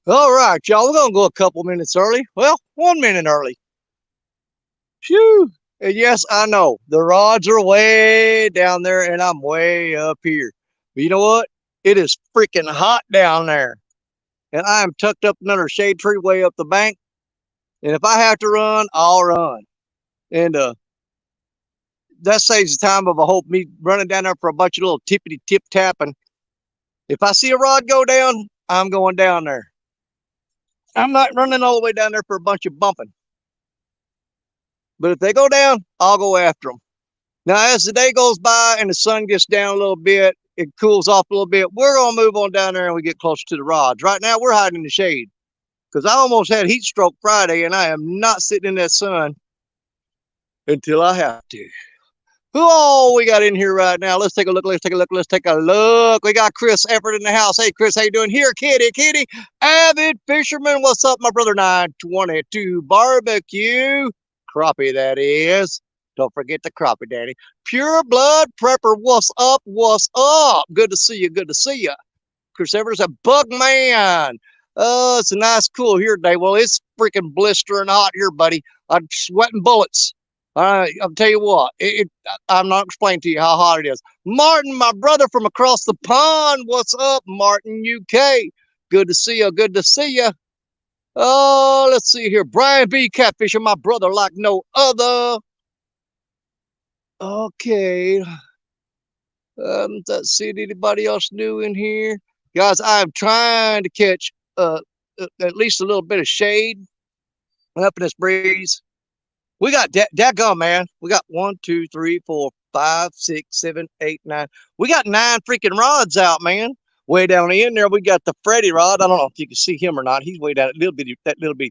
All right, y'all. We're gonna go a couple minutes early. Well, 1 minute early. Phew. And yes, I know the rods are way down there, and I'm way up here. But you know what? It is freaking hot down there, and I am tucked up under a shade tree way up the bank. And if I have to run, I'll run. And that saves the time of a whole me running down there for a bunch of little tippity tip tapping. If I see a rod go down, I'm going down there. I'm not running all the way down there for a bunch of bumping. But if they go down, I'll go after them. Now, as the day goes by and the sun gets down a little bit, it cools off a little bit, we're going to move on down there and we get closer to the rods. Right now, we're hiding in the shade because I almost had heat stroke Friday and I am not sitting in that sun until I have to. Who all we got in here right now? Let's take a look. Let's take a look. Let's take a look. We got Chris Effort in the house. Hey, Chris, how you doing? Here, kitty. Avid fisherman. What's up, my brother? 922 barbecue. Crappie, that is. Don't forget the crappie, Daddy. Pure blood prepper. What's up? What's up? Good to see you. Good to see you. Chris Everett's a bug man. It's a nice cool here today. Well, it's freaking blistering hot here, buddy. I'm sweating bullets. I'll tell you what, I'm not explaining to you how hot it is. Martin, my brother from across the pond. What's up, Martin, UK? Good to see you. Good to see you. Oh, let's see here. Brian B. Catfisher, my brother like no other. Okay. Let's see anybody else new in here. Guys, I'm trying to catch at least a little bit of shade up in this breeze. We got dadgum, man. We got 1, 2, 3, 4, 5, 6, 7, 8, 9. We got 9 freaking rods out, man. Way down in there, we got the Freddy rod. I don't know if you can see him or not. He's way down that little bitty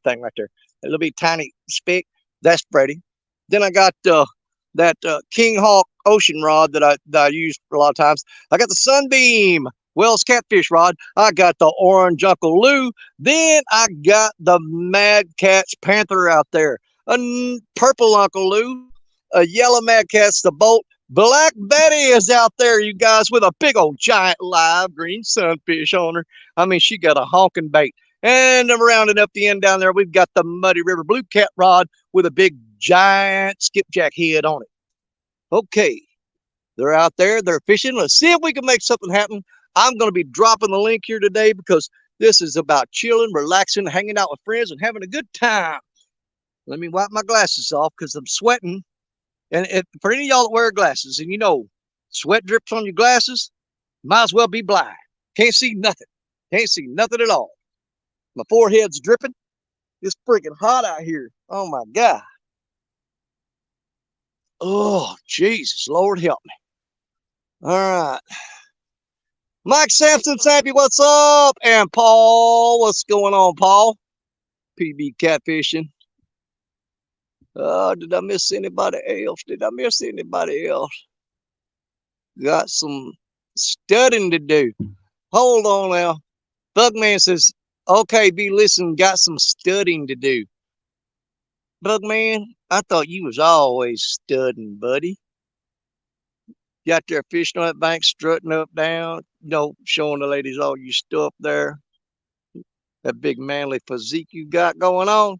thing right there. That little bitty tiny speck. That's Freddy. Then I got that King Hawk ocean rod that I use a lot of times. I got the Sunbeam Wells catfish rod. I got the orange Uncle Lou. Then I got the Mad Catch Panther out there. A purple Uncle Lou, a yellow Mad Cat's the bolt. Black Betty is out there, you guys, with a big old giant live green sunfish on her. I mean, she got a honking bait. And I'm rounding up the end down there. We've got the Muddy River Blue Cat rod with a big giant skipjack head on it. Okay, they're out there. They're fishing. Let's see if we can make something happen. I'm going to be dropping the link here today because this is about chilling, relaxing, hanging out with friends, and having a good time. Let me wipe my glasses off because I'm sweating. And for any of y'all that wear glasses, and you know, sweat drips on your glasses, might as well be blind. Can't see nothing. Can't see nothing at all. My forehead's dripping. It's freaking hot out here. Oh my God. Oh, Jesus, Lord help me. All right. Mike Sampson, Sappy, what's up? And Paul, what's going on, Paul? PB Catfishing. Did I miss anybody else? Got some studying to do. Hold on now. Bugman says, okay, be listening, got some studying to do. Bugman, I thought you was always studying, buddy. You out there fishing on that bank, strutting up, down, showing the ladies all your stuff there. That big manly physique you got going on.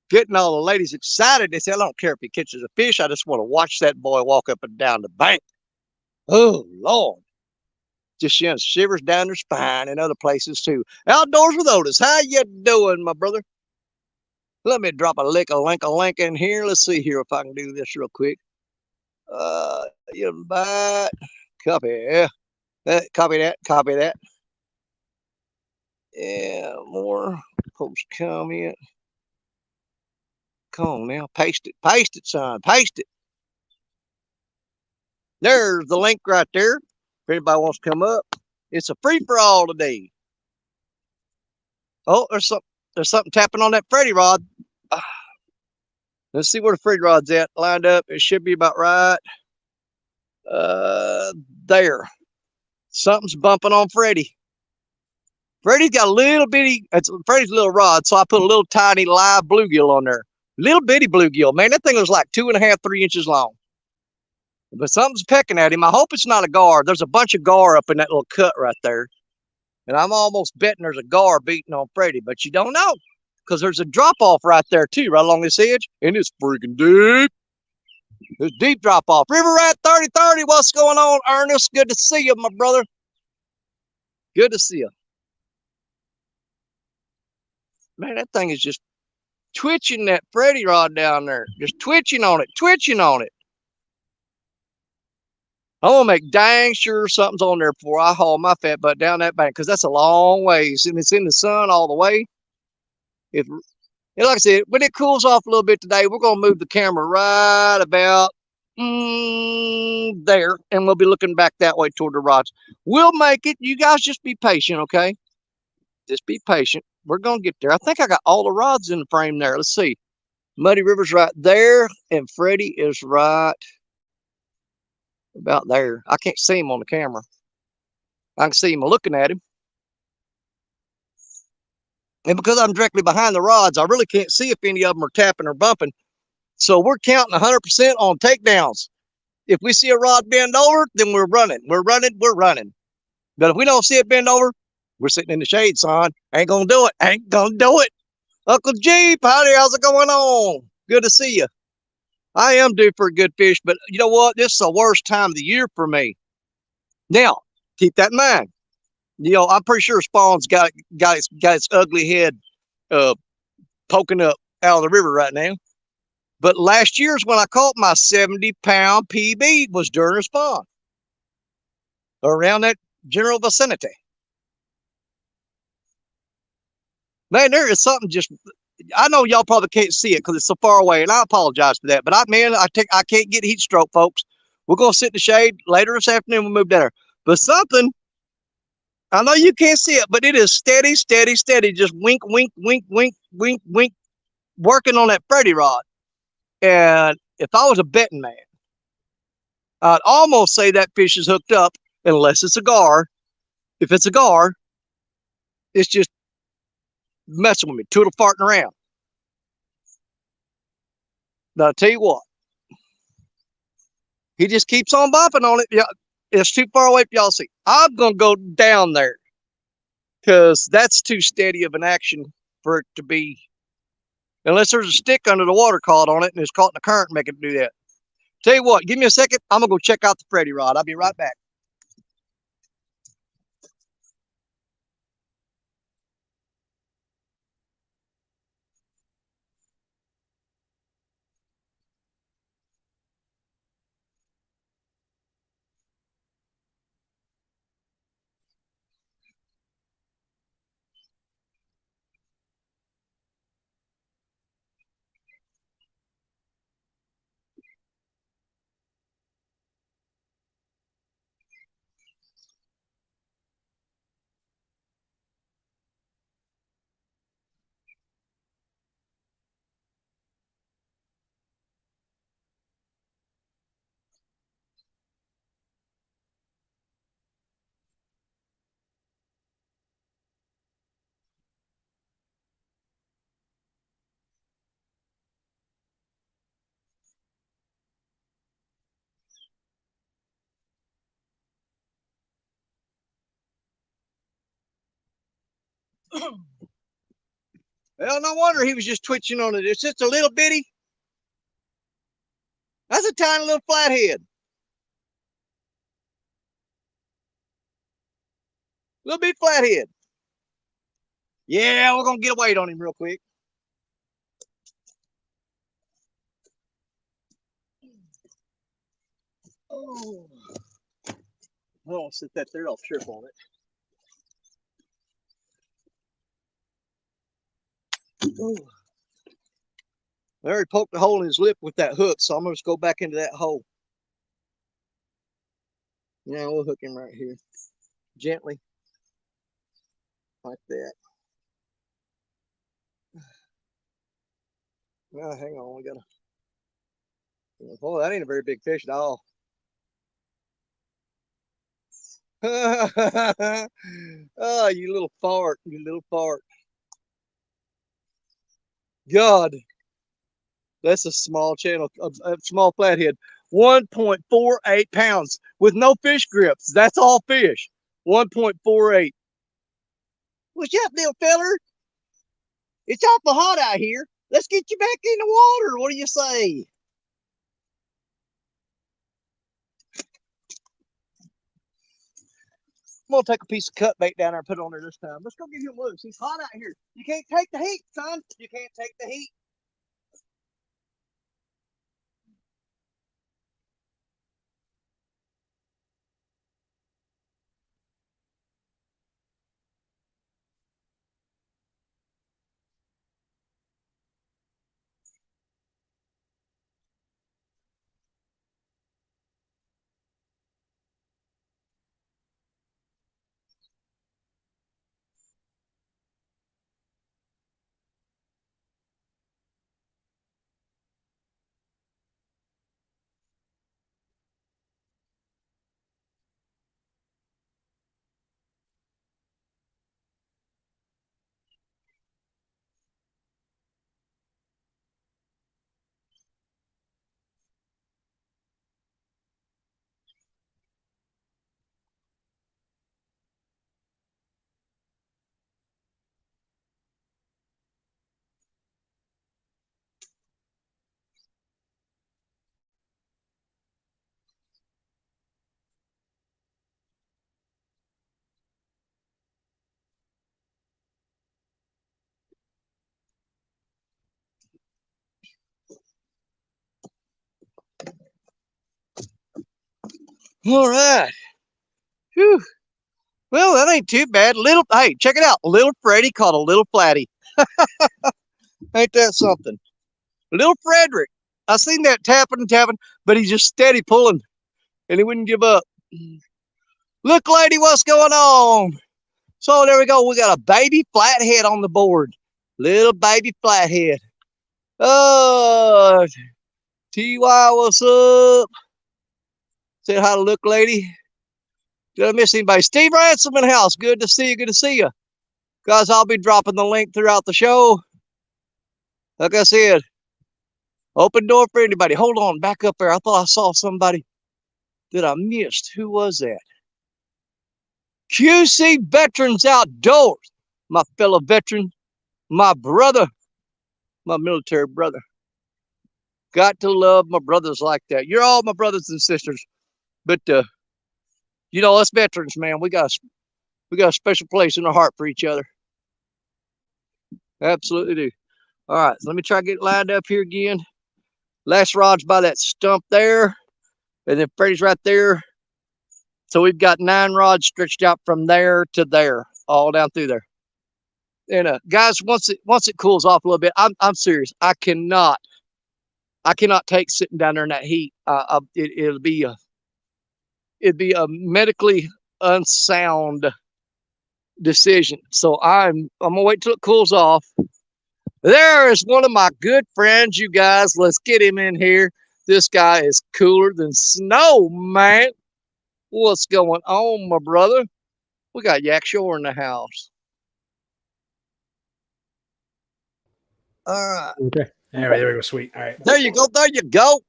Getting all the ladies excited. They say, I don't care if he catches a fish. I just want to watch that boy walk up and down the bank. Oh, Lord. Just sends shivers down their spine and other places, too. Outdoors with Otis. How you doing, my brother? Let me drop a link in here. Let's see here if I can do this real quick. Invite. Copy. Copy that. Yeah, more. Post comment. Come on now, paste it, son, paste it. There's the link right there. If anybody wants to come up, it's a free for all today. Oh, there's something tapping on that Freddy rod. Let's see where the Freddy rod's at. Lined up, it should be about right. There. Something's bumping on Freddy. Freddy's got a little bitty. It's Freddy's little rod, so I put a little tiny live bluegill on there. Little bitty bluegill, man. That thing was like 2.5, 3 inches long. But something's pecking at him. I hope it's not a gar. There's a bunch of gar up in that little cut right there. And I'm almost betting there's a gar beating on Freddie, but you don't know because there's a drop off right there too, right along this edge, and it's freaking deep. It's deep drop off. River Rat 3030, what's going on, Ernest? Good to see you, my brother. Good to see you. Man, that thing is just twitching that Freddie rod down there. Just twitching on it, twitching on it. I'm gonna make dang sure something's on there before I haul my fat butt down that bank, because that's a long ways and it's in the sun all the way. If, and like I said, when it cools off a little bit today, we're gonna move the camera right about there, and we'll be looking back that way toward the rods. We'll make it. You guys just be patient, okay? Just be patient. We're gonna get there. I think I got all the rods in the frame there. Let's see. Muddy River's right there, and Freddie is right about there. I can't see him on the camera. I can see him looking at him. And because I'm directly behind the rods, I really can't see if any of them are tapping or bumping. So we're counting 100% on takedowns. If we see a rod bend over, then we're running. We're running. We're running. But if we don't see it bend over, we're sitting in the shade, son. Ain't gonna do it. Ain't gonna do it. Uncle Jeep, howdy, how's it going on? Good to see you. I am due for a good fish, but you know what? This is the worst time of the year for me. Now, keep that in mind. You know, I'm pretty sure Spawn's got its ugly head poking up out of the river right now. But last year's when I caught my 70-pound PB was during a spawn. Around that general vicinity. Man, there is something just, I know y'all probably can't see it because it's so far away, and I apologize for that. But I can't get heat stroke, folks. We're gonna sit in the shade later this afternoon. We'll move down there. But something, I know you can't see it, but it is steady, steady, steady. Just wink, wink, wink, wink, wink, wink, working on that Freddie rod. And if I was a betting man, I'd almost say that fish is hooked up, unless it's a gar. If it's a gar, it's just messing with me, tootle farting around. Now, I'll tell you what, he just keeps on bumping on it. Yeah, it's too far away for y'all to see. I'm going to go down there because that's too steady of an action for it to be, unless there's a stick under the water caught on it and it's caught in the current making it do that. Tell you what, give me a second. I'm going to go check out the Freddie rod. I'll be right back. Well, no wonder he was just twitching on it. It's just a little bitty. That's a tiny little flathead. Little bit flathead. Yeah, we're going to get a weight on him real quick. Oh, I'll sit that there. I'll trip on it. Oh. I already poked a hole in his lip with that hook, so I'm going to just go back into that hole. Now we'll hook him right here. Gently. Like that. Well, hang on. We got to. Boy, that ain't a very big fish at all. Oh, you little fart. You little fart. God. That's a small channel, a small flathead. 1.48 pounds with no fish grips. That's all fish. 1.48. What's up, little feller? It's awful hot out here. Let's get you back in the water. What do you say? I'm gonna take a piece of cut bait down there and put it on there this time. Let's go give him loose. He's hot out here. You can't take the heat, son. You can't take the heat. All right. Whew. Well, that ain't too bad. Hey, check it out. Little Freddy caught a little flatty. Ain't that something? Little Frederick. I seen that tapping and tapping, but he's just steady pulling, and he wouldn't give up. Look, lady, what's going on? So there we go. We got a baby flathead on the board. Little baby flathead. Oh, TY, what's up? Said hi to Look, lady. Did I miss anybody? Steve Ransom in the house. Good to see you. Good to see you. Guys, I'll be dropping the link throughout the show. Like I said, open door for anybody. Hold on, back up there. I thought I saw somebody that I missed. Who was that? QC Veterans Outdoors. My fellow veteran, my brother, my military brother. Got to love my brothers like that. You're all my brothers and sisters. But, you know, us veterans, man, we got a special place in our heart for each other. Absolutely do. All right, so let me try to get lined up here again. Last rod's by that stump there, and then Freddy's right there. So we've got 9 rods stretched out from there to there, all down through there. And guys, once it cools off a little bit, I'm serious. I cannot take sitting down there in that heat. It'd be a medically unsound decision. So I'm gonna wait till it cools off. There is one of my good friends, you guys. Let's get him in here. This guy is cooler than snow, man. What's going on, my brother? We got Yak Shore in the house. All right. Okay. All right, there we go. Sweet. All right. There you go. There you go.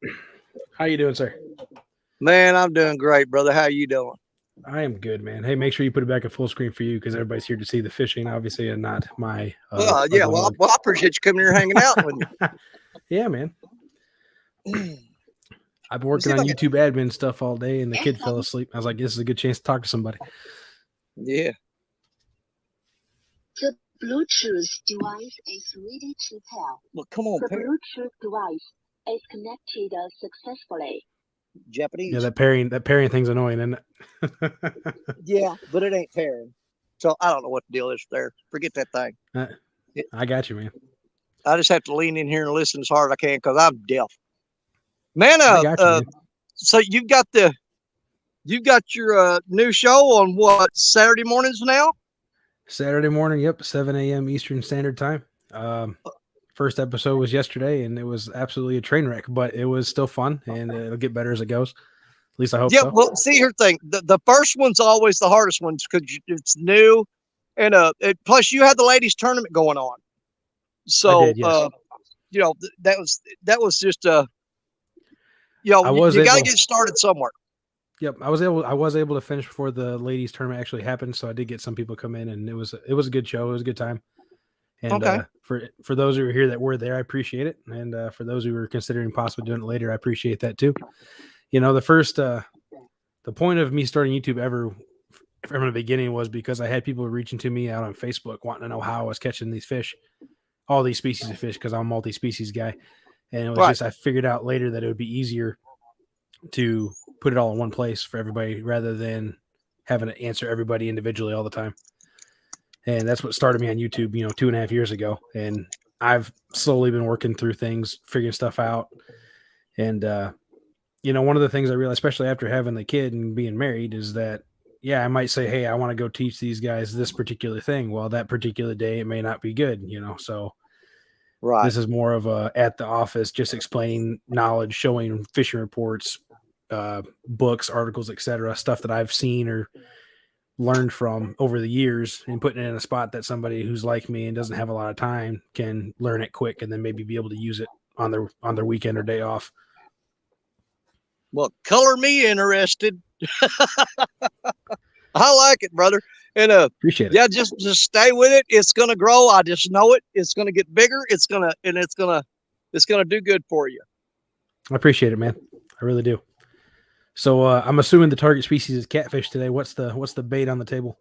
How you doing, sir? Man, I'm doing great, brother. How you doing? I am good, man. Hey, make sure you put it back at full screen for you because everybody's here to see the fishing, obviously, and not my. Yeah. Well, I appreciate you coming here hanging out with me. Yeah, man. I've been working on YouTube admin stuff all day, and the kid fell asleep. I was like, "This is a good chance to talk to somebody." Yeah. The Bluetooth device is ready to pair. Well, come on, the Bluetooth device is connected successfully. Japanese. Yeah, that pairing thing's annoying, isn't it? Yeah, but it ain't pairing. So I don't know what the deal is there. Forget that thing. I got you, man. I just have to lean in here and listen as hard as I can because I'm deaf. Man, I got you, man. So you've got your new show on what, Saturday mornings now? Saturday morning, yep, 7 a.m. Eastern Standard Time. First episode was yesterday, and it was absolutely a train wreck, but it was still fun, and it'll get better as it goes. At least I hope so. Yeah, well, see, here's the thing. The first one's always the hardest ones because it's new, and plus you had the ladies tournament going on. So, I did, yes. You know, that was just you know, you got to get started somewhere. Yep, I was able to finish before the ladies tournament actually happened, so I did get some people come in, and it was a good show. It was a good time. And Okay. For those who were here that were there, I appreciate it. And for those who were considering possibly doing it later, I appreciate that too. You know, the point of me starting YouTube ever from the beginning was because I had people reaching to me out on Facebook wanting to know how I was catching these fish, all these species of fish, because I'm a multi-species guy. And it was Right. just I figured out later that it would be easier to put it all in one place for everybody rather than having to answer everybody individually all the time. And that's what started me on YouTube, 2.5 years ago. And I've slowly been working through things, figuring stuff out. And, one of the things I realized, especially after having the kid and being married, is that, I might say, hey, I want to go teach these guys this particular thing. Well, that particular day, it may not be good, so Right. this is more of a at the office, just explaining knowledge, showing fishing reports, books, articles, etc., stuff that I've seen or learned from over the years, and putting it in a spot that somebody who's like me and doesn't have a lot of time can learn it quick and then maybe be able to use it on their weekend or day off. Well, color me interested. I like it, brother. And Appreciate it. just stay with it. It's gonna grow. I just know it. It's gonna get bigger. It's gonna do good for you. I appreciate it, man. I really do. So I'm assuming the target species is catfish today. What's the bait on the table?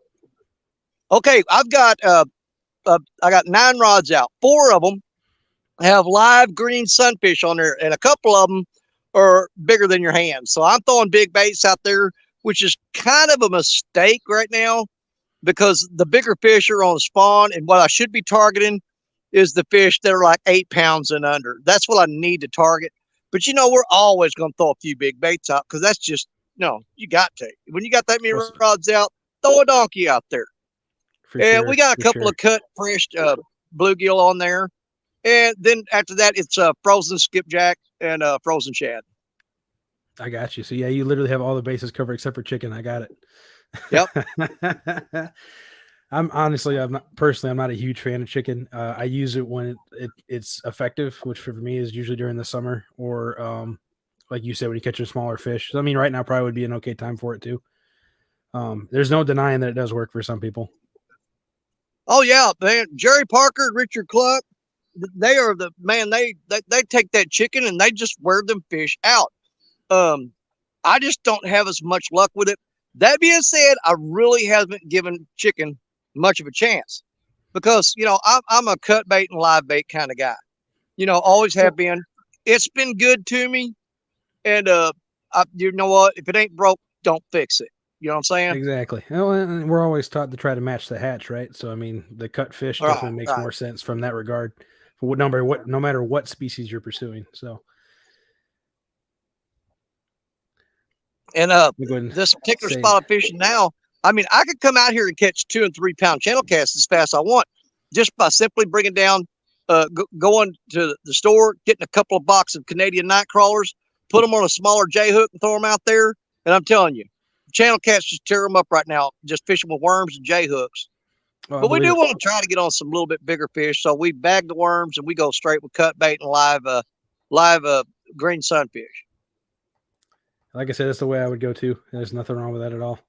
Okay, I've got I got 9 rods out. 4 of them have live green sunfish on there, and a couple of them are bigger than your hand. So I'm throwing big baits out there, which is kind of a mistake right now because the bigger fish are on spawn, and what I should be targeting is the fish that are like 8 pounds and under. That's what I need to target. But we're always going to throw a few big baits out because that's just, you got to. When you got that many rods out, throw a donkey out there. And we got a couple of cut fresh bluegill on there. And then after that, it's frozen skipjack and frozen shad. I got you. So you literally have all the bases covered except for chicken. I got it. Yep. I'm not a huge fan of chicken. I use it when it's effective, which for me is usually during the summer or like you said, when you catch a smaller fish. So, I mean, right now probably would be an okay time for it too. There's no denying that it does work for some people. Oh yeah, man. Jerry Parker, Richard Cluck, they are the man. They take that chicken and they just wear them fish out. I just don't have as much luck with it. That being said, I really haven't given chicken much of a chance because I'm a cut bait and live bait kind of guy. Always have been. It's been good to me, and you know what? If it ain't broke, don't fix it. You know what I'm saying? Exactly. Well, and we're always taught to try to match the hatch, right? So I mean, the cut fish definitely makes more sense from that regard. For no matter what species you're pursuing. So. And this particular spot I'm fishing now, I mean, I could come out here and catch 2 and 3 pound channel casts as fast as I want, just by simply bringing down, going to the store, getting a couple of boxes of Canadian night crawlers, put them on a smaller J hook and throw them out there. And I'm telling you, channel casts just tear them up right now, just fishing with worms and J hooks. But we do want to try to get on some little bit bigger fish, so we bag the worms and we go straight with cut bait and live green sunfish. Like I said, that's the way I would go too. There's nothing wrong with that at all.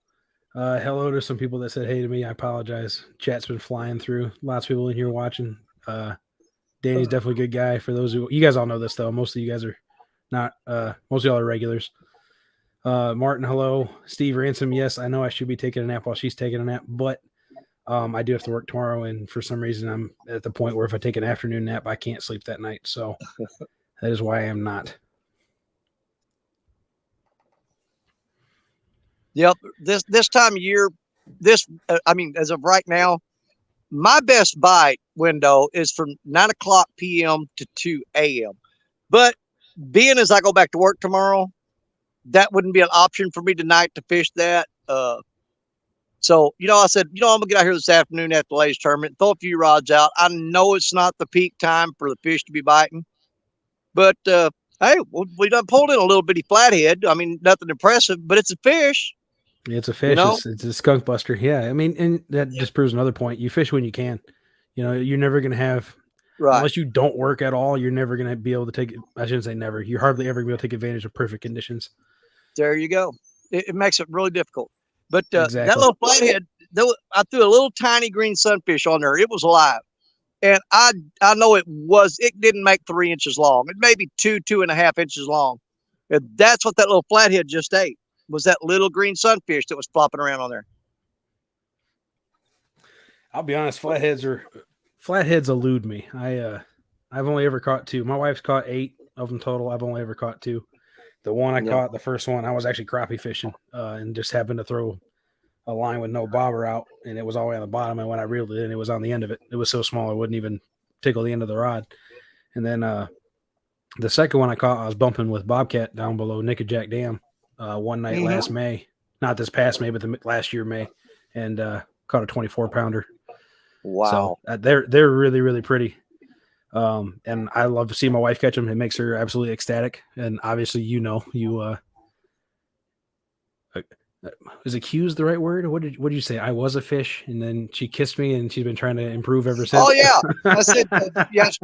Hello to some people that said hey to me. I apologize. Chat's been flying through. Lots of people in here watching. Danny's definitely a good guy. For those you guys all know this though. Most of you guys are not. Most of y'all are regulars. Martin, hello. Steve Ransom, yes, I know I should be taking a nap while she's taking a nap, but I do have to work tomorrow, and for some reason I'm at the point where if I take an afternoon nap, I can't sleep that night. So that is why I am not. Yep. This time of year, I mean, as of right now, my best bite window is from 9:00 p.m. to 2 a.m. But being as I go back to work tomorrow, that wouldn't be an option for me tonight to fish that. So, I said, I'm going to get out here this afternoon after the ladies tournament, throw a few rods out. I know it's not the peak time for the fish to be biting, but hey, we done pulled in a little bitty flathead. I mean, nothing impressive, but it's a fish. It's a fish. It's a skunk buster. Yeah. I mean, and that just proves another point. You fish when you can. You're never going to have, unless you don't work at all, you're never going to be able to take, I shouldn't say never. You're hardly ever going to be able to take advantage of perfect conditions. There you go. It makes it really difficult. But that Exactly. little flathead, I threw a little tiny green sunfish on there. It was alive. And I know it didn't make 3 inches long. It may be 2.5 inches long. And that's what that little flathead just ate, was that little green sunfish that was flopping around on there. I'll be honest, flatheads elude me. I've only ever caught 2. My wife's caught 8 of them total. I've only ever caught 2. The one I caught, the first one, I was actually crappie fishing and just happened to throw a line with no bobber out, and it was all the way on the bottom. And when I reeled it in, it was on the end of it. It was so small it wouldn't even tickle the end of the rod. And then the second one I caught, I was bumping with bobcat down below Nickajack Dam one night last May, not this past May, but the last year May, and caught a 24-pounder. Wow. So they're really, really pretty. And I love to see my wife catch them. It makes her absolutely ecstatic. And obviously, is accused the right word? What did you say? I was a fish, and then she kissed me, and she's been trying to improve ever since. Oh yeah, I said, yes.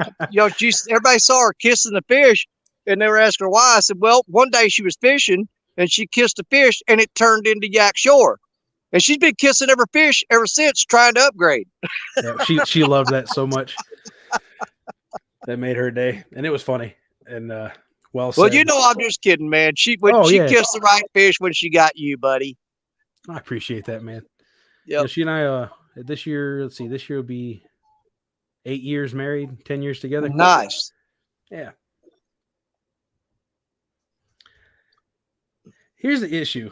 Everybody saw her kissing the fish, and they were asking her why. I said, well, one day she was fishing, and she kissed a fish, and it turned into yak shore, and she's been kissing every fish ever since, trying to upgrade. Yeah, she loved that so much. That made her day, and it was funny and well said. Well, I'm just kidding, man. She kissed the right fish when she got you, buddy. I appreciate that, man. Yeah, she and I this year. Let's see, this year will be 8 years married, 10 years together. Nice. Yeah. Here's the issue,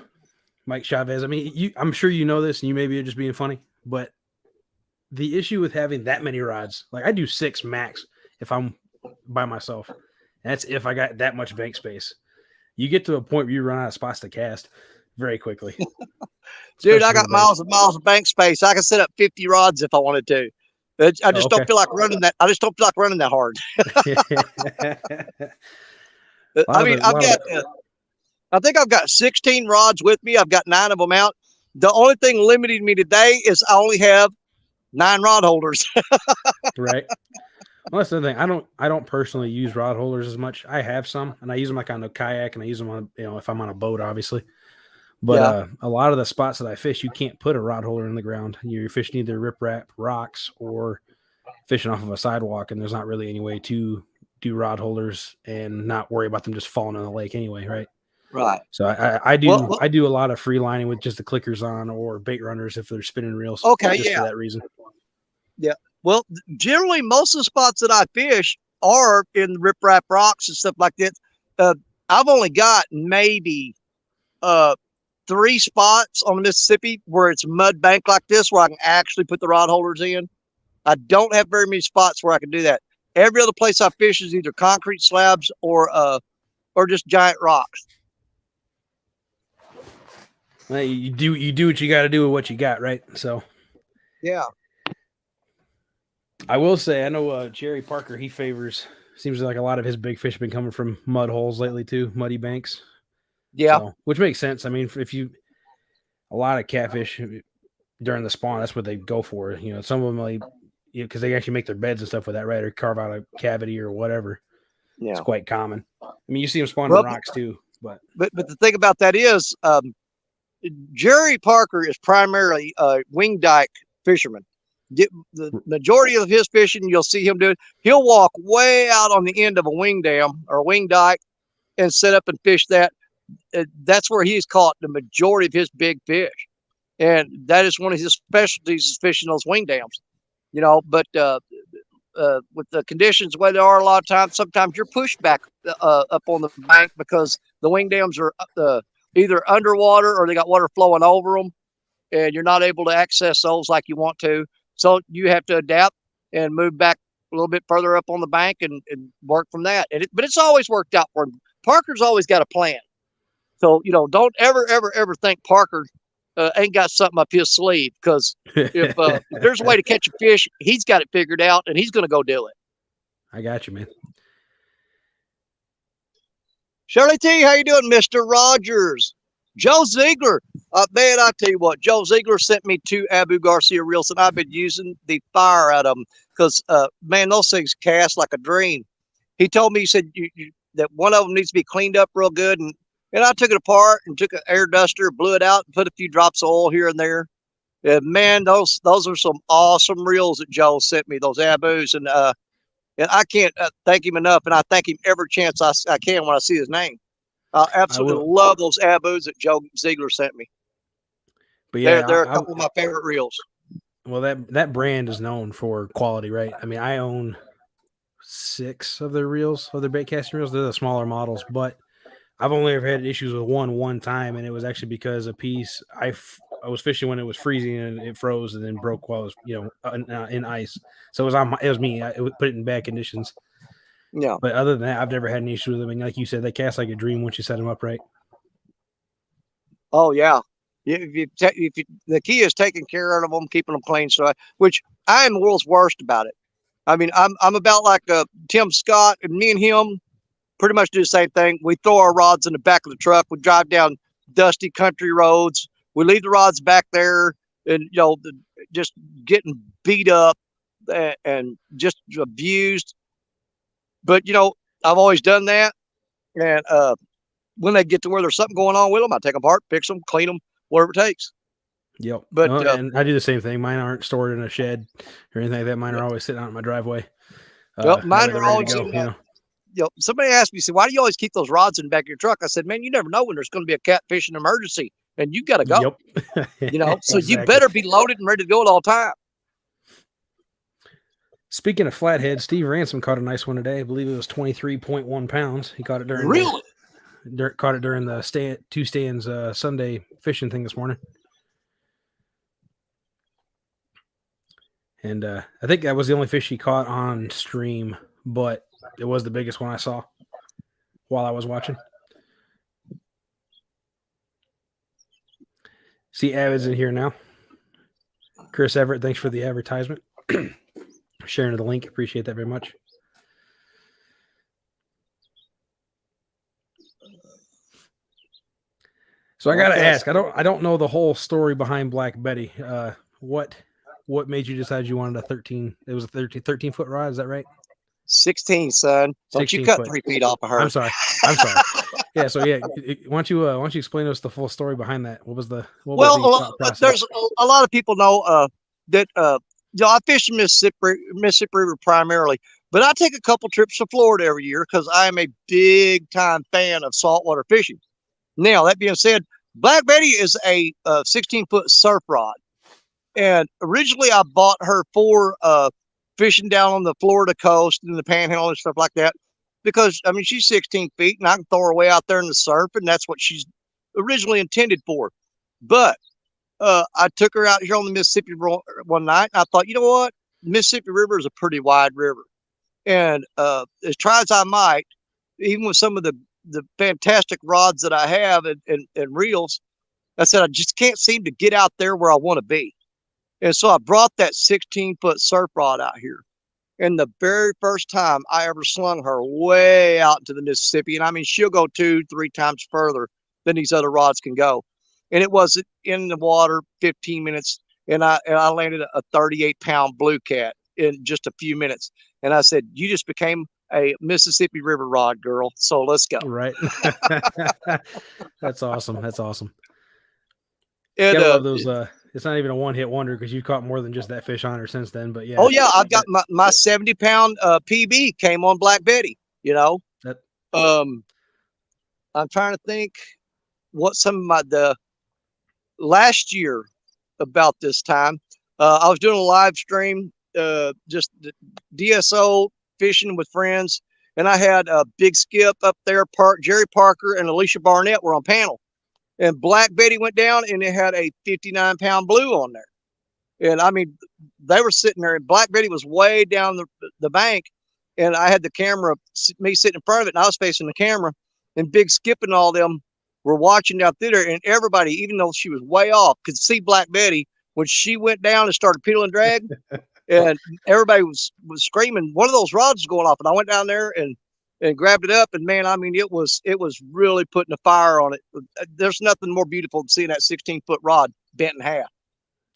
Mike Chavez. I mean, I'm sure you know this, and you maybe are just being funny, but the issue with having that many rods, like I do 6 max if I'm by myself. That's if I got that much bank space. You get to a point where you run out of spots to cast very quickly. Dude, I got miles and miles of bank space. I can set up 50 rods if I wanted to. I just don't feel like running that. I just don't feel like running that hard. I think I've got 16 rods with me. I've got 9 of them out. The only thing limiting me today is I only have 9 rod holders. Right. Well, that's the thing. I don't personally use rod holders as much. I have some, and I use them like on the kayak, and I use them on, if I'm on a boat, obviously. But a lot of the spots that I fish, you can't put a rod holder in the ground. You're fishing either riprap, rocks, or fishing off of a sidewalk, and there's not really any way to do rod holders and not worry about them just falling in the lake anyway, right? Right. So I do a lot of free lining with just the clickers on or bait runners if they're spinning reels. Okay, just for that reason. Yeah. Well, generally, most of the spots that I fish are in riprap rocks and stuff like that. I've only got maybe 3 spots on the Mississippi where it's mud bank like this, where I can actually put the rod holders in. I don't have very many spots where I can do that. Every other place I fish is either concrete slabs or just giant rocks. Well, you do what you got to do with what you got, right? So, yeah. I will say, I know Jerry Parker, he seems like a lot of his big fish have been coming from mud holes lately too, muddy banks. Yeah. So, which makes sense. I mean, a lot of catfish during the spawn, that's what they go for. Some of them, because they actually make their beds and stuff with that, right? Or carve out a cavity or whatever. Yeah. It's quite common. I mean, you see them spawn in rocks too. But the thing about that is, Jerry Parker is primarily a wing dike fisherman. The majority of his fishing, you'll see him do it. He'll walk way out on the end of a wing dam or a wing dike and set up and fish that. That's where he's caught the majority of his big fish. And that is one of his specialties, is fishing those wing dams. But with the conditions the way they are a lot of times, sometimes you're pushed back up on the bank because the wing dams are either underwater or they got water flowing over them, and you're not able to access those like you want to. So you have to adapt and move back a little bit further up on the bank and work from that. But it's always worked out for him. Parker's always got a plan. So, don't ever think Parker ain't got something up his sleeve, because if there's a way to catch a fish, he's got it figured out, and he's going to go do it. I got you, man. Shirley T, how you doing, Mr. Rogers? Joe Ziegler. Man, I tell you what, Joe Ziegler sent me 2 Abu Garcia reels, and I've been using the fire out of them because, man, those things cast like a dream. He told me, he said that one of them needs to be cleaned up real good, and And I took it apart and took an air duster, blew it out, and put a few drops of oil here and there. And man, those are some awesome reels that Joe sent me. Those Abus, and I can't thank him enough. And I thank him every chance I can when I see his name. I absolutely love those Abus that Joe Ziegler sent me. But yeah, they're a couple of my favorite reels. Well, that brand is known for quality, right? I mean, I own 6 of their reels, of their bait casting reels. They're the smaller models, but I've only ever had issues with one time, and it was actually because a piece I was fishing when it was freezing and it froze and then broke while it was in ice. So it was me. I put it in bad conditions. Yeah. But other than that, I've never had an issue with them. And like you said, they cast like a dream once you set them up right. Oh yeah. The key is taking care of them, keeping them clean. So, which I am the world's worst about it. I mean, I'm about like Tim Scott, and me and him pretty much do the same thing. We throw our rods in the back of the truck. We drive down dusty country roads. We leave the rods back there, and just getting beat up and just abused. But I've always done that. And when they get to where there's something going on with them, I take them apart, fix them, clean them, whatever it takes. Yep. But and I do the same thing. Mine aren't stored in a shed or anything like that. Mine are always sitting out in my driveway. Mine are always somebody asked me, why do you always keep those rods in the back of your truck? I said, man, you never know when there's going to be a catfishing emergency and you got to go. Yep. So Exactly. You better be loaded and ready to go at all time. Speaking of flathead, Steve Ransom caught a nice one today. I believe it was 23.1 pounds. He caught it during the two stands Sunday fishing thing this morning. And I think that was the only fish he caught on stream, but it was the biggest one I saw while I was watching. See Avid's in here now. Chris Everett, thanks for the advertisement. Sharing the link. Appreciate that very much. So I got to ask, I don't know the whole story behind Black Betty. What made you decide you wanted a 13? It was a 13 foot rod. Is that right? 16, son. Don't you cut 3 feet off of her. I'm sorry. Yeah. So yeah, why don't you explain to us the full story behind that? What was the process? There's a lot of people know that I fish in Mississippi River primarily, but I take a couple trips to Florida every year because I am a big time fan of saltwater fishing. Now that being said, Black Betty is a 16-foot surf rod, and originally I bought her for fishing down on the Florida coast and the Panhandle and stuff like that, because I mean she's 16 feet and I can throw her way out there in the surf, and that's what she's originally intended for. But I took her out here on the Mississippi one night, and I thought, you know what, Mississippi River is a pretty wide river, and as try as I might, even with some of the fantastic rods that I have and reels, I said I just can't seem to get out there where I want to be. And so I brought that 16-foot surf rod out here. And the very first time I ever slung her way out into the Mississippi, and I mean, she'll go 2-3 times further than these other rods can go. And it was in the water 15 minutes, and I landed a 38-pound blue cat in just a few minutes. And I said, you just became a Mississippi River rod girl. So let's go. Right. That's awesome. That's awesome. And, love those. It's not even a one-hit wonder because you caught more than just that fish on her since then. But yeah. Oh yeah, I've got my 70-pound PB came on Black Betty. I'm trying to think what some of the last year about this time. I was doing a live stream, just DSO fishing with friends, and I had a Big Skip up there. Jerry Parker and Alicia Barnett were on panel. And Black Betty went down, and it had a 59-pound blue on there. And I mean, they were sitting there, and Black Betty was way down the bank, and I had the camera, me sitting in front of it, and I was facing the camera, and Big Skip and all them were watching out there, and everybody, even though she was way off, could see Black Betty when she went down and started peel and drag, and everybody was screaming. One of those rods was going off, and I went down there and grabbed it up, and man, I mean, it was really putting a fire on it. There's nothing more beautiful than seeing that 16-foot rod bent in half.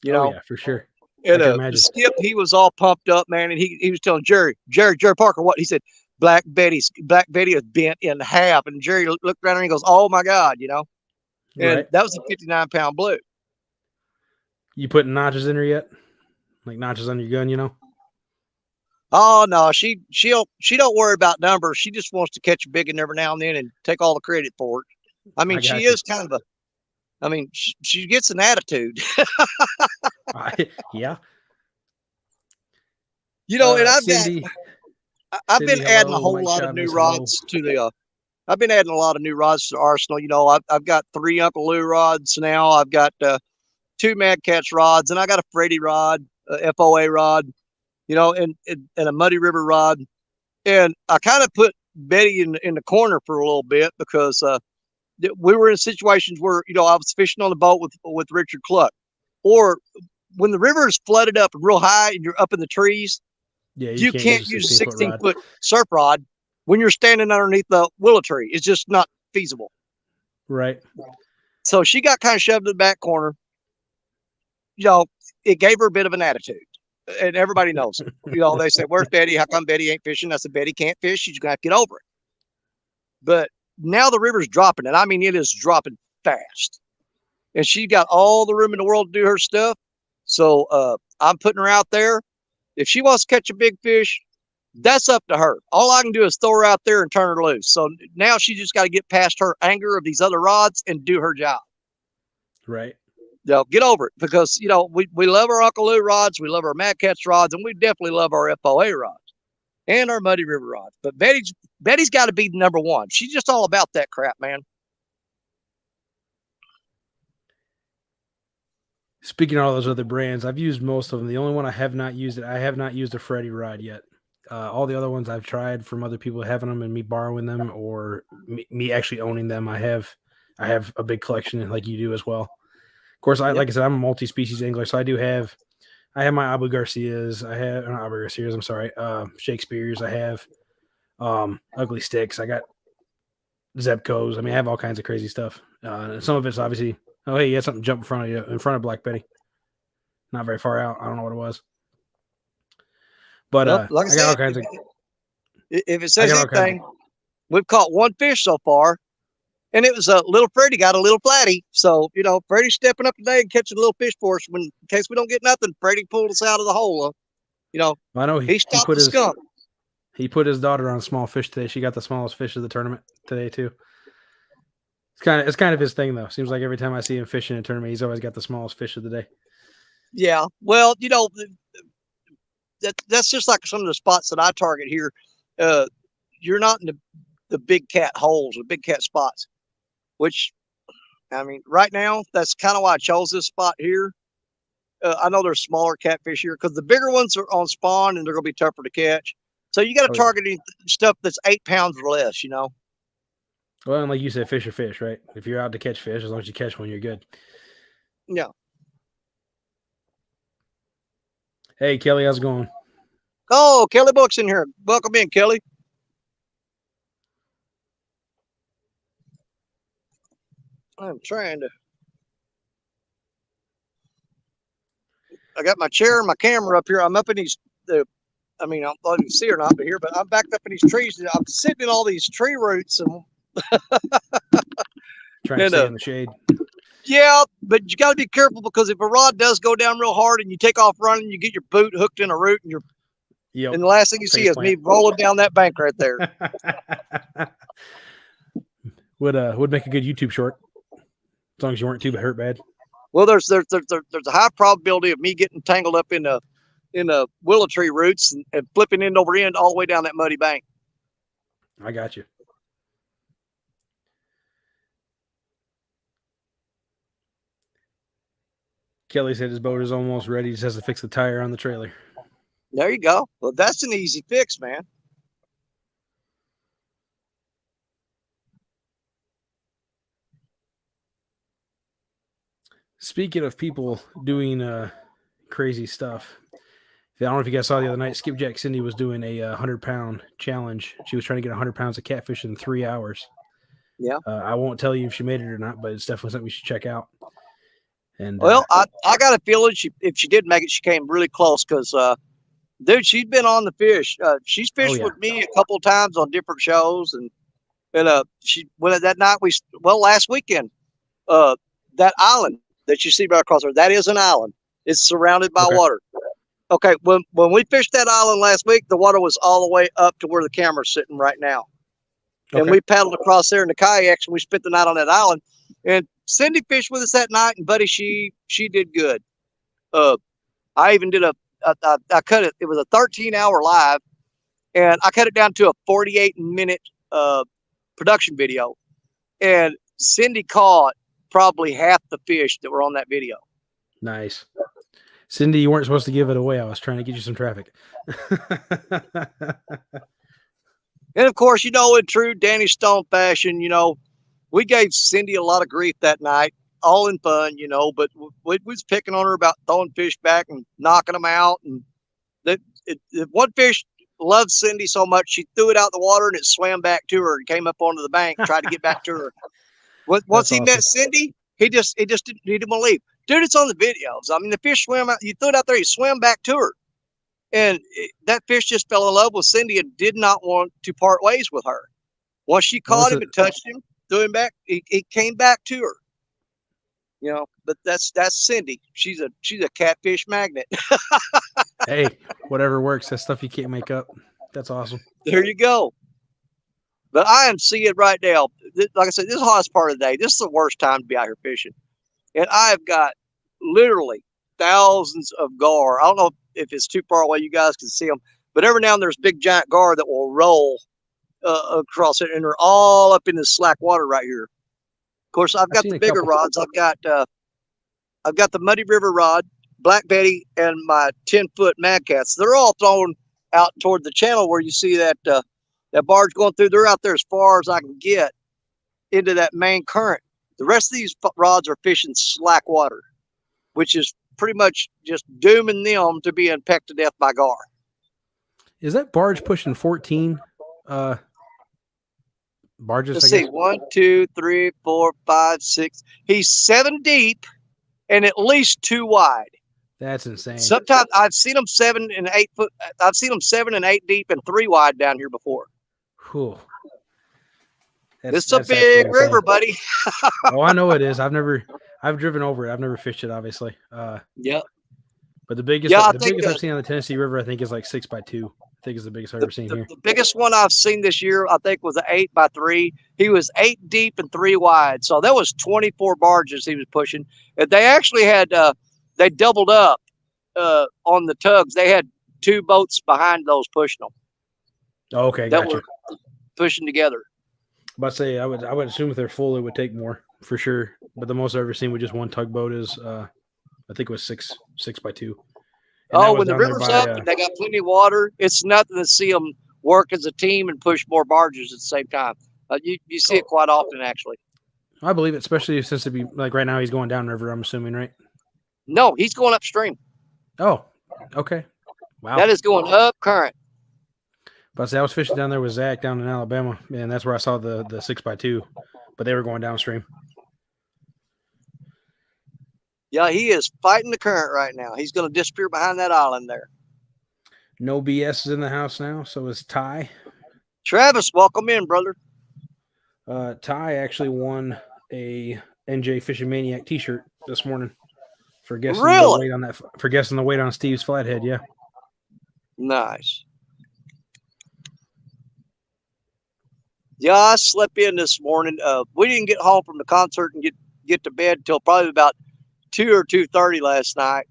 You know? Yeah, for sure. And Skip, he was all pumped up, man, and he was telling Jerry Parker what he said. Black Betty is bent in half, and Jerry looked around and he goes, "Oh my God," And Right. that was a 59-pound blue. You putting notches in her yet? Like notches on your gun, Oh no, she don't worry about numbers. She just wants to catch a big one every now and then and take all the credit for it. I mean, I got she you. is kind of she gets an attitude. Yeah. And Cindy, I've been adding a hello. whole Mike lot of new Chavez, hello. rods to the I've been adding a lot of new rods to the arsenal. I've got 3 Uncle Lou rods now. I've got 2 Mad Cats rods, and I got a Freddy rod, a FOA rod, and a Muddy River rod. And I kind of put Betty in the corner for a little bit because we were in situations where I was fishing on the boat with Richard Cluck, or when the river is flooded up and real high and you're up in the trees, Yeah, you you can't can't use a use a 16-foot 16-foot surf rod when you're standing underneath the willow tree. It's just not feasible. Right. So she got kind of shoved in the back corner. It gave her a bit of an attitude, and everybody knows it. They say, "Where's Betty? How come Betty ain't fishing?" I said, "Betty can't fish. She's gonna have to get over it." But now the river's dropping, and I mean it is dropping fast, and she got all the room in the world to do her stuff. So I'm putting her out there. If she wants to catch a big fish, that's up to her. All I can do is throw her out there and turn her loose. So now she just got to get past her anger of these other rods and do her job. Right. Get over it, because we love our Uncle Lou rods, we love our Mad Cats rods, and we definitely love our FOA rods and our Muddy River rods. But Betty's got to be number one. She's just all about that crap, man. Speaking of all those other brands, I've used most of them. The only one I have not used a Freddy rod yet. All the other ones I've tried from other people having them and me borrowing them, or me actually owning them. I have a big collection like you do as well. Of course, like I said, I'm a multi-species angler, so I have my Abu Garcias. I have not Abu Garcias. I'm sorry, Shakespeare's. I have Ugly Sticks. I got Zebcos. I mean, I have all kinds of crazy stuff. Some of it's obviously, oh hey, you had something jump in front of you, in front of Black Betty. Not very far out. I don't know what it was, but Like I got said, all kinds of. if it says anything, we've caught one fish so far, and it was a little Freddy got a little flatty. So Freddy's stepping up today and catching a little fish for us. In case we don't get nothing, Freddy pulled us out of the hole. I know he stopped the skunk. He put his daughter on small fish today. She got the smallest fish of the tournament today too. It's kind of his thing though. Seems like every time I see him fishing in a tournament, he's always got the smallest fish of the day. Yeah, well, that's just like some of the spots that I target here. You're not in the big cat holes, the big cat spots, which, I mean, right now, that's kind of why I chose this spot here. I know there's smaller catfish here because the bigger ones are on spawn and they're going to be tougher to catch. So you got to target stuff that's 8 pounds or less, Well, and like you said, fish are fish, right? If you're out to catch fish, as long as you catch one, you're good. Yeah. Hey, Kelly, how's it going? Oh, Kelly Book's in here. Welcome in, Kelly. I'm trying to. I got my chair and my camera up here. I'm up in these. I don't know if you can see or not, but I'm backed up in these trees. I'm sitting in all these tree roots and trying to stay in the shade. Yeah, but you got to be careful because if a rod does go down real hard and you take off running, you get your boot hooked in a root and and the last thing you see is me rolling down that bank right there. Would make a good YouTube short, as long as you weren't too hurt bad. Well, there's a high probability of me getting tangled up in the willow tree roots and flipping end over end all the way down that muddy bank. I got you. Kelly said his boat is almost ready. He just has to fix the tire on the trailer. There you go. Well, that's an easy fix, man. Speaking of people doing crazy stuff, I don't know if you guys saw the other night, Skipjack Cindy was doing a 100-pound challenge. She was trying to get 100 pounds of catfish in 3 hours. Yeah. I won't tell you if she made it or not, but it's definitely something we should check out. And well, I got a feeling if she did make it, she came really close because Dude, she's been on the fish. She's Oh fished yeah. with me a couple of times on different shows, and she went that night. Last weekend, uh, that island that you see right across there, that is an island. It's surrounded by Okay. water. Okay, when we fished that island last week, the water was all the way up to where the camera's sitting right now. And Okay. we paddled across there in the kayaks, and we spent the night on that island. And Cindy fished with us that night, and buddy, she did good. Uh, I even did I cut it. It was a 13-hour live, and I cut it down to a 48-minute production video. And Cindy caught probably half the fish that were on that video. Nice. Cindy, you weren't supposed to give it away. I was trying to get you some traffic. And of course, in true Danny Stone fashion, we gave Cindy a lot of grief that night, all in fun, but we was picking on her about throwing fish back and knocking them out. And one fish loved Cindy so much, she threw it out the water and it swam back to her and came up onto the bank, tried to get back to her. Once he met Cindy, he just didn't believe. Dude, it's on the videos. I mean, the fish swam out, you threw it out there, he swam back to her. And that fish just fell in love with Cindy and did not want to part ways with her. Once she caught him and touched him, threw him back, he came back to her. But that's Cindy. She's a catfish magnet. Hey, whatever works. That's stuff you can't make up. That's awesome. There you go. But I am seeing right now, like I said, this is the hottest part of the day. This is the worst time to be out here fishing. And I've got literally thousands of gar. I don't know if it's too far away, you guys can see them, but every now and then there's big giant gar that will roll across it, and they're all up in the slack water right here. Of course, I've got the bigger rods. I've got the Muddy River rod, Black Betty, and my 10-foot Mad Cats. They're all thrown out toward the channel where you see that barge going through. They're out there as far as I can get into that main current. The rest of these rods are fishing slack water, which is pretty much just dooming them to being pecked to death by gar. Is that barge pushing 14 barges? Let's see, 1, 2, 3, 4, 5, 6. He's 7 deep and at least 2 wide. That's insane. Sometimes I've seen them 7 and 8 foot. I've seen them 7 and 8 deep and 3 wide down here before. Cool. It's a big river, buddy. Oh, I know it is. I've driven over it. I've never fished it, obviously. Yep. But the biggest I've seen on the Tennessee River, I think, is like 6x2. I think is the biggest I've ever seen here. The biggest one I've seen this year, I think, was an 8x3. He was 8 deep and 3 wide. So that was 24 barges he was pushing. And they actually had, they doubled up on the tugs. They had 2 boats behind those pushing them. Oh, okay, that were pushing together. But say I would assume if they're full, it would take more for sure. But the most I've ever seen with just one tugboat is I think it was 6x2. Oh, when the river's up and they got plenty of water, it's nothing to see them work as a team and push more barges at the same time. You see it quite often, actually. I believe it, especially since it'd be like right now he's going downriver, I'm assuming, right? No, he's going upstream. Oh, okay. Wow. That is going up current. But see, I was fishing down there with Zach down in Alabama, and that's where I saw the 6x2, but they were going downstream. Yeah, he is fighting the current right now. He's going to disappear behind that island there. No BS is in the house now, so is Ty. Travis, welcome in, brother. Ty actually won a NJ Fishing Maniac T-shirt this morning for guessing the weight on that. For guessing the weight on Steve's flathead. Yeah. Nice. Yeah, I slept in this morning. We didn't get home from the concert and get to bed until probably about 2 or 2:30 last night.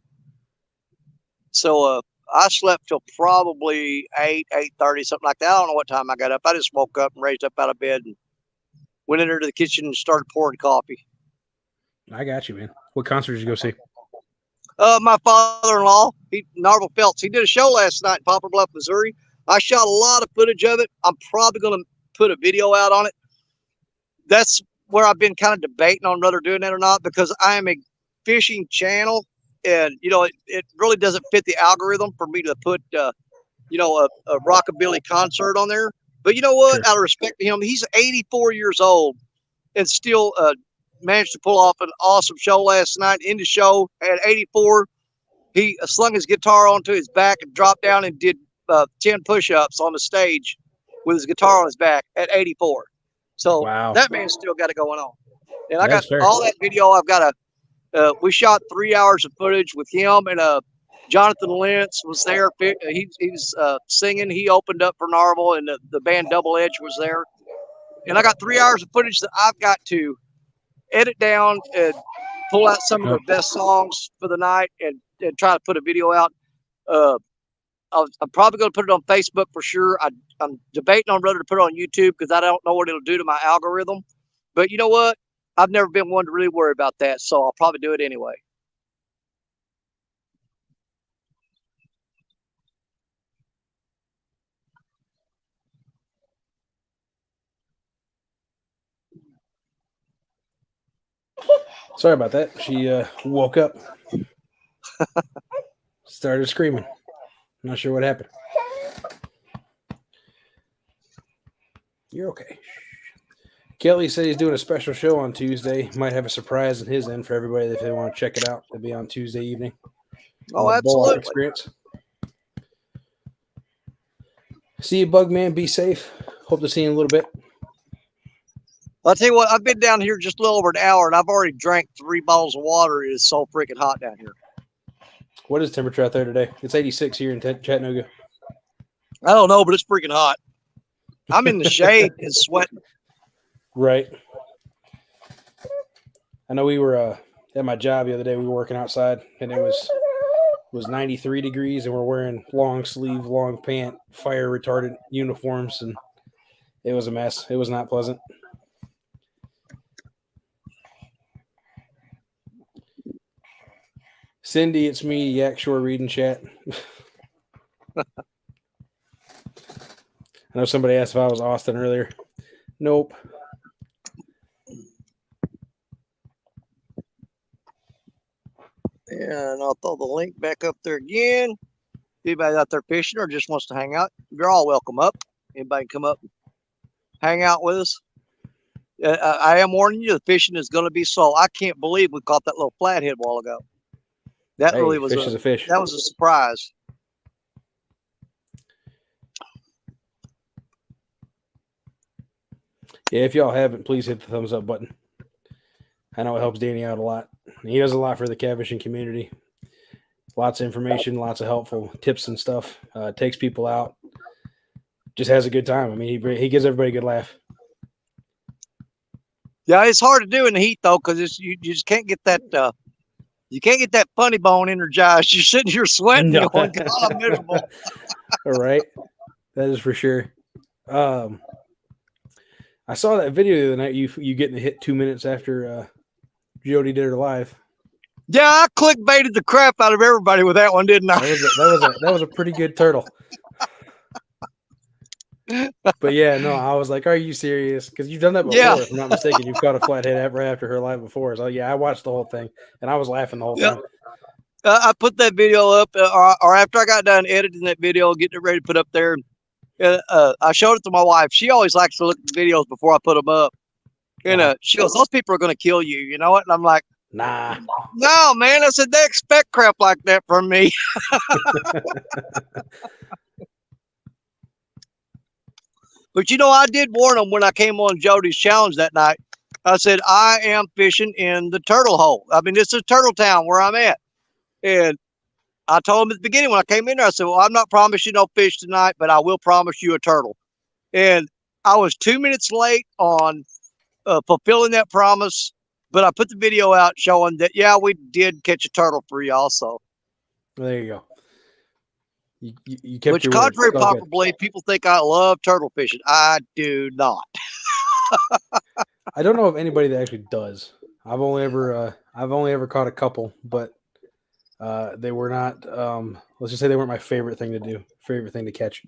So I slept till probably 8:30, something like that. I don't know what time I got up. I just woke up and raised up out of bed and went into the kitchen and started pouring coffee. I got you, man. What concert did you go see? My father-in-law, Narvel Felts. He did a show last night in Poplar Bluff, Missouri. I shot a lot of footage of it. I'm probably going to put a video out on it. That's where I've been kind of debating on whether doing that or not, because I am a fishing channel, and it really doesn't fit the algorithm for me to put a rockabilly concert on there. But you know what? Sure. Out of respect to him, he's 84 years old and still managed to pull off an awesome show last night. In the show at 84, he slung his guitar onto his back and dropped down and did 10 push-ups on the stage with his guitar on his back at 84. So Wow. that man's still got it going on. And I got That's fair. all that video. I've got we shot 3 hours of footage with him, and Jonathan Lentz was there. He was singing. He opened up for Narvel, and the band Double Edge was there. And I got 3 hours of footage that I've got to edit down and pull out some of their best songs for the night and try to put a video out. I'm probably going to put it on Facebook for sure. I'm debating on whether to put it on YouTube because I don't know what it'll do to my algorithm. But you know what? I've never been one to really worry about that, so I'll probably do it anyway. Sorry about that. She woke up, started screaming. Not sure what happened. You're okay. Kelly said he's doing a special show on Tuesday. Might have a surprise in his end for everybody if they want to check it out. It'll be on Tuesday evening. Oh, absolutely. Experience. See you, Bugman. Be safe. Hope to see you in a little bit. I'll tell you what, I've been down here just a little over an hour, and I've already drank 3 bottles of water. It is so freaking hot down here. What is temperature out there today? It's 86 here in Chattanooga. I don't know, but it's freaking hot. I'm in the shade and sweating. Right. I know we were at my job the other day. We were working outside, and it was 93 degrees, and we're wearing long sleeve, long pant, fire retardant uniforms, and it was a mess. It was not pleasant. Cindy, it's me, Yak Shore reading chat. I know somebody asked if I was Austin earlier. Nope. And I'll throw the link back up there again. Anybody out there fishing or just wants to hang out, you're all welcome up. Anybody can come up and hang out with us. I am warning you, the fishing is going to be slow. I can't believe we caught that little flathead a while ago. That really was fish is a fish. That was a surprise. Yeah, if y'all haven't, please hit the thumbs up button. I know it helps Danny out a lot. He does a lot for the catfishing community. Lots of information, lots of helpful tips and stuff. Takes people out. Just has a good time. I mean, he gives everybody a good laugh. Yeah, it's hard to do in the heat though, because you just can't get that. You can't get that funny bone energized. You're sitting here sweating. You're going, God, I'm miserable. All right, that is for sure. I saw that video the other night. You getting a hit 2 minutes after Jody did her live. Yeah, I clickbaited the crap out of everybody with that one, didn't I? That was a pretty good turtle. But yeah, no, I was like, "Are you serious?" Because you've done that before, Yeah. if I'm not mistaken. You've caught a flathead right after her live before. So yeah, I watched the whole thing, and I was laughing the whole time. I put that video up, or after I got done editing that video, getting it ready to put up there. I showed it to my wife. She always likes to look at videos before I put them up. And she goes, "Those people are going to kill you," you know what? And I'm like, Nah. No, man. I said, they expect crap like that from me. But, you know, I did warn them when I came on Jody's challenge that night. I said, I am fishing in the turtle hole. I mean, this is Turtle Town where I'm at. And I told them at the beginning when I came in there, I said, well, I'm not promising no fish tonight, but I will promise you a turtle. And I was 2 minutes late on fulfilling that promise. But I put the video out showing that, yeah, we did catch a turtle for you also. There you go. You kept Which, your contrary word. probably, people think I love turtle fishing. I do not. I don't know of anybody that actually does. I've only ever caught a couple, but they were not. Let's just say they weren't my favorite thing to do. Favorite thing to catch.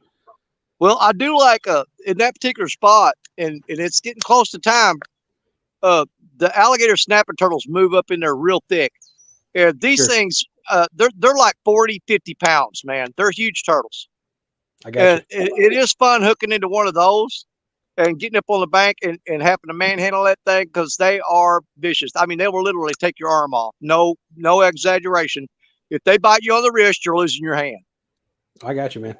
Well, I do like in that particular spot, and it's getting close to time. The alligator snapping turtles move up in there real thick. And these things, they're like 40, 50 pounds, man. They're huge turtles. I got you. It is fun hooking into one of those and getting up on the bank and having to manhandle that thing because they are vicious. I mean, they will literally take your arm off. No exaggeration. If they bite you on the wrist, you're losing your hand. I got you, man.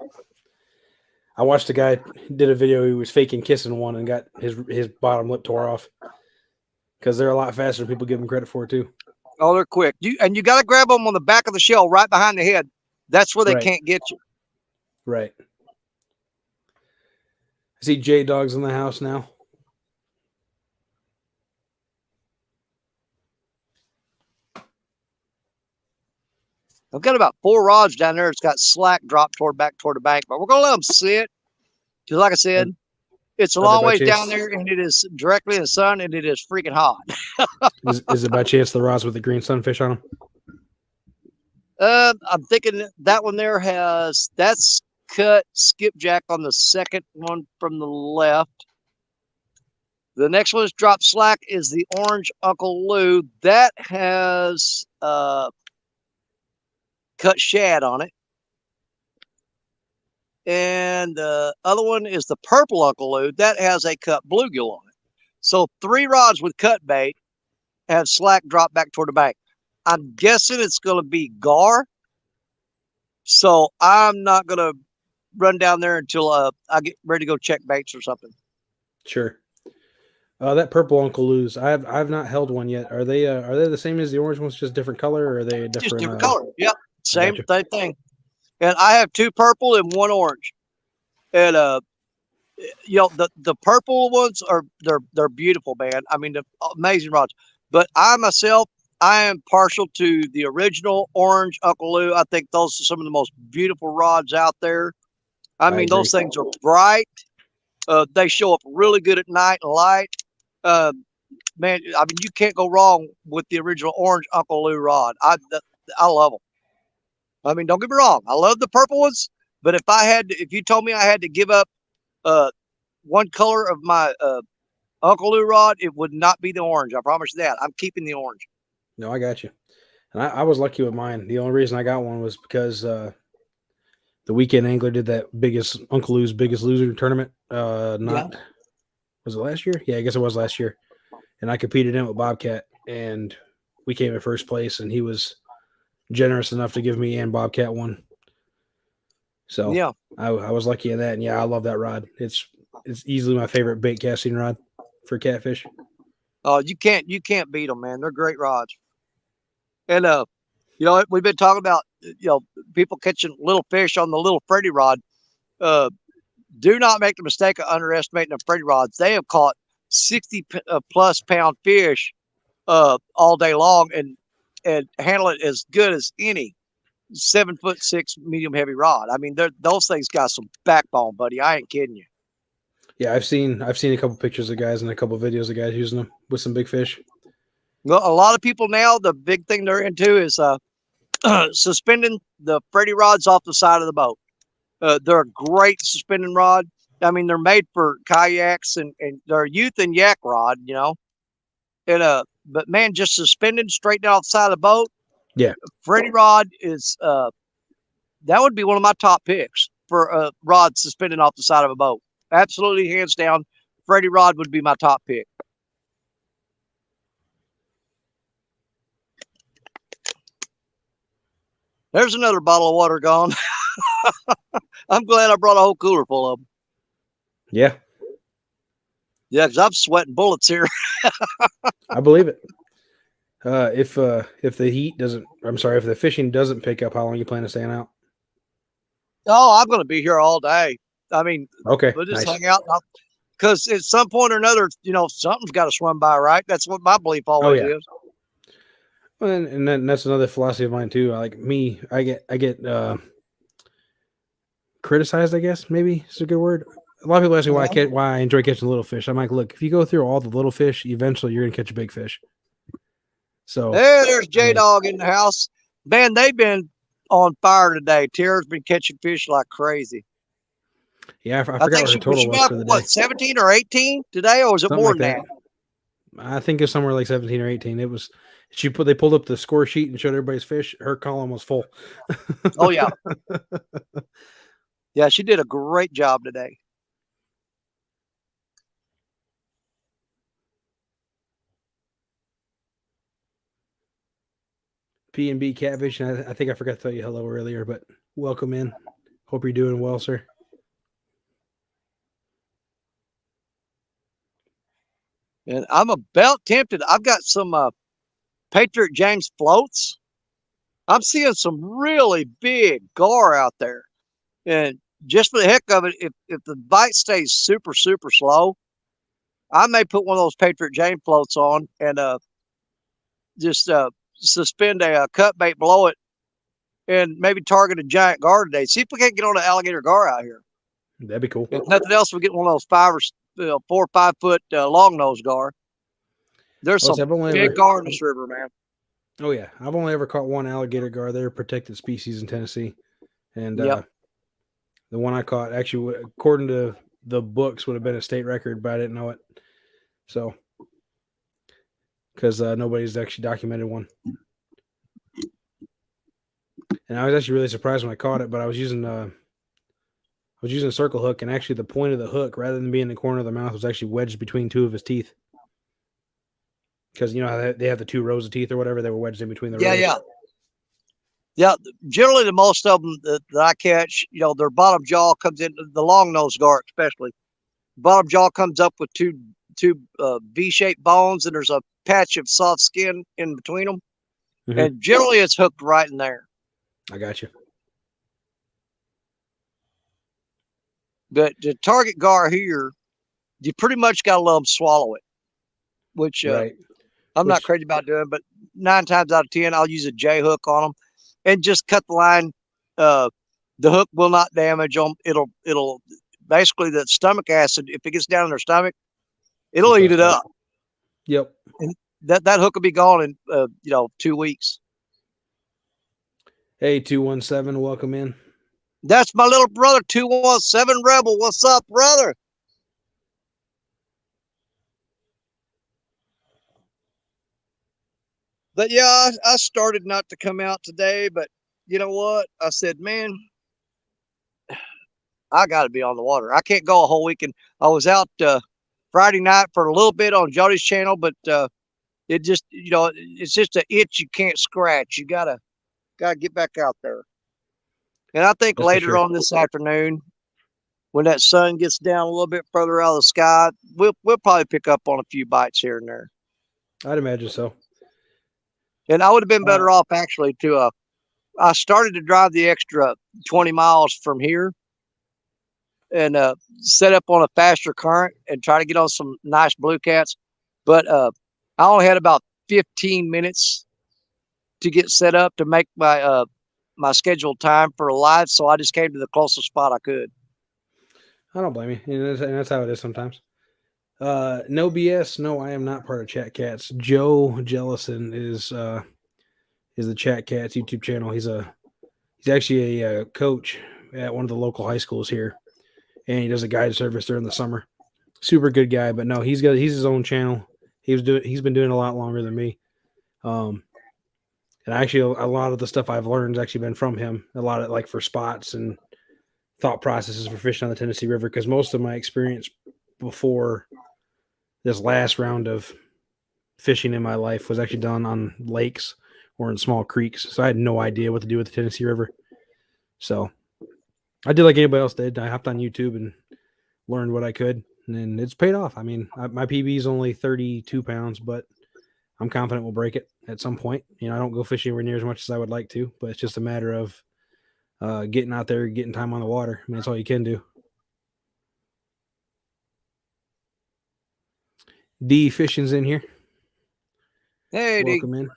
I watched a guy did a video. He was faking kissing one and got his bottom lip tore off because they're a lot faster than people give them credit for too. Oh, they're quick. You got to grab them on the back of the shell, right behind the head. That's where they Right. can't get you. Right. I see J Dog's in the house now. I've got about 4 rods down there. It's got slack dropped toward the bank, but we're gonna let them sit because, like I said, it's a long ways down there, and it is directly in the sun, and it is freaking hot. Is it by chance the rods with the green sunfish on them? I'm thinking that one there that's cut skipjack on the second one from the left. The next one is drop slack is the orange Uncle Lou. That has cut shad on it. And the other one is the purple Uncle Lou. That has a cut bluegill on it. So 3 rods with cut bait have slack drop back toward the bank. I'm guessing it's going to be gar. So I'm not going to run down there until I get ready to go check baits or something. Sure. That purple Uncle Lou's, I've not held one yet. Are they the same as the orange ones, just different color, or are they different? Just different color. Yep, same Gotcha. thing. And I have 2 purple and 1 orange. And the purple ones they're beautiful, man. I mean, the amazing rods. But I myself, I am partial to the original orange Uncle Lou. I think those are some of the most beautiful rods out there. I mean, agree. those things are bright. They show up really good at night and light. Man, I mean, you can't go wrong with the original orange Uncle Lou rod. I love them. I mean, don't get me wrong. I love the purple ones, but if you told me I had to give up one color of my Uncle Lou rod, it would not be the orange. I promise you that. I'm keeping the orange. No, I got you. And I was lucky with mine. The only reason I got one was because the Weekend Angler did that Uncle Lou's Biggest Loser tournament. Was it last year? Yeah, I guess it was last year. And I competed in with Bobcat, and we came in first place, and he was generous enough to give me and Bobcat one. So yeah, I was lucky in that, and yeah, I love that rod. It's easily my favorite bait casting rod for catfish. Oh, you can't beat them, man. They're great rods. And we've been talking about people catching little fish on the little Freddy rod. Do not make the mistake of underestimating the Freddy rods. They have caught 60 plus pound fish all day long and handle it as good as any 7'6" medium heavy rod. I mean, those things got some backbone, buddy. I ain't kidding you. Yeah, I've seen a couple pictures of guys and a couple videos of guys using them with some big fish. Well, a lot of people now, the big thing they're into is suspending the Freddy rods off the side of the boat. They're a great suspending rod. I mean, they're made for kayaks and they're youth and yak rod, And but man, just suspended straight down the side of the boat. Yeah, Freddy rod is that would be one of my top picks for a rod suspended off the side of a boat. Absolutely, hands down, Freddy rod would be my top pick. There's another bottle of water gone. I'm glad I brought a whole cooler full of them. Yeah. Yeah, because I'm sweating bullets here. I believe it. If the fishing doesn't pick up, how long you plan to staying out? Oh, I'm going to be here all day. I mean, okay, we'll just nice. hang out because at some point or another, something's got to swim by, right? That's what my belief always is. Well, and then that's another philosophy of mine too. Like me, I get criticized, I guess maybe it's a good word. A lot of people ask me why I enjoy catching little fish. I'm like, look, if you go through all the little fish, eventually you're gonna catch a big fish. So hey, there's J Dog in the house. Man, they've been on fire today. Tara's been catching fish like crazy. Yeah, I forgot what her total was for the day. 17 or 18 today, or was it Something more like than that? I think it's somewhere like 17 or 18. It was. They pulled up the score sheet and showed everybody's fish. Her column was full. Oh yeah, yeah. She did a great job today. P&B Catfish. And I think I forgot to tell you hello earlier, but welcome in. Hope you're doing well, sir. And I'm about tempted. I've got some Patriot James floats. I'm seeing some really big gar out there. And just for the heck of it, if the bite stays super, super slow, I may put one of those Patriot James floats on and just suspend a cut bait below it and maybe target a giant gar today. See if we can't get on an alligator gar out here. That'd be cool. If nothing else, we get one of those 4 or 5 foot long nose gar. There's some big gar in this river, man. Oh yeah, I've only ever caught one alligator gar. They're a protected species in Tennessee, and Yep. The one I caught, actually, according to the books, would have been a state record, but I didn't know it. So, because nobody's actually documented one. And I was actually really surprised when I caught it, but I was using a circle hook, and actually the point of the hook, rather than being in the corner of the mouth, was actually wedged between 2 of his teeth. Because you know how they have the 2 rows of teeth or whatever, they were wedged in between the rows. Yeah. Generally, the most of them that I catch, their bottom jaw comes in, the long nose gar especially. Bottom jaw comes up with two V-shaped bones, and there's a patch of soft skin in between them. Mm-hmm. And generally, it's hooked right in there. I got you. But the target gar here, you pretty much got to let them swallow it, which right. I'm not crazy about doing, but 9 times out of 10, I'll use a J hook on them and just cut the line. The hook will not damage them. It'll basically, the stomach acid, if it gets down in their stomach, it'll eat it up. Yep. And that hook will be gone in 2 weeks. Hey, 217, welcome in. That's my little brother, 217 Rebel. What's up, brother? But yeah, I started not to come out today, but you know what? I said, man, I got to be on the water. I can't go a whole weekend. I was out Friday night for a little bit on Jody's channel, but it just, it's just an itch you can't scratch. You gotta get back out there. And I think later on this afternoon, when that sun gets down a little bit further out of the sky, we'll probably pick up on a few bites here and there. I'd imagine so. And I would have been better off actually I started to drive the extra 20 miles from here and set up on a faster current and try to get on some nice blue cats. But I only had about 15 minutes to get set up to make my my scheduled time for a live, so I just came to the closest spot I could. I don't blame you, and that's how it is sometimes. No BS. No, I am not part of Chat Cats. Joe Jellison is the Chat Cats YouTube channel. He's actually a coach at one of the local high schools here, and he does a guide service during the summer. Super good guy, but no, he's his own channel. He's been doing a lot longer than me. And actually, a lot of the stuff I've learned has actually been from him. A lot of for spots and thought processes for fishing on the Tennessee River, because most of my experience before this last round of fishing in my life was actually done on lakes or in small creeks. So I had no idea what to do with the Tennessee River. So I did like anybody else did. I hopped on YouTube and learned what I could, and it's paid off. I mean, my PB is only 32 pounds, but I'm confident we'll break it at some point. I don't go fishing anywhere near as much as I would like to, but it's just a matter of getting out there, getting time on the water. I mean, that's all you can do. D Fishing's in here. Hey, welcome in.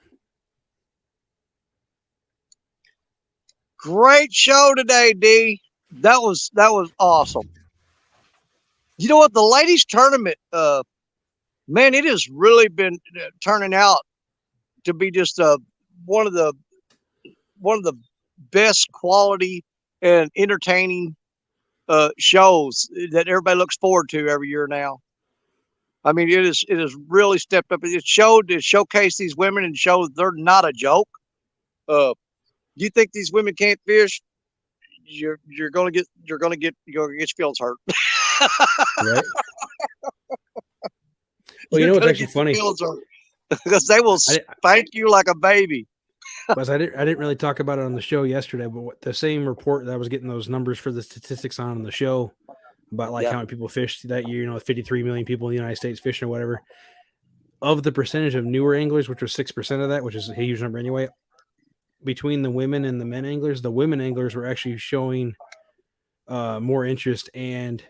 Great show today, D. That was awesome. You know what? The ladies tournament, man, it has really been turning out to be just one of the best quality and entertaining shows that everybody looks forward to every year now. I mean, it is really stepped up. It showcased these women and showed they're not a joke. You think these women can't fish? You're gonna get your feelings hurt. Right. Well, you know what's actually funny? Because they will spank you like a baby. But I didn't really talk about it on the show yesterday, but the same report that I was getting those numbers for the statistics on the show about like how many people fished that year, 53 million people in the United States fishing or whatever. Of the percentage of newer anglers, which was 6% of that, which is a huge number anyway, between the women and the men anglers, the women anglers were actually showing more interest and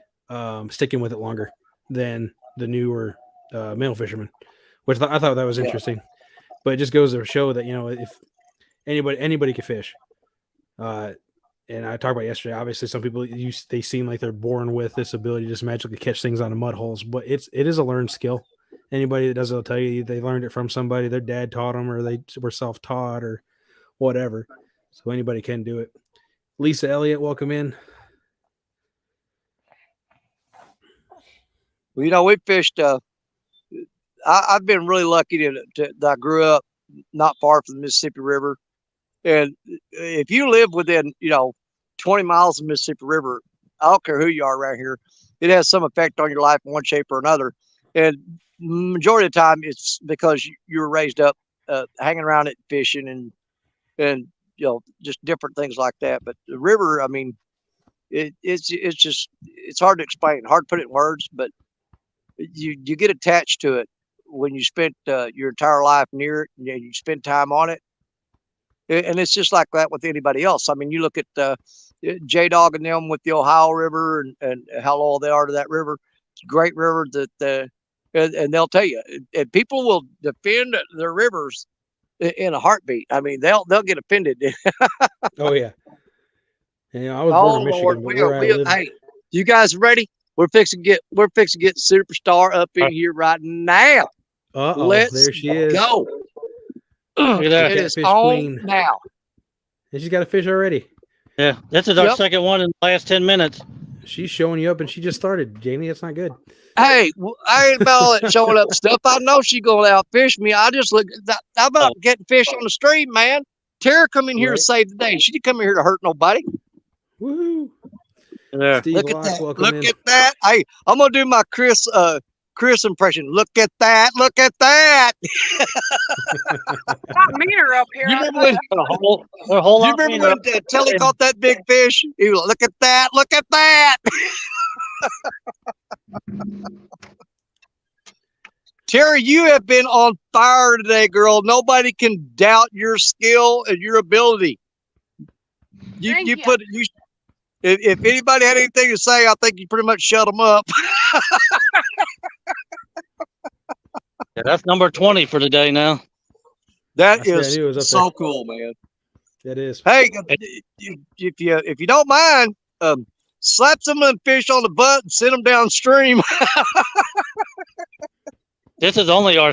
sticking with it longer than the newer male fishermen, which I thought that was interesting. But it just goes to show that if anybody could fish. And I talked about yesterday. Obviously, some people they seem like they're born with this ability to just magically catch things out of mud holes, but it is a learned skill. Anybody that does it will tell you they learned it from somebody. Their dad taught them, or they were self-taught, or whatever. So anybody can do it. Lisa Elliott, welcome in. Well, we fished. I've been really lucky that I grew up not far from the Mississippi River. And if you live within, 20 miles of the Mississippi River, I don't care who you are around here, it has some effect on your life in one shape or another. And majority of the time, it's because you were raised up hanging around it, fishing, and just different things like that. But the river, I mean, it's hard to explain, hard to put it in words, but you get attached to it when you spent your entire life near it, and you spend time on it. And it's just like that with anybody else. I mean, you look at J-Dog and them with the Ohio River and how loyal they are to that river. It's a great river and they'll tell you, and people will defend their rivers in a heartbeat. I mean, they'll get offended. Oh yeah. I was born in Michigan, but where I live. Hey, you guys ready? We're fixing to get Superstar up in here right now. There she is. Go. It is on now. And she's got a fish already. Yeah, this is our second one in the last 10 minutes. She's showing you up, and she just started, Jamie. That's not good. Hey, I ain't about all that showing up stuff. I know she's going to outfish me. I just look. I'm about getting fish on the stream, man. Tara come in here to save the day. She didn't come in here to hurt nobody. Woohoo! Yeah. Look at that. Look at that. Hey, I'm gonna do my Chris impression. Look at that. Look at that. Not meter up here. You remember when Telly caught that big fish? He was like, look at that. Look at that. Terry, you have been on fire today, girl. Nobody can doubt your skill and your ability. If anybody had anything to say, I think you pretty much shut them up. Yeah, that's number 20 for the day now. That is so cool, man. That is. Hey, if you don't mind, slap some of them fish on the butt and send them downstream. This is only our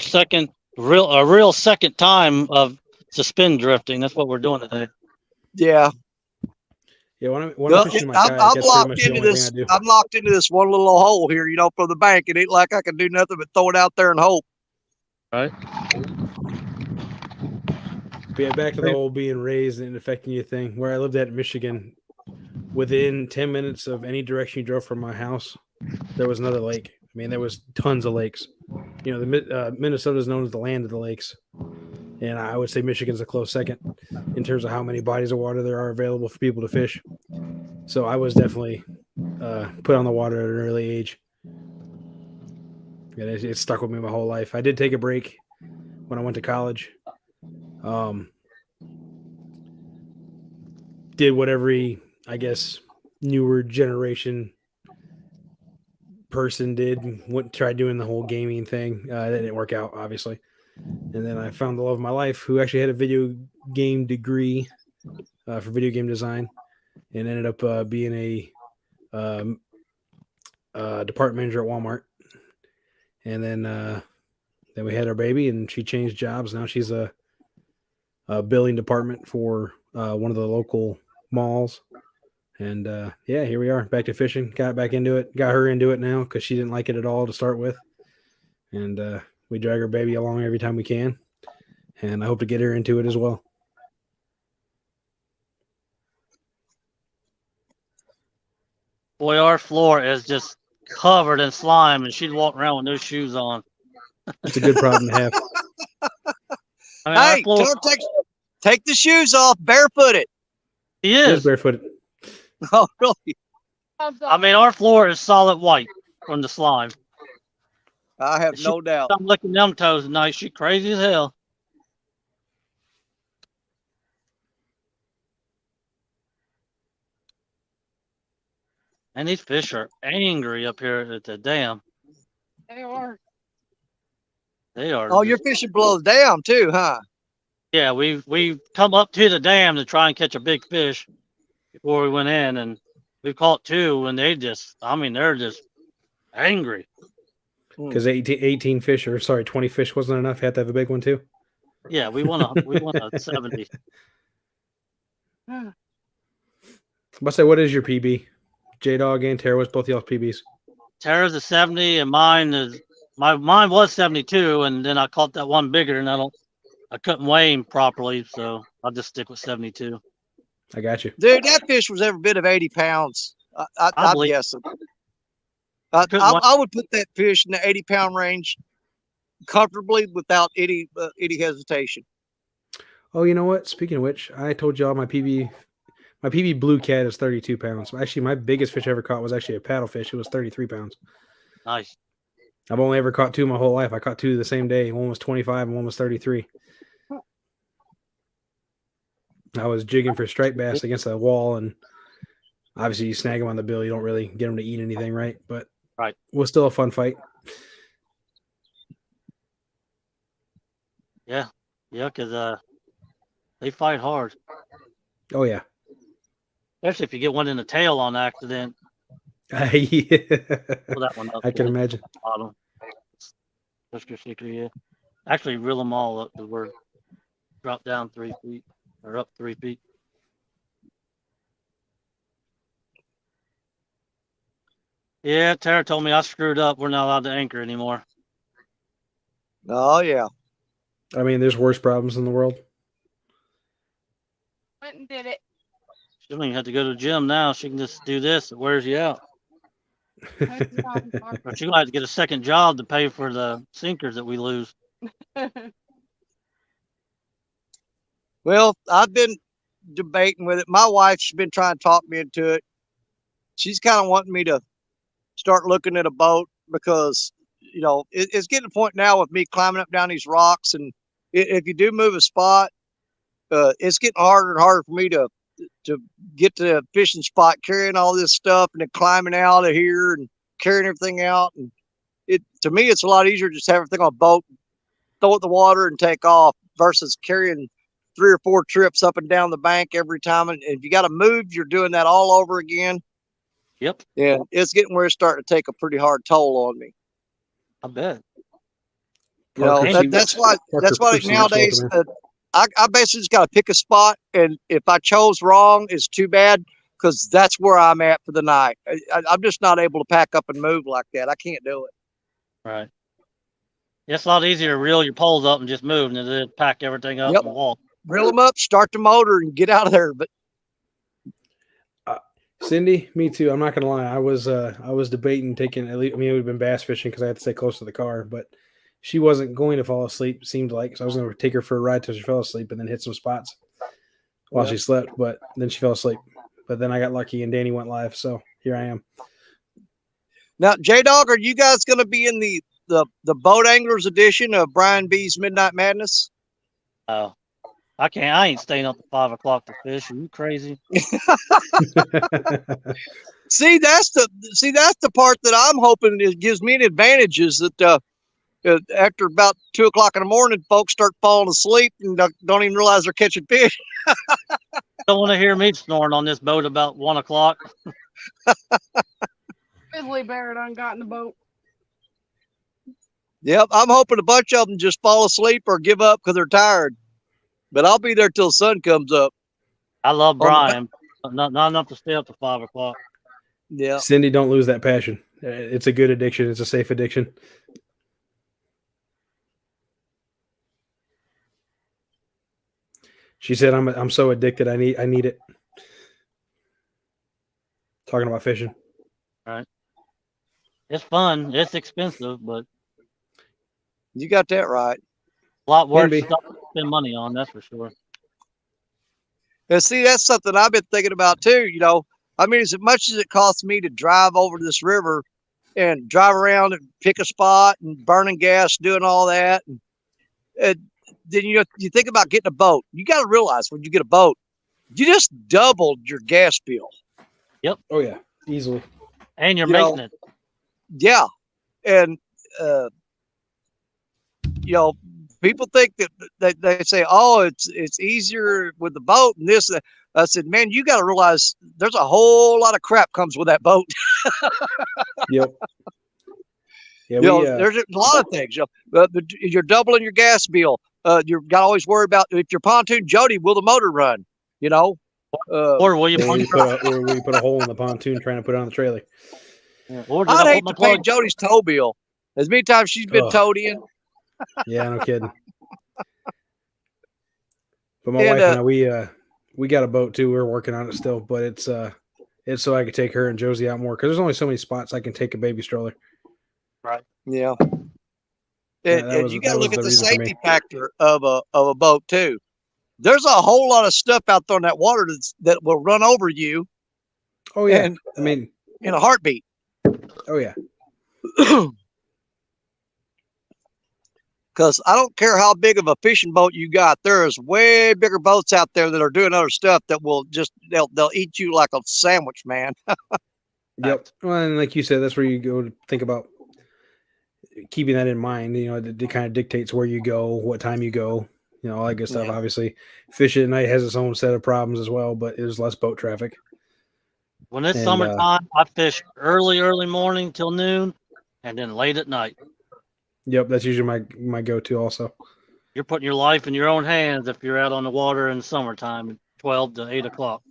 real second time of suspend drifting. That's what we're doing today. Yeah. Yeah, I'm locked into this. I'm locked into this one little hole here, from the bank. It ain't like I can do nothing but throw it out there and hope. Right. But yeah, back to the whole being raised and affecting you thing. Where I lived at in Michigan, within 10 minutes of any direction you drove from my house, there was another lake. I mean, there was tons of lakes. Minnesota is known as the land of the lakes. And I would say Michigan's a close second in terms of how many bodies of water there are available for people to fish. So I was definitely put on the water at an early age. And it stuck with me my whole life. I did take a break when I went to college. Did what every, I guess, newer generation person did. Tried doing the whole gaming thing. That didn't work out, obviously. And then I found the love of my life, who actually had a video game degree for video game design, and ended up being a department manager at Walmart. And then we had our baby, and she changed jobs. Now she's a billing department for one of the local malls. And here we are, back to fishing. Got back into it. Got her into it now because she didn't like it at all to start with. And we drag our baby along every time we can, and I hope to get her into it as well. Boy, our floor is just covered in slime, and she'd walk around with no shoes on. It's a good problem to have. Hey, Take the shoes off, barefooted. He He is is. barefooted. Oh, really? I mean, our floor is solid white from the slime. I have She, no doubt. I'm licking them toes tonight. She crazy as hell. And these fish are angry up here at the dam. They are. They are. Oh, you're fishing below the dam too, huh? Yeah, we've come up to the dam to try and catch a big fish before we went in, and we caught two, and they're just angry. Because 18 fish, or sorry, 20 fish wasn't enough. You had to have a big one too. Yeah, we won a 70. But say, what is your PB? J Dog and Tara, what's both y'all's PBs? Tara's a 70, and mine was 72, and then I caught that one bigger, and I couldn't weigh him properly, so I'll just stick with 72. I got you. Dude, that fish was every bit of 80 pounds. I I'm believe- guessing. I would put that fish in the 80-pound range comfortably without any hesitation. Oh, you know what? Speaking of which, I told y'all my PB blue cat is 32 pounds. Actually, my biggest fish I ever caught was actually a paddlefish. It was 33 pounds. Nice. I've only ever caught two my whole life. I caught two the same day. One was 25 and one was 33. I was jigging for striped bass against a wall, and obviously you snag them on the bill. You don't really get them to eat anything, right? But Right. It was still a fun fight. Yeah, because they fight hard, Oh, yeah. especially if you get one in the tail on accident. Yeah. Pull that one up. I can imagine. Bottom. Whisker sticker, yeah. Actually, reel them all up because we're dropped down 3 feet or up 3 feet. Yeah, Tara told me I screwed up. We're not allowed to anchor anymore. Oh, yeah. I mean, there's worse problems in the world. Went and did it. She don't even have to go to the gym now. She can just do this. It wears you out. Went and got him. Or she's gonna have to get a second job to pay for the sinkers that we lose. Well, I've been debating with it. My wife's been trying to talk me into it. She's kind of wanting me to start looking at a boat because, it's getting to the point now with me climbing up down these rocks. And if you do move a spot, it's getting harder and harder for me to get to the fishing spot, carrying all this stuff and then climbing out of here and carrying everything out. And to me, it's a lot easier just to have everything on a boat, throw it in the water and take off versus carrying 3 or 4 trips up and down the bank every time. And if you got to move, you're doing that all over again. Yep, Yeah, it's getting where it's starting to take a pretty hard toll on me. I bet. That's why nowadays I basically just got to pick a spot, and if I chose wrong, it's too bad because that's where I'm at for the night. I'm just not able to pack up and move like that. I can't do it. Right. It's a lot easier to reel your poles up and just move than to pack everything up Yep. and walk. Reel them up, start the motor, and get out of there. But Cindy, me too. I'm not gonna lie. I was debating taking at least. I mean, it would have been bass fishing because I had to stay close to the car, but she wasn't going to fall asleep. It seemed like so I was going to take her for a ride till she fell asleep and then hit some spots while she slept. But then she fell asleep. But then I got lucky and Danny went live, so here I am. now, J Dog, are you guys going to be in the boat anglers edition of Brian B's Midnight Madness? Oh, I can't. I ain't staying up at 5 o'clock to fish. Are you crazy? See, that's the part that I'm hoping it gives me an advantage is that after about 2 o'clock in the morning, folks start falling asleep and don't even realize they're catching fish. Don't want to hear me snoring on this boat about 1 o'clock. Grizzly bear done got in the boat. Yep, I'm hoping a bunch of them just fall asleep or give up because they're tired. But I'll be there till the sun comes up. I love Brian. Not enough to stay up to 5 o'clock. Yeah. Cindy, don't lose that passion. It's a good addiction. It's a safe addiction. She said, "I'm so addicted. I need it." Talking about fishing. Right. It's fun. It's expensive, but You got that right. a lot worth be. stuff to spend money on. That's for sure. And see, that's something I've been thinking about too. I mean, as much as it costs me to drive over to this river and drive around and pick a spot and burning gas, doing all that, and then you think about getting a boat. You got to realize when you get a boat, you just doubled your gas bill. Oh yeah, easily. And your You know, maintenance. Yeah, and people think that they say, "Oh, it's easier with the boat and this." I said, "Man, you got to realize there's a whole lot of crap comes with that boat." Yep. Yeah, There's a lot of things. You're doubling your gas bill. You've got to always worry about if your pontoon Jody, will the motor run? Or will you when punch we put a hole in the pontoon trying to put it on the trailer. Or did I'd I hate put to my pay plug? Jody's tow bill. As many times she's been Ugh. towed in. Yeah, no kidding. But my And, wife and I, we got a boat too. We're working on it still, but it's so I could take her and Josie out more because there's only so many spots I can take a baby stroller. Yeah. That And was you got to the look at the reason for me. safety factor of a boat too. There's a whole lot of stuff out there in that water that will run over you. Oh yeah, And, I mean, in a heartbeat. oh yeah, Because I don't care how big of a fishing boat you got, there's way bigger boats out there that are doing other stuff that will just they'll eat you like a sandwich, man. yep. Well, and like you said, that's where you go to think about keeping that in mind. It kind of dictates where you go, what time you go, all that good stuff. Yeah. Obviously, fishing at night has its own set of problems as well, but there's less boat traffic. When it's And, summertime, I fish early morning till noon, and then late at night. Yep, that's usually my go-to also. You're putting your life in your own hands if you're out on the water in the summertime, 12 to 8 o'clock.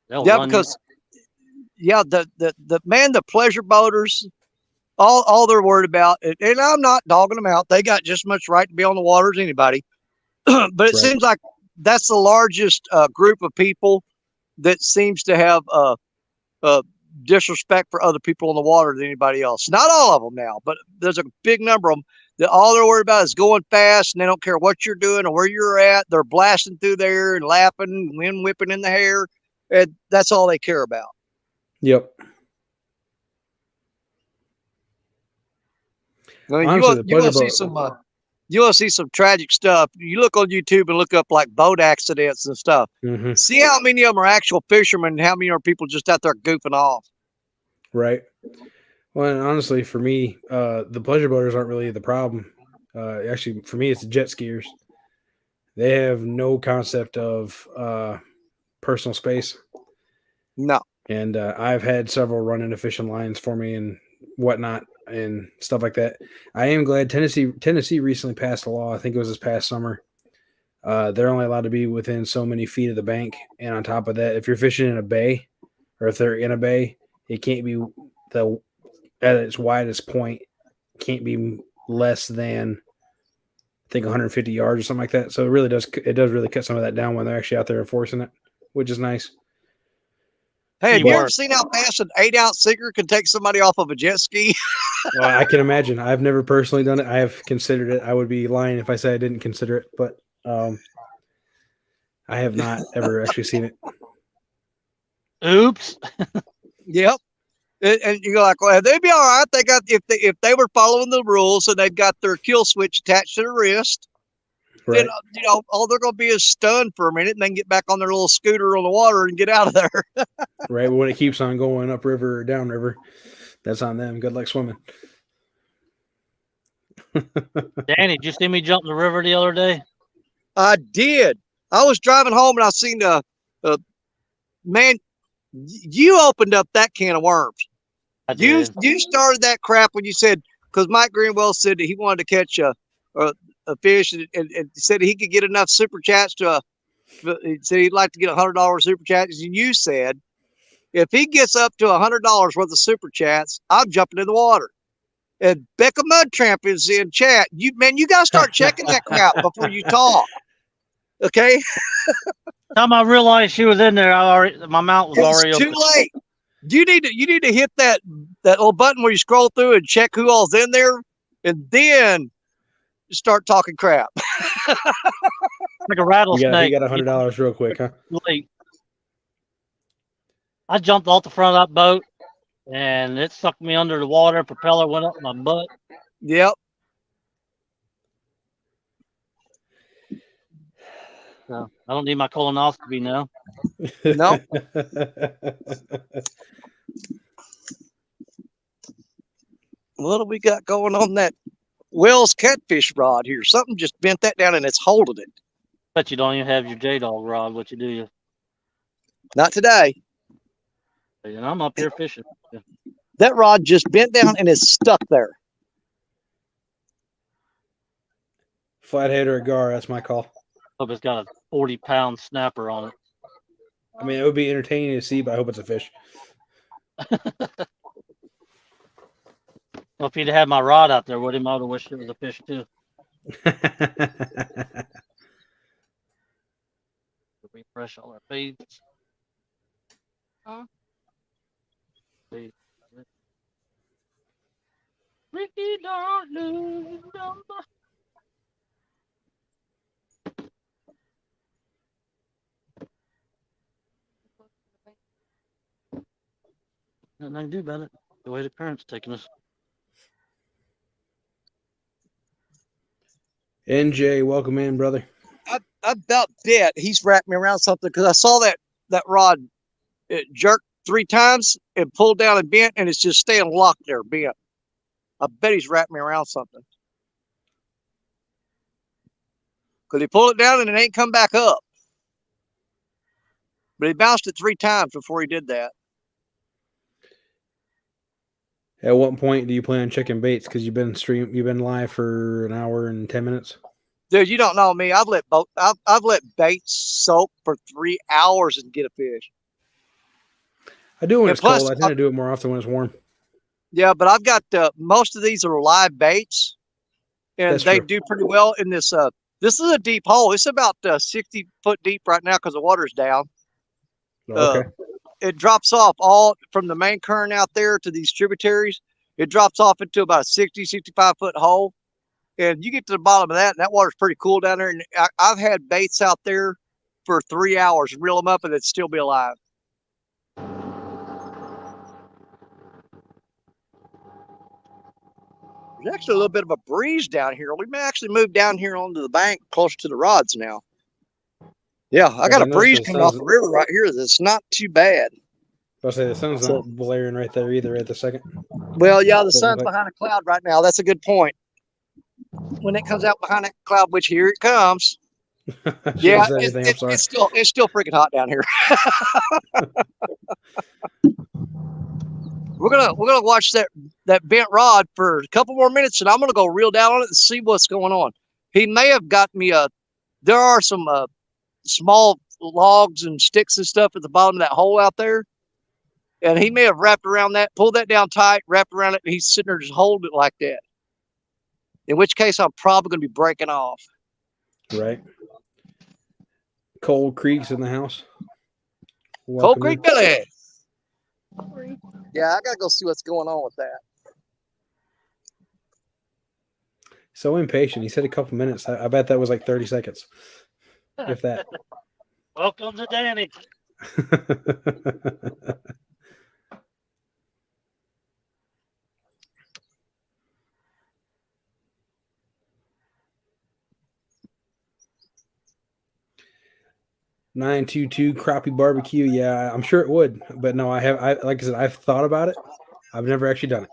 They'll Yeah, run because the pleasure boaters, all they're worried about, and I'm not dogging them out. They got just as much right to be on the water as anybody. But it Right. seems like that's the largest group of people that seems to have disrespect for other people on the water than anybody else. Not all of them now, but there's a big number of them that all they're worried about is going fast, and they don't care what you're doing or where you're at. They're blasting through there and lapping, wind whipping in the hair, and that's all they care about. Yep. I mean, Honestly, you want to see some tragic stuff. You look on YouTube and look up like boat accidents and stuff. Mm-hmm. See how many of them are actual fishermen and how many are people just out there goofing off. Right. Well, and honestly, for me, the pleasure boaters aren't really the problem. Actually, for me, it's the jet skiers. They have no concept of personal space. No. And I've had several run into fishing lines for me and whatnot and stuff like that. I am glad Tennessee recently passed a law. I think it was this past summer. They're only allowed to be within so many feet of the bank. And on top of that, if you're fishing in a bay or if they're in a bay, it can't be at its widest point, can't be less than, I think, 150 yards or something like that. So it does really cut some of that down when they're actually out there enforcing it, which is nice. Hey, have you ever seen how fast an 8-ounce sinker can take somebody off of a jet ski? Well, I can imagine. I've never personally done it. I have considered it. I would be lying if I said I didn't consider it, but I have not ever actually seen it. Oops. Yep. And you're like, well, they'd be all right. They got if they were following the rules and they've got their kill switch attached to their wrist. Right. Then, all they're going to be is stunned for a minute and then get back on their little scooter on the water and get out of there. Right. But when it keeps on going upriver or downriver, that's on them. Good luck swimming. Danny, did you see me jump in the river the other day? I did. I was driving home and I seen man, you opened up that can of worms. I did. You started that crap when you said, because Mike Greenwell said that he wanted to catch a fish and said he could get enough super chats he said he'd like to get $100 super chats. And you said, if he gets up to $100 worth of super chats, I'm jumping in the water. And Becca Mudtramp is in chat. You got to start checking that crap before you talk. Okay. Time I realized she was in there, my mouth was already It's too open. late. You need to hit that little button where you scroll through and check who all's in there, and then start talking crap. like a He rattlesnake. got $100 real quick, huh? Late. I jumped off the front of that boat and it sucked me under the water. Propeller went up my butt. Yep. So I don't need my colonoscopy now. Nope. What do we got going on that Wells catfish rod here? Something just bent that down and it's holding it. Bet you don't even have your J-Dog rod. What you do? Not today. And I'm up here fishing. That rod just bent down and is stuck there. Flathead or a gar, that's my call. Hope it's got a 40-pound snapper on it. I mean, it would be entertaining to see, but I hope it's a fish. Well, if he'd had my rod out there with him, I would have wished it was a fish too. Refresh all our feeds. Huh? Feed. Ricky, don't lose number. Nothing I can do about it. The way the current's taking us. NJ, welcome in, brother. I about bet he's wrapped me around something because I saw that rod it jerked 3 times and pulled down and bent and it's just staying locked there bent. I bet he's wrapped me around something. Because he pulled it down and it ain't come back up. But he bounced it 3 times before he did that. At what point do you plan on checking baits? Because you've been live for an hour and 10 minutes. Dude, you don't know me. I've let baits soak for 3 hours and get a fish. I do it when And it's plus, cold. I tend to do it more often when it's warm. Yeah, but I've got most of these are live baits, and That's they true. do pretty well in this. This is a deep hole. It's about 60 foot deep right now because the water's down. Okay. It drops off all from the main current out there to these tributaries. It drops off into about a 60, 65 foot hole. And you get to the bottom of that, and that water's pretty cool down there. And I've had baits out there for 3 hours, reel them up, and it'd still be alive. There's actually a little bit of a breeze down here. We may actually move down here onto the bank closer to the rods now. Yeah, I got a breeze coming off the river right here. That's not too bad. I'll say the sun's not blaring right there either at the second. Well, yeah, the sun's behind a cloud right now. That's a good point. When it comes out behind that cloud, which here it comes. Yeah, it's still freaking hot down here. We're gonna watch that bent rod for a couple more minutes, and I'm gonna go reel down on it and see what's going on. He may have got me there are some small logs and sticks and stuff at the bottom of that hole out there, and he may have wrapped around that, pulled that down tight, wrapped around it, and he's sitting there just holding it like that. In which case, I'm probably gonna be breaking off. Right. Cold Creek's in the house. Cold Creek Billy. Yeah, I gotta go see what's going on with that. So impatient. He said a couple minutes. I bet that was like 30 seconds. If that. Welcome to Danny. $922 crappie barbecue. Yeah, I'm sure it would, but no, I like I said, I've thought about it. I've never actually done it.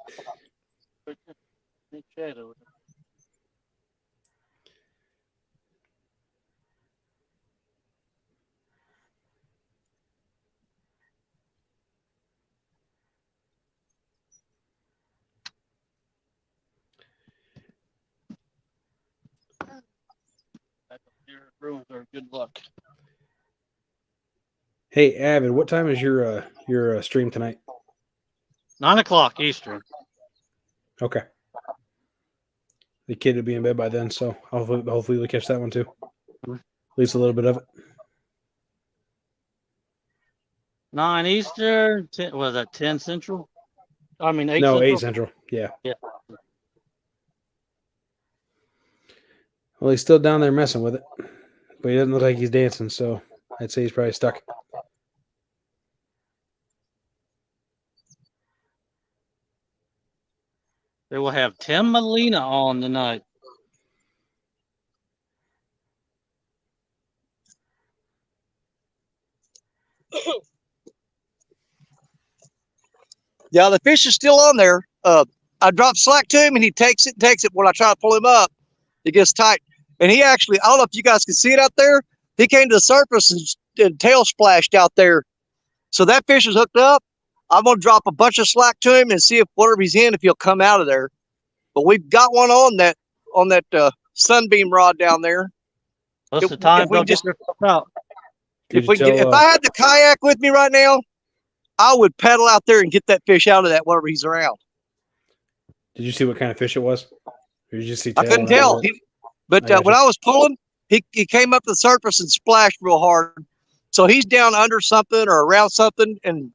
Good luck. Hey, Avid, what time is your stream tonight? 9 o'clock Eastern. Okay. The kid will be in bed by then, so hopefully we'll catch that one too. At least a little bit of it. 9 Eastern. 10, was that 10 Central? I mean 8 no, Central? 8 Central. Yeah. Yeah. Well, he's still down there messing with it. but he doesn't look like he's dancing, so I'd say he's probably stuck. They will have Tim Molina on tonight. Yeah, the fish is still on there. I drop slack to him and he takes it. When I try to pull him up, it gets tight. And he actually, I don't know if you guys can see it out there. He came to the surface and tail splashed out there. So that fish is hooked up. I'm gonna drop a bunch of slack to him and see if whatever he's in, if he'll come out of there. But we've got one on that sunbeam rod down there. What's the time? They'll get their stuff out. If I had the kayak with me right now, I would paddle out there and get that fish out of that whenever he's around. Did you see what kind of fish it was? Or did you just see I tail couldn't on it? tell. But when I was pulling, he came up to the surface and splashed real hard. So he's down under something or around something, and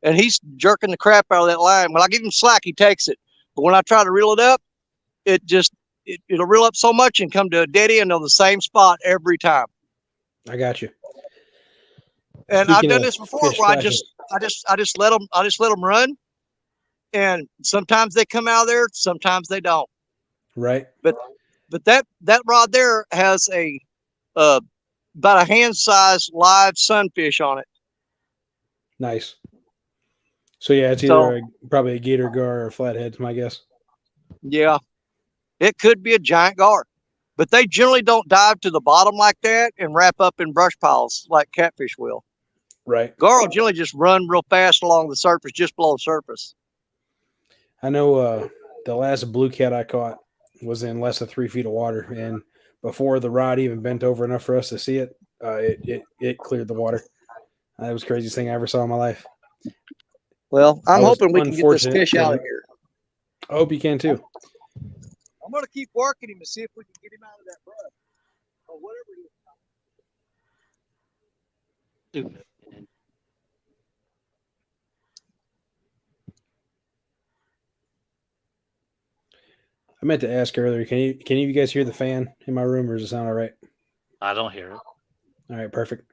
he's jerking the crap out of that line. When I give him slack, he takes it. But when I try to reel it up, it'll reel up so much and come to a dead end on the same spot every time. I got you. And Speaking I've done of this before fish where splashing. I just let them run, and sometimes they come out of there, sometimes they don't. Right. But that rod there has about a hand-sized live sunfish on it. Nice. So yeah, it's either probably a gator gar or a flathead, my guess. Yeah, it could be a giant gar, but they generally don't dive to the bottom like that and wrap up in brush piles like catfish will. Right. Gar will generally just run real fast along the surface, just below the surface. I know the last blue cat I caught was in less than 3 feet of water, and before the rod even bent over enough for us to see it, it cleared the water. That was the craziest thing I ever saw in my life. Well, I'm hoping we can get this unfortunate fish out of to- here. I hope you can too. I'm going to keep working him to see if we can get him out of that brush or whatever it is. Stupid. I meant to ask earlier. Can you guys hear the fan in my room, or does it sound all right? I don't hear it. All right, perfect.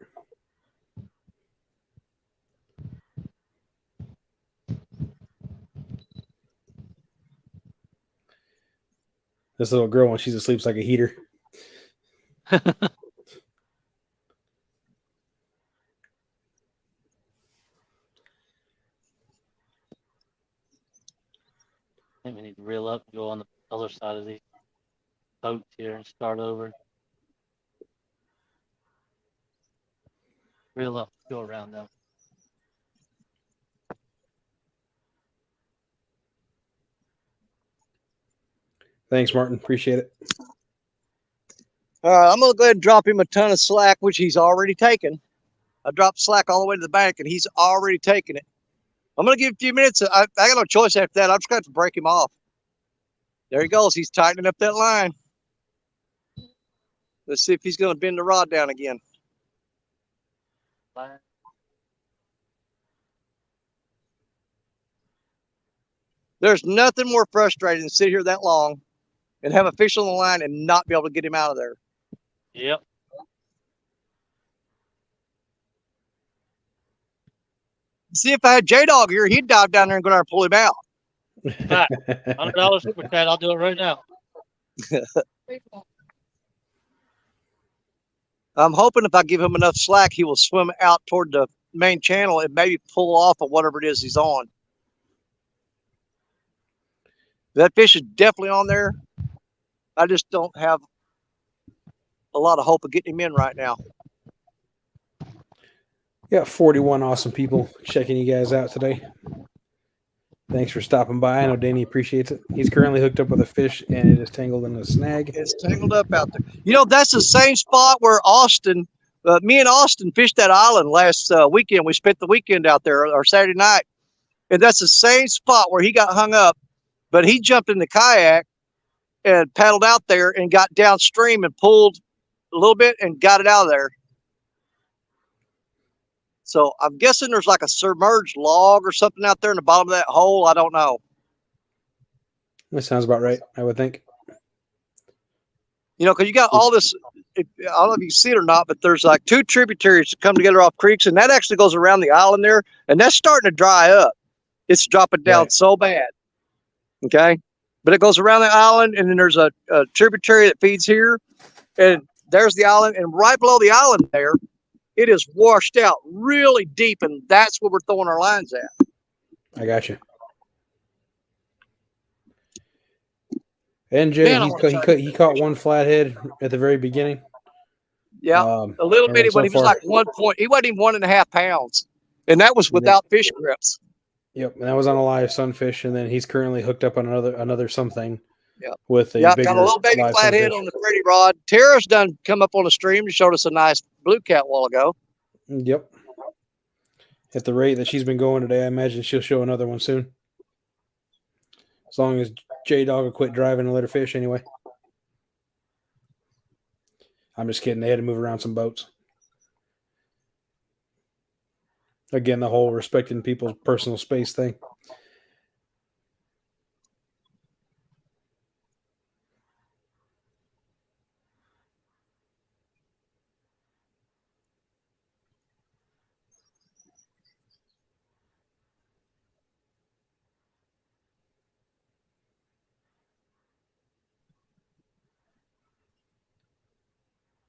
This little girl, when she's asleep, is like a heater. I think we need to reel up, go on the other side of the boat here and start over. Reel up, go around them. Thanks, Martin. Appreciate it. All right, I'm going to go ahead and drop him a ton of slack, which he's already taken. I dropped slack all the way to the bank, and he's already taken it. I'm going to give him a few minutes. I got no choice after that. I'm just going to have to break him off. There he goes. He's tightening up that line. Let's see if he's going to bend the rod down again. There's nothing more frustrating than sit here that long and have a fish on the line and not be able to get him out of there. Yep. See, if I had J-Dog here, he'd dive down there and go down and pull him out. $100 super chat. I'll do it right now. I'm hoping if I give him enough slack, he will swim out toward the main channel and maybe pull off of whatever it is he's on. That fish is definitely on there. I just don't have a lot of hope of getting him in right now. Got 41 awesome people checking you guys out today. Thanks for stopping by. I know Danny appreciates it. He's currently hooked up with a fish, and it is tangled in a snag. It's tangled up out there. You know, that's the same spot where me and Austin fished that island last weekend. We spent the weekend out there, or Saturday night. And that's the same spot where he got hung up, but he jumped in the kayak and paddled out there and got downstream and pulled a little bit and got it out of there. So I'm guessing there's like a submerged log or something out there in the bottom of that hole. I don't know. That sounds about right, I would think. You know, because you got all this. I don't know if you see it or not, but there's like 2 tributaries that come together off creeks, and that actually goes around the island there, and that's starting to dry up. It's dropping down Right. so bad. Okay, but it goes around the island, and then there's a tributary that feeds here, and there's the island, and right below the island there, it is washed out really deep, and that's where we're throwing our lines at. I got you. NJ, Man, I wanna try he caught one flathead at the very beginning. Yeah, Um, a little and bitty, then so but he was far- like 1 point. He wasn't even 1.5 pounds, and that was And then- without fish grips. Yep, and that was on a live sunfish, and then he's currently hooked up on another something. Yep. With a Yeah, bigger got a little baby live flathead sunfish. on the pretty rod. Tara's done come up on the stream and showed us a nice blue cat a while ago. Yep. At the rate that she's been going today, I imagine she'll show another one soon. As long as J Dog will quit driving and let her fish anyway. I'm just kidding. They had to move around some boats. Again, the whole respecting people's personal space thing.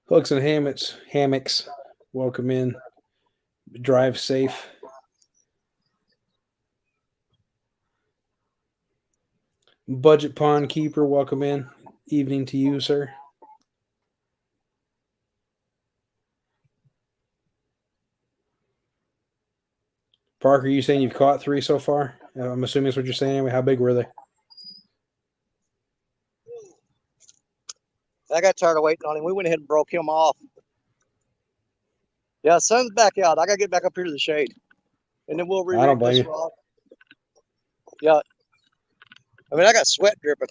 Hooks and hammocks. Welcome in. Drive safe. Budget Pond Keeper, welcome in. Evening to you, sir. Parker, you saying you've caught 3 so far? I'm assuming that's what you're saying. Anyway, how big were they? I got tired of waiting on him. We went ahead and broke him off. Yeah, sun's back out. I gotta get back up here to the shade, and then we'll I don't re-rig blame this you. rod. Yeah, I mean I got sweat dripping,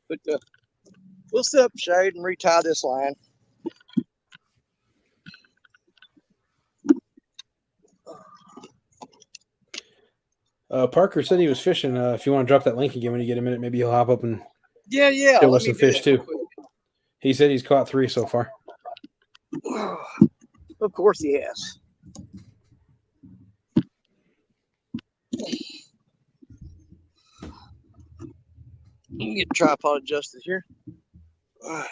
but we'll sit up in shade and retie this line. Parker said he was fishing. If you want to drop that link again when you get a minute, maybe he'll hop up and Yeah. show Let us me some do fish that too. real quick. He said he's caught 3 so far. Of course he has. You can get the tripod adjusted here. All right.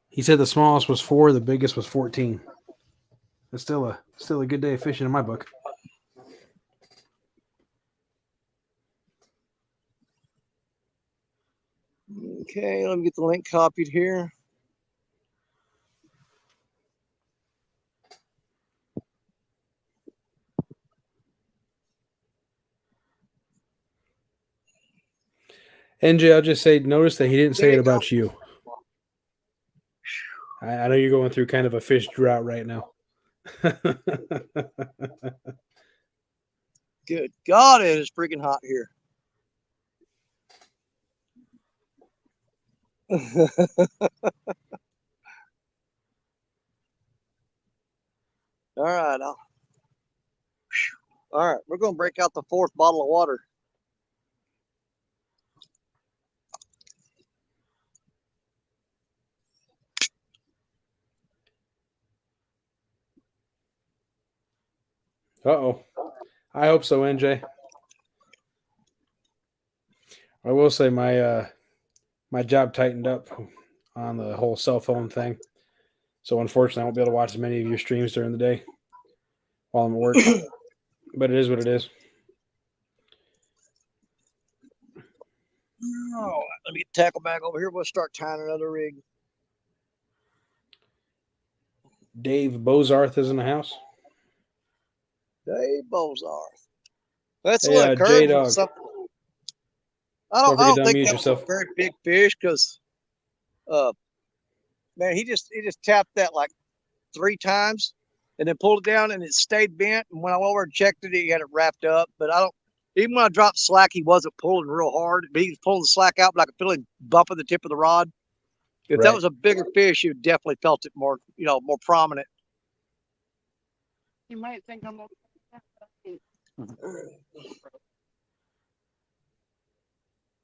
He said the smallest was 4, the biggest was 14. It's still a good day of fishing in my book. Okay, let me get the link copied here. NJ, I'll just say, notice that he didn't say There it you go. about you. I know you're going through kind of a fish drought right now. Good God, it is freaking hot here. All right, all right. We're going to break out the 4th bottle of water. Uh-oh. I hope so, NJ. I will say my job tightened up on the whole cell phone thing. So unfortunately, I won't be able to watch as many of your streams during the day while I'm at work. But it is what it is. All right, let me get the tackle back over here. We'll start tying another rig. Dave Bozarth is in the house. Dave Bozarth. That's Hey, what occurred. J-Dog. I Don't don't forget to think unmute that yourself. was a very big fish because, man, he just tapped that like 3 times and then pulled it down and it stayed bent. And when I went over and checked it, he had it wrapped up. But even when I dropped slack, he wasn't pulling real hard. But he was pulling the slack out, but I could feel him bumping the tip of the rod. If that Right. was a bigger fish, you definitely felt it more, more prominent. You might think I'm okay.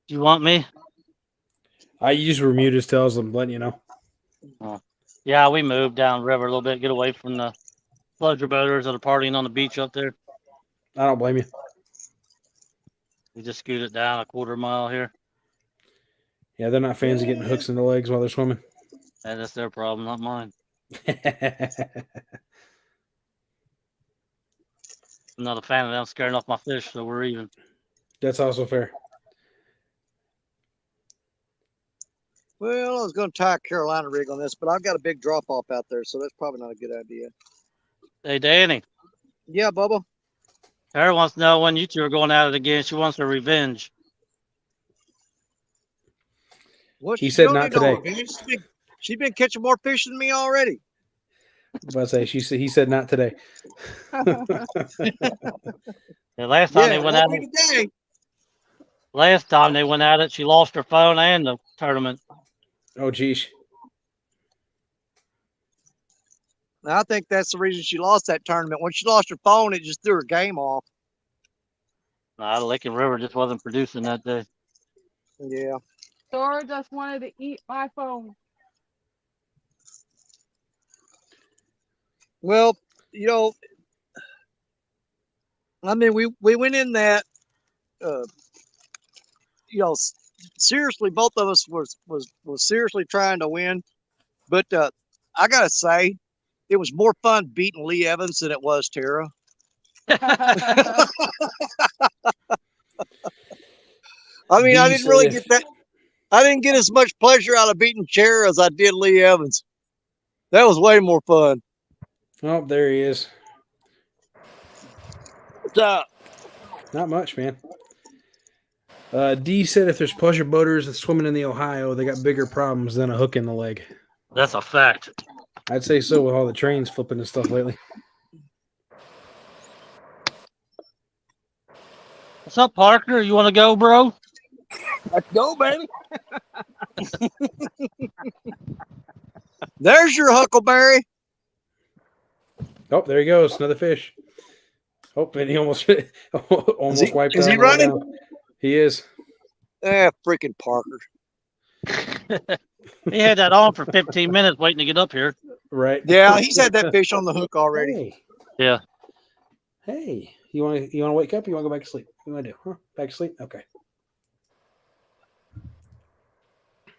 Do you want me? You just were muted still. I'm letting you know. Oh. Yeah, we moved down river a little bit, get away from the pleasure boaters that are partying on the beach up there. I don't blame you. We just scooted down a quarter mile here. Yeah, they're not fans of getting hooks in the legs while they're swimming. And that's their problem, not mine. I'm not a fan of them scaring off my fish, so we're even. That's also fair. Well, I was going to tie a Carolina rig on this, but I've got a big drop off out there, so that's probably not a good idea. Hey, Danny. Yeah, Bubba. Tara wants to know when you two are going at it again. She wants her revenge. Well, He she said don't not need no today. revenge. She's been catching more fish than me already. But I say he said not today. The last time they went at won't be it, today. last time they went at it, she lost her phone and the tournament. Oh, geez. And I think that's the reason she lost that tournament. When she lost her phone, it just threw her game off. Nah, the Lake and River just wasn't producing that day. Yeah. Dora just wanted to eat my phone. Well, you know, I mean, we went in that, seriously, both of us was seriously trying to win. But I gotta say, it was more fun beating Lee Evans than it was Tara. I mean, I didn't really get that. I didn't get as much pleasure out of beating Tara as I did Lee Evans. That was way more fun. Oh, there he is. What's up? Not much, man. D said if there's pleasure boaters and swimming in the Ohio, they got bigger problems than a hook in the leg. That's a fact. I'd say so with all the trains flipping and stuff lately. What's up, Parker? You want to go, bro? Let's go, baby. There's your huckleberry. Oh, there he goes. Another fish. Oh, and he almost wiped out. Is he running? Down. He is. Freaking Parker. He had that on for 15 minutes waiting to get up here. Right. Yeah, he's had that fish on the hook already. Hey. Yeah. Hey, you want to wake up? Or you want to go back to sleep? What do you want to do? Huh? Back to sleep? Okay.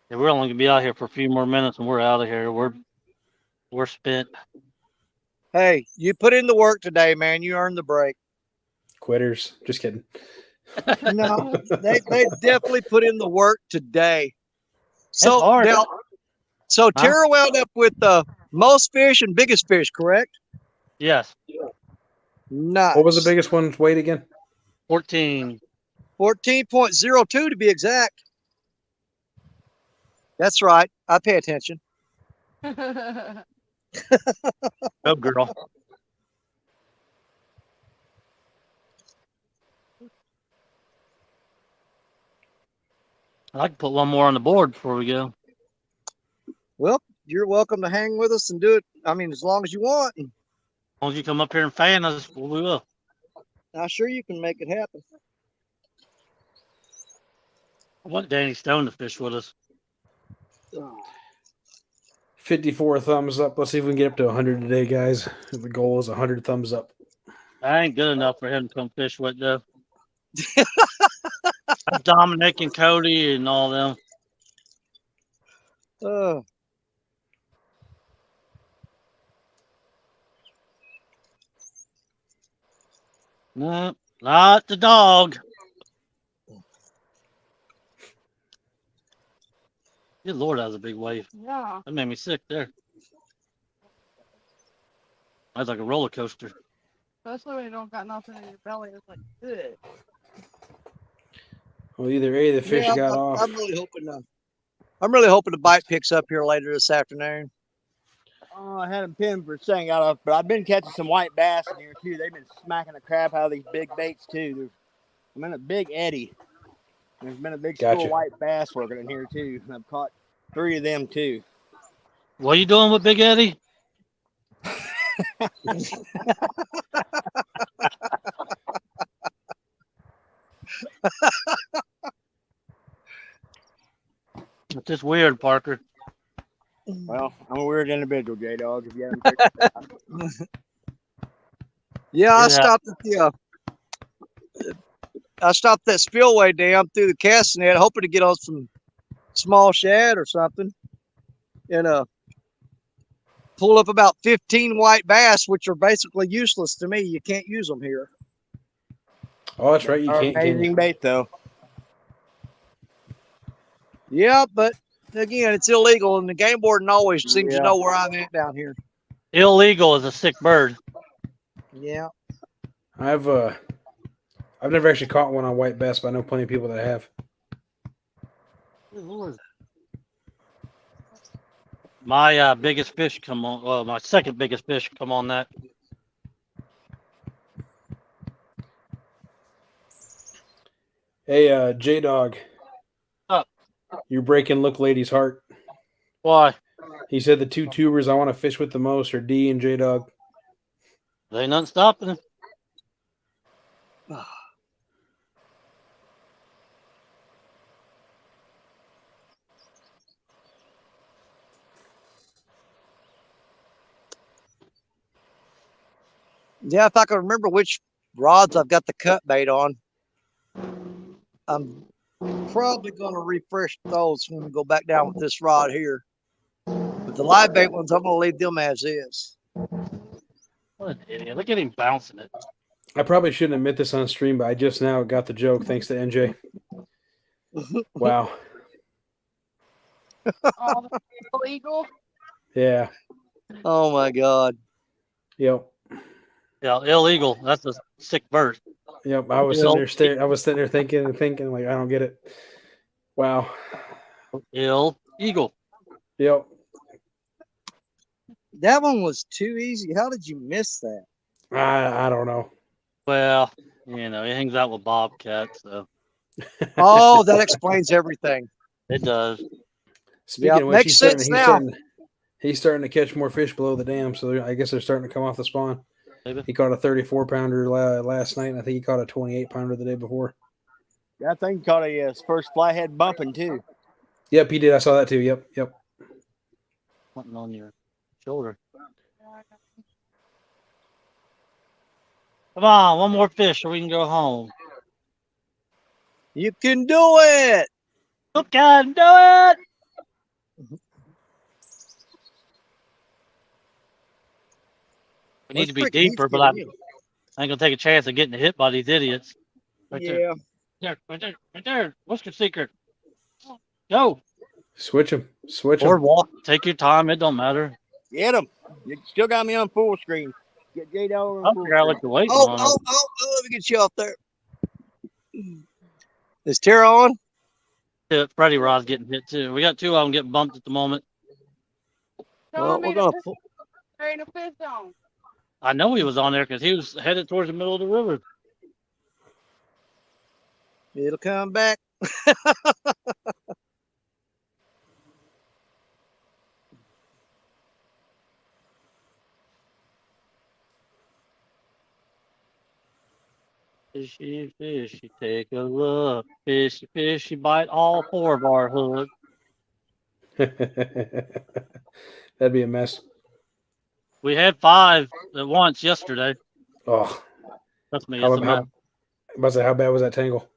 Yeah, we're only gonna be out here for a few more minutes and we're out of here. We're spent. Hey, you put in the work today, man. You earned the break. Quitters. Just kidding. No, they definitely put in the work today. So hard. now, Tara wound up with the most fish and biggest fish, correct? Yes. Nice. What was the biggest one's weight again? 14. 14.02 to be exact. That's right. I pay attention. Go, girl. I can put one more on the board before we go. Well, you're welcome to hang with us and do it. I mean, as long as you want. As long as you come up here and fan us, we will. I'm sure you can make it happen. I want Danny Stone to fish with us. 54 thumbs up. Let's see if we can get up to 100 today, guys. The goal is 100 thumbs up. I ain't good enough for him to come fish with, though. Dominic and Cody and all them. No, not the dog. Good Lord, that was a big wave. Yeah. That made me sick there. That's like a roller coaster. Especially when you don't got nothing in your belly. It's like, ugh. Well, either A, the fish got off. I'm really hoping the bite picks up here later this afternoon. Oh, I had them pinned for saying out of, but I've been catching some white bass in here too. They've been smacking the crap out of these big baits too. I'm in a big eddy. There's been a big school white bass working in here too, and I've caught 3 of them too. What are you doing with Big Eddie? It's just weird, Parker. Well, I'm a weird individual, J Dog. If you haven't figured it out. Yeah, I Yeah. stopped at the I stopped that spillway dam through the cast net, hoping to get on some small shad or something, and pull up about 15 white bass, which are basically useless to me. You can't use them here. Oh, that's right. You Are can't. Can amazing you? bait though. Yeah, but again, it's illegal, and the game warden always seems to Yeah. know where I'm at down here. Illegal is a sick bird. Yeah. I've never actually caught one on white bass, but I know plenty of people that have. My biggest fish come on. Well, my second biggest fish come on that. Hey, J Dog. Up. You're breaking Look Lady's heart. Why? He said the two tubers I want to fish with the most are D and J Dog. There ain't nothing stopping him. Yeah, if I can remember which rods I've got the cut bait on, I'm probably going to refresh those when we go back down with this rod here. But the live bait ones, I'm going to leave them as is. What an idiot. Look at him bouncing it. I probably shouldn't admit this on stream, but I just now got the joke thanks to NJ. Wow. Oh, that's illegal. Yeah. Oh my God. Yep. Yeah, illegal. That's a sick bird. Yep. I was sitting there staring. I was sitting there thinking, like, I don't get it. Wow. Illegal. Yep. That one was too easy. How did you miss that? I don't know. Well, you know, he hangs out with bobcats, so Oh, that explains everything. it does. Speaking Yep, of which, makes sense now. He's starting to catch more fish below the dam, so I guess they're starting to come off the spawn. Maybe. He caught a 34-pounder last night, and I think he caught a 28-pounder the day before. Yeah, I think he caught a first flathead bumping too. Yep, he did. I saw that too. Yep. Something on your shoulder. Come on, one more fish or we can go home. You can do it. You can do it. We need to be deeper, but I ain't gonna take a chance of getting hit by these idiots. Right Yeah. there. Right there. What's your secret? Go. Switch him. Or walk. Take your time. It don't matter. Get him. You still got me on full screen. Get J Dog I on full figure out screen. what you're waiting Oh, on. let me get you off there. Is Tara on? Freddy Rod's getting hit too. We got two of them getting bumped at the moment. Well, we're gonna. There ain't a fish on. I know he was on there because he was headed towards the middle of the river. It'll come back. Fishy, fishy, take a look. Fishy, fishy, bite all four of our hooks. That'd be a mess. We had 5 at once yesterday. Oh, Trust me, how, it's a mess. how bad was that tangle?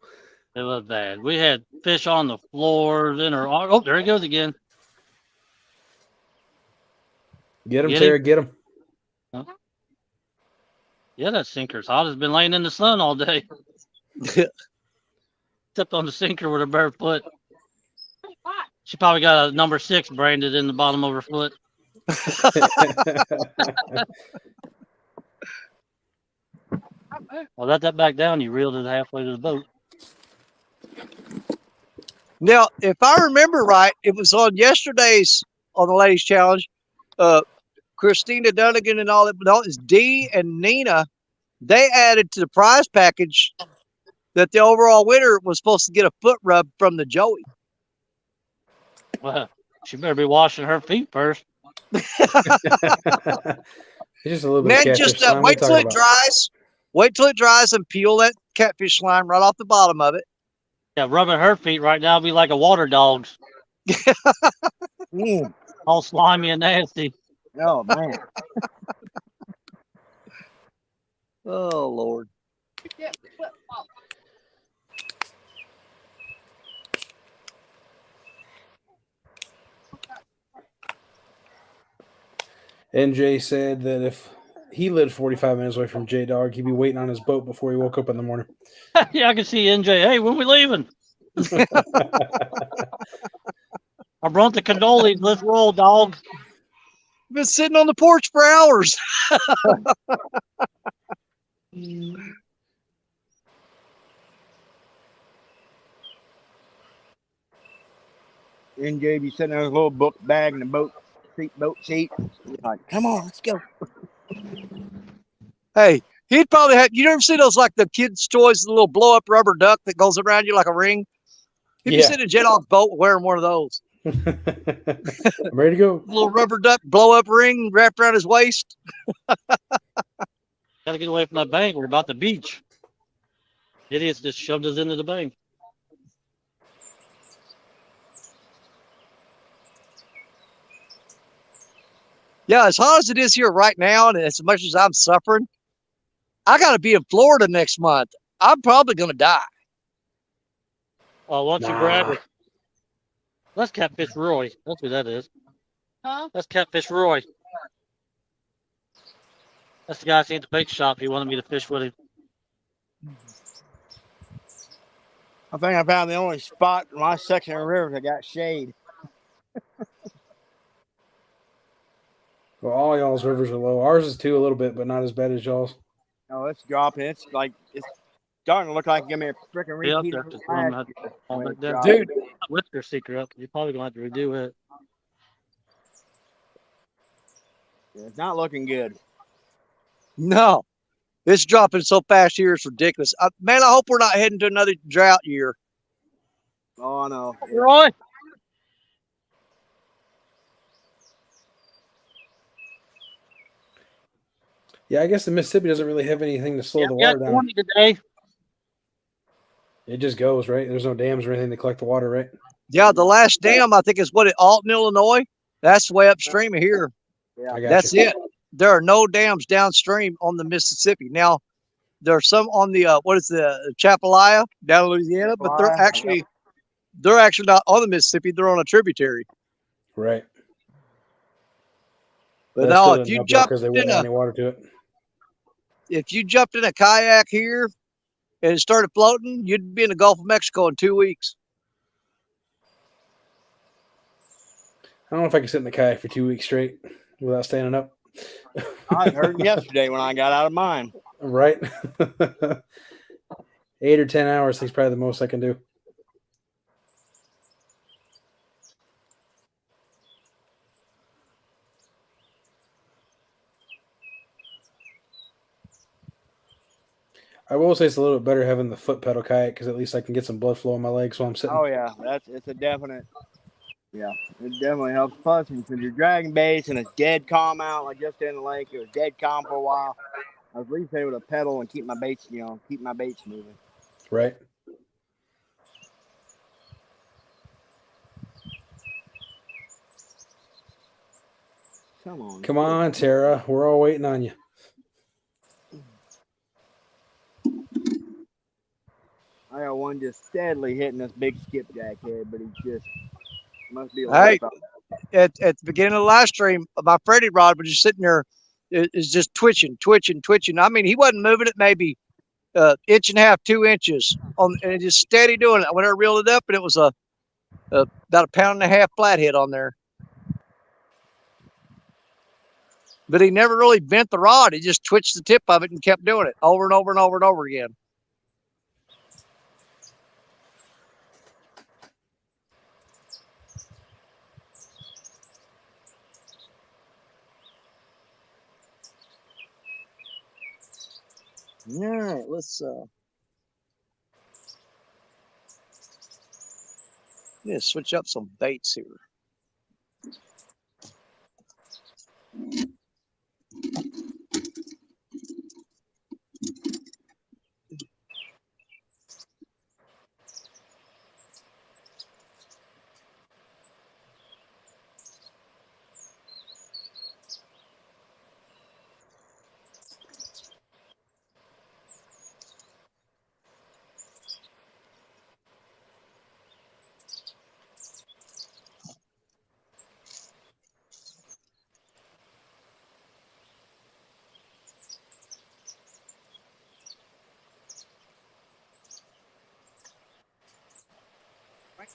It was bad. We had fish on the floors in our. Oh, there he goes again. Get him, Get Tara. him. Get him. Yeah, that sinker's hot. It's been laying in the sun all day. Except on the sinker with her bare foot. She probably got a number 6 branded in the bottom of her foot. Well, let that back down. You reeled it halfway to the boat. Now, if I remember right, it was on yesterday's on the Ladies Challenge. Christina Dunnigan and all that, but it's D and Nina. They added to the prize package that the overall winner was supposed to get a foot rub from the Joey. Well, she better be washing her feet first. It's just a little And bit of then catfish just slime. What are you wait till talking it about? dries. Wait till it dries and peel that catfish slime right off the bottom of it. Yeah, rubbing her feet right now be like a water dog's, Mm. all slimy and nasty. Oh man. Oh Lord. Get flip flop. NJ said that if he lived 45 minutes away from J Dog, he'd be waiting on his boat before he woke up in the morning. Yeah, I can see NJ. Hey, when we leaving? I brought the cannolis. Let's roll, dog. Been sitting on the porch for hours. NJ be sitting there with a little book bag in the boat seat. He's like, come on, let's go. Hey, he'd probably have. You ever see those like the kids' toys, the little blow up rubber duck that goes around you like a ring? He'd be Yeah. sitting in a jet off boat wearing one of those. I'm ready to go. Little rubber duck blow up ring wrapped around his waist. Gotta get away from that bank. We're about the beach. Idiots just shoved us into the bank. Yeah, as hot as it is here right now, and as much as I'm suffering, I got to be in Florida next month. I'm probably gonna die. Oh, once you grab it. That's Catfish Roy. That's who that is. Huh? That's Catfish Roy. That's the guy I seen at the bait shop. He wanted me to fish with him. I think I found the only spot in my section of the river that got shade. Well, all y'all's rivers are low. Ours is too, a little bit, but not as bad as y'all's. Oh, it's dropping. It's starting to look like give me a freaking Be up repeat there of to last swim that year. all when back it down. dropped. Dude, Whisker seeker up. You're probably gonna have to redo it. Yeah, it's not looking good. no, it's dropping so fast here. It's ridiculous. Man, I hope we're not heading to another drought year. Oh no. Roy. Yeah, I guess the Mississippi doesn't really have anything to slow Yeah, the we got water down. 20 today. It just goes, right? There's no dams or anything to collect the water, right? Yeah, the last dam I think is what at Alton, Illinois. That's way upstream of here. Yeah. I got That's you. it. There are no dams downstream on the Mississippi. Now, there are some on the what is the Chapalaya down in Louisiana, but they're Chapalaya, actually not on the Mississippi. They're on a tributary. Right. But That now, still if doesn't you help jumped because they in wouldn't a add any water to it. if you jumped in a kayak here and it started floating, you'd be in the Gulf of Mexico in 2 weeks. I don't know if I can sit in the kayak for 2 weeks straight without standing up. I was hurting yesterday when I got out of mine. Right? 8 or 10 hours is probably the most I can do. I will say it's a little bit better having the foot pedal kayak because at least I can get some blood flow in my legs while I'm sitting. Oh yeah, it's a definite. Yeah, it definitely helps. Plus, when you're dragging baits and it's dead calm out, like just in the lake, it was dead calm for a while. I was at least able to pedal and keep my baits, moving. Right. Come on. Come on, Tara. We're all waiting on you. I got one just steadily hitting this big skipjack head, but he just must be a Hey. little At the beginning of the live stream, my Freddy rod was just sitting there, is just twitching. I mean, he wasn't moving it maybe inch and a half, 2 inches on, and just steady doing it. When I reeled it up, and it was about a pound and a half flathead on there. But he never really bent the rod. He just twitched the tip of it and kept doing it over and over and over and over again. All right, let's switch up some baits here.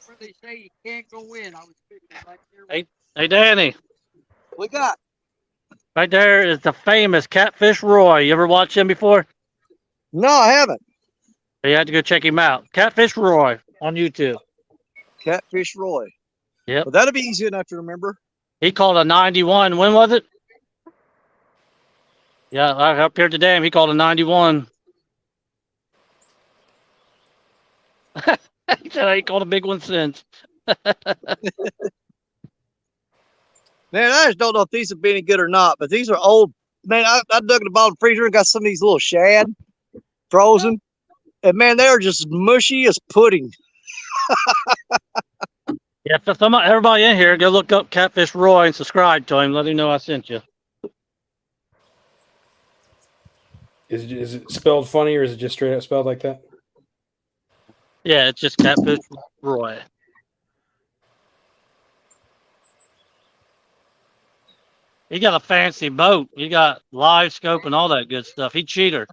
Where they say you can't go in. I was sitting right there. Hey, Danny. We got. Right there is the famous Catfish Roy. You ever watched him before? No, I haven't. You had to go check him out. Catfish Roy on YouTube. Catfish Roy. Yep. Well, that'll be easy enough to remember. He called a 91. When was it? Yeah, up here today, he called a 91. He said I ain't called a big one since. Man, I just don't know if these would be any good or not, but these are old. Man, I dug in the bottom of the freezer and got some of these little shad frozen. And man, they're just mushy as pudding. Yeah, so everybody in here, go look up Catfish Roy and subscribe to him. Let him know I sent you. Is it spelled funny or is it just straight up spelled like that? Yeah, it's just Catfish Roy. He got a fancy boat. He got live scope and all that good stuff. He cheater.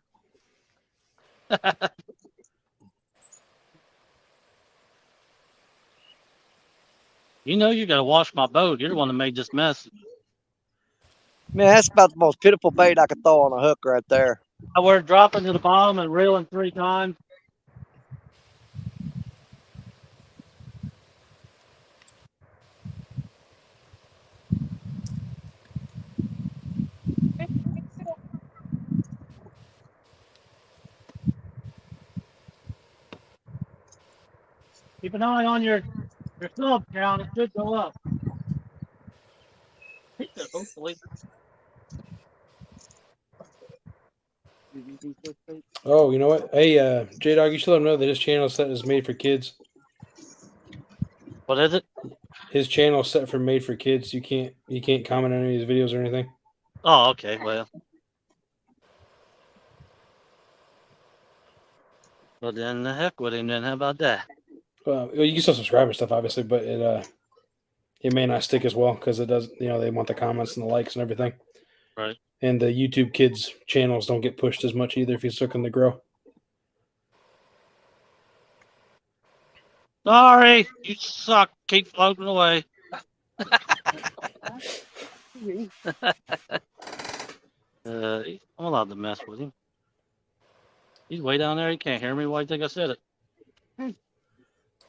You know you got to wash my boat. You're the one that made this mess. Man, that's about the most pitiful bait I could throw on a hook right there. I were dropping to the bottom and reeling 3 times. Keep an eye on your sub count. It should go up. Hopefully. Oh, you know what? Hey, J-Dog, you should let him know that his channel set is made for kids. What is it? His channel is set for made for kids. You can't comment on any of his videos or anything. Oh, okay. Well. Well, then the heck with him then. How about that? Well, you can still subscribe and stuff, obviously, but it may not stick as well because it does. You know, they want the comments and the likes and everything. Right. And the YouTube kids channels don't get pushed as much either if he's looking to grow. Sorry, you suck. Keep floating away. I'm allowed to mess with him. He's way down there. He can't hear me. Why do you think I said it?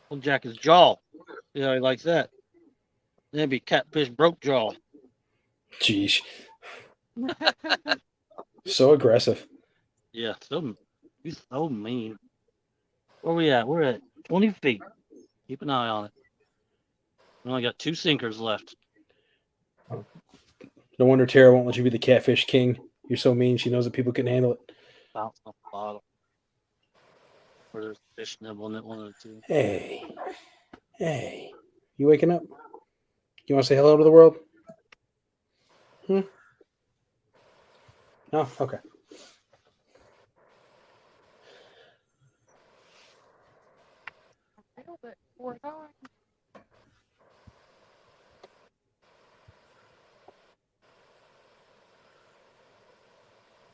Well, Jack his jaw. See how he likes that. That'd be Catfish broke jaw. Jeez. So aggressive. Yeah, he's so mean. Where we at? We're at 20 feet. Keep an eye on it. We only got 2 sinkers left. No wonder Tara won't let you be the catfish king. You're so mean. She knows that people can handle it. Bounce off the bottom. Or there's fish nibbling at one of the 2. Hey. You waking up? You want to say hello to the world? No? Okay. Nailed it 4 times.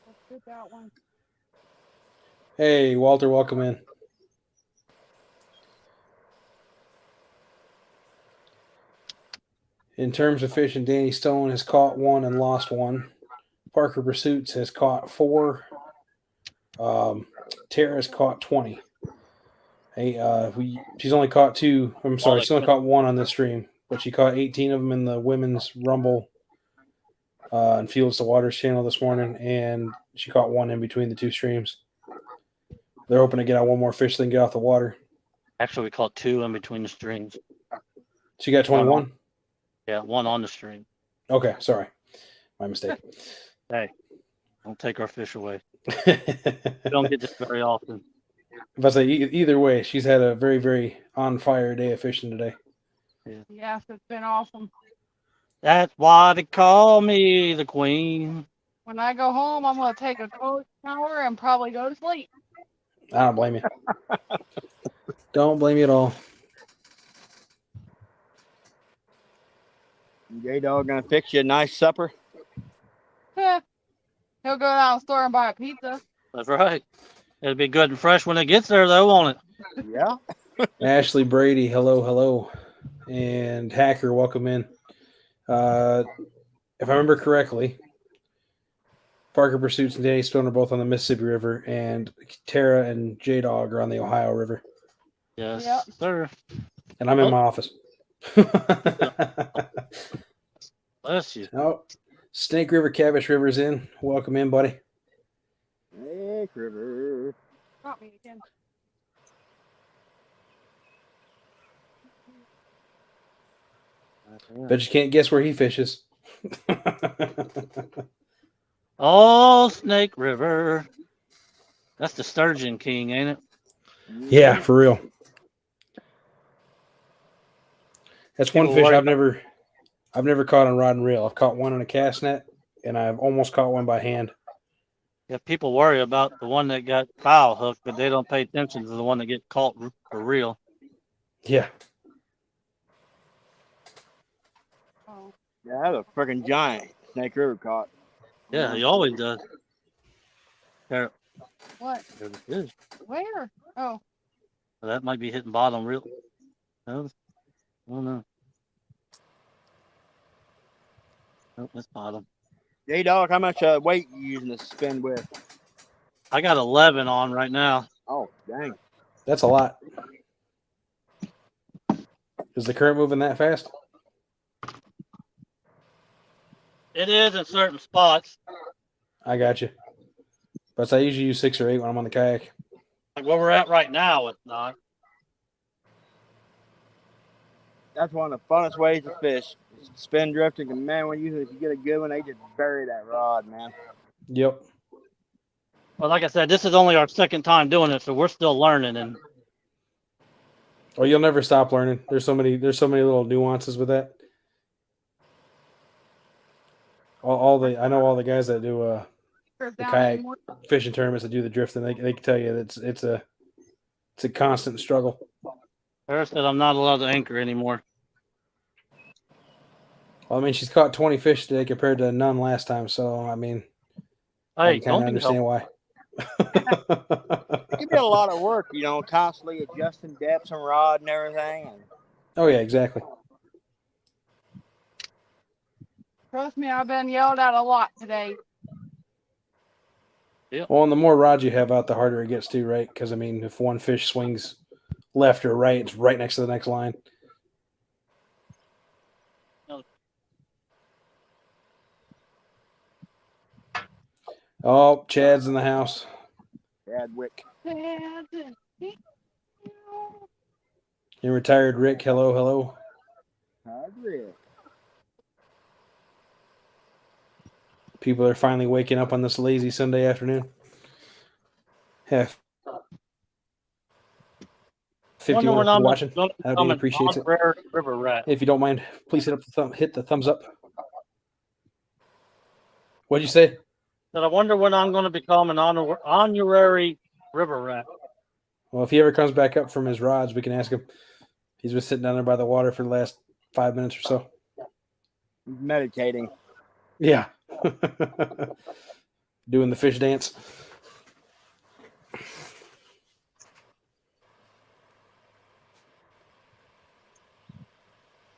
Let's get that one. Hey, Walter, welcome in. In terms of fishing, Danny Stone has caught 1 and lost 1. Parker Pursuits has caught 4. Tara's caught 20. Hey, she's only caught 2. I'm sorry, she's only caught 1 on this stream, but she caught 18 of them in the women's Rumble and Fields to Waters channel this morning, and she caught 1 in between the 2 streams. They're hoping to get out 1 more fish so they can get off the water. Actually, we caught 2 in between the strings. So you got 21? Yeah, 1 on the string. Okay, sorry. My mistake. Hey, don't take our fish away. We don't get this very often. If I say either way, she's had a very, very on fire day of fishing today. Yes, it's been awesome. That's why they call me the queen. When I go home, I'm going to take a cold shower and probably go to sleep. I don't blame you. Don't blame you at all. J-Dog gonna fix you a nice supper? He'll go down to the store and buy a pizza. That's right. It'll be good and fresh when it gets there, though, won't it? Yeah. Ashley Brady, hello. And Hacker, welcome in. If I remember correctly, Parker Pursuits and Danny Stone are both on the Mississippi River, and Tara and J Dog are on the Ohio River. Yes, Yep. sir. And I'm in my office. Bless you. Oh, Snake River, Cavish River's in. Welcome in, buddy. Hey, River. Got me again. Bet you can't guess where he fishes. Oh, Snake River. That's the Sturgeon King, ain't it? Yeah, for real. That's one People fish worry I've never caught on rod and reel. I've caught one on a cast net, and I've almost caught one by hand. Yeah, people worry about the one that got foul hooked, but they don't pay attention to the one that get caught for real. Yeah. Oh. Yeah, that's a freaking giant Snake River caught. Yeah, he always does. There, What? there it is. Where? Oh. That might be hitting bottom real. No, oh no. Nope, that's bottom. J Dog, how much weight you using to spin with? I got 11 on right now. Oh, dang. That's a lot. Is the current moving that fast? It is in certain spots. I got you. But I usually use 6 or 8 when I'm on the kayak. Like where we're at right now, it's not. That's one of the funnest ways to fish. Spin drifting, and man, when you get a good one, they just bury that rod, man. Yep. Well, like I said, this is only our second time doing it, so we're still learning. And Well, you'll never stop learning. There's so many little nuances with that. I know all the guys that do There's the down kayak anymore. fishing tournaments that do the drifting. They can tell you that it's a constant struggle. Harris said I'm not allowed to anchor anymore. Well, I mean, she's caught 20 fish today compared to none last time. So I mean, I Hey, can kind of understand why. It can be a lot of work, constantly adjusting depths and rod and everything. And Oh yeah, exactly. Trust me, I've been yelled at a lot today. Well, and the more rods you have out, the harder it gets too, right? Because I mean, if one fish swings left or right, it's right next to the next line. Oh, Chad's in the house. Chadwick. And Retired Rick. Hello. Chadwick. People are finally waking up on this lazy Sunday afternoon. Have 51 people watching. I'd really appreciate it. River rat. If you don't mind, please hit the thumbs up. What'd you say? That I wonder when I'm going to become an honorary river rat. Well, if he ever comes back up from his rods, we can ask him. He's been sitting down there by the water for the last 5 minutes or so. He's meditating. Yeah. Doing the fish dance.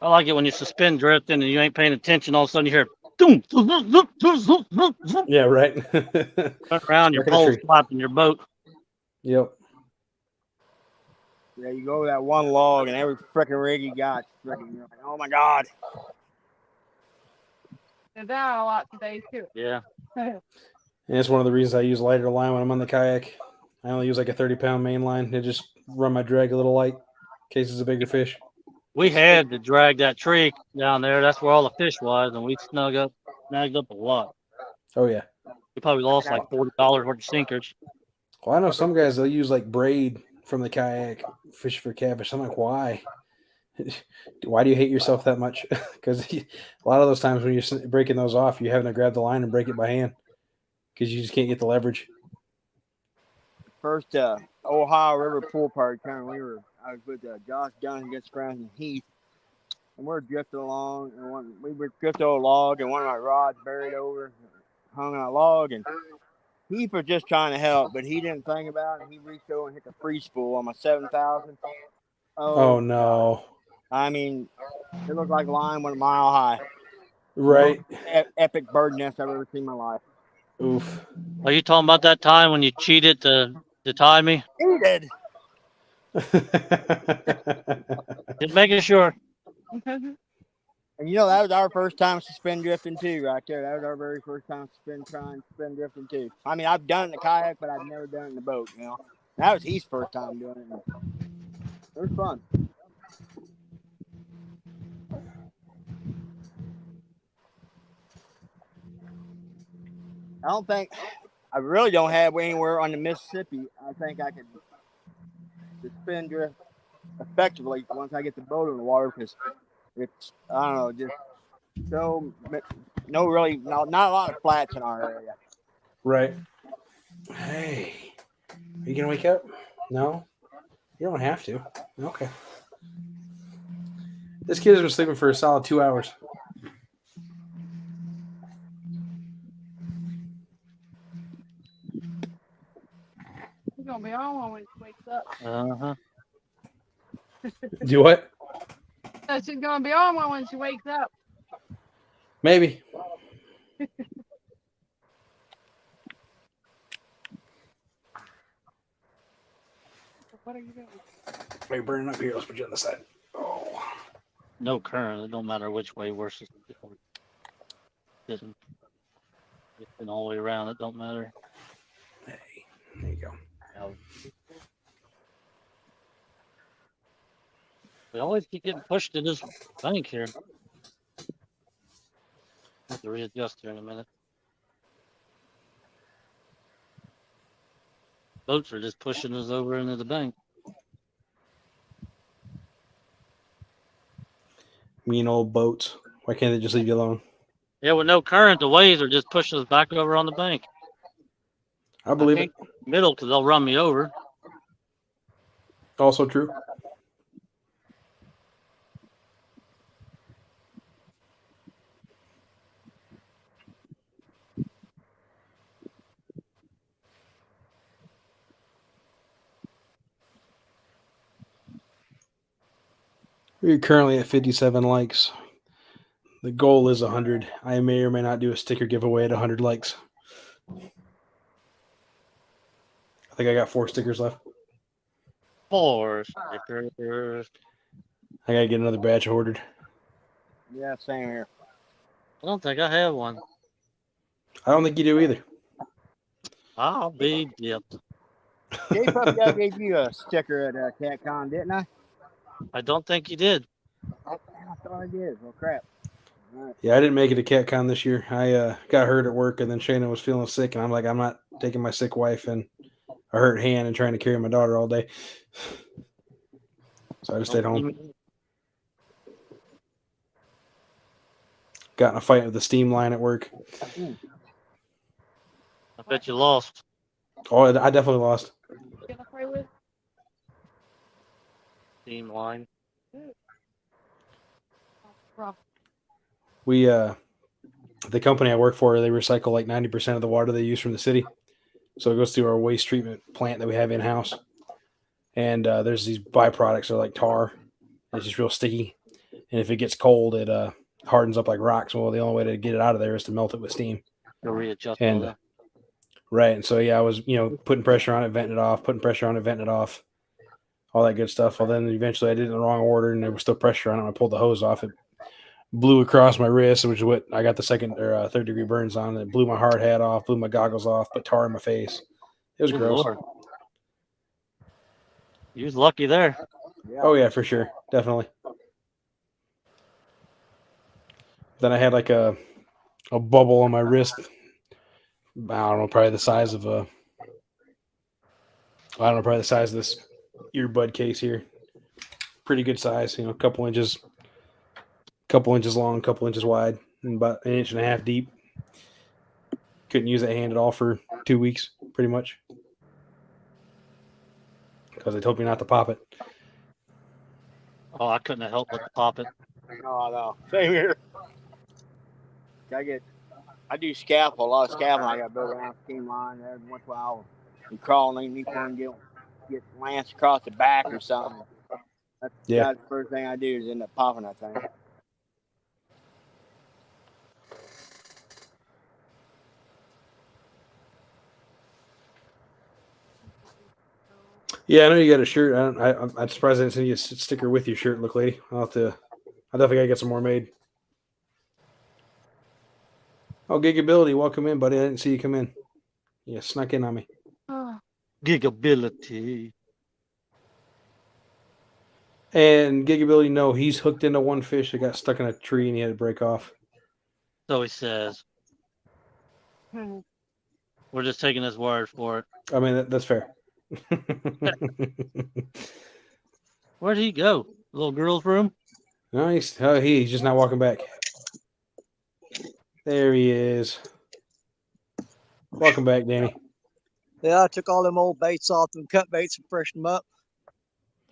I like it when you suspend drifting and you ain't paying attention. All of a sudden you hear, doom, yeah, right. Turn around, your pole's slapping your boat. Yep. Yeah, you go with that one log and every freaking rig you got, you're like, oh my God. did that a lot today too. Yeah. And it's one of the reasons I use lighter line when I'm on the kayak. I only use like a 30-pound main line to just run my drag a little light in case it's a bigger fish. We had to drag that tree down there. That's where all the fish was, and we snagged up a lot. Oh, yeah. We probably lost like $40 worth of sinkers. Well, I know some guys, they'll use like braid from the kayak fish for catfish. I'm like, why? Why do you hate yourself that much? Because a lot of those times when you're breaking those off, you're having to grab the line and break it by hand because you just can't get the leverage. First Ohio River pool party tournament, I was with Josh Johnson against Francis and Heath, and we're drifting along, and we were drifting over a log, and one of my rods buried over, hung on a log, and Heath was just trying to help, but he didn't think about it. He reached over and hit the free spool on my 7,000, Oh no. I mean, it looked like a line went a mile high. Right. Epic bird nest I've ever seen in my life. Oof. Are you talking about that time when you cheated to tie me? Cheated. Just making sure. And you know, that was our first time spin drifting too, right there. That was our very first time trying spin drifting too. I mean, I've done it in the kayak, but I've never done it in the boat, you know. That was his first time doing it. It was fun. I really don't have anywhere on the Mississippi. I think I could spin drift effectively once I get the boat in the water, because it's, I don't know, just so not a lot of flats in our area. Right. Hey, are you gonna wake up? No, you don't have to. Okay. This kid has been sleeping for a solid 2 hours. He's gonna be on when he wakes up. Do what? She's gonna be on when she wakes up. Maybe. What are you doing? Are you burning up here? Let's put you on the side. Oh. No current. It don't matter which way worse. Didn't. It's been all the way around. It don't matter. Hey, there you go. We always keep getting pushed to this bank here. Have to readjust here in a minute. Boats are just pushing us over into the bank. Mean old boats. Why can't they just leave you alone? Yeah, with no current, the waves are just pushing us back over on the bank. I believe it. Middle, because they'll run me over. Also true. We're currently at 57 likes. The goal is 100. I may or may not do a sticker giveaway at 100 likes. I think I got 4 stickers left. 4 stickers. I gotta get another batch ordered. Yeah, same here. I don't think I have one. I don't think you do either. I'll be dipped. J-Pup guy gave you a sticker at CatCon, didn't I? I don't think you did. Oh, I thought I did. Well, crap. All right. Yeah, I didn't make it to CatCon this year. I got hurt at work, and then Shayna was feeling sick, and I'm like, I'm not taking my sick wife and a hurt hand and trying to carry my daughter all day. So I just stayed home. Got in a fight with the steam line at work. I bet you lost. Oh, I definitely lost. Gonna play with? Steam line. Rough. We, the company I work for, they recycle like 90% of the water they use from the city. So it goes through our waste treatment plant that we have in-house. And there's these byproducts that are like tar. It's just real sticky. And if it gets cold, it hardens up like rocks. Well, the only way to get it out of there is to melt it with steam. Go readjust. And right. And so, yeah, I was, putting pressure on it, venting it off, putting pressure on it, venting it off, all that good stuff. Well, then eventually I did it in the wrong order, and there was still pressure on it. When I pulled the hose off, it blew across my wrist, which is what I got the second or third degree burns on. It blew my hard hat off, blew my goggles off, put tar in my face. It was gross. Lord. You was lucky there. Yeah. Oh, yeah, for sure. Definitely. Then I had like a bubble on my wrist. I don't know, probably the size of this earbud case here. Pretty good size, a couple inches long, couple inches wide, and about 1.5 inches deep. Couldn't use that hand at all for 2 weeks, pretty much. Because they told me not to pop it. Oh, I couldn't have helped but to pop it. Oh, no. Same here. I do scaffold, a lot of scaffolding. I got to build around steam line. Every once in a while, you crawl underneath one and get lanced across the back or something. That's the first thing I do is end up popping that thing. Yeah, I know you got a shirt. I'm surprised I didn't send you a sticker with your shirt. Look, lady, I definitely gotta get some more made. Oh, Gigability, welcome in, buddy. I didn't see you come in. Yeah, snuck in on me. Gigability. And Gigability, no, he's hooked into one fish that got stuck in a tree and he had to break off. So he says. We're just taking his word for it. I mean, that's fair. Where'd he go? Little girl's room? No, he's just now walking back. There he is. Welcome back, Danny. Yeah, I took all them old baits off them cut baits and freshened them up.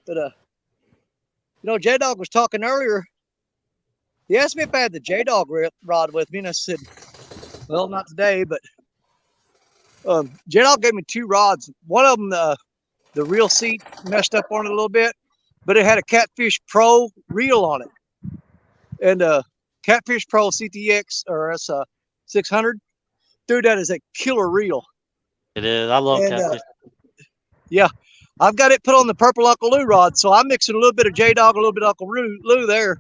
But J-Dog was talking earlier. He asked me if I had the J-Dog rod with me, and I said, well, not today, but J-Dog gave me 2 rods. One of them, the reel seat messed up on it a little bit, but it had a Catfish Pro reel on it. And Catfish Pro CTX or S 600, dude, that is a killer reel. It is. I love catfish. Yeah, I've got it put on the purple Uncle Lou rod, so I'm mixing a little bit of J-Dog, a little bit of Uncle Lou there.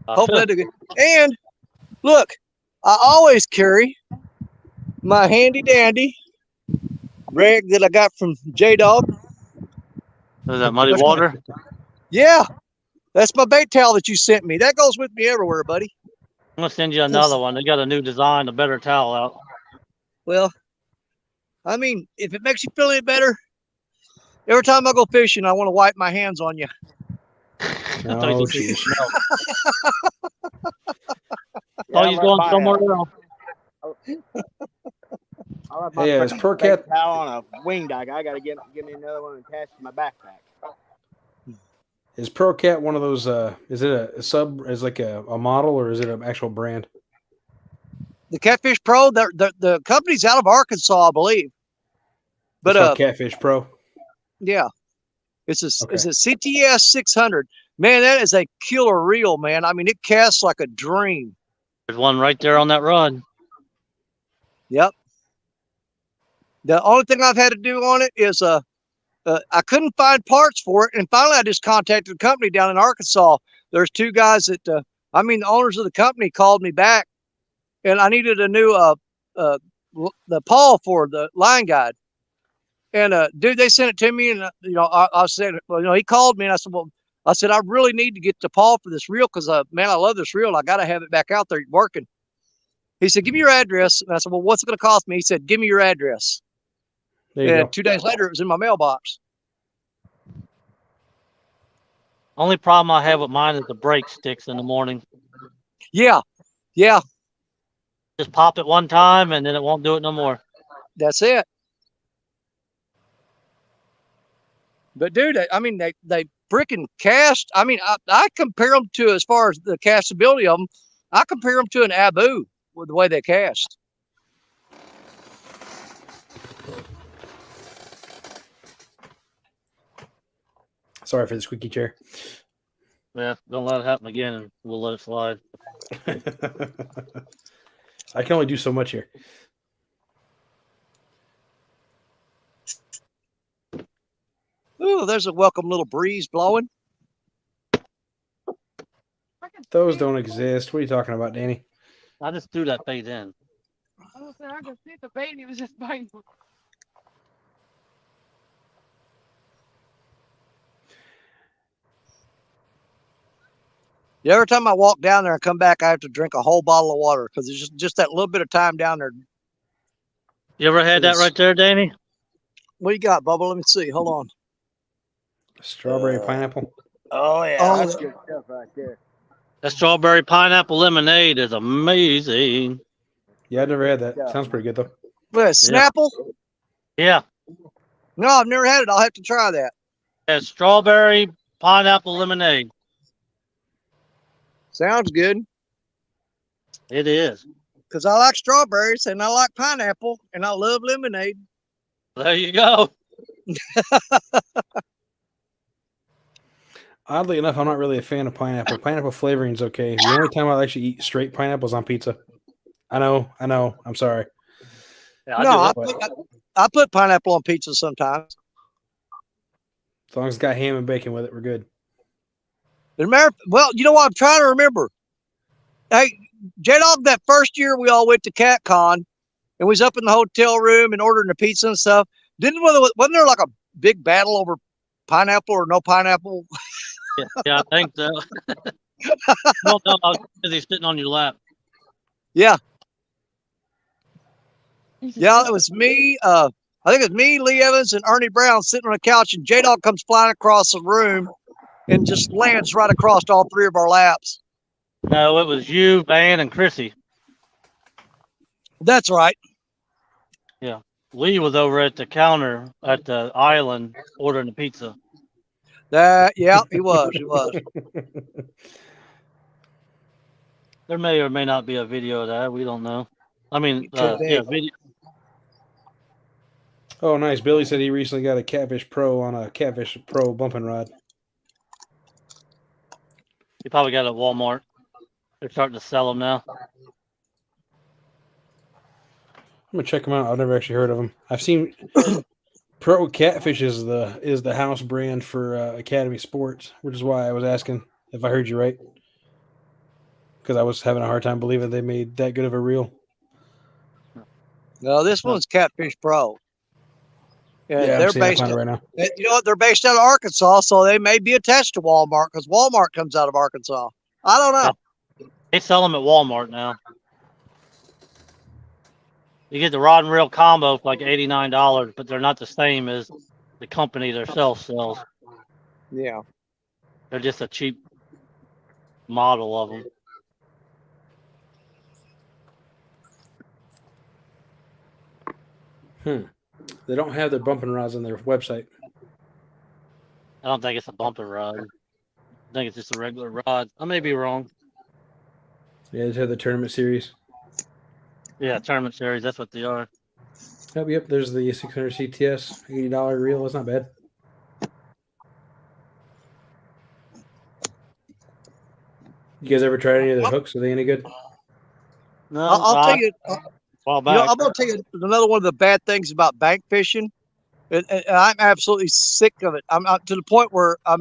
Hopefully that'll do good. And look, I always carry my handy dandy rag that I got from J-Dog. Is that muddy water? Yeah, that's my bait towel that you sent me. That goes with me everywhere, buddy. I'm gonna send you another one. They got a new design, a better towel out. Well, I mean, if it makes you feel any better, every time I go fishing, I want to wipe my hands on you. Oh, jeez. Oh, he's going somewhere else. Yeah, it's per cat towel on a wing dock. I gotta give me another one attached to my backpack. Is Pro Cat one of those? Is it a sub? Is like a model, or is it an actual brand? The Catfish Pro, the company's out of Arkansas, I believe. But Catfish Pro. Yeah, it's a CTS 600. Man, that is a killer reel, man. I mean, it casts like a dream. There's one right there on that rod. Yep. The only thing I've had to do on it is I couldn't find parts for it, and finally I just contacted the company down in Arkansas. There's 2 guys that the owners of the company called me back, and I needed a new the pawl for the line guide. And dude, they sent it to me, and I said, well, he called me, and I said, well, I really need to get the pawl for this reel because man, I love this reel. I got to have it back out there working. He said, give me your address. And I said, well, what's it going to cost me? He said, give me your address. There you go. 2 days later, it was in my mailbox. Only problem I have with mine is the brake sticks in the morning. Yeah. Just pop it one time and then it won't do it no more. That's it. But dude, I mean, they freaking cast. I mean, I compare them to, as far as the castability of them, I compare them to an Abu with the way they cast. Sorry for the squeaky chair. Yeah, don't let it happen again, and we'll let it slide. I can only do so much here. Ooh, there's a welcome little breeze blowing. Those don't exist. What are you talking about, Danny? I just threw that bait in. I could see the bait. He was just biting. Yeah, every time I walk down there and come back, I have to drink a whole bottle of water because it's just that little bit of time down there. You ever had that right there, Danny? What you got, Bubba? Let me see. Hold on. Strawberry pineapple. Oh yeah, Oh, that's good stuff right there. That strawberry pineapple lemonade is amazing. Yeah, I've never had that. Sounds pretty good though. What, Snapple? Yeah. No, I've never had it. I'll have to try that. It's strawberry pineapple lemonade. Sounds good. It is. Because I like strawberries and I like pineapple and I love lemonade. There you go. Oddly enough, I'm not really a fan of pineapple. Pineapple flavoring's okay. The only time I'll actually eat straight pineapple is on pizza. I know. I'm sorry. Yeah, I No, do I it. put pineapple on pizza sometimes. As long as it's got ham and bacon with it, we're good. Well, you know what? I'm trying to remember. Hey, J-Dog, that first year we all went to CatCon and we was up in the hotel room and ordering the pizza and stuff. Wasn't there like a big battle over pineapple or no pineapple? Yeah, I think so. No, because he's sitting on your lap. Yeah. Yeah, it was me. I think it was me, Lee Evans, and Ernie Brown sitting on a couch, and J-Dog comes flying across the room and just lands right across all three of our laps. No, it was you, Van, and Chrissy. That's right. Yeah. Lee was over at the counter at the island ordering the pizza. Yeah, he was. There may or may not be a video of that. We don't know. I mean, Could be. yeah, video. Oh, nice. Billy said he recently got a Catfish Pro on a Catfish Pro bumping rod. You probably got it at Walmart. They're starting to sell them now. I'm gonna check them out. I've never actually heard of them. I've seen Pro Catfish is the house brand for Academy Sports, which is why I was asking if I heard you right, because I was having a hard time believing they made that good of a reel. No, this one's Catfish Pro. Yeah, they're I'm seeing based. it right now. You know what? They're based out of Arkansas, so they may be attached to Walmart because Walmart comes out of Arkansas. I don't know. They sell them at Walmart now. You get the rod and reel combo for like $89, but they're not the same as the company themselves sells. Yeah. They're just a cheap model of them. They don't have their bumping rods on their website. I don't think it's a bumper rod. I think it's just a regular rod. I may be wrong. Yeah, they have the tournament series. Yeah, tournament series. That's what they are. Yep. There's the 600 CTS $80 reel. That's not bad. You guys ever tried any of their hooks? Are they any good? No, I'll tell you. While back. I'm going to tell you another one of the bad things about bank fishing, and I'm absolutely sick of it. I'm to the point where I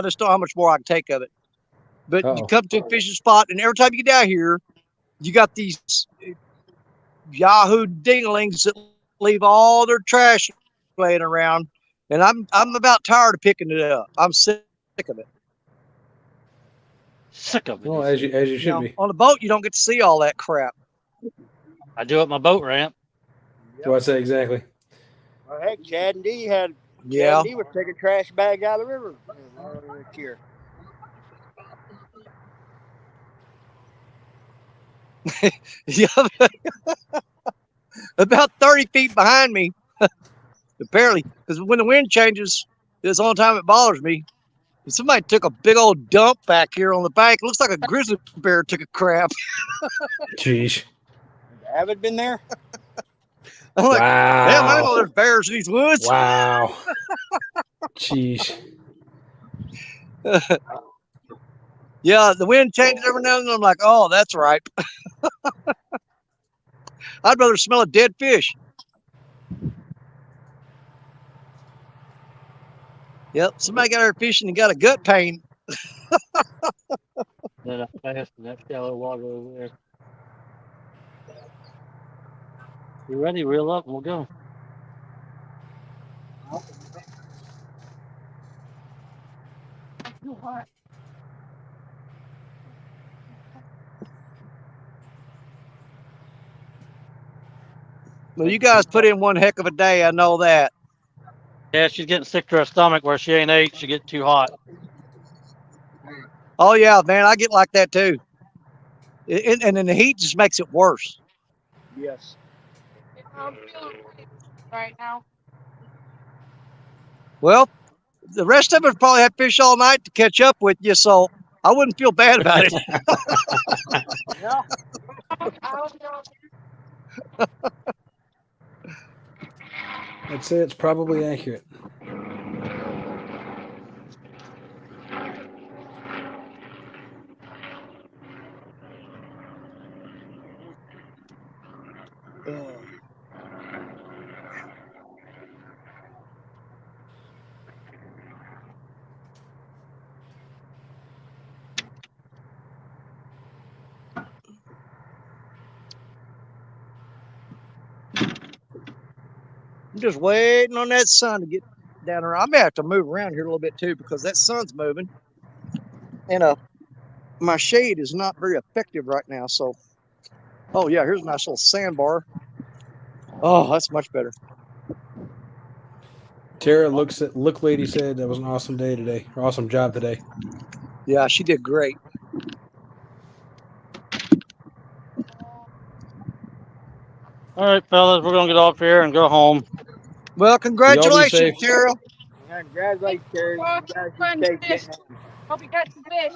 just don't know how much more I can take of it. But you come to a fishing spot, and every time you get down here, you got these Yahoo dinglings that leave all their trash laying around, and I'm about tired of picking it up. I'm sick of it. Sick of it. Well, as you should be. On a boat, you don't get to see all that crap. I do at my boat ramp. Yep. What's that exactly? Well, heck, Chad and D was taking trash bags out of the river this year. Yeah, about 30 feet behind me, apparently, because when the wind changes, it's the only time it bothers me. Somebody took a big old dump back here on the bank. It looks like a grizzly bear took a crap. Jeez. Have it been there? I'm like, wow. damn, I didn't know there's bears in these woods. Wow. Jeez. Yeah, the wind changes every now and then. I'm like, oh, that's right. I'd rather smell a dead fish. Yep, somebody got her fishing and got a gut pain. Then I passed in that shallow water over there. You ready? Reel up and we'll go. Well, you guys put in one heck of a day. I know that. Yeah, she's getting sick to her stomach where she ain't ate. She get too hot. Oh, yeah, man, I get like that too. And then the heat just makes it worse. Yes. I'm feeling right now. Well, the rest of us probably had fish all night to catch up with you, so I wouldn't feel bad about it. No. I'd say it's probably accurate. I'm just waiting on that sun to get down there. I may have to move around here a little bit too because that sun's moving, and my shade is not very effective right now. So, oh yeah, here's a nice little sandbar. Oh, that's much better. Tara look lady said that was an awesome day today, or awesome job today. Yeah, she did great. All right, fellas, we're gonna get off here and go home. Well, Y'all be congratulations, safe. Tara. Congratulations, Terry. You guys be Fun safe fish. getting home. Hope you catch some fish.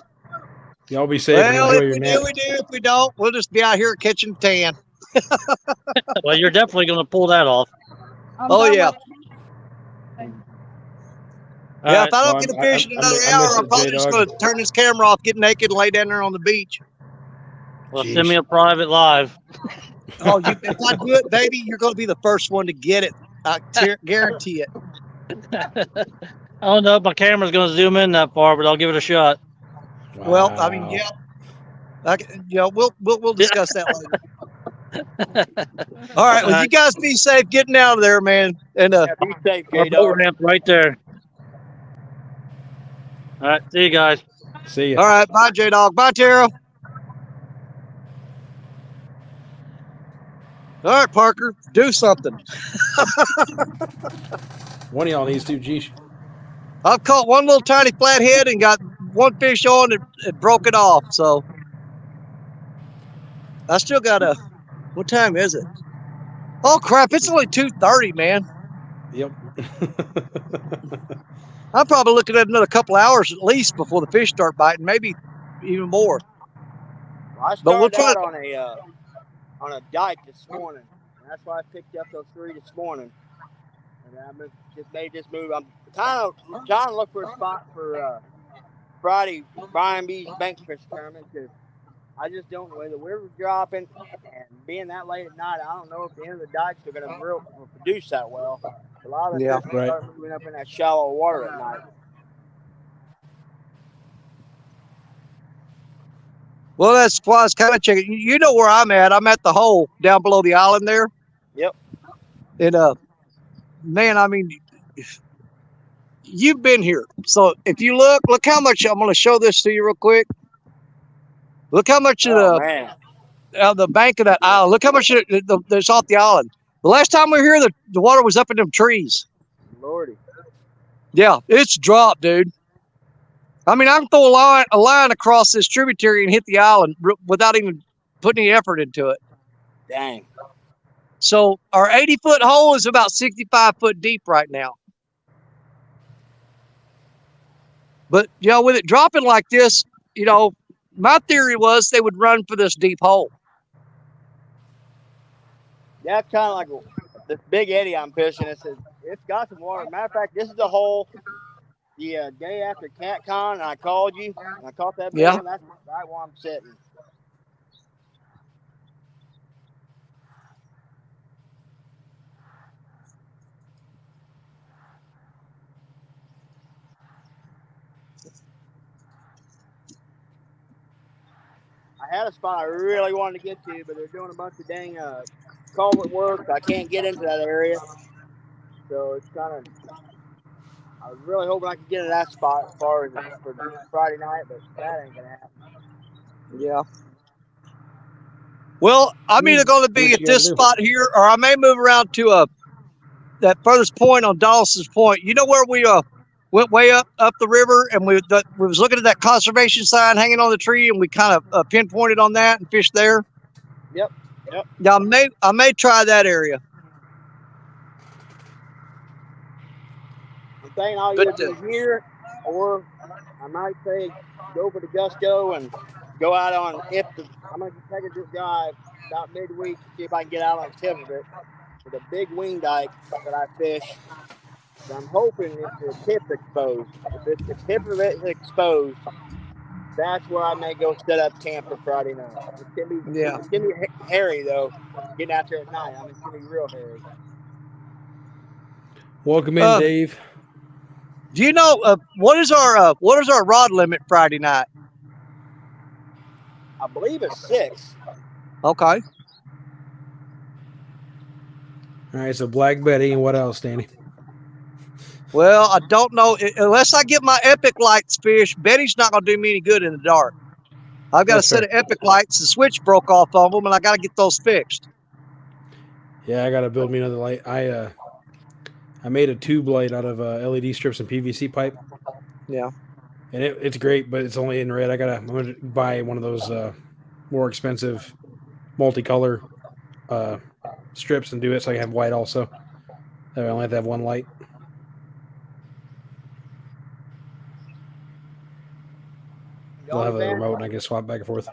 Y'all be safe and Well, enjoy if your we nap. do, we do. If we don't, we'll just be out here catching tan. Well, you're definitely gonna pull that off. I'm Oh done yeah. with- All Yeah, right. if I don't Well, get a fish in another I hour, miss I'm it, probably just going J-Dog. to turn this camera off, get naked, and lay down there on the beach. Well, Jeez. send me a private live. Oh, if I do it, baby, you're going to be the first one to get it. I guarantee it. I don't know if my camera's gonna zoom in that far, but I'll give it a shot. Well, I mean, Wow. yeah, we'll discuss that later. All right. Well, you guys be safe getting out of there, man. And Yeah, be safe, Our J-Dog. boat ramp right there. All right, see you guys. See ya. all right, bye, J Dog. Bye, Tara. All right, Parker, do something. One of y'all needs to. Geesh. I've caught one little tiny flathead and got one fish on and broke it off. So I still got a. What time is it? Oh crap! It's only 2:30, man. Yep. I'm probably looking at another couple hours at least before the fish start biting, maybe even more. Well, I But we'll started try. out on a dike this morning. And that's why I picked up those 3 this morning. And I just made this move. I'm kind of trying to look for a spot for Friday Brian B's bank fish tournament because I just don't know. The river's dropping and being that late at night, I don't know if the end of the dikes are going to produce that well. A lot of the Yeah. fish Right. start moving up in that shallow water at night. Well, that's why I was kind of checking. You know where I'm at? I'm at the hole down below the island there. Yep. And man, I mean, you've been here. So if you look how much. I'm going to show this to you real quick. Look how much Oh, man. of the bank of that island. Look how much there's off the island. The last time we were here, the water was up in them trees. Lordy. Yeah, it's dropped, dude. I mean, I can throw a line across this tributary and hit the island without even putting any effort into it. Dang. So our 80-foot hole is about 65 foot deep right now. But, you know, with it dropping like this, you know, my theory was they would run for this deep hole. Yeah, it's kind of like this big eddy I'm fishing. It's got some water. Matter of fact, this is the hole the day after CatCon, and I called you, and I caught that big Yeah. one. That's right where I'm sitting. I had a spot I really wanted to get to, but they're doing a bunch of dang culvert work. I can't get into that area. So it's kind of, I was really hoping I could get to that spot as far as for Friday night, but that ain't going to happen. Yeah. Well, I'm either going to be at this spot here, or I may move around to that furthest point on Dawson's Point. You know where we went way up the river, and we was looking at that conservation sign hanging on the tree, and we kind of pinpointed on that and fished there. Yep. Now I may try that area. I'm thinking I'll either be here, or I might say go for the Gusco and go out on I'm going to take a drive about midweek to see if I can get out on the tip of it with a big wing dike that I fish. So I'm hoping if the tip's exposed. If the tip of it is exposed, that's where I may go set up camp for Friday night. Yeah. It's gonna be hairy though. Getting out there at night, I mean, it's gonna be real hairy. Welcome in, Dave. Do you know what is our rod limit Friday night? I believe it's 6. Okay. All right, so Black Betty, and what else, Danny? Well, I don't know. Unless I get my Epic Lights fish, Betty's not going to do me any good in the dark. I've got a set of Epic Lights. The switch broke off of them, and I got to get those fixed. Yeah, I got to build me another light. I made a tube light out of LED strips and PVC pipe. Yeah. And it's great, but it's only in red. I'm going to buy one of those more expensive multicolor strips and do it so I can have white also. I only have to have one light. I'll have a remote and I can swap back and forth.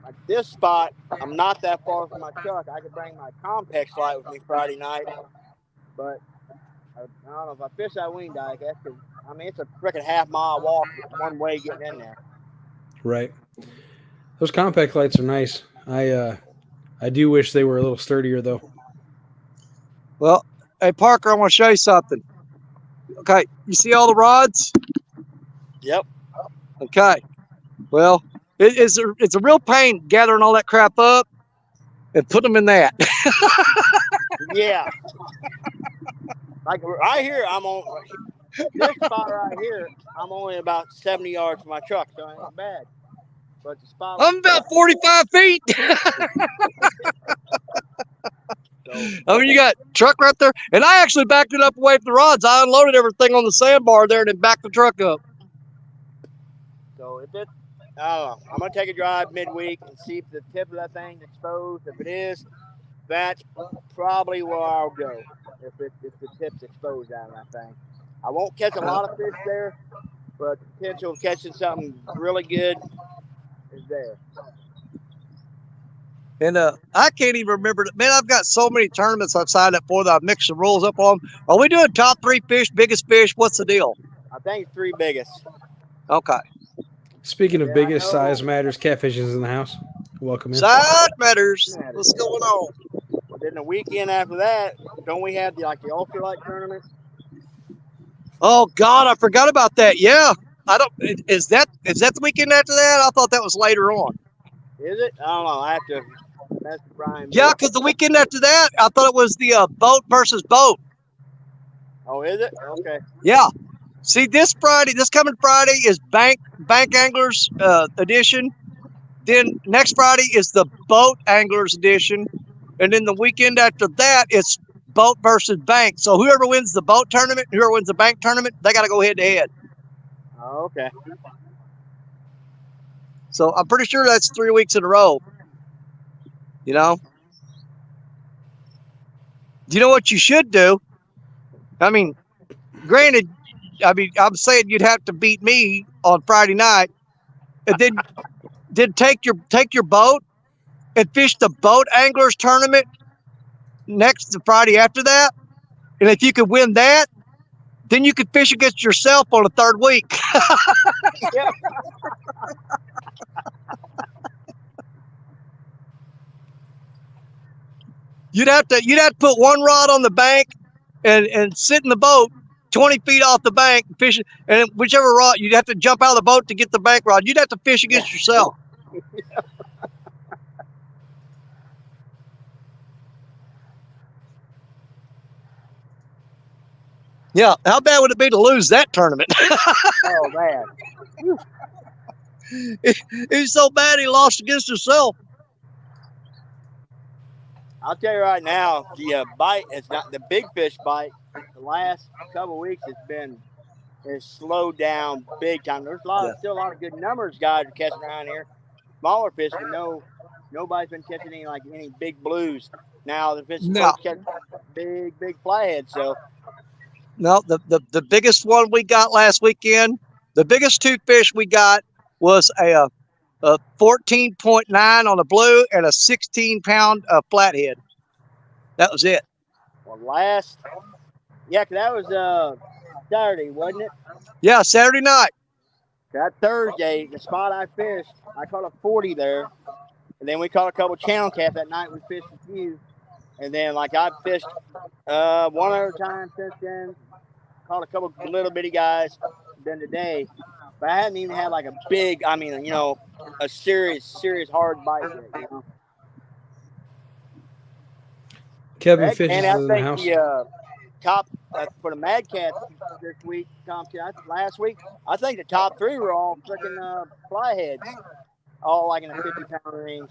Like this spot, I'm not that far from my truck. I could bring my Compex light with me Friday night, but I don't know if I fish that wing dike. It's a freaking half-mile walk one way getting in there. Right. Those compact lights are nice. I do wish they were a little sturdier though. Well, hey Parker, I want to show you something. Okay, you see all the rods? Yep. Okay. Well, it's a real pain gathering all that crap up and putting them in that. Yeah. Like right here, I'm on this spot right here. I'm only about 70 yards from my truck, so it ain't bad. But the spot I'm about 45 feet. I mean, you got truck right there, and I actually backed it up away from the rods. I unloaded everything on the sandbar there, and then backed the truck up. So if it, I'm gonna take a drive midweek and see if the tip of that thing's exposed. If it is, that's probably where I'll go. If the tip's exposed out of that thing, I won't catch a lot of fish there, but the potential of catching something really good is there. And I can't even remember. Man, I've got so many tournaments I've signed up for that I've mixed the rules up on. Are we doing top 3 fish, biggest fish? What's the deal? I think 3 biggest. Okay. Speaking of biggest, size matters. Catfish is in the house. Welcome in. Size matters. What's going on? Well, then the weekend after that, don't we have the ultralight tournament? Oh God, I forgot about that. Yeah, I don't. Is that the weekend after that? I thought that was later on. Is it? I don't know. I have to mess with Brian. Yeah, because the weekend after that, I thought it was the boat versus boat. Oh, is it? Okay. Yeah. See, this coming Friday is bank anglers edition. Then next Friday is the boat anglers edition, and then the weekend after that it's boat versus bank. So whoever wins the boat tournament, whoever wins the bank tournament, they got to go head to head. Oh, okay. So I'm pretty sure that's 3 weeks in a row. You know? You know what you should do? I mean, granted, I'm saying you'd have to beat me on Friday night, and then take your boat and fish the boat anglers tournament next Friday after that. And if you could win that, then you could fish against yourself on the 3rd week. You'd have to put one rod on the bank and sit in the boat 20 feet off the bank and fish, and whichever rod, you'd have to jump out of the boat to get the bank rod. You'd have to fish against yourself. Yeah, how bad would it be to lose that tournament? Oh man, He's so bad he lost against himself. I'll tell you right now, the bite is not the big fish bite. The last couple of weeks it's slowed down big time. There's still a lot of good numbers guys are catching around here. Smaller fish, but nobody's been catching any big blues. Now the fish catch big flatheads. So no, the biggest one we got last weekend, the biggest 2 fish we got was a 14.9 on a blue and a 16-pound flathead. That was it. Well, that was Saturday, wasn't it? Yeah, Saturday night. That Thursday, the spot I fished, I caught a 40 there. And then we caught a couple channel cat that night. We fished a few. And then, like, I fished one other time since then. Caught a couple little bitty guys. Then today. But I hadn't even had, like, a big, I mean, a serious hard bite yet, Kevin Heck, Fish is man, I in the think house. the top for the Mad Cats this week, last week, I think the top 3 were all freaking fly heads, all like in a 50-pound range.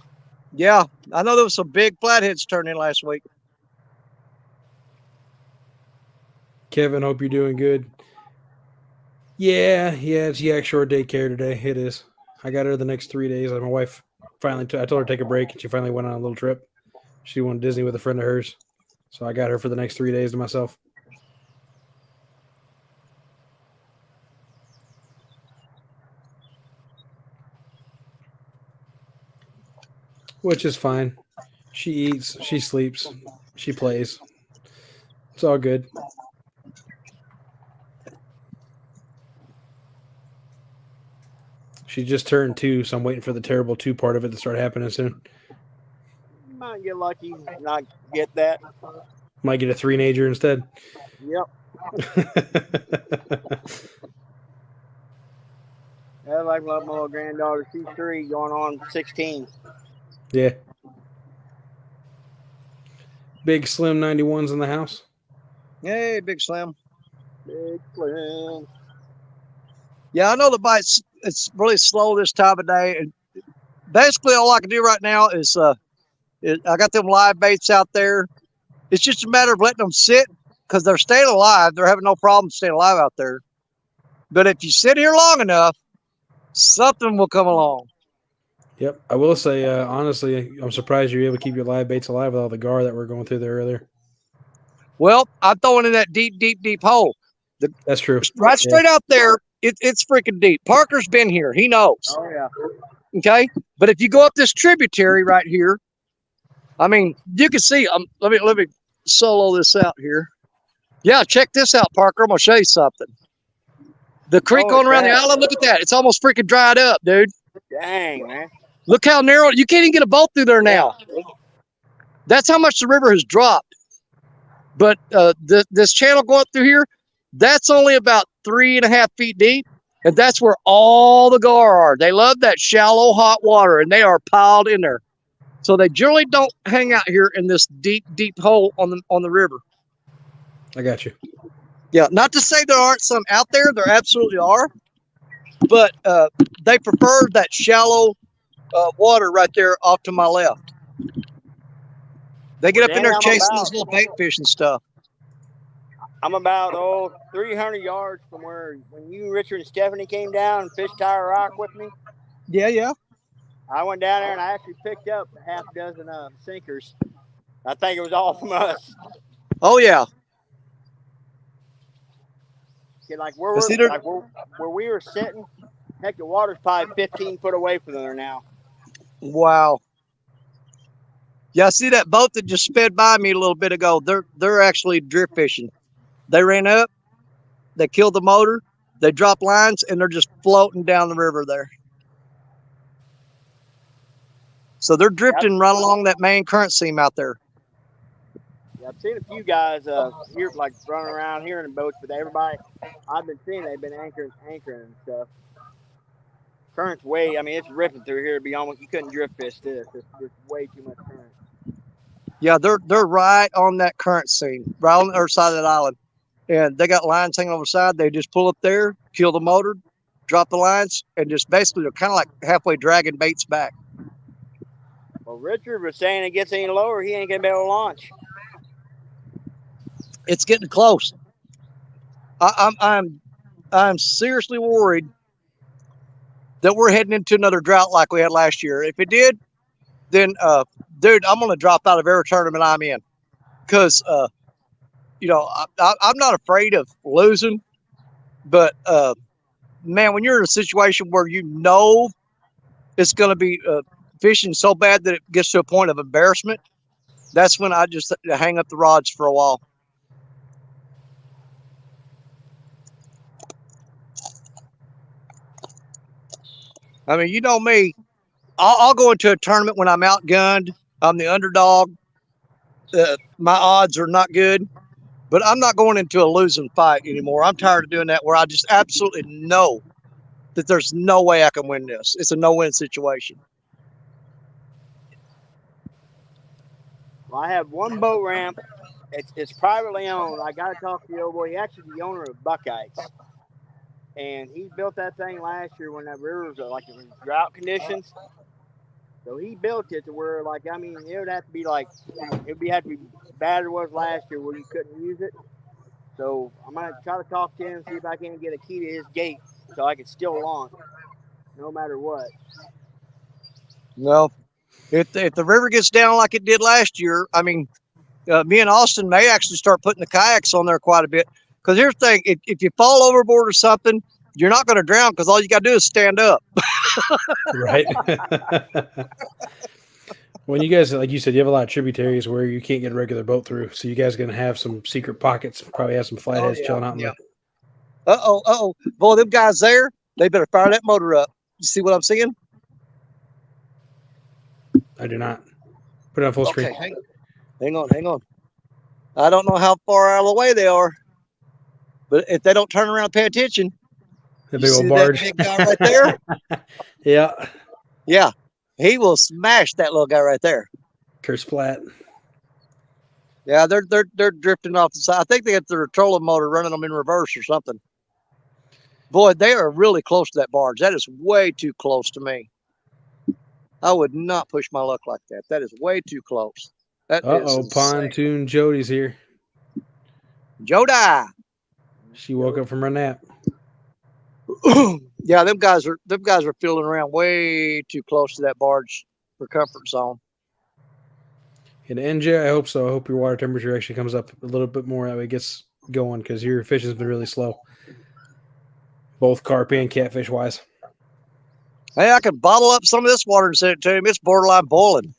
Yeah, I know there was some big flatheads turned in last week. Kevin, hope you're doing good. Yeah, it's Yak Shore daycare today. It is. I got her the next 3 days. My wife finally, I told her to take a break, and she finally went on a little trip. She went to Disney with a friend of hers. So I got her for the next 3 days to myself. Which is fine. She eats, she sleeps, she plays. It's all good. She just turned 2, so I'm waiting for the terrible 2 part of it to start happening soon. You might get lucky, not get that. Might get a 3-nager instead. Yep. That's like my little granddaughter. She's 3, going on 16. Yeah. Big Slim 91's in the house. Hey, Big Slim. Big Slim. Yeah, I know the bite's it's really slow this time of day, and basically all I can do right now is I got them live baits out there. It's just a matter of letting them sit because they're staying alive. They're having no problem staying alive out there. But if you sit here long enough, something will come along. Yep. I will say, honestly, I'm surprised you're able to keep your live baits alive with all the gar that we're going through there earlier. Well, I'm throwing in that deep hole. That's true. Right straight out there, it's freaking deep. Parker's been here. He knows. Oh, yeah. Okay? But if you go up this tributary right here, I mean, you can see, let me solo this out here. Yeah, check this out, Parker. I'm going to show you something. The creek going around the island, look at that. It's almost freaking dried up, dude. Dang, man. Look how narrow. You can't even get a boat through there now. That's how much the river has dropped. But this channel going through here, that's only about 3.5 feet deep. And that's where all the gar are. They love that shallow, hot water, and they are piled in there. So they generally don't hang out here in this deep hole on the river. I got you. Yeah, not to say there aren't some out there. There absolutely are. But they prefer that shallow water right there off to my left. They get up in there chasing those little bait fish and stuff. I'm about 300 yards from when you, Richard, and Stephanie came down and fished Tire Rock with me. Yeah. I went down there and I actually picked up a half dozen sinkers. I think it was all from us. Oh yeah. Like where we were sitting, heck, the water's probably 15 foot away from there now. Wow. Yeah, I see that boat that just sped by me a little bit ago. They're actually drift fishing. They ran up, they killed the motor, they dropped lines, and they're just floating down the river there. So they're drifting right along that main current seam out there. Yeah, I've seen a few guys here, like running around here in the boats, but everybody I've been seeing, they've been anchoring and stuff. Current's it's ripping through here. It'd be almost, you couldn't drift fish this. It's way too much current. Yeah, they're right on that current seam, right on the other side of that island. And they got lines hanging over the side. They just pull up there, kill the motor, drop the lines, and just basically they're kind of like halfway dragging baits back. Well, Richard was saying it gets any lower, he ain't gonna be able to launch. It's getting close. I'm seriously worried that we're heading into another drought like we had last year. If it did, then dude, I'm gonna drop out of every tournament I'm in, because I'm not afraid of losing, but man, when you're in a situation where you know it's gonna be fishing so bad that it gets to a point of embarrassment, that's when I just hang up the rods for a while. I mean, you know me. I'll go into a tournament when I'm outgunned. I'm the underdog. My odds are not good, but I'm not going into a losing fight anymore. I'm tired of doing that where I just absolutely know that there's no way I can win this. It's a no-win situation. Well, I have one boat ramp. It's privately owned. I got to talk to the old boy. He's actually the owner of Buckeyes. And he built that thing last year when that river was like in drought conditions. So he built it to where, like, I mean, it would have to be like, have to be bad as it was last year where you couldn't use it. So I'm going to try to talk to him and see if I can get a key to his gate so I can still launch no matter what. Well, if the river gets down like it did last year, I mean, me and Austin may actually start putting the kayaks on there quite a bit. Because here's the thing, if you fall overboard or something, you're not going to drown because all you got to do is stand up. Right. When you guys, like you said, you have a lot of tributaries where you can't get a regular boat through. So you guys are going to have some secret pockets, probably have some flatheads chilling out in there. Uh-oh. Boy, them guys there, they better fire that motor up. You see what I'm seeing? I do not. Put it on full screen. Okay, hang on. I don't know how far out of the way they are, but if they don't turn around and pay attention, The you big see old barge. that big guy right there? Yeah. He will smash that little guy right there. Curse flat. Yeah, they're drifting off the side. I think they got their trolling motor running them in reverse or something. Boy, they are really close to that barge. That is way too close to me. I would not push my luck like that. That is way too close. That is insane. Pontoon Jody's here. Jodi. She woke up from her nap. Yeah, them guys are feeling around way too close to that barge for comfort zone. And NJ, I hope so. I hope your water temperature actually comes up a little bit more that way it gets going because your fishing's been really slow. Both carp and catfish wise. Hey, I could bottle up some of this water and send it to him. It's borderline boiling.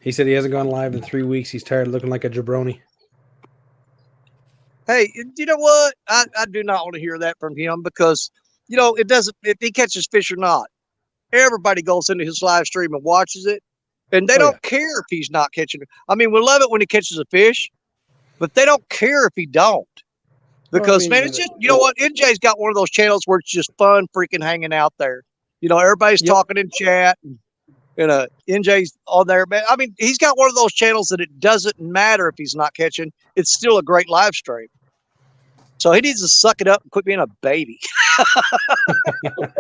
He said he hasn't gone live in 3 weeks. He's tired of looking like a jabroni. Hey, you know what? I do not want to hear that from him because, you know, it doesn't, if he catches fish or not, everybody goes into his live stream and watches it, and they don't care if he's not catching it. I mean, we love it when he catches a fish, but they don't care if he don't. Because, man, it's just, you know what? NJ's got one of those channels where it's just fun freaking hanging out there. You know, everybody's talking in chat, and NJ's on there. Man, I mean, he's got one of those channels that it doesn't matter if he's not catching. It's still a great live stream. So he needs to suck it up and quit being a baby. But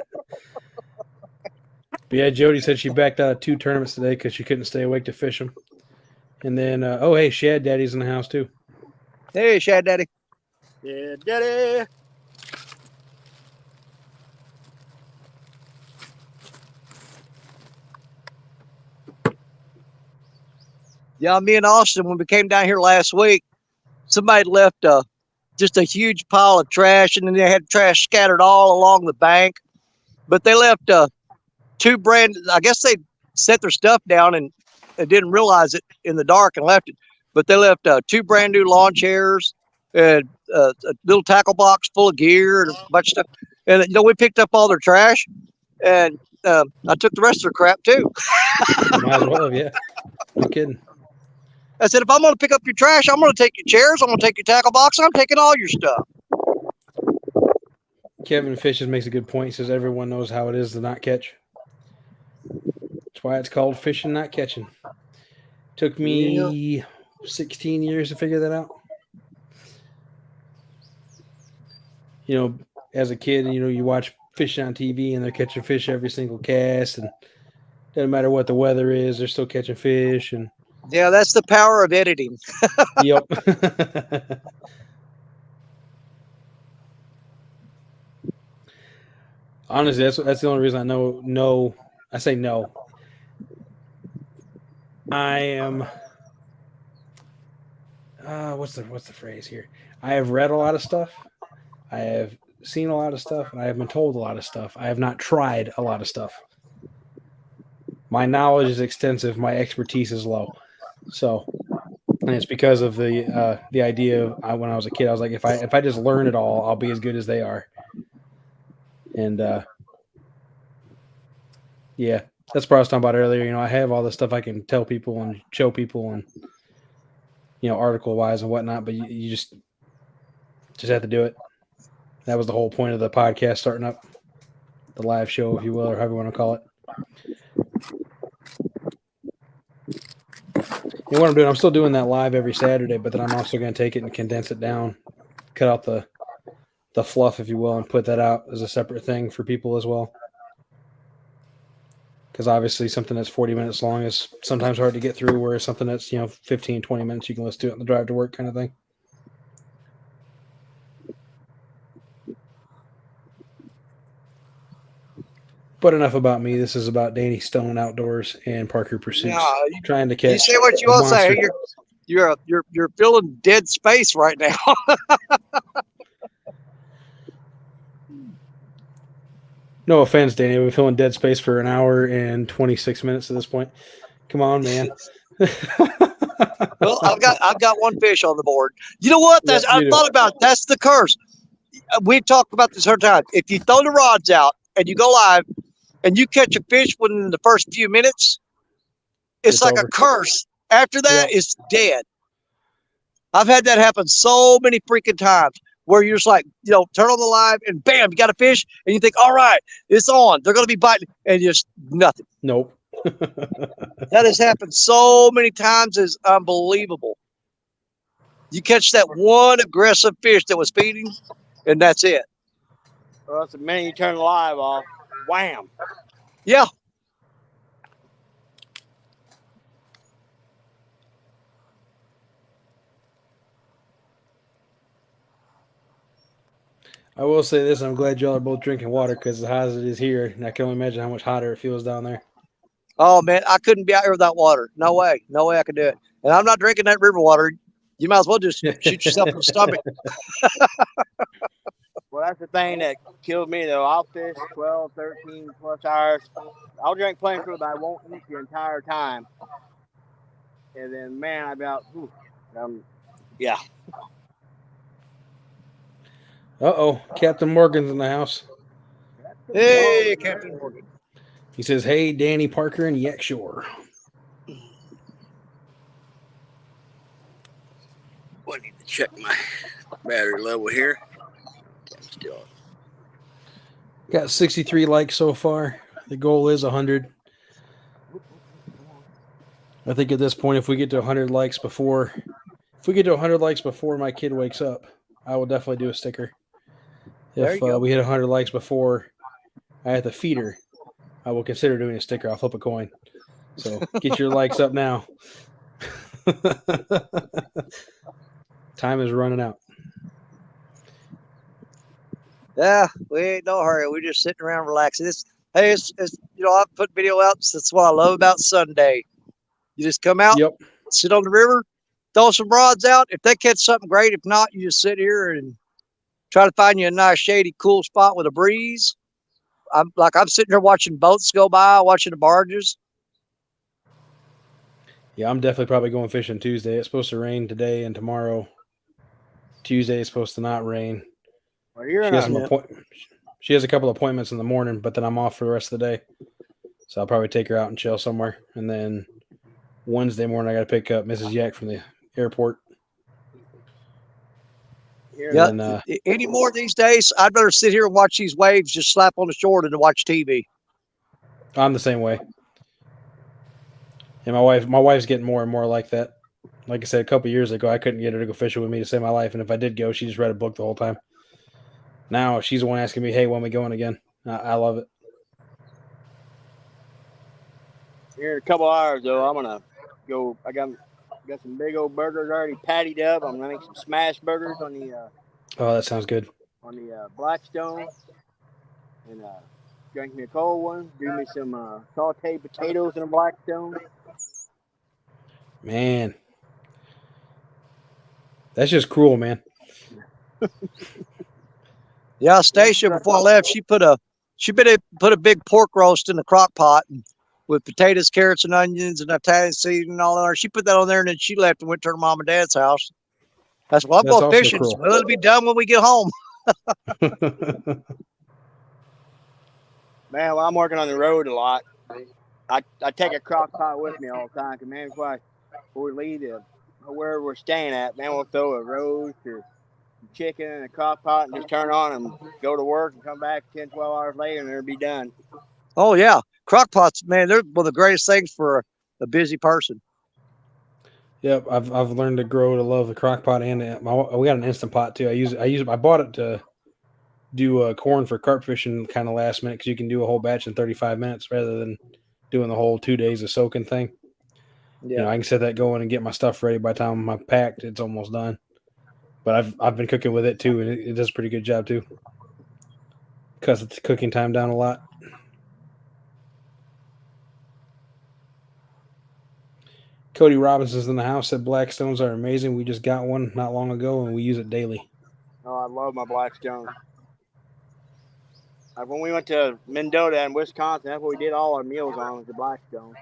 yeah, Jody said she backed out of 2 tournaments today because she couldn't stay awake to fish them. And then, hey, Shad Daddy's in the house too. Hey, Shad Daddy. Yeah, Daddy. Yeah, me and Austin, when we came down here last week, somebody left just a huge pile of trash, and then they had trash scattered all along the bank. But they left 2 brand, I guess they set their stuff down and didn't realize it in the dark and left it. But they left 2 brand new lawn chairs and a little tackle box full of gear and a bunch of stuff. And, you know, we picked up all their trash, and I took the rest of their crap too. Might as well have, yeah. No kidding. I said, if I'm going to pick up your trash, I'm going to take your chairs, I'm going to take your tackle box, I'm taking all your stuff. Kevin Fishes makes a good point. He says everyone knows how it is to not catch. That's why it's called fishing, not catching. Took me 16 years to figure that out. You know, as a kid, you know, you watch fishing on TV and they're catching fish every single cast, and doesn't matter what the weather is, they're still catching fish. And yeah, that's the power of editing. Yep. Honestly, that's the only reason I know. No, I say no. I am. What's the phrase here? I have read a lot of stuff. I have seen a lot of stuff, and I have been told a lot of stuff. I have not tried a lot of stuff. My knowledge is extensive. My expertise is low. So And it's because of the idea of when I was a kid, I was like, if I just learn it all, I'll be as good as they are. And yeah, that's what I was talking about earlier. You know, I have all this stuff I can tell people and show people, and article wise and whatnot. But you just have to do it. That was the whole point of the podcast starting up, the live show, if you will, or however you want to call it. And what I'm doing, I'm still doing that live every Saturday, but then I'm also going to take it and condense it down, cut out the fluff, if you will, and put that out as a separate thing for people as well. Because obviously something that's 40 minutes long is sometimes hard to get through, whereas something that's 15, 20 minutes, you can listen to it on the drive to work kind of thing. But enough about me. This is about Danny Stone Outdoors and Parker Pursuits. No, trying to catch. You say what you want to say. You're filling dead space right now. No offense, Danny. We've been filling dead space for an hour and 26 minutes at this point. Come on, man. Well, I've got one fish on the board. You know what? I thought about it. That's the curse. We've talked about this 100 times. If you throw the rods out and you go live and you catch a fish within the first few minutes, it's like over. A curse. After that, it's dead. I've had that happen so many freaking times where you're just like, turn on the live and bam, you got a fish, and you think, all right, it's on. They're going to be biting, and just nothing. Nope. That has happened so many times. It's unbelievable. You catch that one aggressive fish that was feeding, and that's it. Well, that's the minute you turn the live off. Wham. Yeah. I will say this. I'm glad y'all are both drinking water because as hot as it is here, and I can only imagine how much hotter it feels down there. Oh, man, I couldn't be out here without water. No way. No way I could do it. And I'm not drinking that river water. You might as well just shoot yourself in the stomach. Well, that's the thing that killed me, though. I'll fish 12, 13 plus hours. I'll drink plain fruit, but I won't eat the entire time. And then, man, yeah. Uh-oh. Captain Morgan's in the house. Hey, Captain Morgan. He says, hey, Danny, Parker, and Yak Shore. I need to check my battery level here. Still got 63 likes so far. The goal is 100. I think at this point, if we get to 100 likes before my kid wakes up, I will definitely do a sticker. If we hit 100 likes before I have to feed her, I will consider doing a sticker. I'll flip a coin. So get your likes up now. Time is running out. Yeah, we ain't no hurry. We're just sitting around relaxing. It's I put video out. That's what I love about Sunday. You just come out, sit on the river, throw some rods out. If they catch something great, if not, you just sit here and try to find you a nice shady, cool spot with a breeze. I'm sitting here watching boats go by, watching the barges. Yeah, I'm definitely probably going fishing Tuesday. It's supposed to rain today and tomorrow. Tuesday is supposed to not rain. Well, she has a couple of appointments in the morning, but then I'm off for the rest of the day. So I'll probably take her out and chill somewhere. And then Wednesday morning, I got to pick up Mrs. Yak from the airport. Yeah. Any more these days, I'd rather sit here and watch these waves just slap on the shore than to watch TV. I'm the same way. And my wife's getting more and more like that. Like I said, a couple of years ago, I couldn't get her to go fishing with me to save my life. And if I did go, she just read a book the whole time. Now she's the one asking me, hey, when are we going again? I love it. Here in a couple hours, though, I'm going to go. I got some big old burgers already pattied up. I'm going to make some smash burgers on the oh, that sounds good. On the Blackstone. And drink me a cold one. Do me some sauteed potatoes in a Blackstone. Man. That's just cruel, man. Yeah, Stacia, before I left, she put a big pork roast in the crock pot and with potatoes, carrots, and onions and Italian seasoning and all that. She put that on there, and then she left and went to her mom and dad's house. I said, well, I'm That's going also fishing. cruel. Well, it'll be done when we get home. Man, well, I'm working on the road a lot. I take a crock pot with me all the time. Cause man, before we leave where we're staying at, man, we'll throw a roast or chicken in a crock pot and just turn on and go to work and come back 10, 12 hours later and it'll be done. Oh, yeah. Crock pots, man, they're one of the greatest things for a busy person. Yep, I've learned to grow to love the crock pot, and we got an instant pot too. I bought it to do corn for carp fishing kind of last minute because you can do a whole batch in 35 minutes rather than doing the whole 2 days of soaking thing. Yeah. You know, I can set that going and get my stuff ready by the time I'm packed. It's almost done. But I've been cooking with it too, and it does a pretty good job too. Cuts the cooking time down a lot. Cody Robinson's in the house. Said Blackstones are amazing. We just got one not long ago, and we use it daily. Oh, I love my Blackstone. When we went to Mendota and Wisconsin, that's what we did all our meals on was the Blackstone.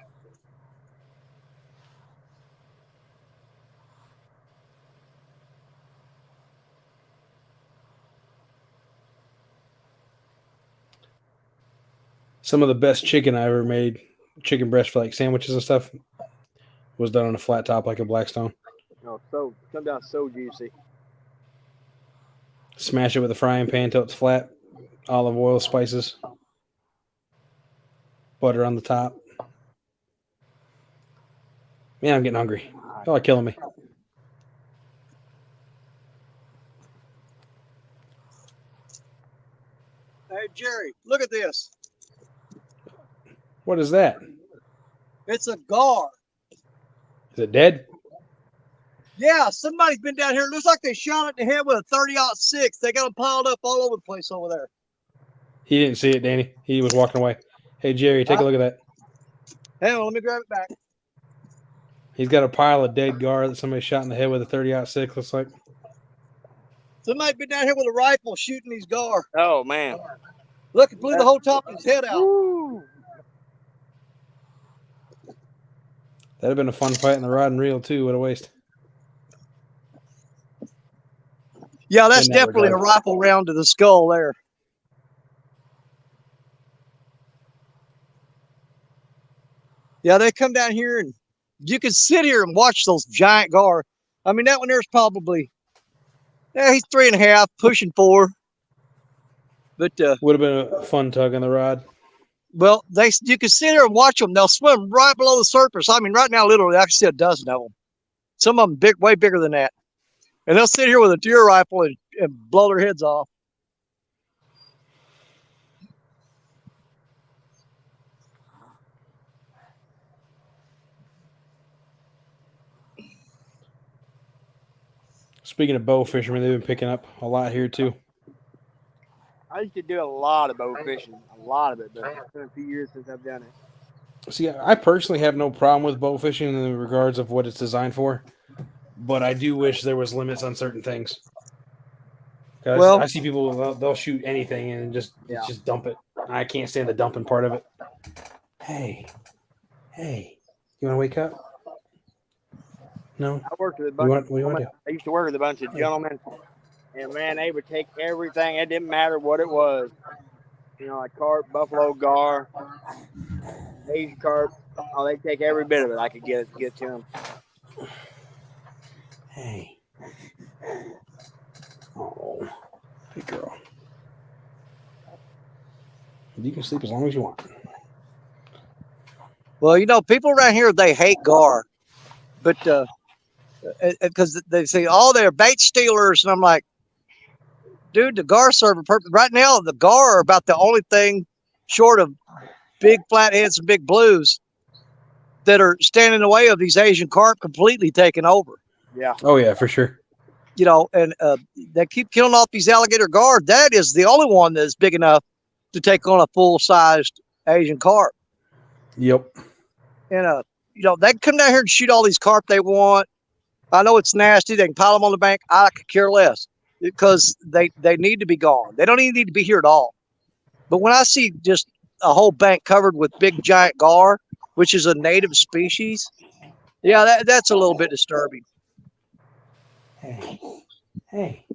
Some of the best chicken I ever made, chicken breast for like sandwiches and stuff, was done on a flat top like a Blackstone. Oh, comes out so juicy. Smash it with a frying pan till it's flat. Olive oil, spices, butter on the top. Man, I'm getting hungry. Y'all are killing me. Hey, Jerry, look at this. What is that? It's a gar. Is it dead? Yeah, somebody's been down here. It looks like they shot it in the head with a 30-06. They got them piled up all over the place over there. He didn't see it, Danny. He was walking away. Hey, Jerry, take a look at that. Hang on, let me grab it back. He's got a pile of dead gar that somebody shot in the head with a 30-06, looks like. Somebody's been down here with a rifle shooting these gar. Oh, man. Look, it blew the whole top of his head out. Woo. That'd have been a fun fight in the rod and reel, too. What a waste. Yeah, that's In that definitely regard. a rifle round to the skull there. Yeah, they come down here and you can sit here and watch those giant gar. I mean, that one there's probably, he's 3.5, pushing 4. But would have been a fun tug on the rod. well, you can sit here and watch them. They'll swim right below the surface. I mean, right now, literally, I can see a dozen of them. Some of them way bigger than that. And they'll sit here with a deer rifle and blow their heads off. Speaking of bow fishermen, they've been picking up a lot here, too. I used to do a lot of bow fishing. A lot of it. But it's been a few years since I've done it. See, I personally have no problem with bow fishing in the regards of what it's designed for, but I do wish there was limits on certain things. Well, I see people they'll shoot anything and just dump it. I can't stand the dumping part of it. Hey, you want to wake up? No. I worked with a bunch. What do you want to do? I used to work with a bunch of gentlemen, and man, they would take everything. It didn't matter what it was. You know, like carp, buffalo gar, Asian carp. Oh, they take every bit of it I could get to them. Hey. Oh, good girl. You can sleep as long as you want. Well, you know, people around here, they hate gar. But because they say, oh, they're bait stealers. And I'm like, dude, the gar serve a purpose. Right now, the gar are about the only thing short of big flatheads and big blues that are standing in the way of these Asian carp completely taking over. Yeah. Oh, yeah, for sure. You know, and they keep killing off these alligator gar. That is the only one that's big enough to take on a full-sized Asian carp. Yep. And, you know, they can come down here and shoot all these carp they want. I know it's nasty. They can pile them on the bank. I could care less because they need to be gone. They don't even need to be here at all. But when I see just a whole bank covered with big, giant gar, which is a native species. Yeah, that's a little bit disturbing. Hey, hey,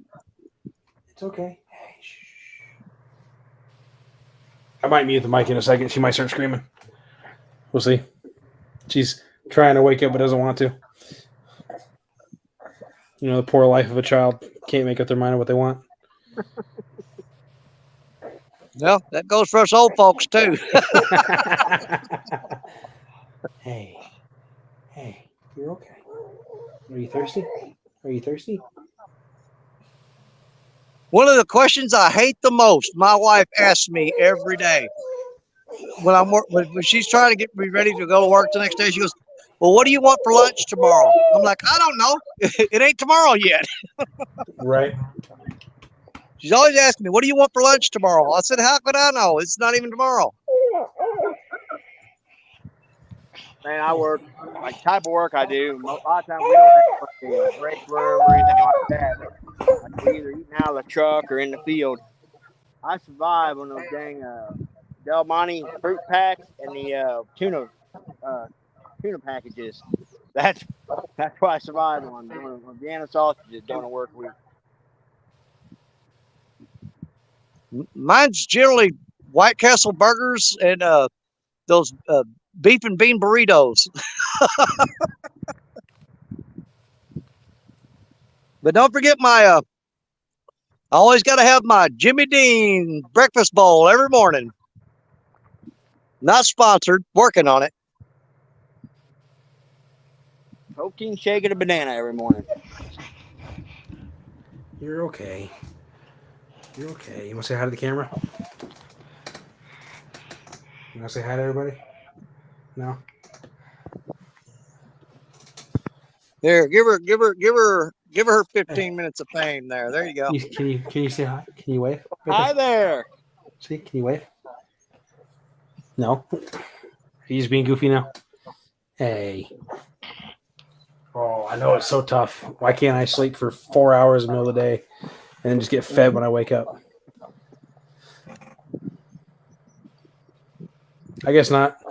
it's okay. Hey, shh. I might mute the mic in a second. She might start screaming. We'll see. She's trying to wake up but doesn't want to. You know, the poor life of a child. Can't make up their mind on what they want. Well, that goes for us old folks too. Hey, you're okay. Are you thirsty? Are you thirsty? One of the questions I hate the most, my wife asks me every day when she's trying to get me ready to go to work the next day. She goes, "Well, what do you want for lunch tomorrow?" I'm like, "I don't know. It ain't tomorrow yet." Right. She's always asking me, "What do you want for lunch tomorrow?" I said, "How could I know? It's not even tomorrow." Man, I work like type of work I do. A lot of times we don't have like a break room or anything like that. Like we're either eating out of the truck or in the field. I survive on those dang Del Monte fruit packs and the tuna packages. That's why I survive on doing Vienna sausages during a work week. Mine's generally White Castle burgers and those beef and bean burritos. But don't forget I always got to have my Jimmy Dean breakfast bowl every morning. Not sponsored, working on it. Protein shake and a banana every morning. You're okay. You're okay. You want to say hi to the camera? You want to say hi to everybody? No? Here, give her her 15 minutes of fame there. There you go. Can you say hi? Can you wave? Hi there. See, can you wave? No? Are you just being goofy now? Hey. Oh, I know it's so tough. Why can't I sleep for 4 hours in the middle of the day and then just get fed when I wake up? I guess not.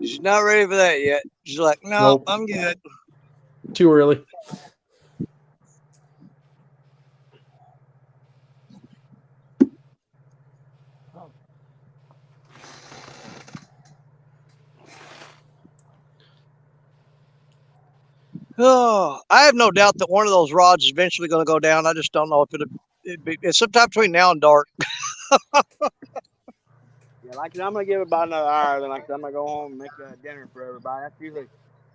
She's not ready for that yet. She's like, no, Nope. I'm good. Too early. Oh, I have no doubt that one of those rods is eventually going to go down. I just don't know if it's sometime between now and dark. Yeah, like I'm gonna give it about another hour. Then I'm gonna go home and make dinner for everybody. That's usually,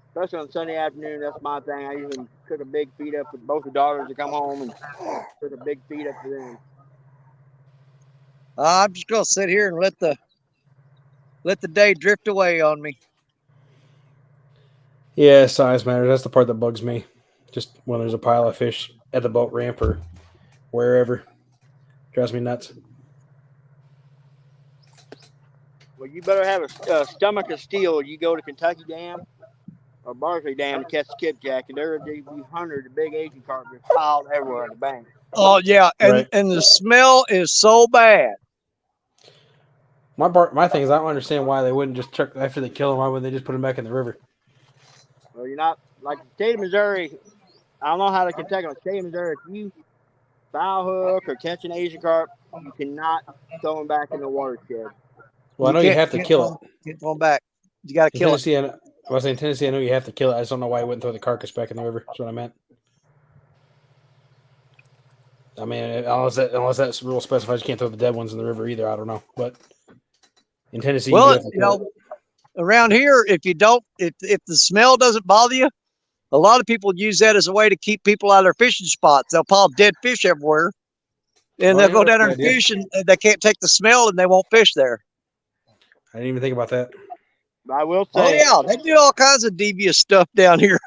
especially on Sunday afternoon. That's my thing. I usually cook a big feed up for both the daughters to come home and cook a big feed up for them. I'm just going to sit here and let the day drift away on me. Yeah, size matters. That's the part that bugs me. Just when there's a pile of fish at the boat ramp or wherever. Drives me nuts. Well, you better have a stomach of steel. You go to Kentucky Dam or Barkley Dam to catch skipjack, and there are these hundreds of big Asian carp just piled everywhere on the bank. Oh, yeah. And, Right. and the smell is so bad. My thing is I don't understand why they wouldn't just check after they kill them. Why wouldn't they just put them back in the river? Well, you're not like the state of Missouri. I don't know how to Kentucky. The state of Missouri, if you foul hook or catch an Asian carp, you cannot throw them back in the watershed. Well, I know you have to kill it. Can't throw them back. You got to In kill it. Tennessee, I was saying Tennessee, I know you have to kill it. I just don't know why you wouldn't throw the carcass back in the river. That's what I meant. I mean, unless that rule specifies you can't throw the dead ones in the river either. I don't know, but in Tennessee, Well, you have to around here, if the smell doesn't bother you, a lot of people use that as a way to keep people out of their fishing spots. They'll pile dead fish everywhere, and they'll go down there and fish, and they can't take the smell, and they won't fish there. I didn't even think about that. I will say. Oh yeah, they do all kinds of devious stuff down here.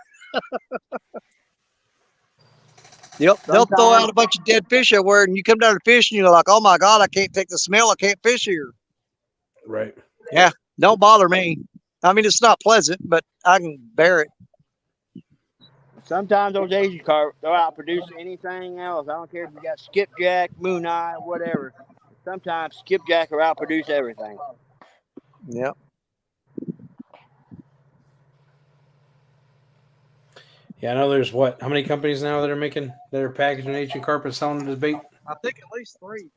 Yep, they'll throw out a bunch of dead fish everywhere, and you come down to fish, and you're like, "Oh my God, I can't take the smell. I can't fish here." Right. Yeah, don't bother me. I mean, it's not pleasant, but I can bear it. Sometimes those Asian carp, they'll outproduce anything else. I don't care if you got skipjack, moon eye, whatever. If sometimes skipjack will outproduce everything. Yep. Yeah, I know there's how many companies now that are packaging Asian carp and selling it as bait? I think at least 3.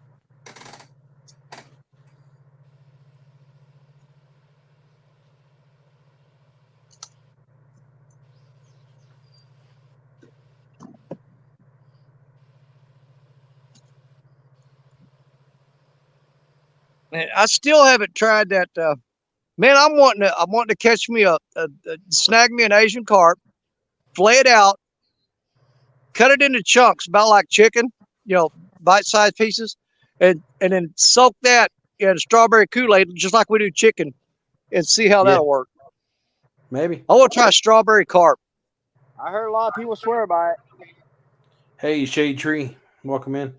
And I still haven't tried that. Man, I'm wanting to catch me snag me an Asian carp, flay it out, cut it into chunks, about like chicken, bite-sized pieces, and then soak that in strawberry Kool-Aid, just like we do chicken, and see how that'll work. Maybe. I want to try strawberry carp. I heard a lot of people swear by it. Hey, Shade Tree, welcome in.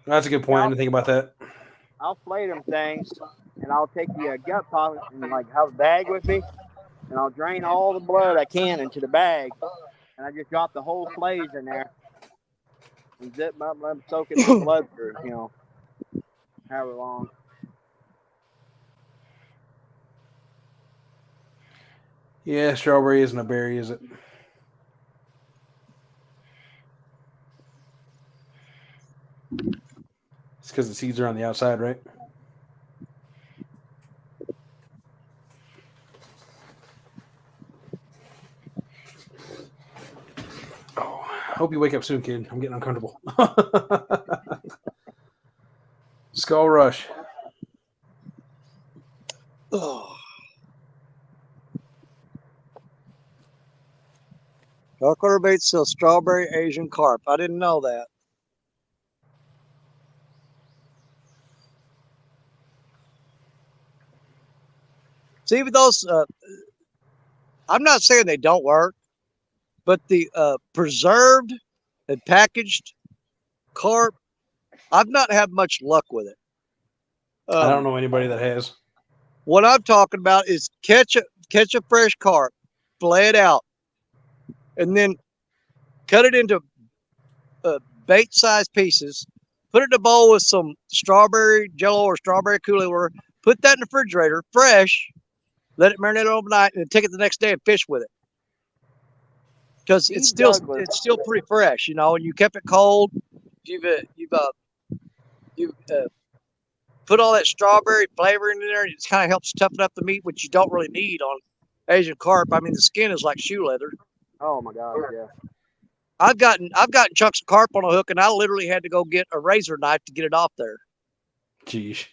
That's a good point. I didn't think about that. I'll flay them things, and I'll take the gut pocket and have a bag with me, and I'll drain all the blood I can into the bag, and I just drop the whole flays in there and zip them up, let them soak in the blood for however long. Yeah, strawberry isn't a berry, is it? It's because the seeds are on the outside, right? Oh, I hope you wake up soon, kid. I'm getting uncomfortable. Skull Rush. Oh. Darkwater Baits sells strawberry Asian carp. I didn't know that. See, with those, I'm not saying they don't work, but the preserved and packaged carp, I've not had much luck with it. I don't know anybody that has. What I'm talking about is catch a fresh carp, flay it out, and then cut it into bait-sized pieces. Put it in a bowl with some strawberry jello or strawberry Kool-Aid. Put that in the refrigerator, fresh. Let it marinate overnight, and then take it the next day and fish with it. Because it's still pretty fresh, and you kept it cold. You've put all that strawberry flavor in there, and it kind of helps toughen up the meat, which you don't really need on Asian carp. I mean, the skin is like shoe leather. Oh my God, yeah. I've gotten chunks of carp on a hook, and I literally had to go get a razor knife to get it off there. Jeez.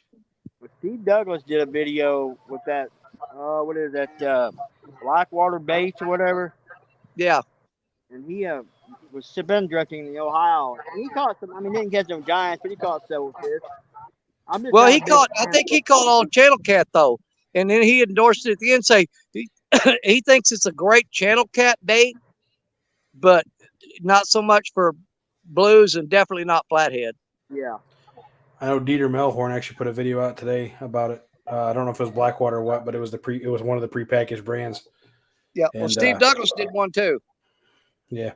Well, Steve Douglas did a video with that. What is that? Blackwater baits or whatever. Yeah. And he was spin drifting in Ohio. And he caught some. I mean, didn't catch some giants, but he caught several fish. I think he caught on Channel Cat though, and then he endorsed it at the end, say he thinks it's a great Channel Cat bait, but not so much for blues and definitely not flathead. Yeah. I know Dieter Melhorn actually put a video out today about it. I don't know if it was Blackwater or what, but it was one of the prepackaged brands. Yeah. Well, Steve Douglas did one too. Yeah,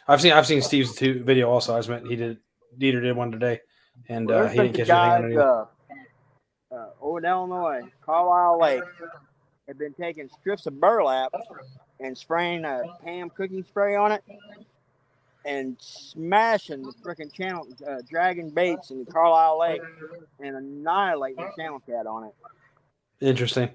I've seen Steve's video also. I just meant Dieter did one today, and he didn't catch anything on it. Over in Illinois, Carlisle Lake, had been taking strips of burlap and spraying a Pam cooking spray on it, and smashing the freaking channel, dragging baits in the Carlisle Lake, and annihilating the channel cat on it. Interesting.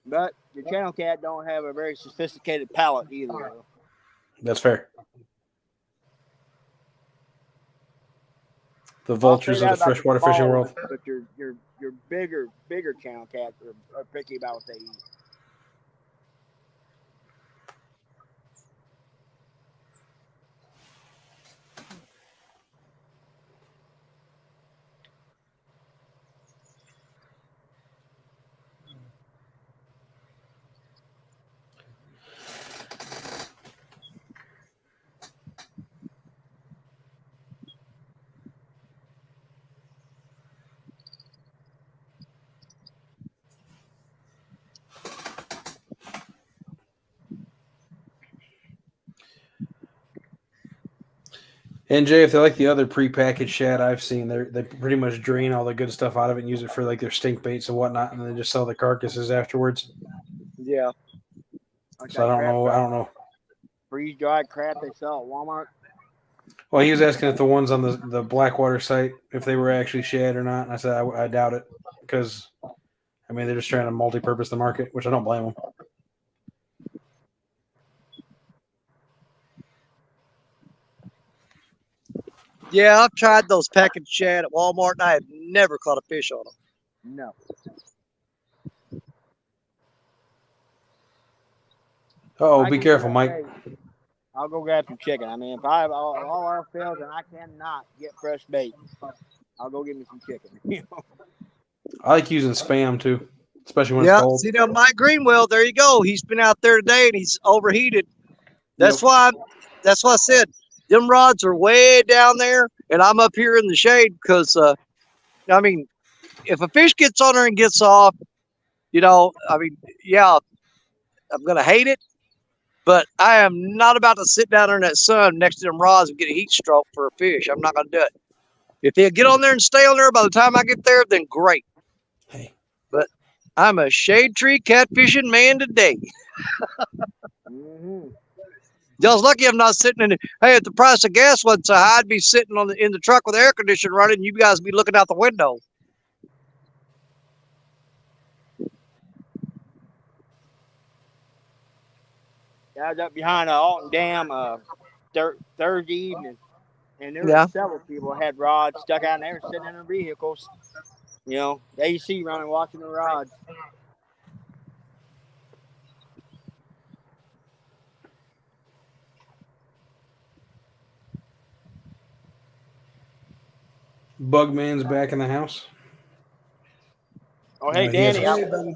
But the channel cat don't have a very sophisticated palate either. Though. That's fair. The vultures of the freshwater fishing world. But your bigger channel cats are picky about what they eat. And Jay, if they like the other prepackaged shad I've seen, they pretty much drain all the good stuff out of it and use it for like their stink baits and whatnot, and then just sell the carcasses afterwards. Yeah. Like So I don't know. Freeze dried crap they sell at Walmart. Well, he was asking if the ones on the Blackwater site, if they were actually shad or not, and I said I doubt it because, I mean, they're just trying to multi-purpose the market, which I don't blame them. Yeah, I've tried those packaged shad at Walmart, and I have never caught a fish on them. No. Oh, be careful, Mike. I'll go grab some chicken. I mean, if I have all else fails and I cannot get fresh bait, I'll go get me some chicken. I like using Spam too, especially when Yeah, it's cold. see now Mike Greenwell, there you go. He's been out there today and he's overheated. That's why I said them rods are way down there and I'm up here in the shade because I mean, if a fish gets on there and gets off, I mean, yeah, I'm gonna hate it, but I am not about to sit down there in that sun next to them rods and get a heat stroke for a fish. I'm not gonna do it. If they get on there and stay on there by the time I get there, then great. Hey. But I'm a shade tree catfishing man today. Mm-hmm. Y'all's lucky I'm not sitting in it. Hey, if the price of gas wasn't so high, I'd be sitting in the truck with the air conditioner running. You guys be looking out the window. I was up behind Alton Dam Thursday evening, and there were several people who had rods stuck out, and they were sitting in their vehicles. You know, the AC running, watching the rods. Bugman's back in the house. Oh, hey, Danny.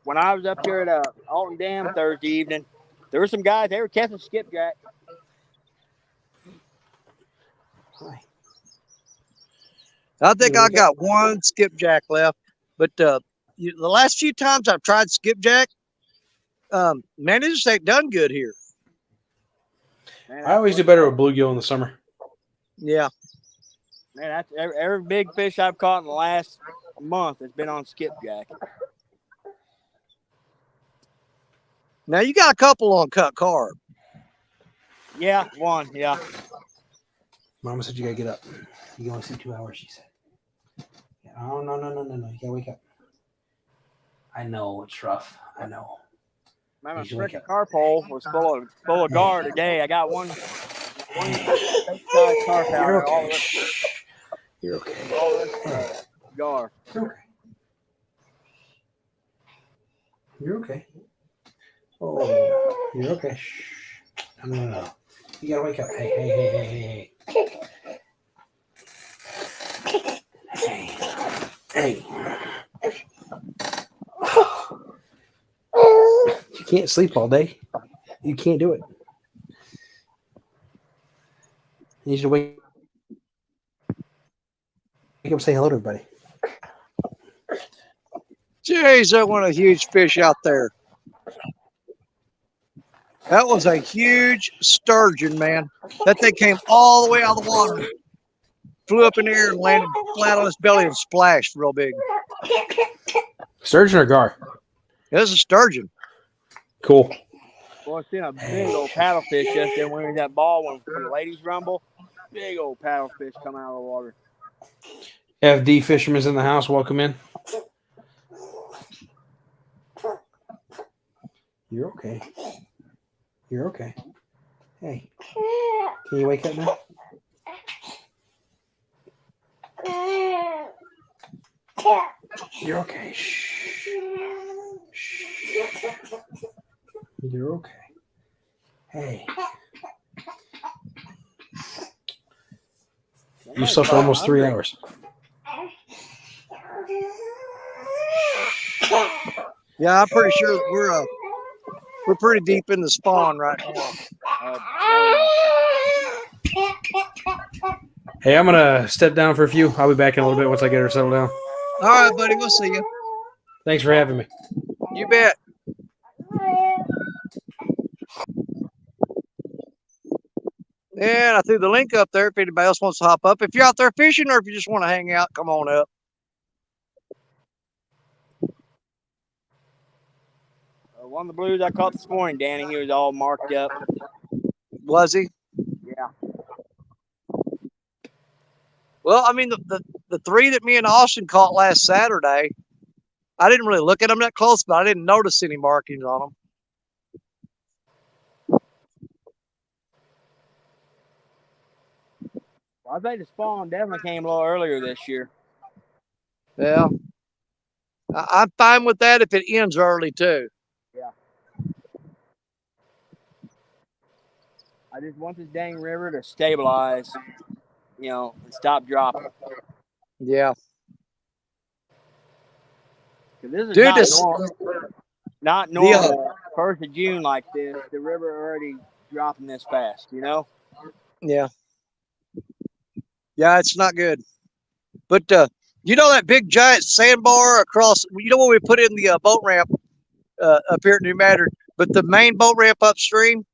When I was up here at Alton Dam Thursday evening, there were some guys, they were catching skipjack. I think I got one skipjack left, but the last few times I've tried skipjack, man, it just ain't done good here. Man, I always do better with bluegill in the summer. Yeah. Man, that's every big fish I've caught in the last month has been on skipjack. Now you got a couple on cut carb. Yeah, one. Yeah. Mama said you gotta get up. You can only sleep 2 hours, she said. Oh, no. You gotta wake up. I know it's rough. I know. Man, my freaking car pole was full of gar today. I got one car powder. You're okay. All this gar. You're okay. Oh, you're okay. Shh. No. You gotta wake up. Hey. Hey. You can't sleep all day. You can't do it. You need to wake up and say hello to everybody. Jeez, that one a huge fish out there. That was a huge sturgeon, man. That thing came all the way out of the water, flew up in the air and landed flat on his belly and splashed real big. Sturgeon or gar? It was a sturgeon. Cool. Well, I seen a big old paddlefish yesterday when we were in that ball when the ladies rumble. Big old paddlefish come out of the water. FD Fisherman's in the house. Welcome in. You're okay. You're okay. Hey. Can you wake up now? You're okay. Shh. You're okay. Hey. You slept for almost 3 hours. Yeah, I'm pretty sure that we're pretty deep in the spawn right now. Hey, I'm gonna step down for a few. I'll be back in a little bit once I get her settled down. All right, buddy. We'll see you. Thanks for having me. You bet. And I threw the link up there if anybody else wants to hop up. If you're out there fishing or if you just want to hang out, come on up. One of the blues I caught this morning, Danny, he was all marked up. Was he? Yeah. Well, I mean, the three that me and Austin caught last Saturday, I didn't really look at them that close, but I didn't notice any markings on them. Well, I think the spawn definitely came a little earlier this year. Yeah. I'm fine with that if it ends early, too. Yeah. I just want this dang river to stabilize, and stop dropping. Yeah. Because this is Dude, not normal. 1st of June like this, the river already dropping this fast, Yeah. Yeah, it's not good. But that big giant sandbar across, when we put in the boat ramp up here at New Madrid, but the main boat ramp upstream,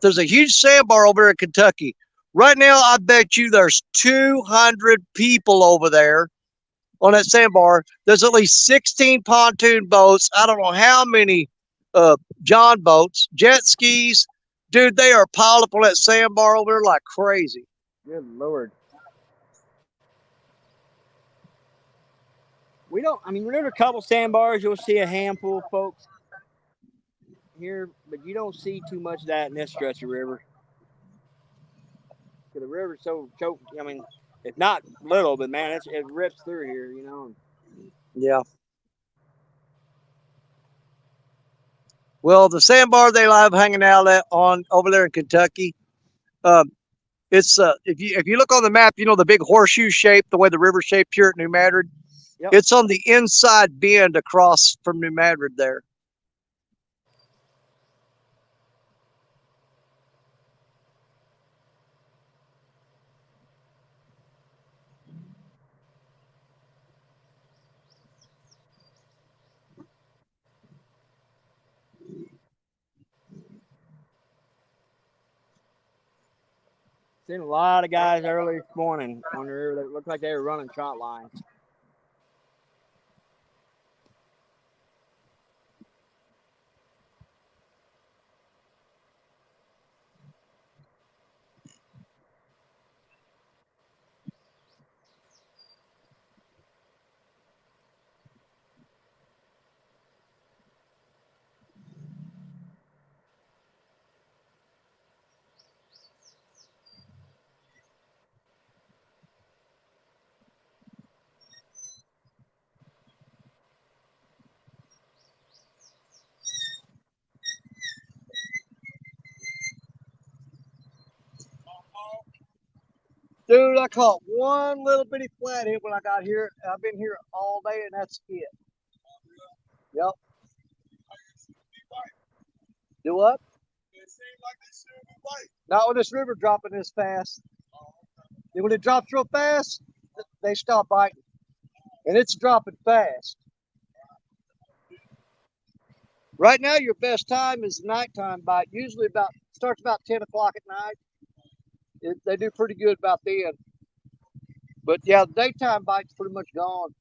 there's a huge sandbar over there in Kentucky. Right now, I bet you there's 200 people over there on that sandbar. There's at least 16 pontoon boats. I don't know how many John boats, jet skis. Dude, they are piled up on that sandbar over there like crazy. Good Lord. There's a couple sandbars. You'll see a handful of folks here, but you don't see too much of that in this stretch of river. The river's so choked. It's not little, but man, it rips through here, Yeah. Well, the sandbar they love hanging out on over there in Kentucky, it's if you look on the map, the big horseshoe shape, the way the river shaped here at New Madrid. Yep. It's on the inside bend across from New Madrid there. Seen a lot of guys early this morning on the river that looked like they were running trot lines. Dude, I caught one little bitty flathead when I got here. I've been here all day, and that's it. Yep. Do what? Not when this river dropping this fast. And when it drops real fast, they stop biting. And it's dropping fast. Right now, your best time is nighttime bite. Usually starts about 10 o'clock at night. They do pretty good about then. But yeah, the daytime bite's pretty much gone.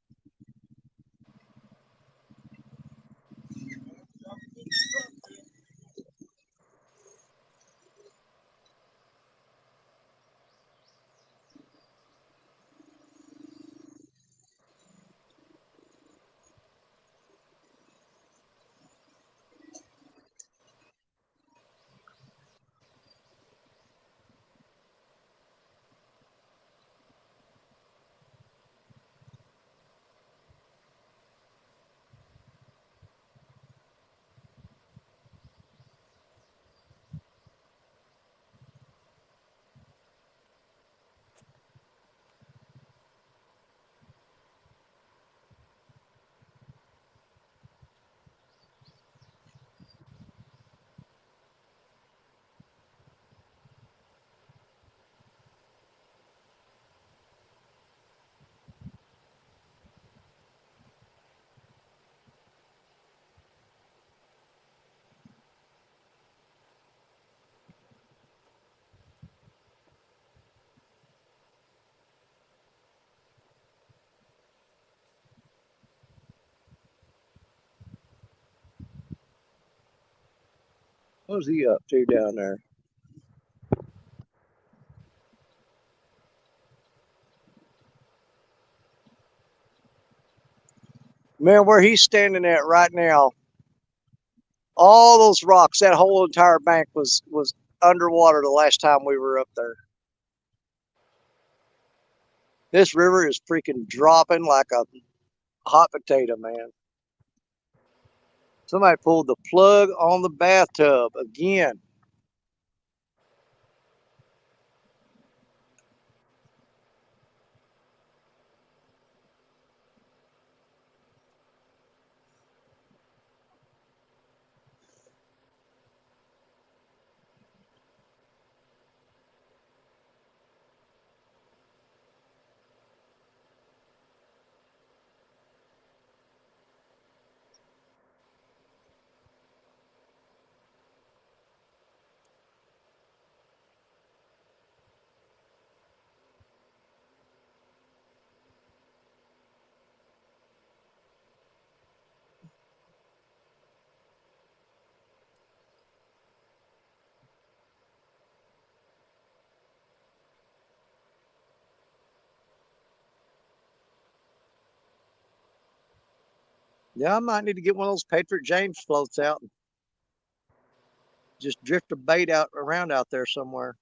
What's he up to down there? Man, where he's standing at right now, all those rocks, that whole entire bank was underwater the last time we were up there. This river is freaking dropping like a hot potato, man. Somebody pulled the plug on the bathtub again. Yeah, I might need to get one of those Patriot James floats out and just drift a bait out around out there somewhere.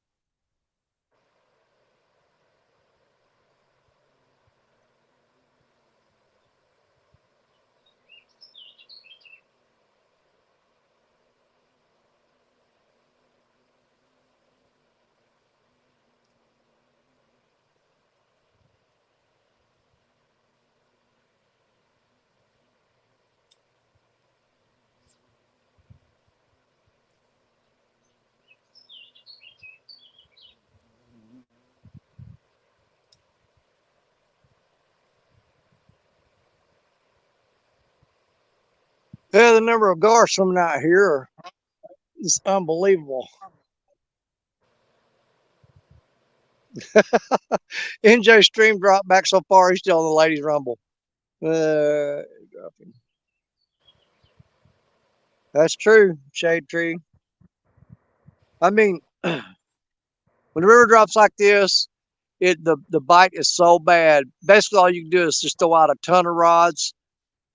Yeah, the number of gar swimming out here is unbelievable. NJ stream dropped back so far, he's still on the ladies' rumble. Dropping. That's true, Shade Tree. I mean, when the river drops like this, the bite is so bad. Basically, all you can do is just throw out a ton of rods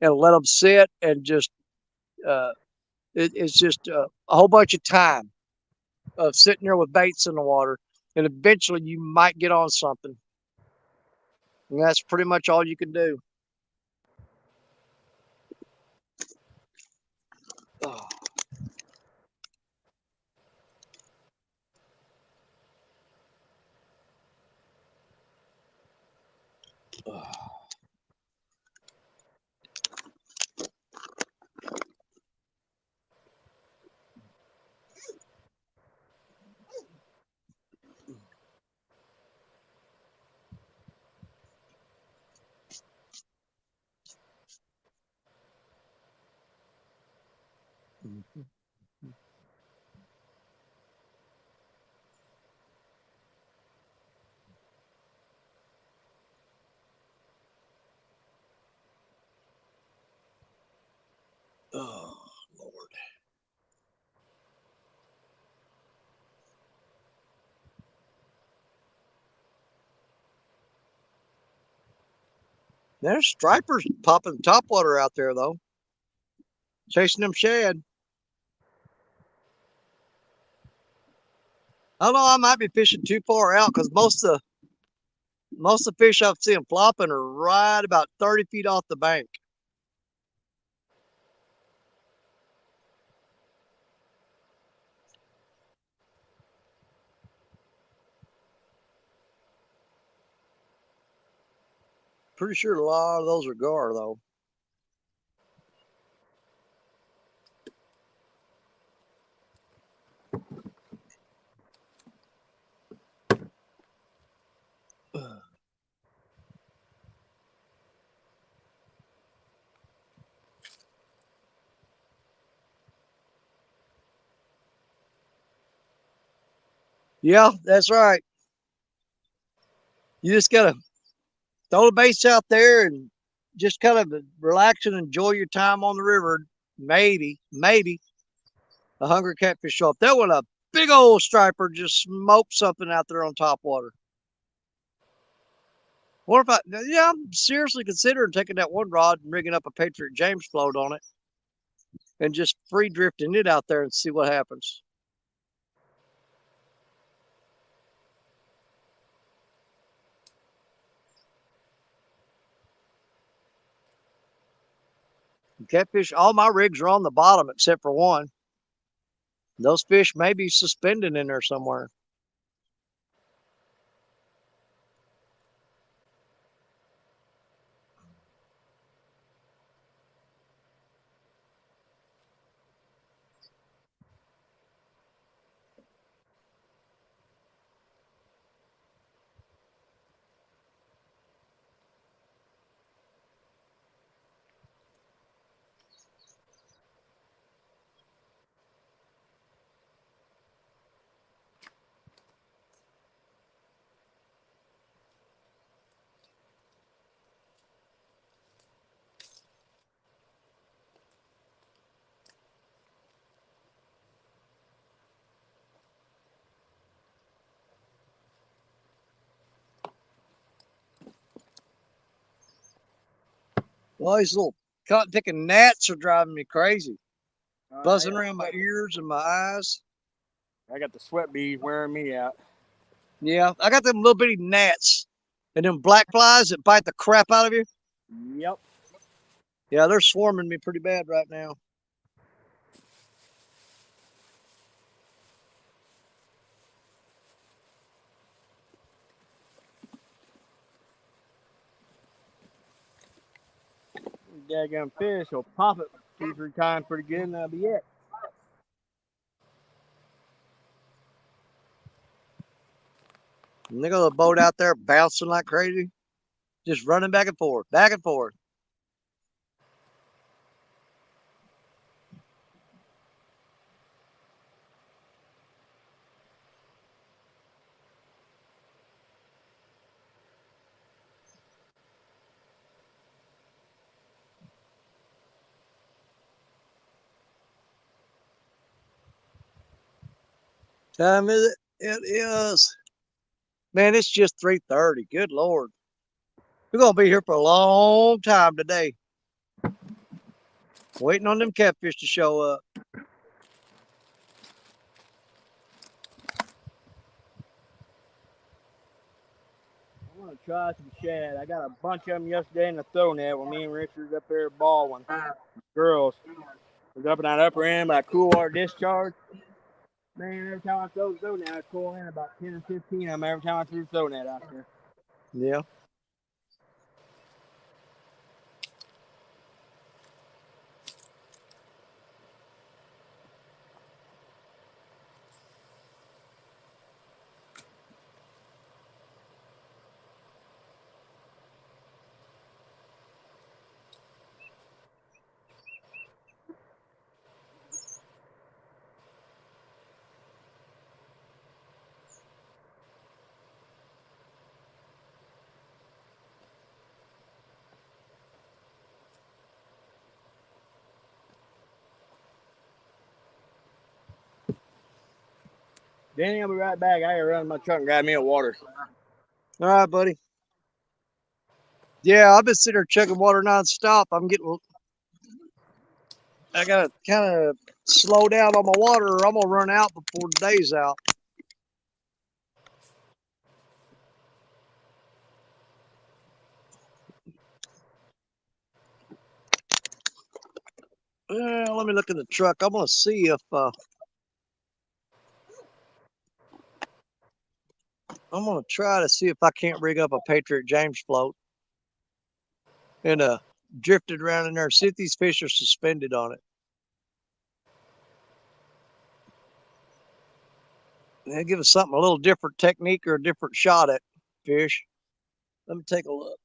and let them sit, and just it's just a whole bunch of time of sitting there with baits in the water, and eventually you might get on something. And that's pretty much all you can do. Oh. Oh. Oh, Lord. There's stripers popping topwater out there, though, chasing them shad. I don't know, I might be fishing too far out because most of the fish I've seen flopping are right about 30 feet off the bank. Pretty sure a lot of those are gar, though. Yeah, that's right. You just gotta throw the baits out there and just kind of relax and enjoy your time on the river. Maybe. A hungry catfish show up. That one, a big old striper just smoked something out there on top water. What if I'm seriously considering taking that one rod and rigging up a Patriot James float on it and just free drifting it out there and see what happens. Catfish, all my rigs are on the bottom except for one. Those fish may be suspended in there somewhere. Well, these little cotton picking gnats are driving me crazy. Buzzing around my ears and my eyes. I got the sweat bees wearing me out. Yeah, I got them little bitty gnats and them black flies that bite the crap out of you. Yep. Yeah, they're swarming me pretty bad right now. Daggone fish will pop it 2-3 times pretty good, and that'll be it. And they got a boat out there bouncing like crazy, just running back and forth, back and forth. Time is it? It is. Man, it's just 3:30. Good Lord. We're going to be here for a long time today. Waiting on them catfish to show up. I'm going to try some shad. I got a bunch of them yesterday in the throw net when me and Richard's up there balling. Girls. Was up in that upper end by cool water discharge. Man, every time I throw the throw net, I pull in about 10 or 15 of them every time I threw the throw net out there. Yeah. Danny, I'll be right back. I gotta run to my truck and grab me a water. All right, buddy. Yeah, I've been sitting there chugging water nonstop. I gotta kind of slow down on my water or I'm gonna run out before the day's out. Let me look in the truck. I'm gonna see if I'm gonna try to see if I can't rig up a Patriot James float and drift it around in there. See if these fish are suspended on it. And give us something a little different technique or a different shot at fish. Let me take a look.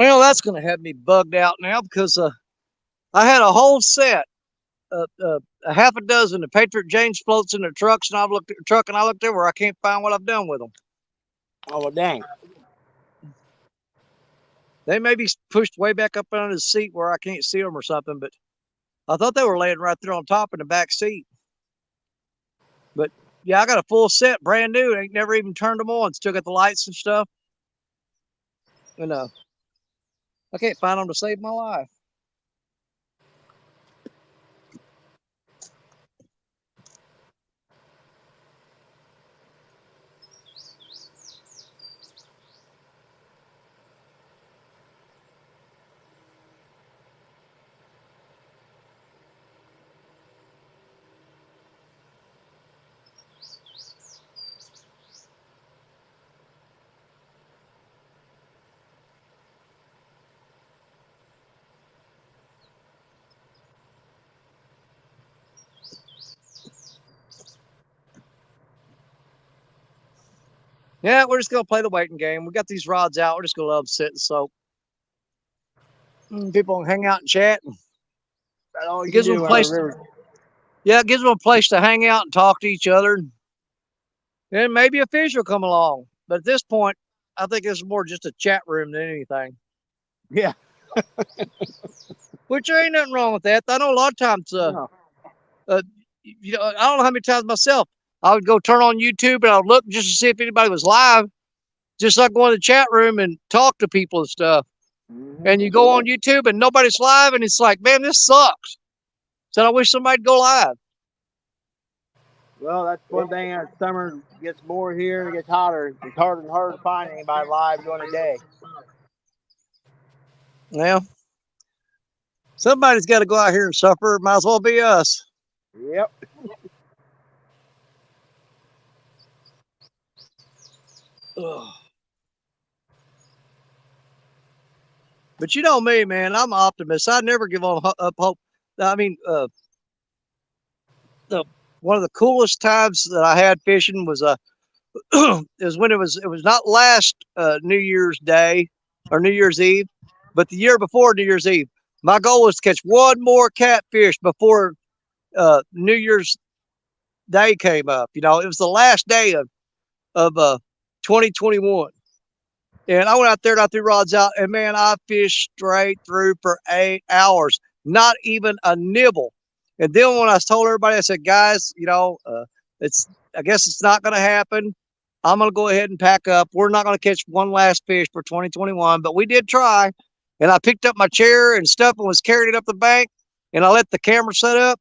Well, that's going to have me bugged out now because I had a whole set, a half a dozen of Patriot James floats in the trucks, and I looked at the truck and I looked everywhere. I can't find what I've done with them. Oh, well, dang. They may be pushed way back up under the seat where I can't see them or something, but I thought they were laying right there on top in the back seat. But yeah, I got a full set, brand new. Ain't never even turned them on. Still got the lights and stuff. And I can't find them to save my life. Yeah, we're just gonna play the waiting game. We got these rods out. We're just gonna let them sit and soak. People can hang out and chat. That's all you Gives can them do a on the place. river. Yeah, it gives them a place to hang out and talk to each other. And maybe a fish will come along. But at this point, I think it's more just a chat room than anything. Yeah. Which there ain't nothing wrong with that. I know a lot of times, No. you know, I don't know how many times myself I would go turn on YouTube and I would look just to see if anybody was live, just like go in the chat room and talk to people and stuff. Mhm. And you go on YouTube and nobody's live, and it's like, man, this sucks. So I wish somebody'd go live. Well, that's one thing. As summer gets more here and it gets hotter, it's harder and harder to find anybody live during the day. Well, somebody's got to go out here and suffer. It might as well be us. Yep. Ugh. But you know me, man. I'm an optimist. I never give up hope. I mean, one of the coolest times that I had fishing was is when it was not last New Year's Day or New Year's Eve, but the year before New Year's Eve. My goal was to catch one more catfish before New Year's Day came up. You know, it was the last day of 2021. And I went out there and I threw rods out, and man, I fished straight through for 8 hours, not even a nibble. And then when I told everybody, I said, guys, you know, I guess it's not going to happen. I'm going to go ahead and pack up. We're not going to catch one last fish for 2021, but we did try. And I picked up my chair and stuff and was carrying it up the bank, and I let the camera set up.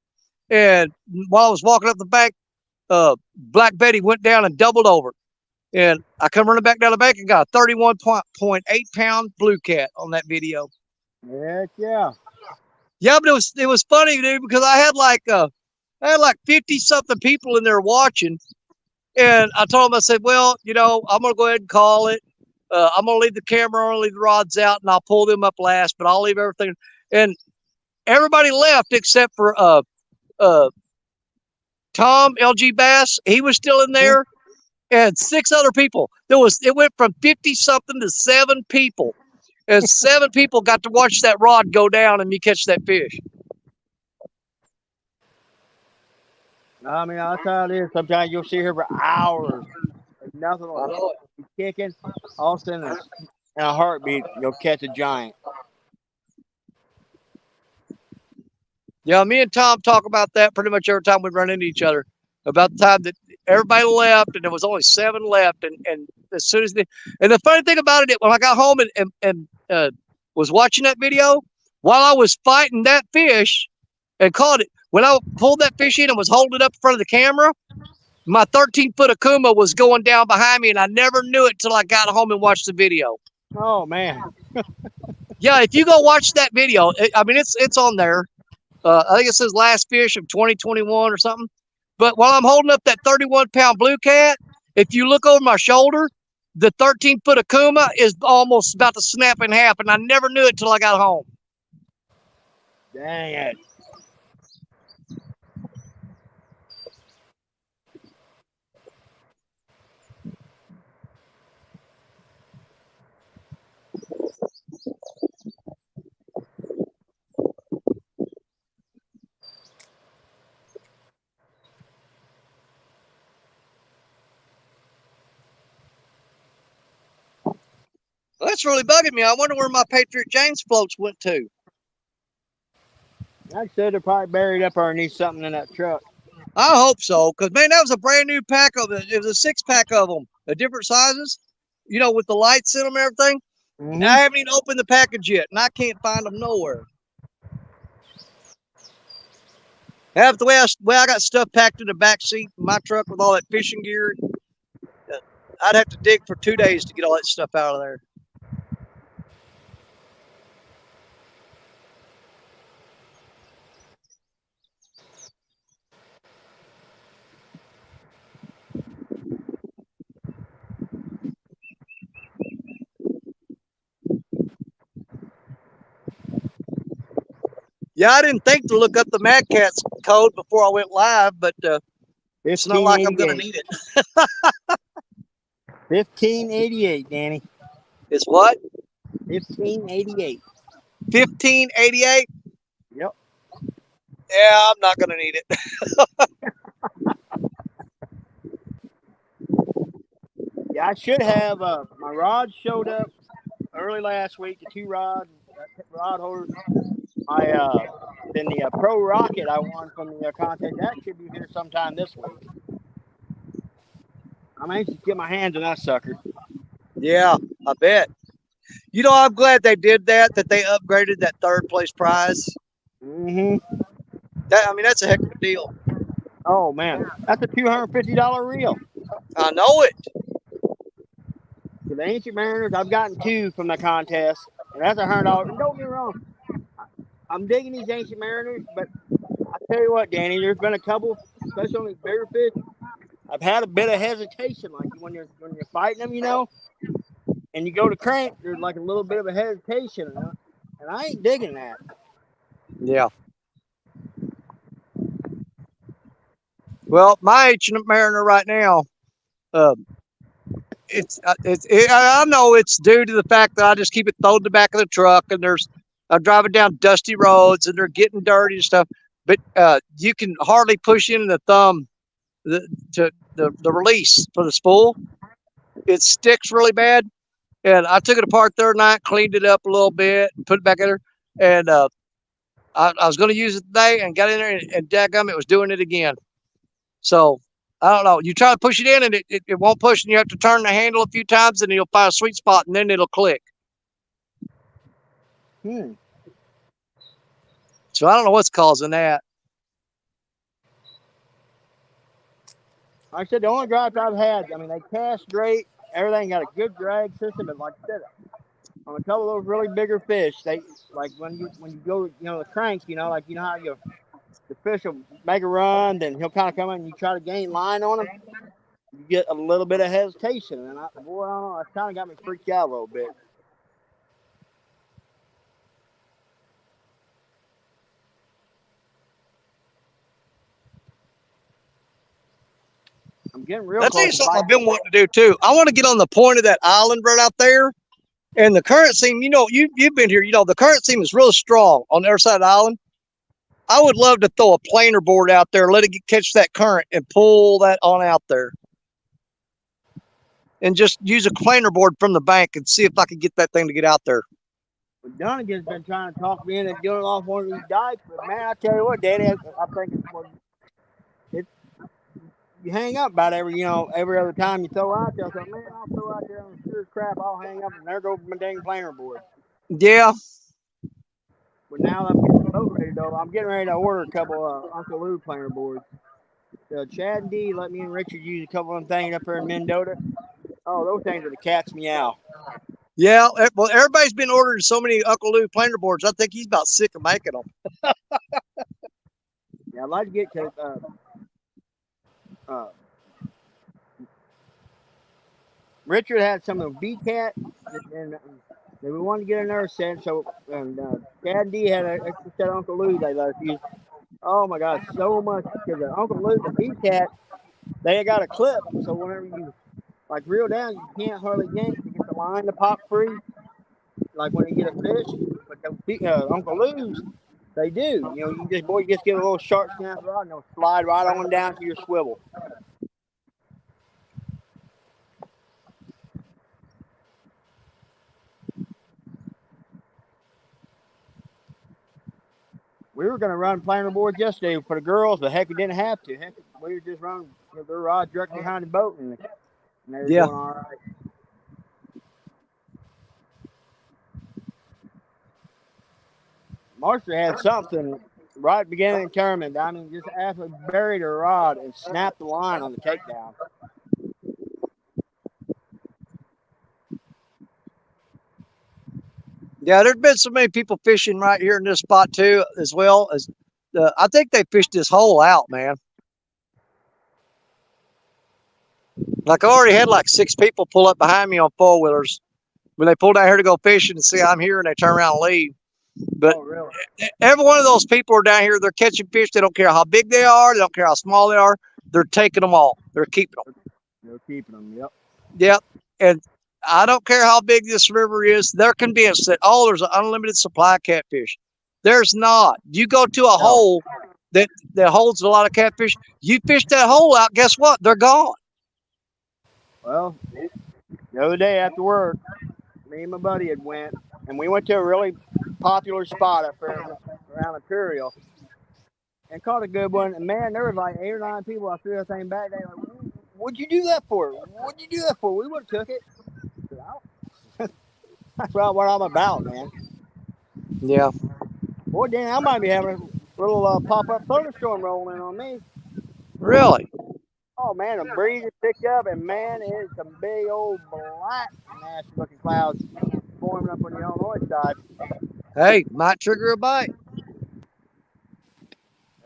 And while I was walking up the bank, Black Betty went down and doubled over. And I come running back down the bank and got a 31.8 pound blue cat on that video. Heck yeah. Yeah, but it was funny, dude, because I had like 50 something people in there watching. And I told them, I said, well, you know, I'm going to go ahead and call it. I'm going to leave the camera on, leave the rods out, and I'll pull them up last, but I'll leave everything. And everybody left except for Tom LG Bass. He was still in there. And 6 other people. It went from 50 something to 7 people. And 7 people got to watch that rod go down and me catch that fish. I mean, that's how it is. Sometimes you'll sit here for hours and nothing will be kicking. All of a sudden, in a heartbeat, you'll catch a giant. Yeah, me and Tom talk about that pretty much every time we run into each other. About the time that everybody left and there was only 7 left. And as soon as and the funny thing about it, when I got home and was watching that video, while I was fighting that fish and caught it, when I pulled that fish in and was holding it up in front of the camera, my 13-foot Akuma was going down behind me, and I never knew it till I got home and watched the video. Oh, man. Yeah, if you go watch that video, I mean, it's on there. I think it says last fish of 2021 or something. But while I'm holding up that 31-pound blue cat, if you look over my shoulder, the 13-foot Akuma is almost about to snap in half, and I never knew it till I got home. Dang it. Well, that's really bugging me. I wonder where my Patriot James floats went to. Like I said, they're probably buried up underneath something in that truck. I hope so, because man, that was a brand new pack of it. It was a 6-pack of them, of different sizes, with the lights in them and everything. Mm-hmm. I haven't even opened the package yet, and I can't find them nowhere. Half the way I got stuff packed in the back seat of my truck with all that fishing gear. I'd have to dig for 2 days to get all that stuff out of there. Yeah, I didn't think to look up the Mad Catz code before I went live, but it's not like I'm going to need it. 1588, Danny. It's what? 1588. 1588? Yep. Yeah, I'm not going to need it. Yeah, I should have. My rods showed up early last week. The 2 rod holders. Then the Pro Rocket I won from the contest, that should be here sometime this week. I'm anxious to get my hands on that sucker. Yeah, I bet. I'm glad they did that they upgraded that 3rd place prize. Mm-hmm. That's a heck of a deal. Oh, man. That's a $250 reel. I know it. For the Ancient Mariners, I've gotten 2 from the contest, and that's $100. And don't get me wrong, I'm digging these Ancient Mariners, but I tell you what, Danny, there's been a couple, especially on these bigger fish, I've had a bit of hesitation, like when you're fighting them, and you go to crank, there's like a little bit of a hesitation, and I ain't digging that. Yeah. Well, my Ancient Mariner right now, I know it's due to the fact that I just keep it thrown in the back of the truck, and I'm driving down dusty roads, and they're getting dirty and stuff. But you can hardly push in the thumb to the release for the spool. It sticks really bad. And I took it apart the other night, cleaned it up a little bit, and put it back in there. And I was going to use it today, and got in there, and daggum, it was doing it again. So I don't know. You try to push it in, and it won't push, and you have to turn the handle a few times, and you'll find a sweet spot, and then it'll click. So I don't know what's causing that. Like I said, the only gripes I've had, they cast great, everything got a good drag system, but like I said, on a couple of those really bigger fish, they like when you go, the crank, like how the fish will make a run, then he'll kind of come in and you try to gain line on him, you get a little bit of hesitation, and I don't know, it kind of got me freaked out a little bit. I'm getting real That's close. something I've been wanting to do too. I want to get on the point of that island right out there, and the current seam. You've been here. The current seam is real strong on the other side of the island. I would love to throw a planer board out there, let it catch that current, and pull that on out there, and just use a planer board from the bank and see if I can get that thing to get out there. Well, Dunnigan's been trying to talk me into doing it off one of these dikes, but man, I tell you what, Daddy, I think you hang up about every other time you throw out there. I thought, man, I'll throw out there on sure crap. I'll hang up, and there goes my dang planer board. Yeah. But now I'm getting boat ready though. I'm getting ready to order a couple Uncle Lou planer boards. Chad and D let me and Richard use a couple of them things up there in Mendota. Oh, those things are the cat's meow. Yeah, well, everybody's been ordering so many Uncle Lou planer boards. I think he's about sick of making them. Yeah, I'd like to get to Richard had some of the B-Cat, and we wanted to get another set. So, and Chad and D had an extra set of Uncle Lou they let us use. Oh my gosh, so much because the Uncle Lou, the B-Cat, they got a clip, so whenever you reel down, you can't hardly yank to get the line to pop free. like when they get a fish, but Uncle Lou's, they do. You know, you just get a little sharp snap rod and they'll slide right on down to your swivel. We were going to run planer boards yesterday for the girls, but heck, we didn't have to. Heck, we were just running their rod directly behind the boat, and they were doing all right. Marcia had something right at the beginning of the tournament. I mean, just absolutely buried her rod and snapped the line on the takedown. Yeah, there's been so many people fishing right here in this spot too, as well as I think they fished this hole out, man. Like I already had like 6 people pull up behind me on 4-wheelers when they pull down here to go fishing and see I'm here, and they turn around and leave. But really? Every one of those people are down here. They're catching fish. They don't care how big they are. They don't care how small they are. They're taking them all. They're keeping them. They're keeping them. Yep. Yep. And I don't care how big this river is. They're convinced that there's an unlimited supply of catfish. There's not. You go to a hole that holds a lot of catfish. You fish that hole out. Guess what? They're gone. Well, the other day after work, me and my buddy had went, and we went to a really popular spot up there around Imperial and caught a good one. And man, there was like 8 or 9 people. I threw that thing back. They were like, "What'd you do that for? What'd you do that for? We would have took it." That's what I'm about, man. Yeah. Boy, Dan, I might be having a little pop-up thunderstorm rolling in on me. Really? Oh man, the breeze is picked up, and man, it's some big old black, nasty-looking clouds forming up on the Illinois side. Hey, might trigger a bite.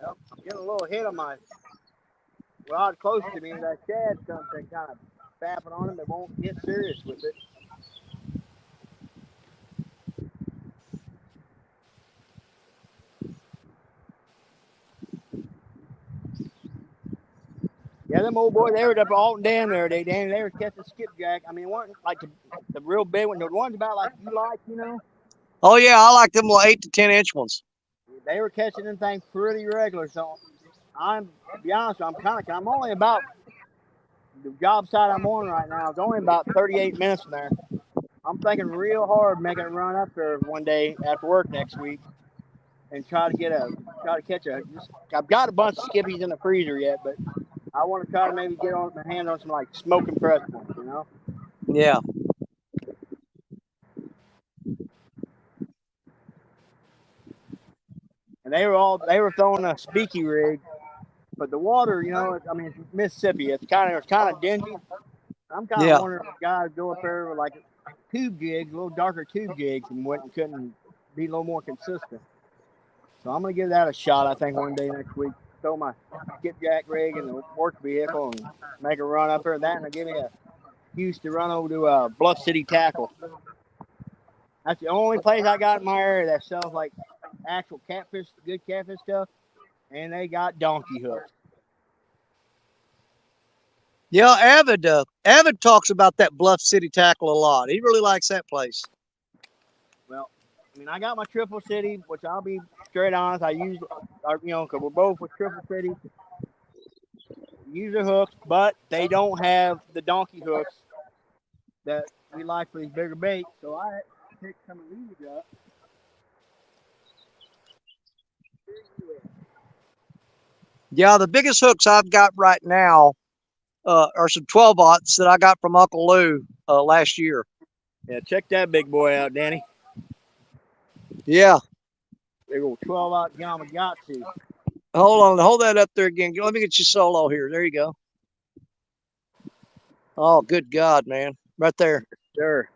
Yep, I'm getting a little hit on my rod close to me, and that shad's something kind of fapping on him. They won't get serious with it. Yeah, them old boys, they were up all down there. They were catching skipjack. I mean, it wasn't like the real big one. The ones about like you like, you know. Oh yeah, I like them little 8 to 10 inch ones. They were catching them things pretty regular. So to be honest, I'm only about the job site I'm on right now. It's only about 38 minutes from there. I'm thinking real hard making a run up there one day after work next week and try to catch a. I've got a bunch of skippies in the freezer yet, but I want to try to maybe get my hand on some like smoking fresh ones, you know? Yeah. And they were throwing a speaky rig, but the water, you know, I mean, it's Mississippi. It's kind of dingy. I'm kind of wondering if guys go up there with like tube jigs, a little darker tube jigs, and couldn't be a little more consistent. So I'm gonna give that a shot. I think one day next week, throw my skipjack rig in the work vehicle and make a run up there. That and give me a excuse to run over to Bluff City Tackle. That's the only place I got in my area that sells like actual catfish, good catfish stuff, and they got donkey hooks. Yeah, Avid talks about that Bluff City Tackle a lot. He really likes that place. Well, I mean, I got my Triple City, which I'll be straight honest. I use, because we're both with Triple City. Use the hooks, but they don't have the donkey hooks that we like for these bigger baits. So I picked some of these up. Yeah, the biggest hooks I've got right now are some 12-aughts that I got from Uncle Lou last year. Yeah, check that big boy out, Danny. Yeah. Big old 12-aught Yamagata. Hold that up there again. Let me get you solo here. There you go. Oh, good God, man. Right there. Sure.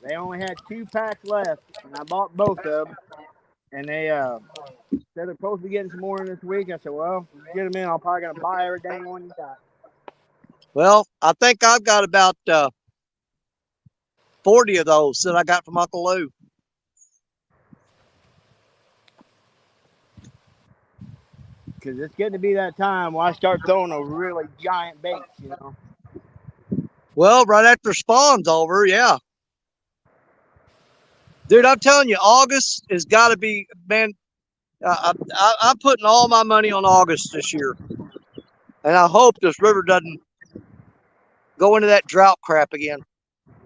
They only had 2 packs left, and I bought both of them. And they said they're supposed to be getting some more in this week. I said, well, get them in. I'm probably going to buy every dang one you got. Well, I think I've got about 40 of those that I got from Uncle Lou. Because it's getting to be that time where I start throwing those really giant baits, you know. Well, right after spawn's over, yeah. Dude, I'm telling you, August has got to be, man. I'm putting all my money on August this year, and I hope this river doesn't go into that drought crap again.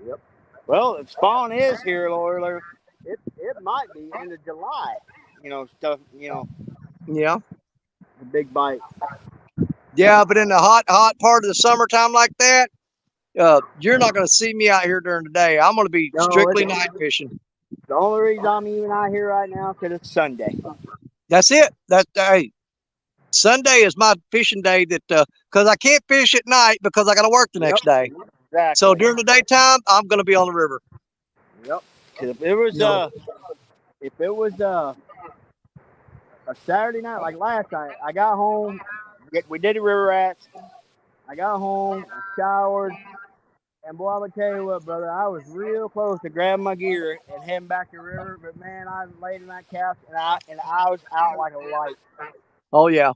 Yep. Well, if spawn is here a little earlier, it might be end of July. Stuff. Yeah, The big bite. yeah, but in the hot part of the summertime like that, you're not going to see me out here during the day. I'm going to be strictly night fishing. The only reason I'm even out here right now is because it's Sunday. That's it. Hey, Sunday is my fishing day. Because I can't fish at night because I got to work the next day. Exactly. So during the daytime, I'm going to be on the river. Yep. Because if it was a Saturday night like last night, I got home. We did the river rats. I got home. I showered. And boy, I'm gonna tell you what, brother, I was real close to grabbing my gear and heading back to the river, but man, I laid in that couch and I was out like a light. Oh yeah.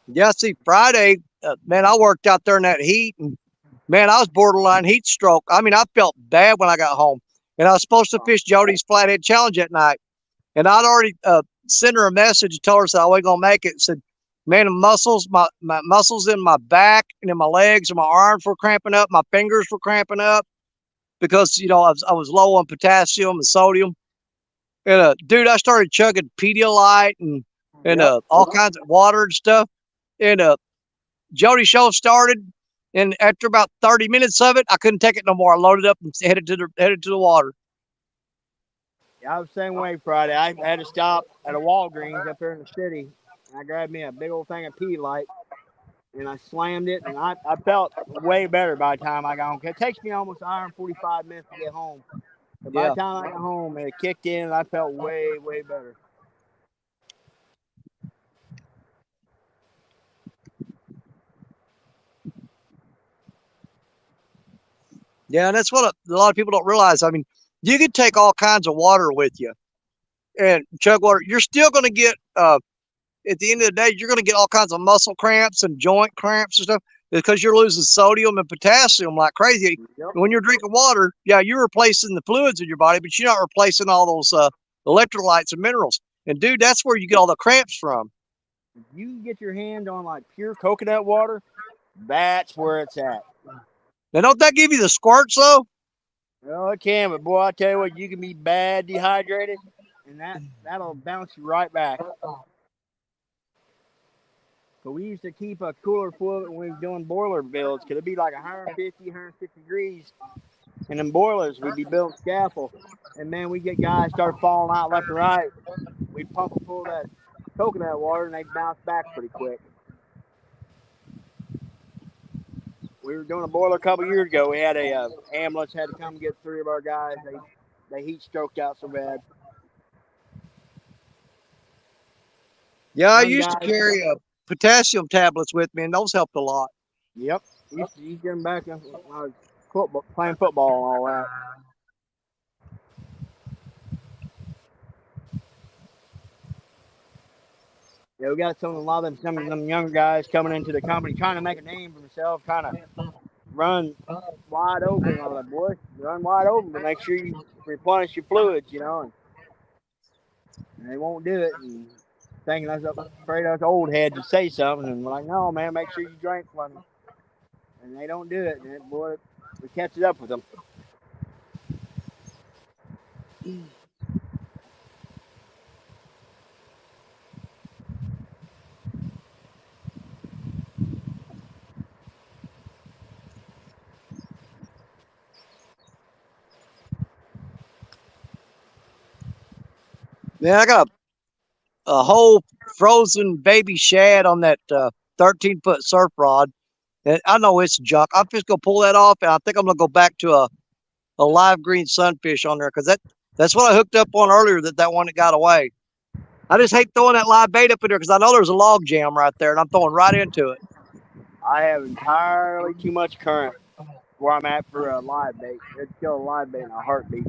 Yeah, see, Friday, man, I worked out there in that heat, and man, I was borderline heat stroke. I mean, I felt bad when I got home, and I was supposed to fish Jody's Flathead Challenge at night, and I'd already sent her a message and told her I wasn't gonna make it. Said, man, my muscles in my back and in my legs and my arms were cramping up, my fingers were cramping up because I was low on potassium and sodium. And dude, I started chugging Pedialyte and all kinds of water and stuff. And Jody show started, and after about 30 minutes of it, I couldn't take it no more. I loaded up and headed to the water. Yeah, I was the same way Friday. I had to stop at a Walgreens up there in the city, and I grabbed me a big old thing of Pedialyte, and I slammed it, and I felt way better by the time I got home. It takes me almost an hour and 45 minutes to get home. But by the time I got home, it kicked in, and I felt way, way better. Yeah, and that's what a lot of people don't realize. I mean, you could take all kinds of water with you and chug water. You're still going to get, at the end of the day, you're going to get all kinds of muscle cramps and joint cramps and stuff because you're losing sodium and potassium like crazy. Yep. When you're drinking water, yeah, you're replacing the fluids in your body, but you're not replacing all those electrolytes and minerals. And dude, that's where you get all the cramps from. If you get your hand on like pure coconut water, that's where it's at. Now, don't that give you the squirts though? Well, it can, but boy, I tell you what, you can be bad dehydrated, and that'll bounce you right back. But we used to keep a cooler full of it when we was doing boiler builds, because it'd be like 150, 160 degrees. And them boilers, we'd be building scaffold. And man, we'd get guys start falling out left and right. We'd pump them full of that coconut water, and they'd bounce back pretty quick. We were doing a boiler a couple years ago. We had a ambulance had to come get 3 of our guys. They heat stroked out so bad. Yeah, I used to carry potassium tablets with me, and those helped a lot. Yep, used to get them back when I was playing football and all that. Yeah, we got some of them younger guys coming into the company trying to make a name for themselves, trying to run wide open. I was like, boy, run wide open, but make sure you replenish your fluids, and they won't do it. And thinking I was afraid us old heads to say something, and we're like, no, man, make sure you drink plenty. And they don't do it, and boy, we catch it up with them. Man, I got a whole frozen baby shad on that 13-foot surf rod. And I know it's junk. I'm just gonna pull that off, and I think I'm gonna go back to a live green sunfish on there because that's what I hooked up on earlier. That one that got away. I just hate throwing that live bait up in there because I know there's a log jam right there, and I'm throwing right into it. I have entirely too much current where I'm at for a live bait. It'd kill a live bait in a heartbeat.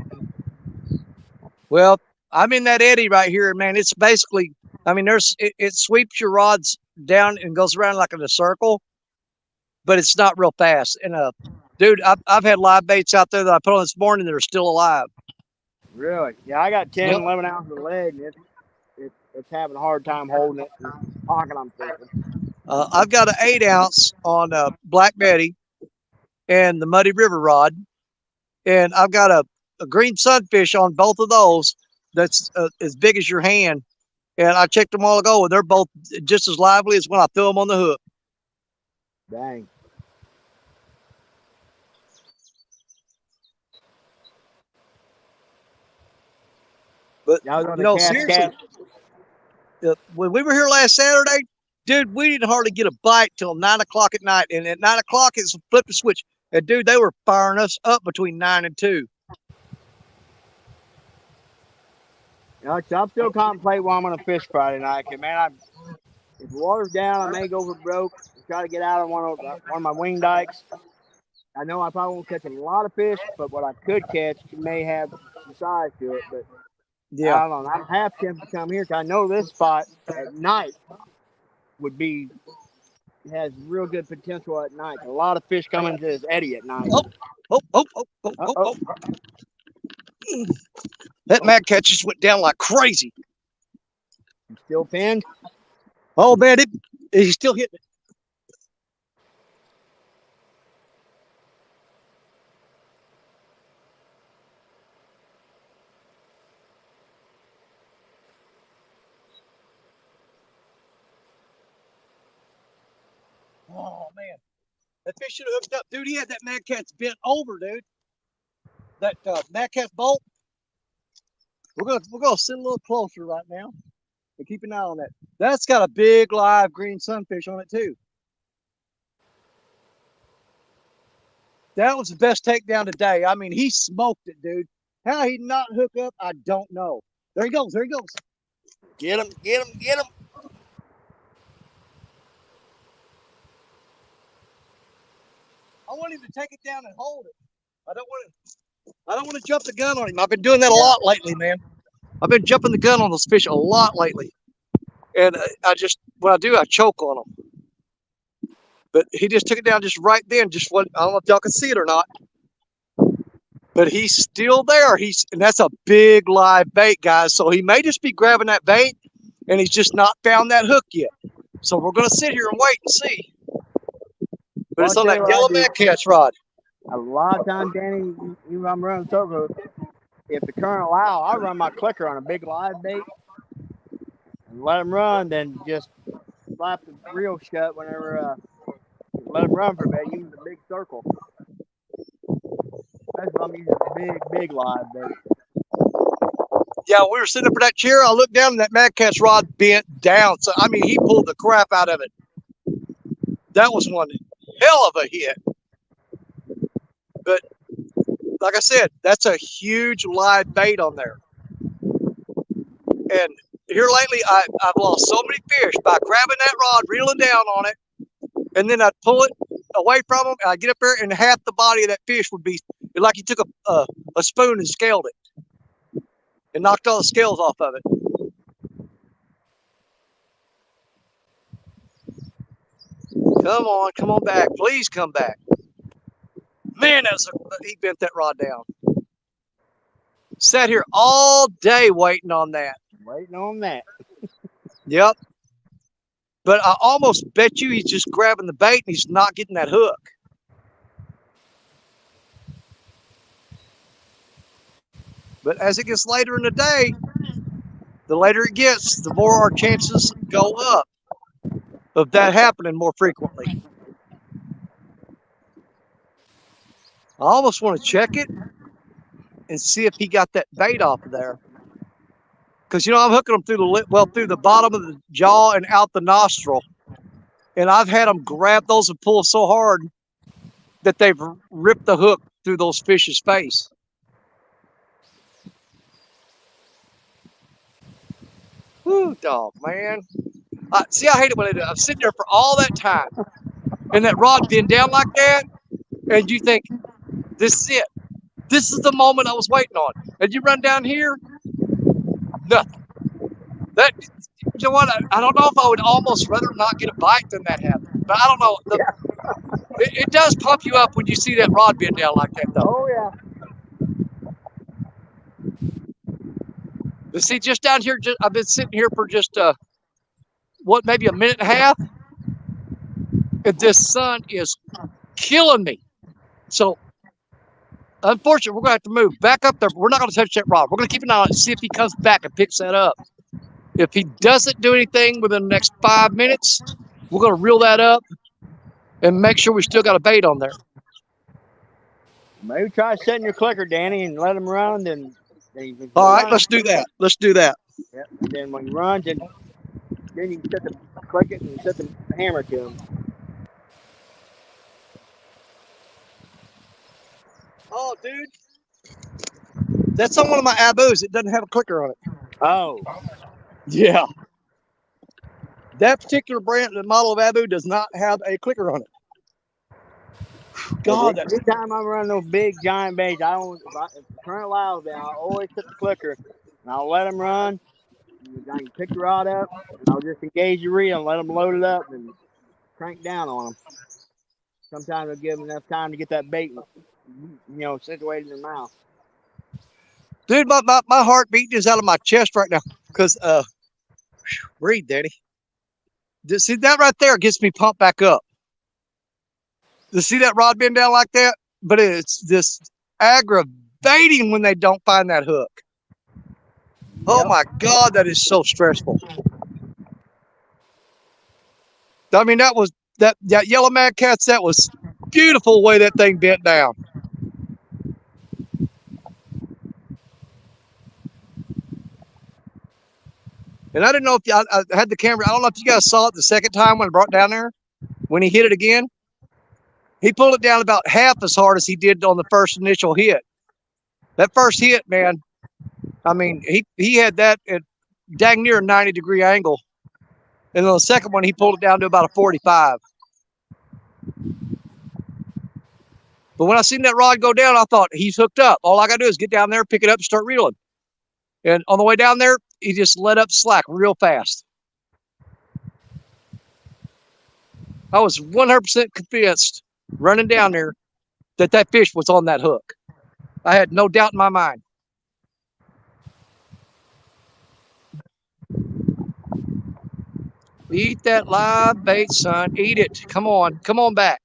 Well, I'm in that eddy right here, man. It's basically, I mean, it sweeps your rods down and goes around like in a circle, but it's not real fast. And dude, I've had live baits out there that I put on this morning that are still alive. Really? Yeah, I got 10, Yep. 11 ounces of lead, and it's having a hard time holding it. And pocket I'm fishing. I've got an 8-ounce on Black Betty and the Muddy River rod, and I've got a green sunfish on both of those that's as big as your hand. And I checked them all ago, and they're both just as lively as when I threw them on the hook. Dang. But Yeah, I was on you the know, cast seriously, when we were here last Saturday, dude, we didn't hardly get a bite till 9 o'clock at night. And at 9 o'clock, it's flipped the switch. And dude, they were firing us up between 9 and 2. You know, so I'm still contemplating what I'm going to fish Friday night. Cause man, if the water's down, I may go for broke and try to get out on one of my wing dikes. I know I probably won't catch a lot of fish, but what I could catch may have some size to it. But Yeah. I don't know. I'm half tempted to come here because I know this spot at night has real good potential at night. A lot of fish come into this eddy at night. Oh. That mad catch just went down like crazy. You still pinned? Oh, man, he's still hitting it. Oh, man. That fish should have hooked up. Dude, he had that mad cat's bent over, dude. That mad cat's bolt. We're gonna sit a little closer right now and keep an eye on that. That's got a big live green sunfish on it too. That was the best takedown today. I mean, he smoked it, dude. How he not hook up, I don't know. There he goes. There he goes. Get him, get him, get him. I want him to take it down and hold it. I don't want to jump the gun on him. I've been doing that a lot lately, man. I've been jumping the gun on those fish a lot lately. And when I do, I choke on them. But he just took it down just right then. I don't know if y'all can see it or not. But he's still there. And that's a big live bait, guys. So he may just be grabbing that bait, and he's just not found that hook yet. So we're going to sit here and wait and see. But it's on that yellow mad catch rod. A lot of times, Danny, I'm running circles. If the current allow, I run my clicker on a big live bait and let him run, then just slap the reel shut whenever let him run for a bit, use a big circle. That's what I'm using a big live bait. Yeah, we were sitting up for that chair. I looked down and that mad catch rod bent down. So, I mean, he pulled the crap out of it. That was one hell of a hit. But like I said, that's a huge live bait on there. And here lately, I've lost so many fish by grabbing that rod, reeling down on it, and then I'd pull it away from them, and I'd get up there, and half the body of that fish would be like you took a spoon and scaled it and knocked all the scales off of it. Come on back. Please come back. Man, he bent that rod down. Sat here all day waiting on that. Waiting on that. Yep. But I almost bet you he's just grabbing the bait and he's not getting that hook. But as it gets later in the day, the later it gets, the more our chances go up of that happening more frequently. I almost want to check it and see if he got that bait off of there. Because, I'm hooking them through the bottom of the jaw and out the nostril. And I've had them grab those and pull so hard that they've ripped the hook through those fish's face. Whew, dog, man. See, I hate it when I'm sitting there for all that time. And that rod being down like that. And you think, this is it. This is the moment I was waiting on. And you run down here, Nothing. That, you know what? I don't know if I would almost rather not get a bite than that happen. But I don't know. It does pump you up when you see that rod bend down like that, though. Oh yeah. But see, just down here, I've been sitting here for just maybe a minute and a half, and this sun is killing me. So, unfortunately, we're gonna have to move back up there. But we're not gonna touch that rod. We're gonna keep an eye on it and see if he comes back and picks that up. If he doesn't do anything within the next 5 minutes, we're gonna reel that up and make sure we still got a bait on there. Maybe try setting your clicker, Danny, and let him run. Then all right, let's do that. Let's do that. Yep. And then when he runs, then you can click it and set the hammer to him. Oh, dude, that's on one of my Abus. It doesn't have a clicker on it. Oh. Yeah. That particular brand, the model of Abu, does not have a clicker on it. God, every time I'm running those big giant baits, I don't. If the current allows it, I'll always set the clicker, and I'll let them run. I can pick the rod up, and I'll just engage the reel and let them load it up and crank down on them. Sometimes I'll give them enough time to get that bait, situated in their mouth. Dude, my heart beating is out of my chest right now because breathe, Daddy. See that right there gets me pumped back up. To see that rod bend down like that, but it's just aggravating when they don't find that hook. Oh my God, that is so stressful. I mean, that yellow mad cats. That was beautiful way that thing bent down. And I didn't know if I had the camera. I don't know if you guys saw it the second time when I brought it down there. When he hit it again, he pulled it down about half as hard as he did on the first initial hit. That first hit, man, I mean, he had that at dang near a 90-degree angle. And on the second one, he pulled it down to about a 45. But when I seen that rod go down, I thought, he's hooked up. All I got to do is get down there, pick it up, and start reeling. And on the way down there, he just let up slack real fast. I was 100% convinced running down there that fish was on that hook. I had no doubt in my mind. Eat that live bait, son. Eat it. Come on. Come on back.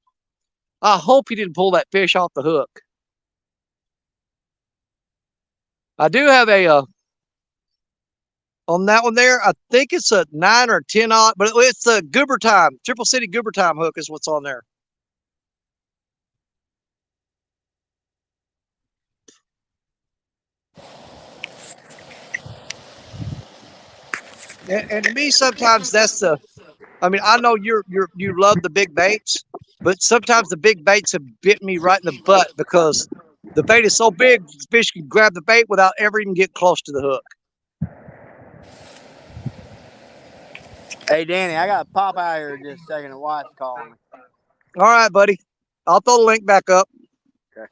I hope he didn't pull that fish off the hook. I do have a on that one there. I think it's a 9 or 10-aught, but it's a Goober Time, Triple City Goober Time hook is what's on there. And to me, sometimes that's the. I mean, I know you love the big baits, but sometimes the big baits have bit me right in the butt because the bait is so big, the fish can grab the bait without ever even getting close to the hook. Hey, Danny, I got to pop out here just a second and watch calling me. All right, buddy. I'll throw the link back up. Okay.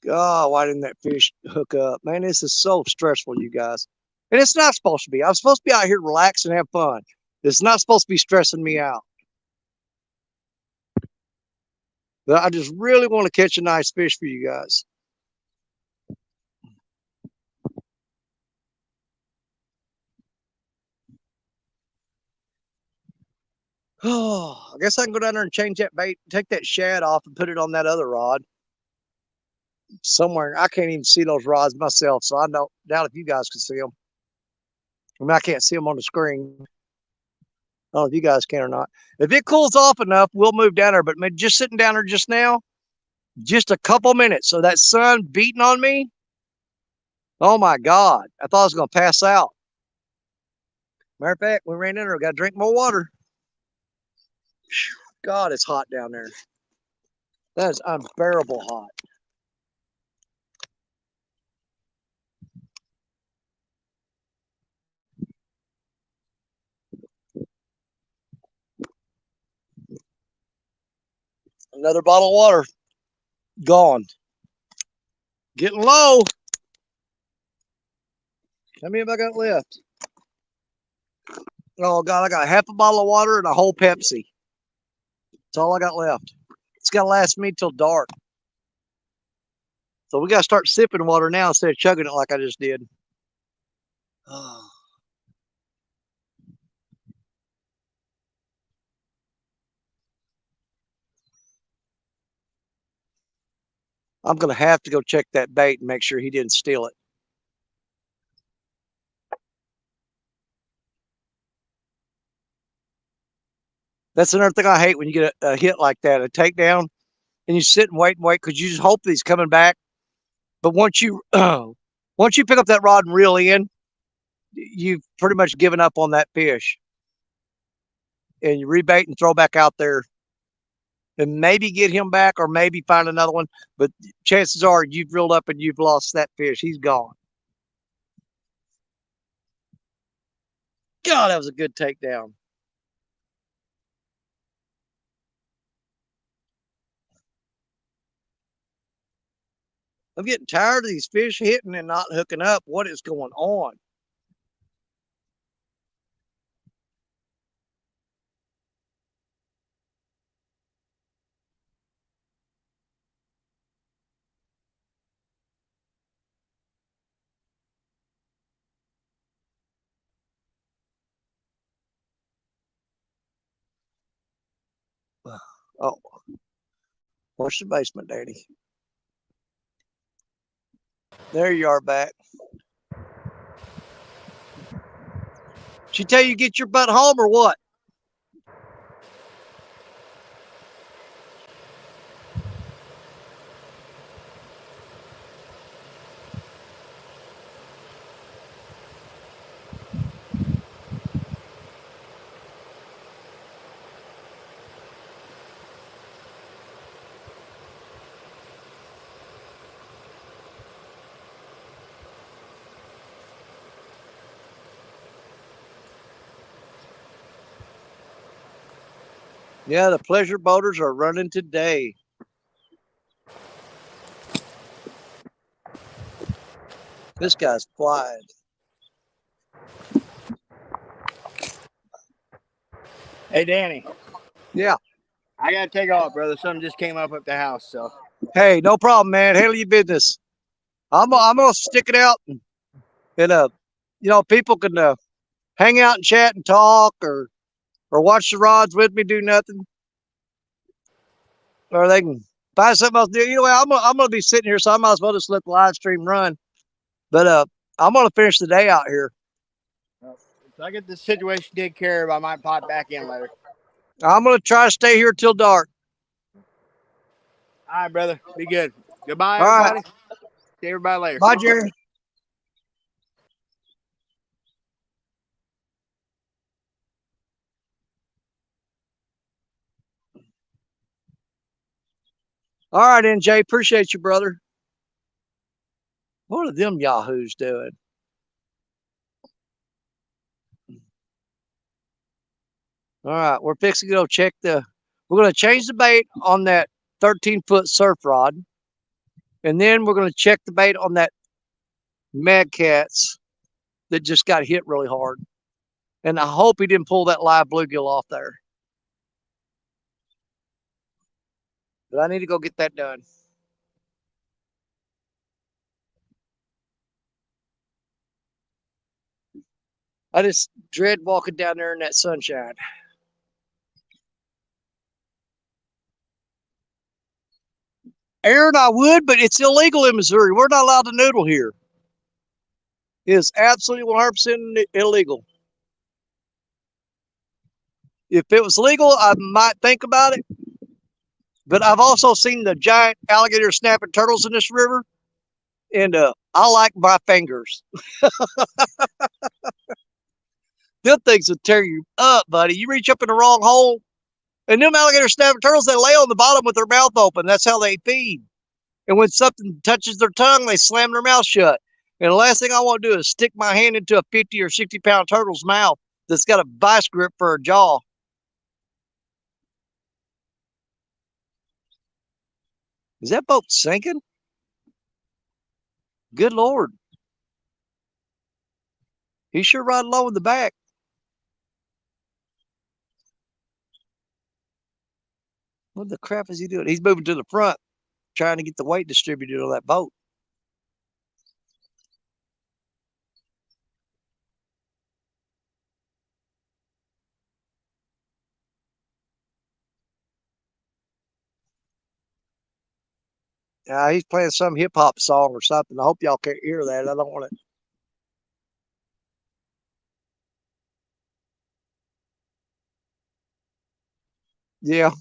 God, why didn't that fish hook up? Man, this is so stressful, you guys. And it's not supposed to be. I'm supposed to be out here relax and have fun. It's not supposed to be stressing me out. But I just really want to catch a nice fish for you guys. Oh, I guess I can go down there and change that bait, take that shad off and put it on that other rod. Somewhere. I can't even see those rods myself, so I doubt if you guys can see them. I mean, I can't see them on the screen. I don't know if you guys can or not. If it cools off enough, we'll move down there. But just sitting down there just now, just a couple minutes. So that sun beating on me. Oh my God. I thought I was going to pass out. Matter of fact, we ran in there. Got to drink more water. God, it's hot down there. That is unbearable hot. Another bottle of water. Gone. Getting low. How many have I got left? Oh, God, I got half a bottle of water and a whole Pepsi. That's all I got left. It's got to last me till dark. So we got to start sipping water now instead of chugging it like I just did. Oh. I'm going to have to go check that bait and make sure he didn't steal it. That's another thing I hate when you get a hit like that, a takedown, and you sit and wait because you just hope that he's coming back. But once you pick up that rod and reel in, you've pretty much given up on that fish. And you rebait and throw back out there and maybe get him back or maybe find another one. But chances are you've reeled up and you've lost that fish. He's gone. God, that was a good takedown. I'm getting tired of these fish hitting and not hooking up. What is going on? Oh, where's the basement, Daddy? There you are back. She tell you get your butt home or what? Yeah, the pleasure boaters are running today. This guy's flying. Hey, Danny. Yeah. I got to take off, brother. Something just came up at the house, so. Hey, no problem, man. Handle your business. I'm gonna stick it out and people can hang out and chat and talk or watch the rods with me, do nothing, or they can find something else to do. You know, I'm gonna be sitting here, so I might as well just let the live stream run. But I'm gonna finish the day out here. So I get this situation taken care of. I might pop back in later. I'm gonna try to stay here till dark. All right, brother. Be good. Goodbye, All everybody. right. See everybody later. Bye, Jerry. All right, NJ. Appreciate you, brother. What are them yahoos doing? All right, we're fixing to go check we're going to change the bait on that 13-foot surf rod. And then we're going to check the bait on that Mad Cats that just got hit really hard. And I hope he didn't pull that live bluegill off there. But I need to go get that done. I just dread walking down there in that sunshine. Aaron, I would, but it's illegal in Missouri. We're not allowed to noodle here. It is absolutely 100% illegal. If it was legal, I might think about it. But I've also seen the giant alligator snapping turtles in this river. And I like my fingers. Them things will tear you up, buddy. You reach up in the wrong hole. And them alligator snapping turtles, they lay on the bottom with their mouth open. That's how they feed. And when something touches their tongue, they slam their mouth shut. And the last thing I want to do is stick my hand into a 50 or 60-pound turtle's mouth that's got a vice grip for a jaw. Is that boat sinking? Good Lord. He's sure riding low in the back. What the crap is he doing? He's moving to the front, trying to get the weight distributed on that boat. He's playing some hip hop song or something. I hope y'all can't hear that. I don't want to. Yeah.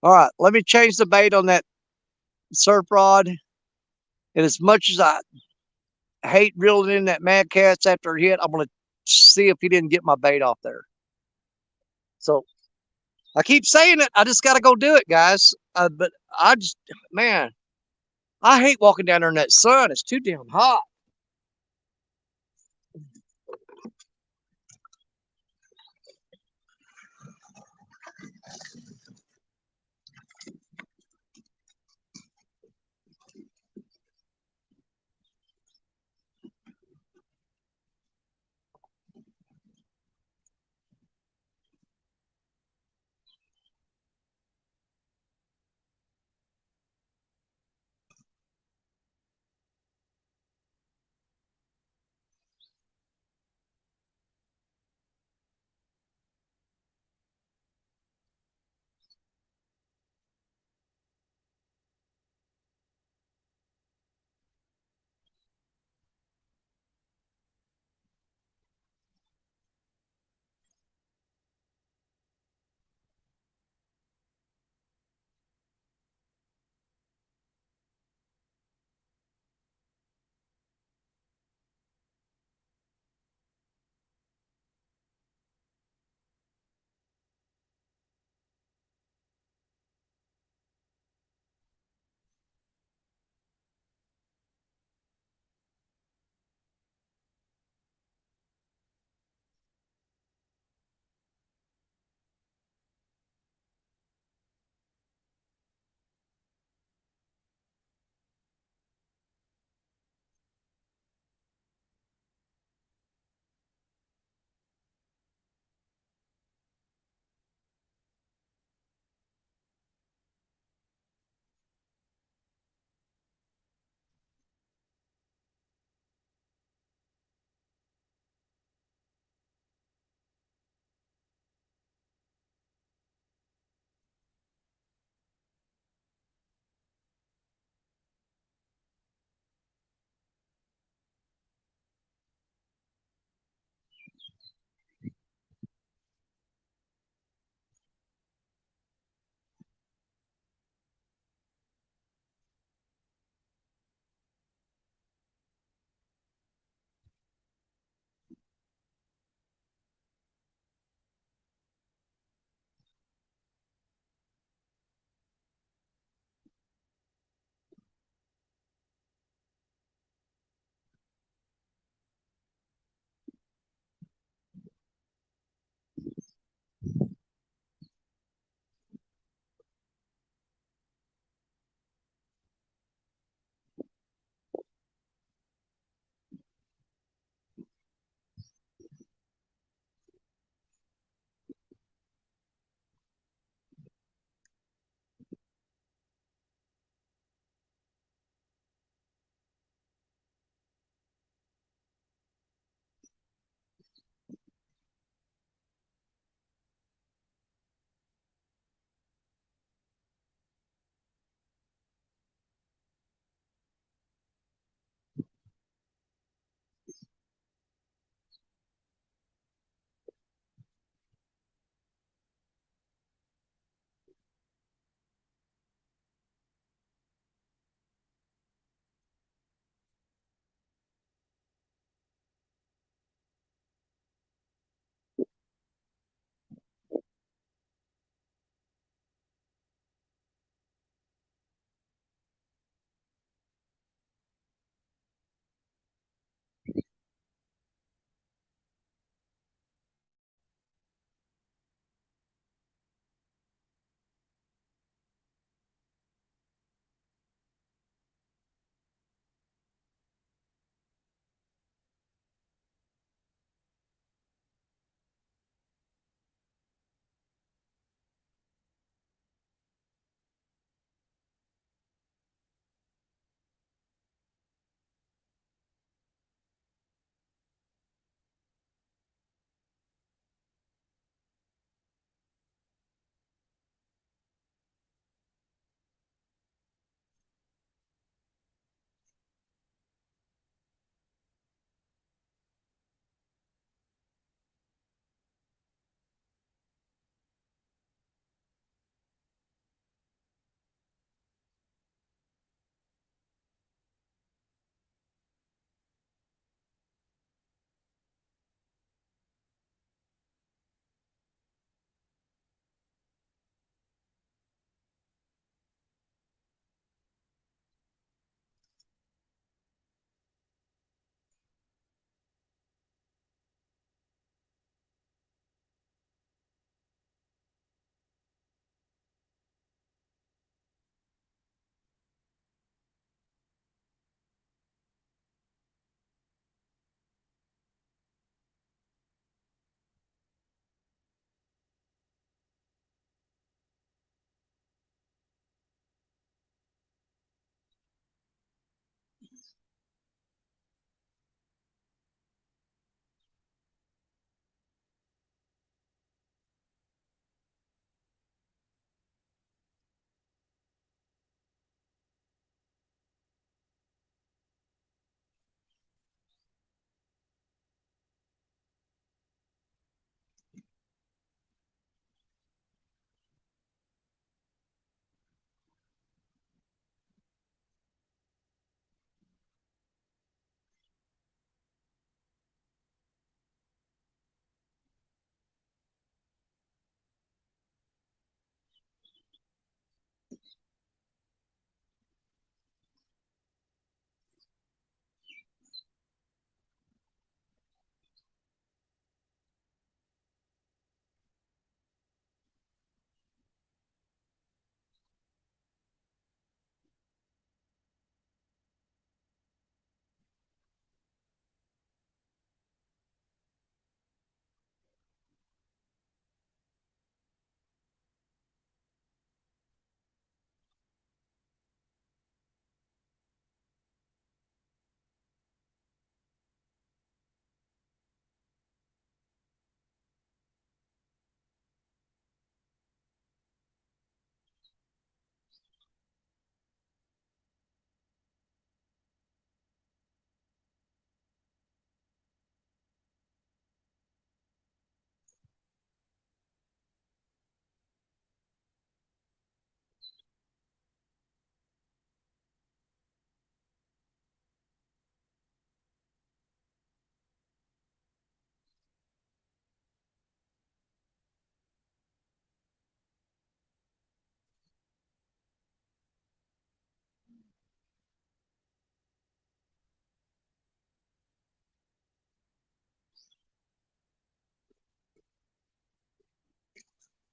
All right. Let me change the bait on that surf rod. And as much as I hate reeling in that Mad Cats after it hit, I'm going to see if he didn't get my bait off there. So I keep saying it. I just got to go do it, guys. But I just, man, I hate walking down there in that sun. It's too damn hot.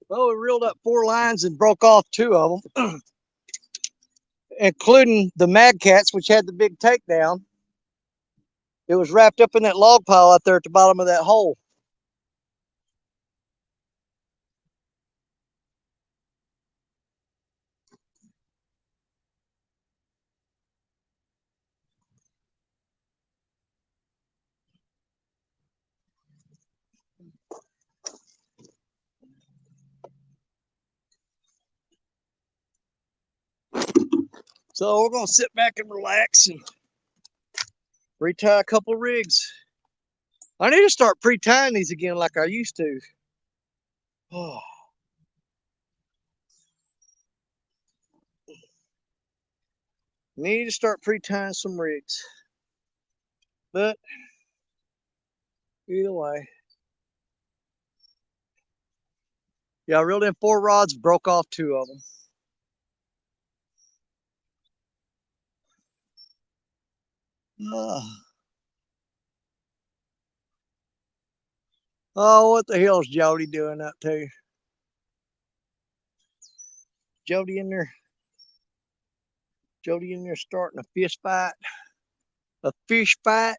Well, we reeled up 4 lines and broke off 2 of them, including the Mad Cats, which had the big takedown. It was wrapped up in that log pile out there at the bottom of that hole. So we're going to sit back and relax and retie a couple of rigs. I need to start pre-tying these again like I used to. Oh. Need to start pre-tying some rigs. But either way. Yeah, I reeled in 4 rods, broke off 2 of them. Oh, what the hell's Jody doing up to? Jody in there starting a fist fight. A fish fight.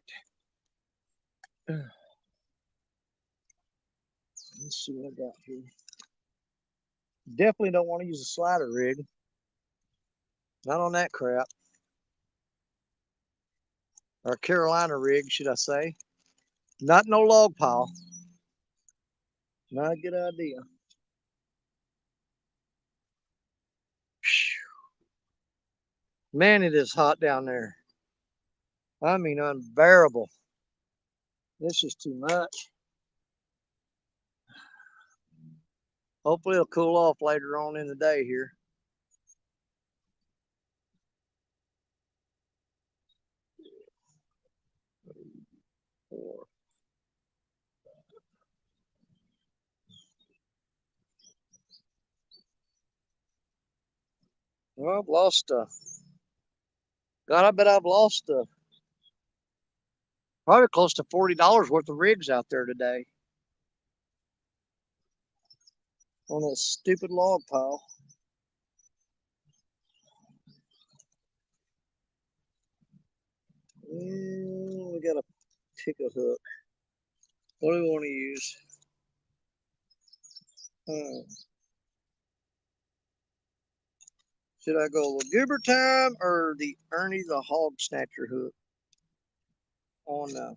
Let's see what I got here. Definitely don't want to use a slider rig. Not on that crap. Or Carolina rig, should I say. Not no log pile. Not a good idea. Man, it is hot down there. I mean, unbearable. This is too much. Hopefully it'll cool off later on in the day here. Four. Well, I've lost God, I bet I've lost probably close to $40 worth of rigs out there today on that stupid log pile. We got to pick a hook. What do we want to use? Should I go with Goober Time or the Ernie the Hog Snatcher hook on that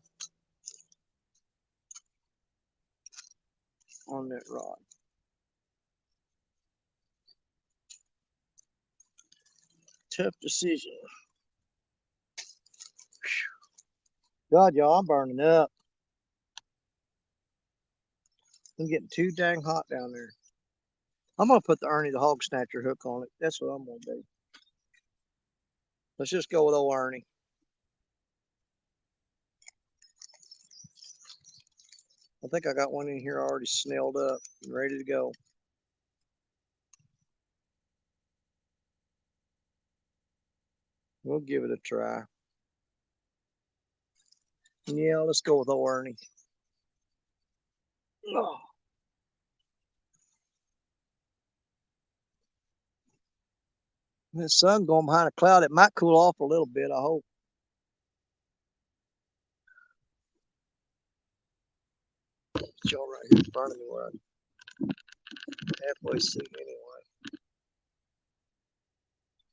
rod? Tough decision. God, y'all, I'm burning up. I'm getting too dang hot down there. I'm going to put the Ernie the Hog Snatcher hook on it. That's what I'm going to do. Let's just go with old Ernie. I think I got one in here already snelled up and ready to go. We'll give it a try. Yeah, let's go with old Ernie. Oh. The sun going behind a cloud. It might cool off a little bit, I hope. Y'all right here in front of me where I halfway see anyway.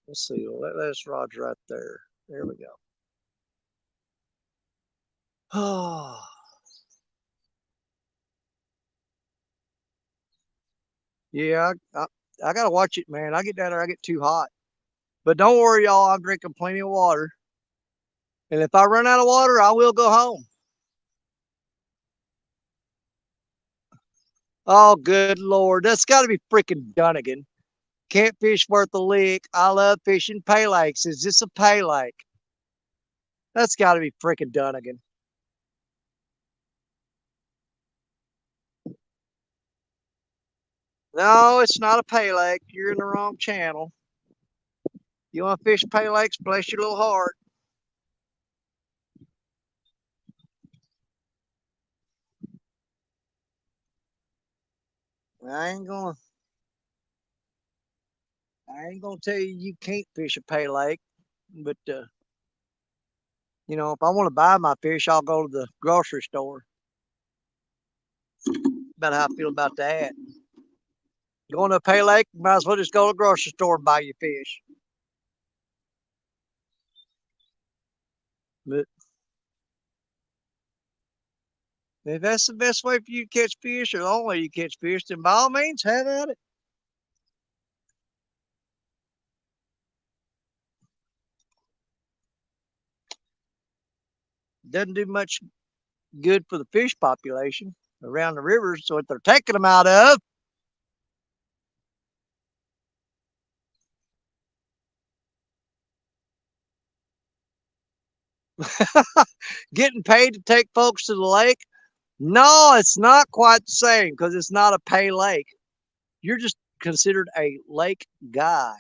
Let's see. That's rod's right there. There we go. Oh. Yeah, I got to watch it, man. I get down there, I get too hot. But don't worry, y'all. I'm drinking plenty of water. And if I run out of water, I will go home. Oh, good Lord. That's got to be freaking Dunnigan. Can't fish worth a lick. I love fishing pay lakes. Is this a pay lake? That's got to be freaking Dunnigan. No, it's not a pay lake. You're in the wrong channel. You want to fish pay lakes? Bless your little heart. I ain't going. I ain't gonna tell you can't fish a pay lake, but you know, if I want to buy my fish, I'll go to the grocery store. About how I feel about that. Going to a pay lake, might as well just go to the grocery store and buy your fish. But if that's the best way for you to catch fish, or the only way you catch fish, then by all means, have at it. Doesn't do much good for the fish population around the rivers. So what they're taking them out of, getting paid to take folks to the lake. No, it's not quite the same because it's not a pay lake. You're just considered a lake guide.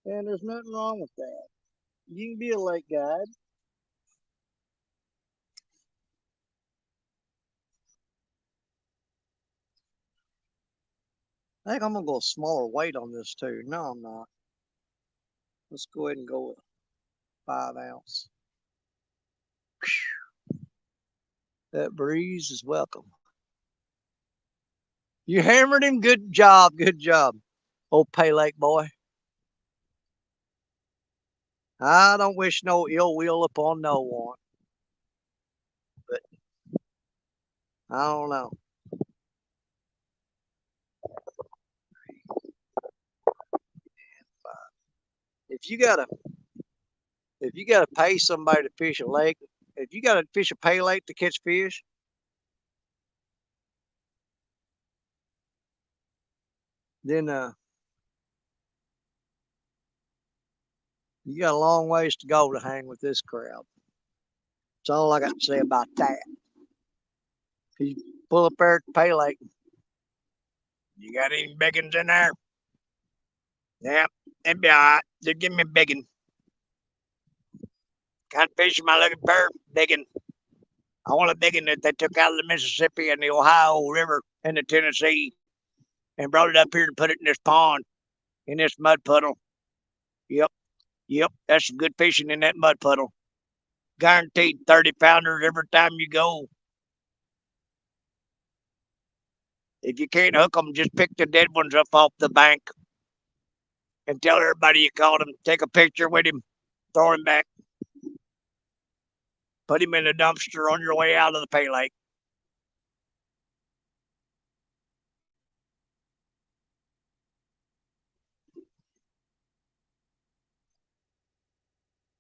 And there's nothing wrong with that. You can be a lake guide. I think I'm going to go a smaller weight on this too. No, I'm not. Let's go ahead and go with 5 ounce. That breeze is welcome. You hammered him. Good job. Good job. Old Pay Lake boy. I don't wish no ill will upon no one. But I don't know. If you gotta pay somebody to fish a lake, if you gotta fish a pay lake to catch fish, then you got a long ways to go to hang with this crowd. That's all I got to say about that. You pull up there at the pay lake. You got any biggins in there? Yeah, that'd be all right. Just give me a biggin. Kind of fish am I looking for? Biggin. I want a biggin that they took out of the Mississippi and the Ohio River and the Tennessee and brought it up here to put it in this pond, in this mud puddle. Yep, yep, that's some good fishing in that mud puddle. Guaranteed 30 pounders every time you go. If you can't hook them, just pick the dead ones up off the bank and tell everybody you caught him. Take a picture with him, throw him back, put him in the dumpster on your way out of the pay lake.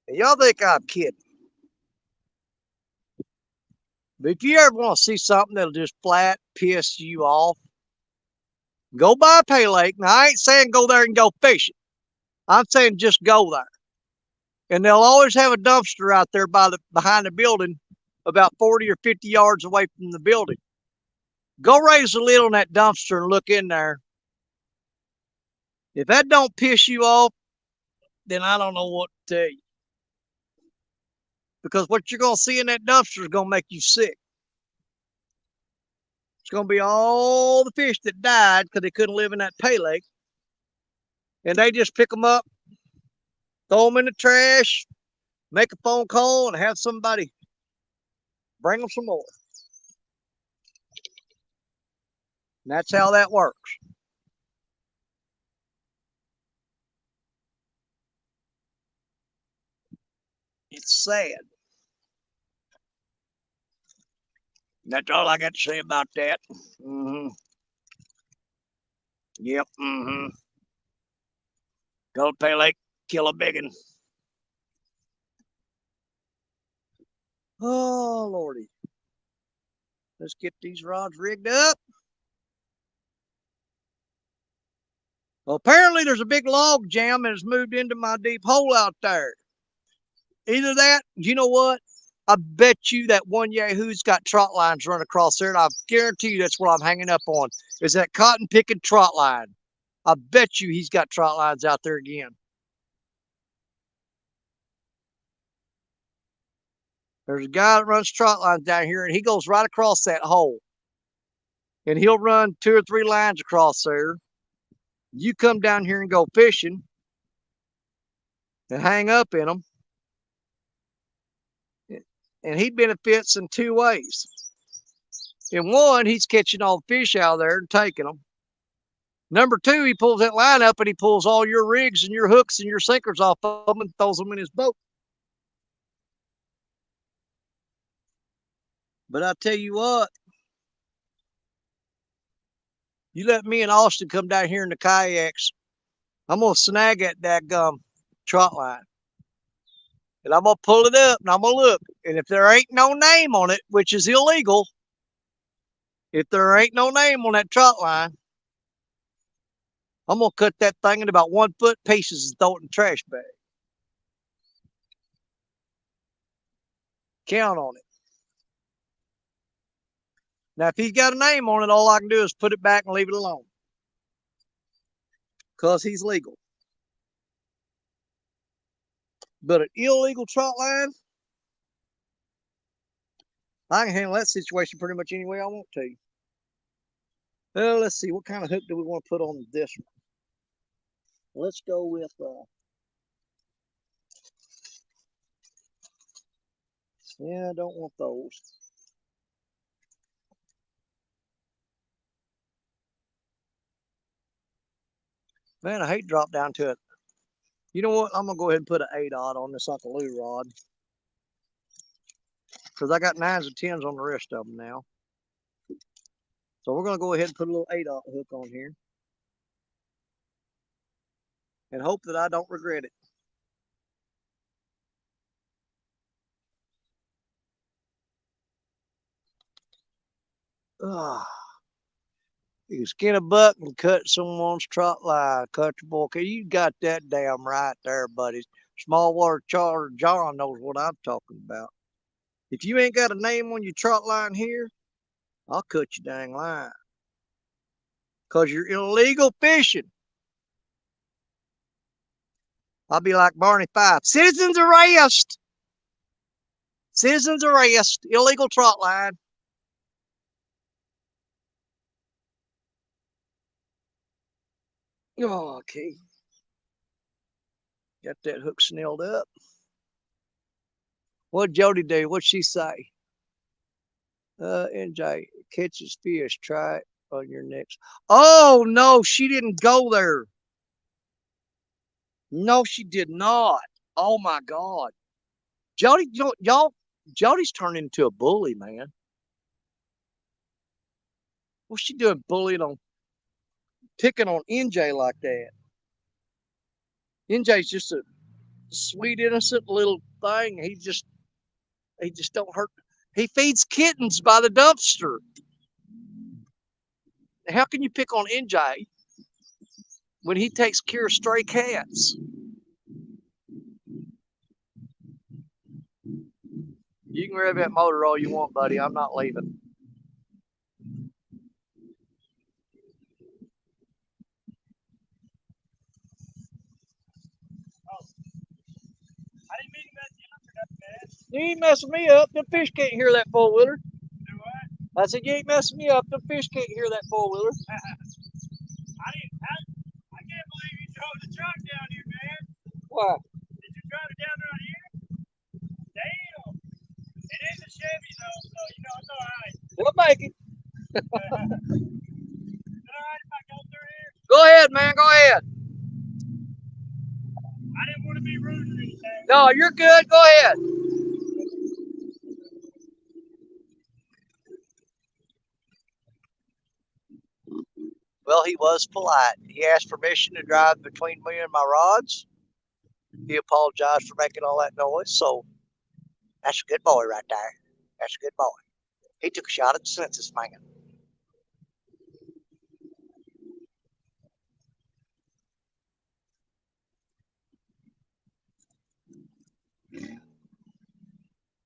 And y'all think I'm kidding. But if you ever want to see something that'll just flat piss you off, go by a pay lake. Now, I ain't saying go there and go fishing. I'm saying just go there. And they'll always have a dumpster out there behind the building about 40 or 50 yards away from the building. Go raise the lid on that dumpster and look in there. If that don't piss you off, then I don't know what to tell you. Because what you're going to see in that dumpster is going to make you sick. It's going to be all the fish that died because they couldn't live in that pay lake. And they just pick them up, throw them in the trash, make a phone call, and have somebody bring them some more. And that's how that works. It's sad. That's all I got to say about that. Mm-hmm. Yep. Mm-hmm. Go to Pay Lake, kill a biggin. Oh, Lordy. Let's get these rods rigged up. Well, apparently there's a big log jam that has moved into my deep hole out there. Either that, you know what? I bet you that one Yahoo's got trot lines run across there, and I guarantee you that's what I'm hanging up on, is that cotton picking trot line. I bet you he's got trot lines out there again. There's a guy that runs trot lines down here, and he goes right across that hole. And he'll run 2 or 3 lines across there. You come down here and go fishing and hang up in them, and he benefits in two ways. In one, he's catching all the fish out of there and taking them. Number two, he pulls that line up and he pulls all your rigs and your hooks and your sinkers off of them and throws them in his boat. But I tell you what, you let me and Austin come down here in the kayaks, I'm going to snag that daggum trot line. And I'm going to pull it up and I'm going to look. And if there ain't no name on it, which is illegal, if there ain't no name on that trot line, I'm going to cut that thing in about 1 foot pieces and throw it in the trash bag. Count on it. Now, if he's got a name on it, all I can do is put it back and leave it alone. Because he's legal. But an illegal trot line, I can handle that situation pretty much any way I want to. Well, let's see. What kind of hook do we want to put on this one? Let's go with... yeah, I don't want those. Man, I hate to drop down to it. You know what? I'm going to go ahead and put an 8-aught on this Uncle Lou rod. Because I got 9s and 10s on the rest of them now. So we're going to go ahead and put a little 8-aught hook on here. And hope that I don't regret it. Ah. You can skin a buck and cut someone's trot line. Country boy, you got that damn right there, buddy. Small water charter John knows what I'm talking about. If you ain't got a name on your trot line here, I'll cut your dang line. Because you're illegal fishing. I'll be like Barney Fife. Citizens arrest! Citizens arrest! Illegal trot line. Oh, okay. Got that hook snelled up. What'd Jody do? What'd she say? NJ, catches fish. Try it on your next. Oh, no, she didn't go there. No, she did not. Oh, my God. Jody, y'all, Jody's turned into a bully, man. What's she doing bullying on, picking on NJ like that? NJ's just a sweet, innocent little thing. He just don't hurt. He feeds kittens by the dumpster. How can you pick on NJ when he takes care of stray cats? You can rev that motor all you want, buddy. I'm not leaving. You ain't messing me up. The fish can't hear that four-wheeler. Do what? I said, you ain't messing me up. The fish can't hear that four-wheeler. I can't believe you drove the truck down here, man. Why? Did you drive it down right here? Damn. It is a Chevy, though, so, it's all right. We'll make it. Is it all right if I go through here? Go ahead, man. Go ahead. I didn't want to be rude or anything. No, you're good. Go ahead. Well, he was polite. He asked permission to drive between me and my rods. He apologized for making all that noise. So that's a good boy right there. That's a good boy. He took a shot at the census man.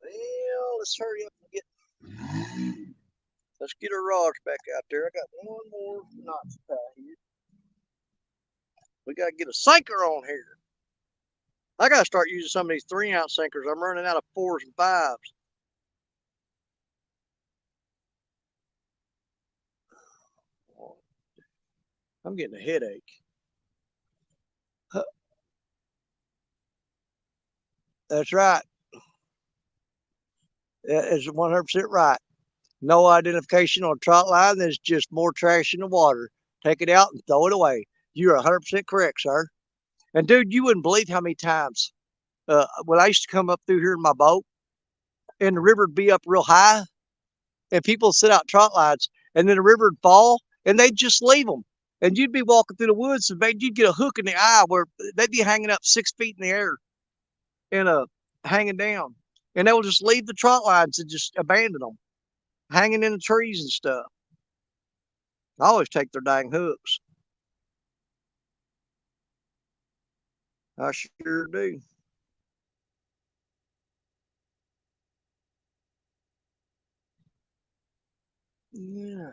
Well, let's hurry up and let's get our rods back out there. I got one more knot to tie here. We got to get a sinker on here. I got to start using some of these 3-ounce sinkers. I'm running out of 4s and 5s. I'm getting a headache. That's right. It's 100% right. No identification on a trot line. There's just more trash in the water. Take it out and throw it away. You're 100% correct, sir. And dude, you wouldn't believe how many times when I used to come up through here in my boat, and the river would be up real high, and people sit out trot lines, and then the river would fall, and they'd just leave them. And you'd be walking through the woods, and you'd get a hook in the eye where they'd be hanging up 6 feet in the air and hanging down. And they will just leave the trot lines and just abandon them, hanging in the trees and stuff. I always take their dang hooks. I sure do. Yeah.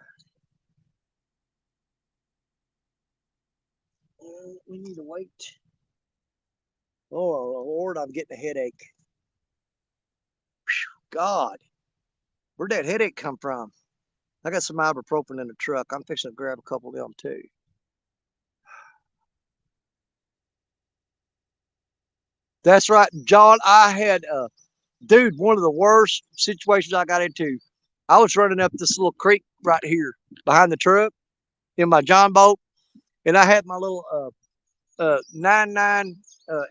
We need to wait. Oh, Lord, I'm getting a headache. God, where'd that headache come from? I got some ibuprofen in the truck. I'm fixing to grab a couple of them too. That's right, John. I had, dude, one of the worst situations I got into. I was running up this little creek right here behind the truck in my John boat, and I had my little 9.9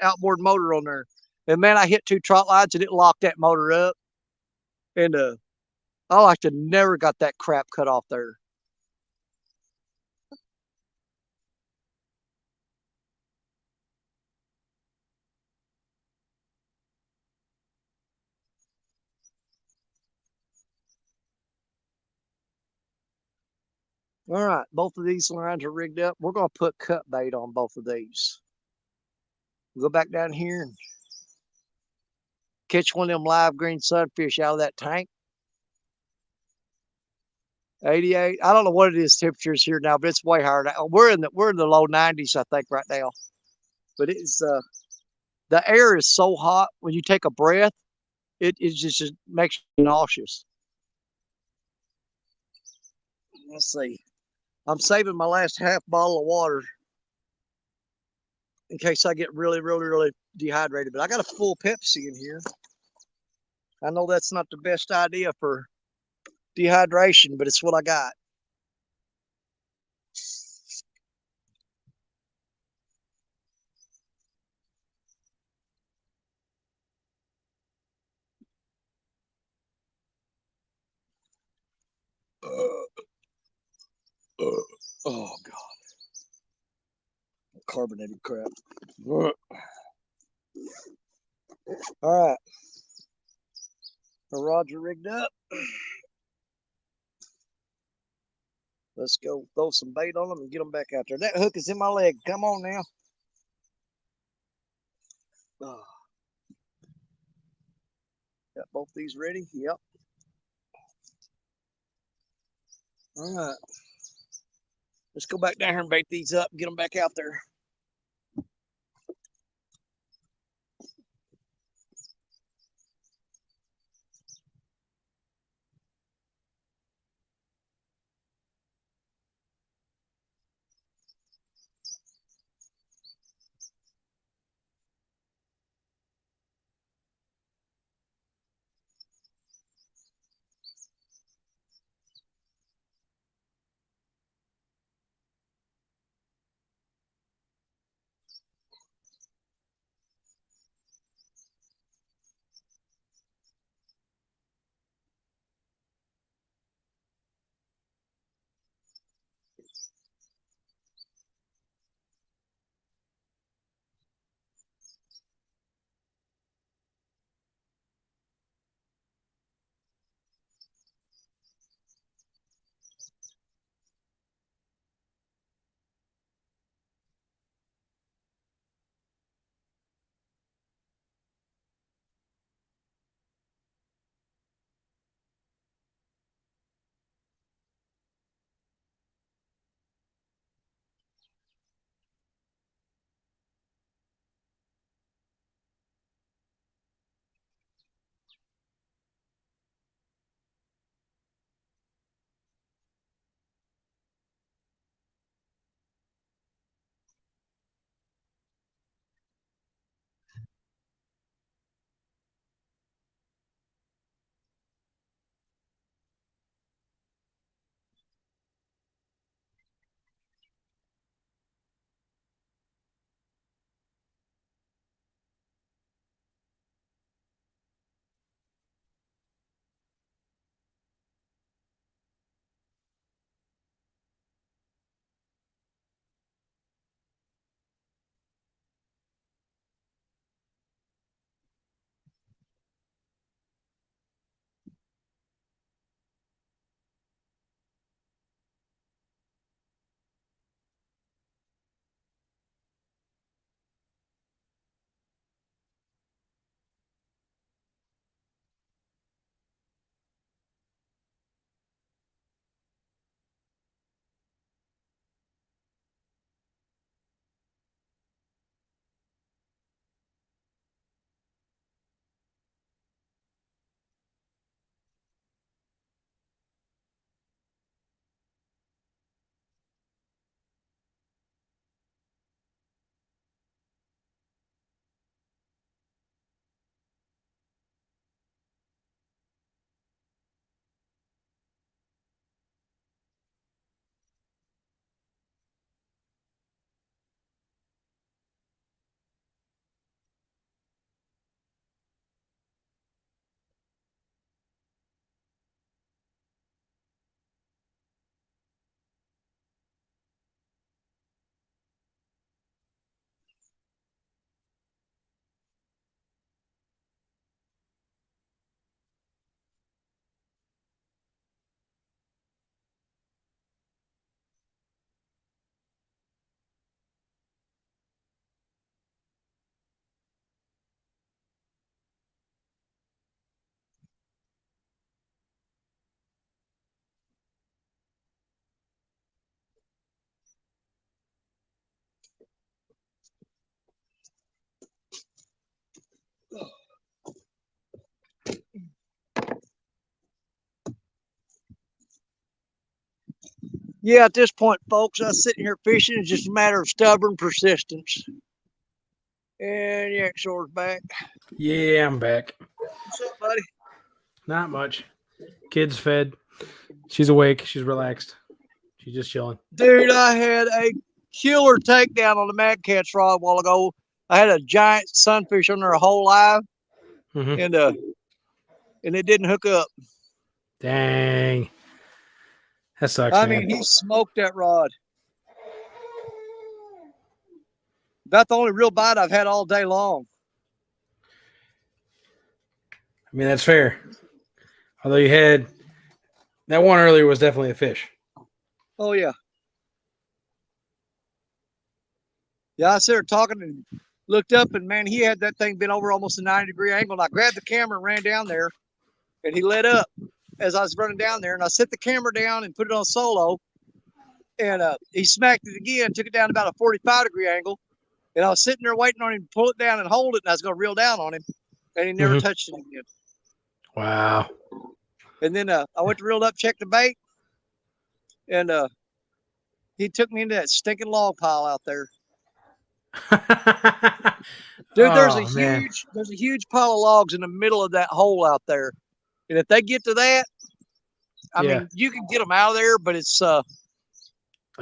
outboard motor on there. And man, I hit two trot lines and it locked that motor up. And I like to never got that crap cut off there. All right, both of these lines are rigged up. We're going to put cut bait on both of these. We'll go back down here and catch one of them live green sunfish out of that tank. 88. I don't know what it is temperatures here now, but it's way higher now. We're in the low 90s, I think, right now. But it's the air is so hot when you take a breath, it just makes you nauseous. Let's see. I'm saving my last half bottle of water in case I get really, really, really dehydrated. But I got a full Pepsi in here. I know that's not the best idea for dehydration, but it's what I got. Oh God, carbonated crap. All right, Roger rigged up. Let's go throw some bait on them and get them back out there. That hook is in my leg. Come on now. Oh, got both these ready. Yep. All right. Let's go back down here and bait these up and get them back out there. Yeah, at this point, folks, I was sitting here fishing. It's just a matter of stubborn persistence. And Yak Shore's back. Yeah, I'm back. What's up, buddy? Not much. Kids fed. She's awake. She's relaxed. She's just chilling. Dude, I had a killer takedown on the Mad Catch rod a while ago. I had a giant sunfish on there whole live, Mm-hmm. and it didn't hook up. Dang. That sucks, I man. mean, he smoked that rod. About the only real bite I've had all day long. I mean, that's fair. Although you had that one earlier was definitely a fish. Oh, yeah. Yeah, I started talking and looked up, and man, he had that thing been over almost a 90-degree angle. And I grabbed the camera and ran down there, and he lit up as I was running down there. And I set the camera down and put it on solo, and he smacked it again, took it down about a 45-degree angle. And I was sitting there waiting on him to pull it down and hold it, and I was going to reel down on him, and he never touched it again. Wow. And then I went to reel it up, check the bait, and he took me into that stinking log pile out there. Dude, there's a huge pile of logs in the middle of that hole out there, and if they get to that, I mean, you can get them out of there, but it's a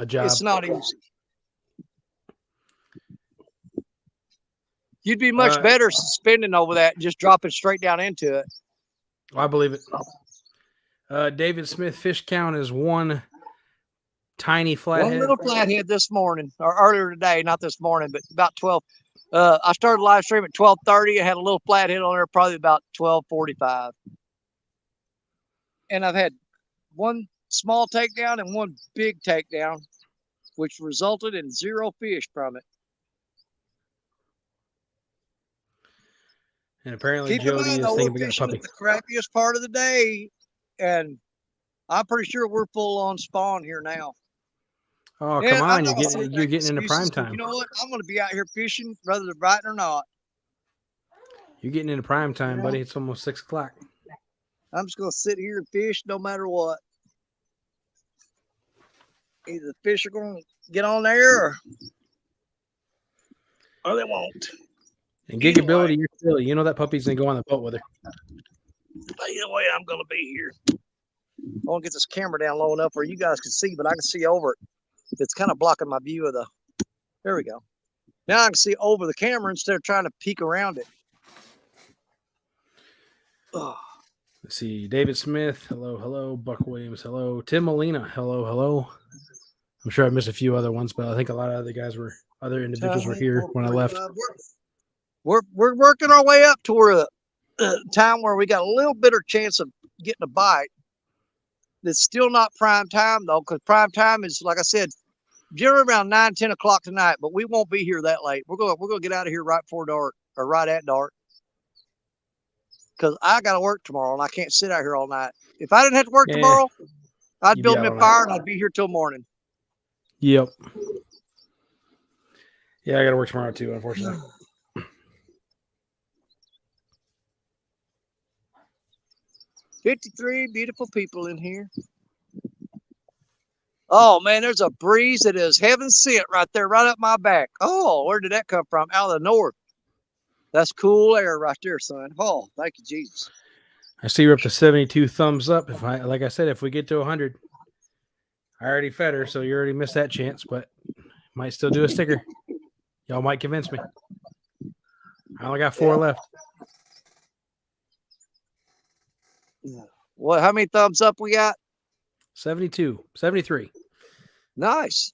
job. It's not easy. You'd be much better suspending over that and just dropping straight down into it. I believe it. David Smith fish count is one tiny flathead. One little flathead this morning, or earlier today, not this morning, but about 12. I started live stream at 12:30. I had a little flathead on there probably about 12:45. And I've had one small takedown and one big takedown, which resulted in 0 fish from it. And apparently Keep in Jody mind, is though, thinking we're about a fishing puppy. at the crappiest part of the day, and I'm pretty sure we're full on spawn here now. Oh, And come I'm on. not You're getting into excuses, prime 'cause time. You know what? I'm going to be out here fishing, whether they're biting or not. You're getting into prime time, buddy. It's almost 6 o'clock. I'm just going to sit here and fish no matter what. Either the fish are going to get on there or they won't. And Gigability, you're silly. You know that puppy's going to go on the boat with her. Either way, I'm going to be here. I want to get this camera down low enough where you guys can see, but I can see over it. It's kind of blocking my view of the. There we go. Now I can see over the camera instead of trying to peek around it. Oh. Let's see. David Smith, hello, hello. Buck Williams, hello. Tim Molina, hello, hello. I'm sure I missed a few other ones, but I think a lot of other individuals were here when I left. We're working our way up to a time where we got a little better chance of getting a bite. It's still not prime time though, because prime time is, like I said, generally around 9, 10 o'clock tonight. But we won't be here that late. We're gonna get out of here right before dark, or right at dark, because I got to work tomorrow and I can't sit out here all night. If I didn't have to work tomorrow, I'd build me a fire and I'd be here till morning. Yep. Yeah, I got to work tomorrow too, unfortunately. $53 beautiful people in here. Oh man, there's a breeze that is heaven sent right there, right up my back. Oh, where did that come from? Out of the north. That's cool air right there, son. Oh, thank you, Jesus. I see you're up to 72 thumbs up. Like I said, if we get to 100, I already fed her, so you already missed that chance, but might still do a sticker. Y'all might convince me. I only got 4 left. What? How many thumbs up we got? 72, 73. Nice.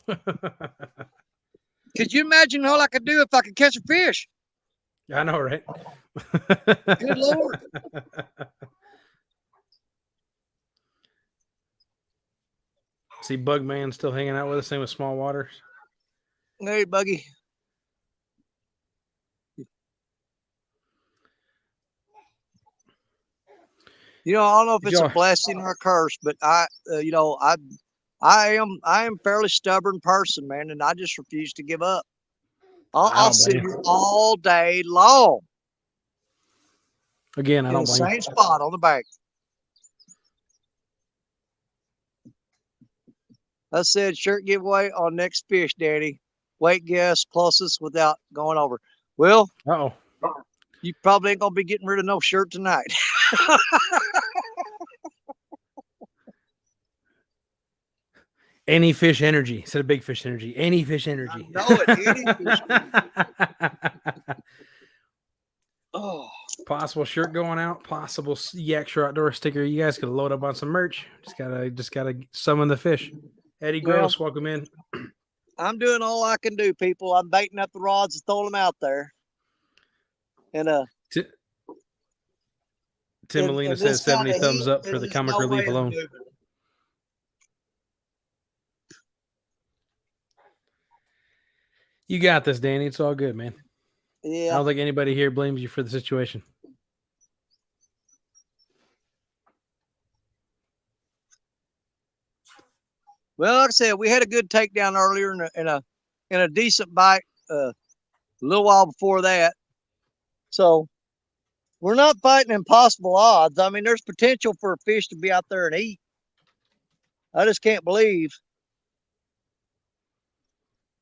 Could you imagine all I could do if I could catch a fish? I know, right? Good Lord. See Bugman still hanging out with us, same with Small Waters. Hey, Buggy. You know, I don't know if it's a blessing or a curse, but I am a fairly stubborn person, man, and I just refuse to give up. I'll sit here all day long. Again, I don't blame you. Same spot on the bank. I said shirt giveaway on next fish, Danny. Weight guess pluses without going over. Well, Uh-oh. you probably ain't gonna be getting rid of no shirt tonight. Any fish energy instead of big fish energy. Any fish energy. I know it. Any fish energy. Oh. Possible shirt going out. Possible Yak Shore Outdoor sticker. You guys could load up on some merch. Just gotta summon the fish. Eddie Gross, welcome in. I'm doing all I can do, people. I'm baiting up the rods and throwing them out there. And Tim Molina says 70 thumbs up for the comic relief alone. You got this, Danny. It's all good, man. Yeah. I don't think anybody here blames you for the situation. Well, like I said, we had a good takedown earlier in a decent bite a little while before that. So we're not fighting impossible odds. I mean, there's potential for a fish to be out there and eat. I just can't believe.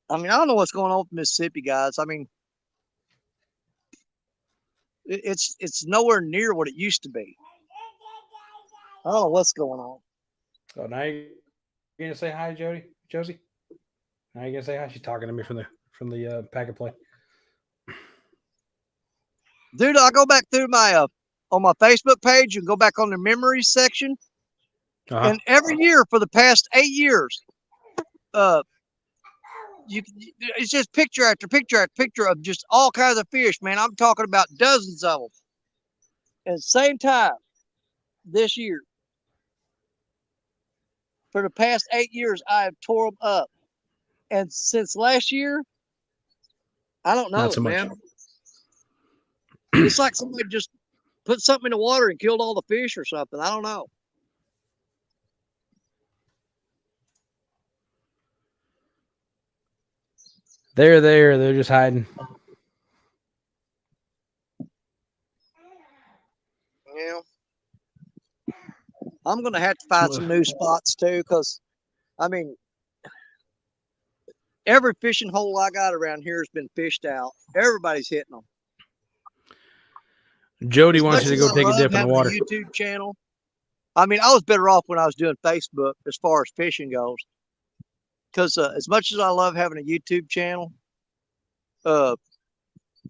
I mean, I don't know what's going on with Mississippi, guys. I mean, it's nowhere near what it used to be. I don't know what's going on. Oh, now you're gonna say hi, Josie? Now you're gonna say hi. She's talking to me from the packet play. Dude, I go back through my on my Facebook page and go back on the memories section, and every year for the past 8 years, it's just picture after picture after picture of just all kinds of fish, man. I'm talking about dozens of them. At the same time, this year, for the past 8 years, I have tore them up. And since last year, I don't know, not so man. much. It's like somebody just put something in the water and killed all the fish or something. I don't know. They're there. They're just hiding. Yeah. I'm going to have to find some new spots too, because, I mean, every fishing hole I got around here has been fished out. Everybody's hitting them. Jody wants you to go take a dip in the water. YouTube channel. I mean, I was better off when I was doing Facebook as far as fishing goes. Because as much as I love having a YouTube channel, it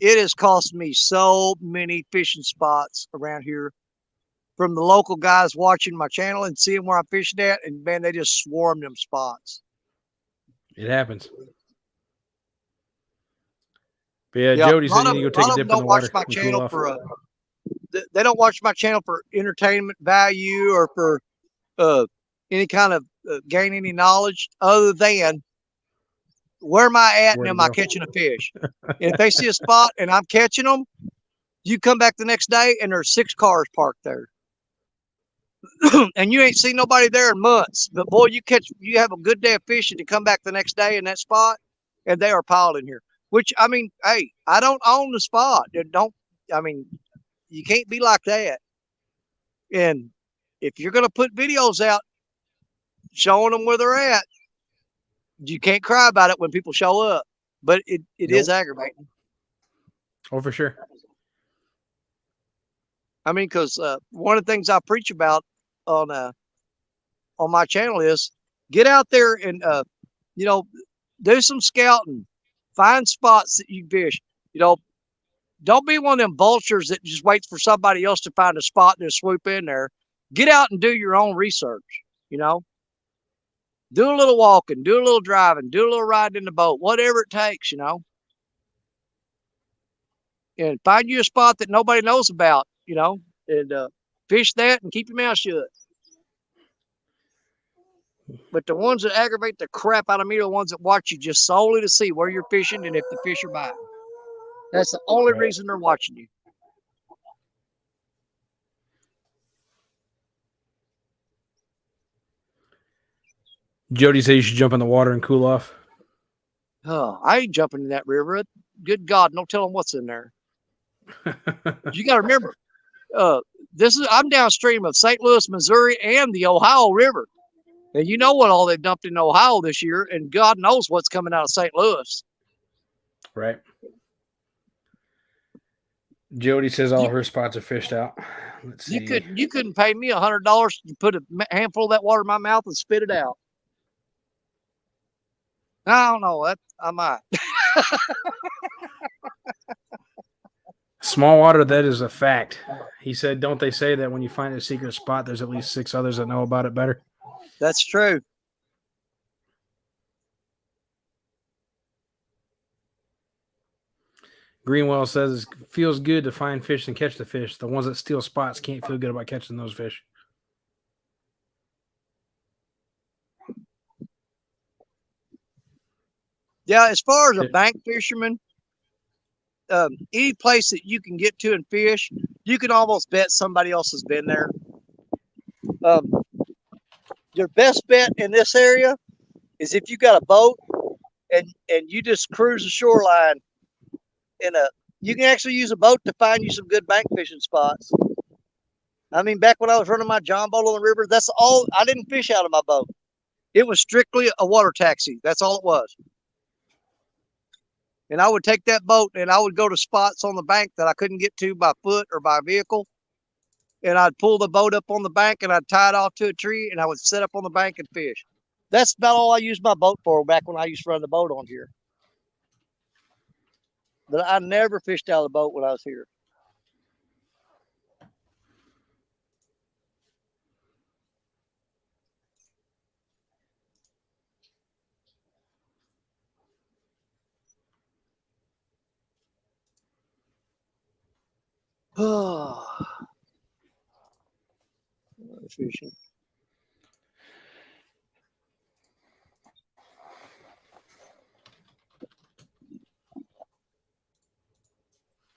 has cost me so many fishing spots around here from the local guys watching my channel and seeing where I'm fishing at. And man, they just swarm them spots. It happens. But yeah, Jody said you need to go take a dip in the water. My channel for, they don't watch my channel for entertainment value or for any kind of gain any knowledge other than where am I at and am I catching a fish? And if they see a spot and I'm catching them, you come back the next day and there's 6 cars parked there. And you ain't seen nobody there in months. But boy, you have a good day of fishing to come back the next day in that spot and they are piled in here. Which, I mean, hey, I don't own the spot. You can't be like that. And if you're going to put videos out showing them where they're at, you can't cry about it when people show up. But it is aggravating. Oh, for sure. I mean, because one of the things I preach about on my channel is get out there and, do some scouting. Find spots that you fish. Don't be one of them vultures that just waits for somebody else to find a spot and swoop in there. Get out and do your own research, Do a little walking, do a little driving, do a little riding in the boat, whatever it takes, And find you a spot that nobody knows about, and fish that and keep your mouth shut. But the ones that aggravate the crap out of me are the ones that watch you just solely to see where you're fishing and if the fish are biting. That's the only reason they're watching you. Jody said you should jump in the water and cool off. Oh, I ain't jumping in that river. Good God, no telling what's in there. You got to remember, I'm downstream of St. Louis, Missouri, and the Ohio River. And you know what all they dumped in Ohio this year, and God knows what's coming out of St. Louis. Right. Jody says all her spots are fished out. Let's see. You couldn't pay me $100 to put a handful of that water in my mouth and spit it out. I don't know. I might. Small water, that is a fact. He said, don't they say that when you find a secret spot, there's at least 6 others that know about it better? That's true. Greenwell says it feels good to find fish and catch the fish. The ones that steal spots can't feel good about catching those fish. Yeah, as far as a bank fisherman, any place that you can get to and fish, you can almost bet somebody else has been there. Your best bet in this area is if you got a boat and you just cruise the shoreline you can actually use a boat to find you some good bank fishing spots. I mean, back when I was running my John boat on the river, that's all. I didn't fish out of my boat. It was strictly a water taxi. That's all it was. And I would take that boat and I would go to spots on the bank that I couldn't get to by foot or by vehicle. And I'd pull the boat up on the bank and I'd tie it off to a tree and I would sit up on the bank and fish. That's about all I used my boat for back when I used to run the boat on here. But I never fished out of the boat when I was here. Fishing.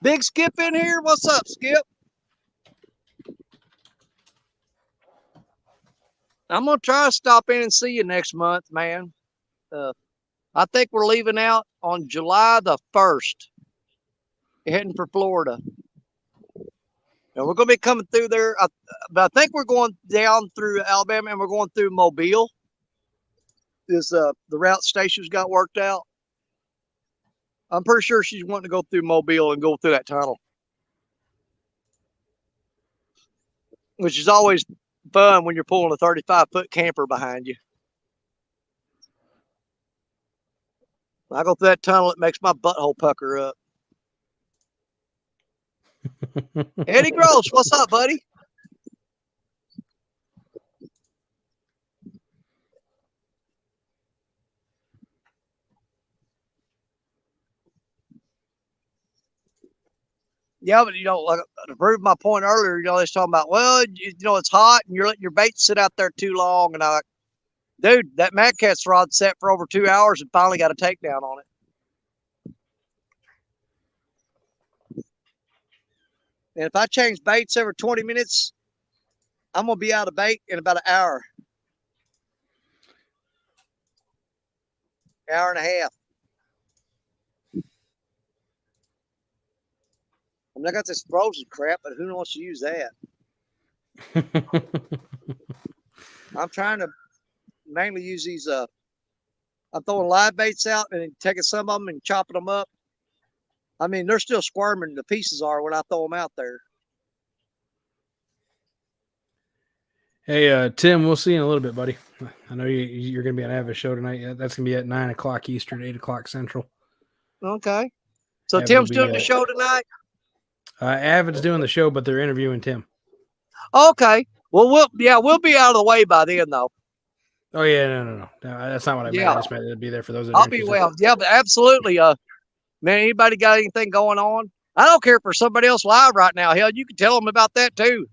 Big Skip in here? What's up, Skip? I'm going to try to stop in and see you next month, man. I think we're leaving out on July the 1st, heading for Florida. And we're going to be coming through there. But I think we're going down through Alabama and we're going through Mobile. The route station's got worked out. I'm pretty sure she's wanting to go through Mobile and go through that tunnel, which is always fun when you're pulling a 35-foot camper behind you. When I go through that tunnel, it makes my butthole pucker up. Eddie Gross, what's up, buddy? Yeah, but like to prove my point earlier, they was talking about, well, it's hot and you're letting your bait sit out there too long, and I'm like, dude, that Mad Cat's rod sat for over 2 hours and finally got a takedown on it. And if I change baits every 20 minutes, I'm gonna be out of bait in about an hour and a half. I mean, I got this frozen crap, but who wants to use that? I'm trying to mainly use these. I'm throwing live baits out and taking some of them and chopping them up. I mean, they're still squirming. The pieces are when I throw them out there. Hey, Tim, we'll see you in a little bit, buddy. I know you're going to be on Ava's show tonight. That's going to be at 9 o'clock Eastern, 8 o'clock Central. Okay. So Tim's doing the show tonight? Avid's doing the show, but they're interviewing Tim. Okay. Well, we'll be out of the way by then, though. Oh yeah, no. That's not what I meant. I just meant it'd be there for those. I'll be well. Yeah, but absolutely. Man, anybody got anything going on? I don't care if there's somebody else live right now. Hell, you can tell them about that too.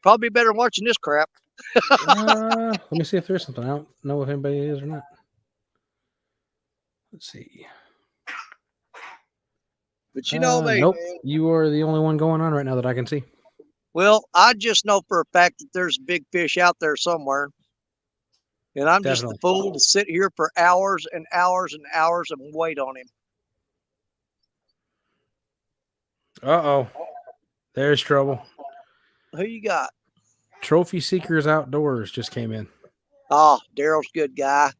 Probably better than watching this crap. Let me see if there's something. I don't know if anybody is or not. Let's see. But you know me. Nope. You are the only one going on right now that I can see. Well, I just know for a fact that there's big fish out there somewhere. And I'm just the fool to sit here for hours and hours and hours and wait on him. Uh-oh. There's trouble. Who you got? Trophy Seekers Outdoors just came in. Oh, Daryl's a good guy.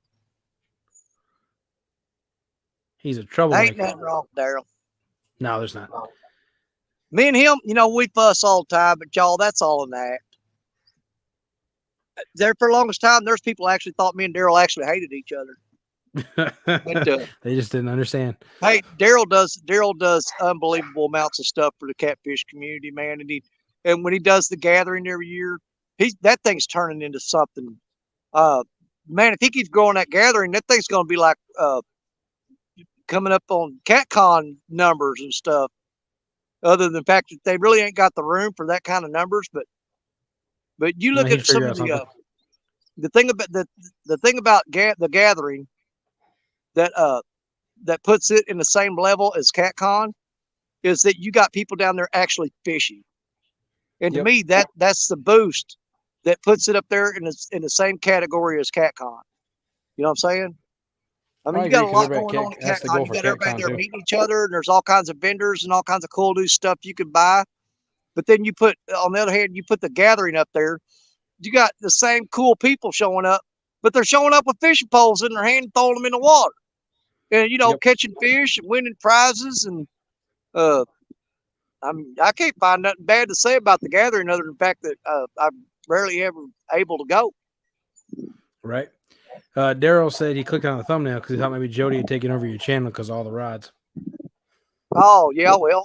He's a Ain't troublemaker. nothing wrong with Daryl. No, there's not. Me and him, we fuss all the time, but y'all, that's all an act. There for the longest time, there's people actually thought me and Daryl actually hated each other. But, They just didn't understand. hey, Daryl does unbelievable amounts of stuff for the catfish community, man. And when he does the gathering every year, that thing's turning into something. Man, if he keeps growing that gathering, that thing's going to be like coming up on CatCon numbers and stuff. Other than the fact that they really ain't got the room for that kind of numbers, but you look at some of the thing about the thing about the gathering that puts it in the same level as CatCon is that you got people down there actually fishing, and to me that's the boost that puts it up there in the same category as CatCon. You know what I'm saying? I mean, you got a lot going on at CatCon. You got everybody there meeting each other, and there's all kinds of vendors and all kinds of cool new stuff you can buy. But then you put, on the other hand, you put the gathering up there. You got the same cool people showing up, but they're showing up with fishing poles in their hand and throwing them in the water. And, catching fish and winning prizes. And I can't find nothing bad to say about the gathering other than the fact that I'm rarely ever able to go. Right. Daryl said he clicked on the thumbnail because he thought maybe Jody had taken over your channel because of all the rods. Oh, yeah, well,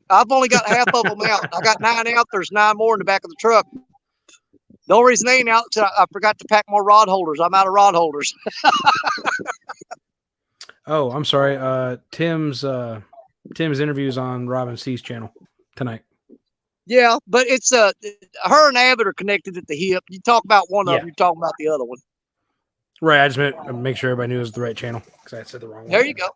I've only got half of them out. I got 9 out. There's 9 more in the back of the truck. The only reason they ain't out is I forgot to pack more rod holders. I'm out of rod holders. Oh, I'm sorry. Tim's interview's on Robin C's channel tonight. Yeah, but it's her and Abbott are connected at the hip. You talk about one of them, you're talking about the other one. Right. I just meant to make sure everybody knew it was the right channel because I said the wrong one. There you go.